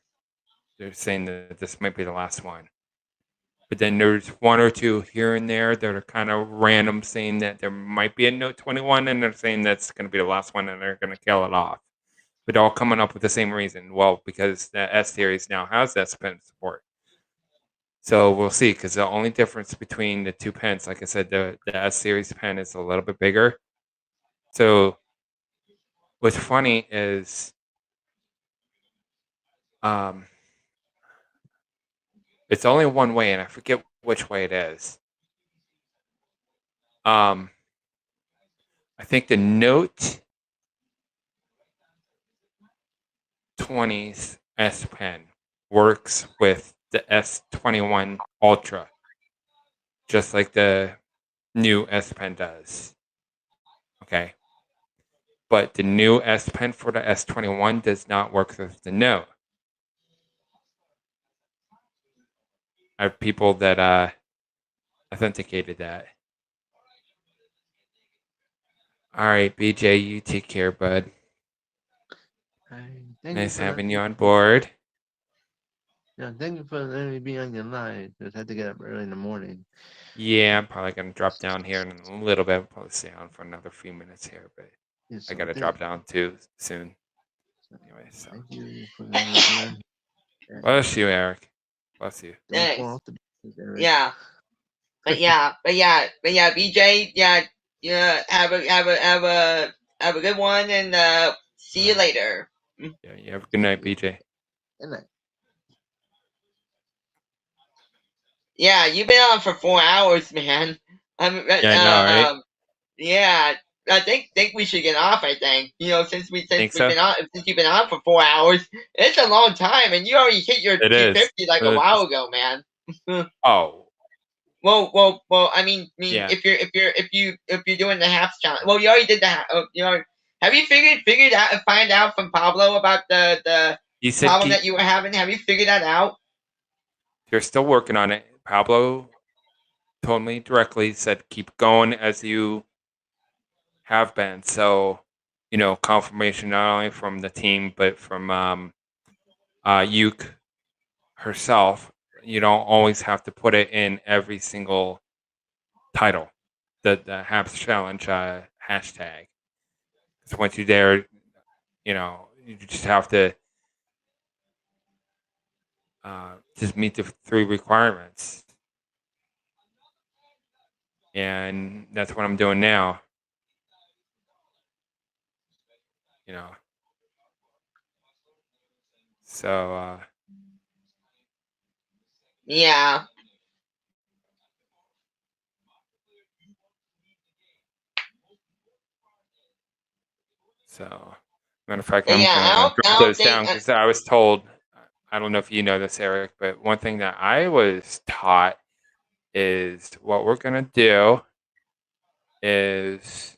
They're saying that this might be the last one. But then there's one or two here and there that are kind of random, saying that there might be a Note 21, and they're saying that's going to be the last one, and they're going to kill it off. But all coming up with the same reason. Well, because the S series now has S Pen support. So we'll see, because the only difference between the two pens, like I said, the S series pen is a little bit bigger. So what's funny is it's only one way, and I forget which way it is. I think the Note 20's S Pen works with the S21 Ultra, just like the new S Pen does. Okay. But the new S Pen for the S21 does not work with the Note. I have people that authenticated that. All right, BJ, you take care, bud. Nice having you on board. Yeah, thank you for letting me be on your line. Just had to get up early in the morning. Yeah, I'm probably gonna drop down here in a little bit. I'll probably stay on for another few minutes here, but I gotta drop down too soon. Anyway, so thank you for letting me bless you, Eric. Bless you. Thanks. Yeah. But yeah, BJ, yeah, have a good one, and see you later. Yeah, you have a good night, BJ. Good night. Yeah, you've been on for 4 hours, man. Yeah, I know, right? Yeah, I think we should get off. I think, you know, since you've been on for 4 hours, it's a long time, and you already hit your 250 like a while ago, man. Oh. Well. I mean, yeah. if you're doing the half challenge, well, you already did that. Have you find out from Pablo about the problem that you were having? Have you figured that out? They're still working on it. Pablo told me directly, said keep going as you have been. So, you know, confirmation not only from the team but from Yuke herself. You don't always have to put it in every single title, the HAPS Challenge hashtag. So once you're there, you know, you just have to just meet the 3 requirements. And that's what I'm doing now. You know. So yeah. So, matter of fact, I'm Yeah, gonna drop I don't those think down because I was told. I don't know if you know this, Eric, but one thing that I was taught is what we're gonna do is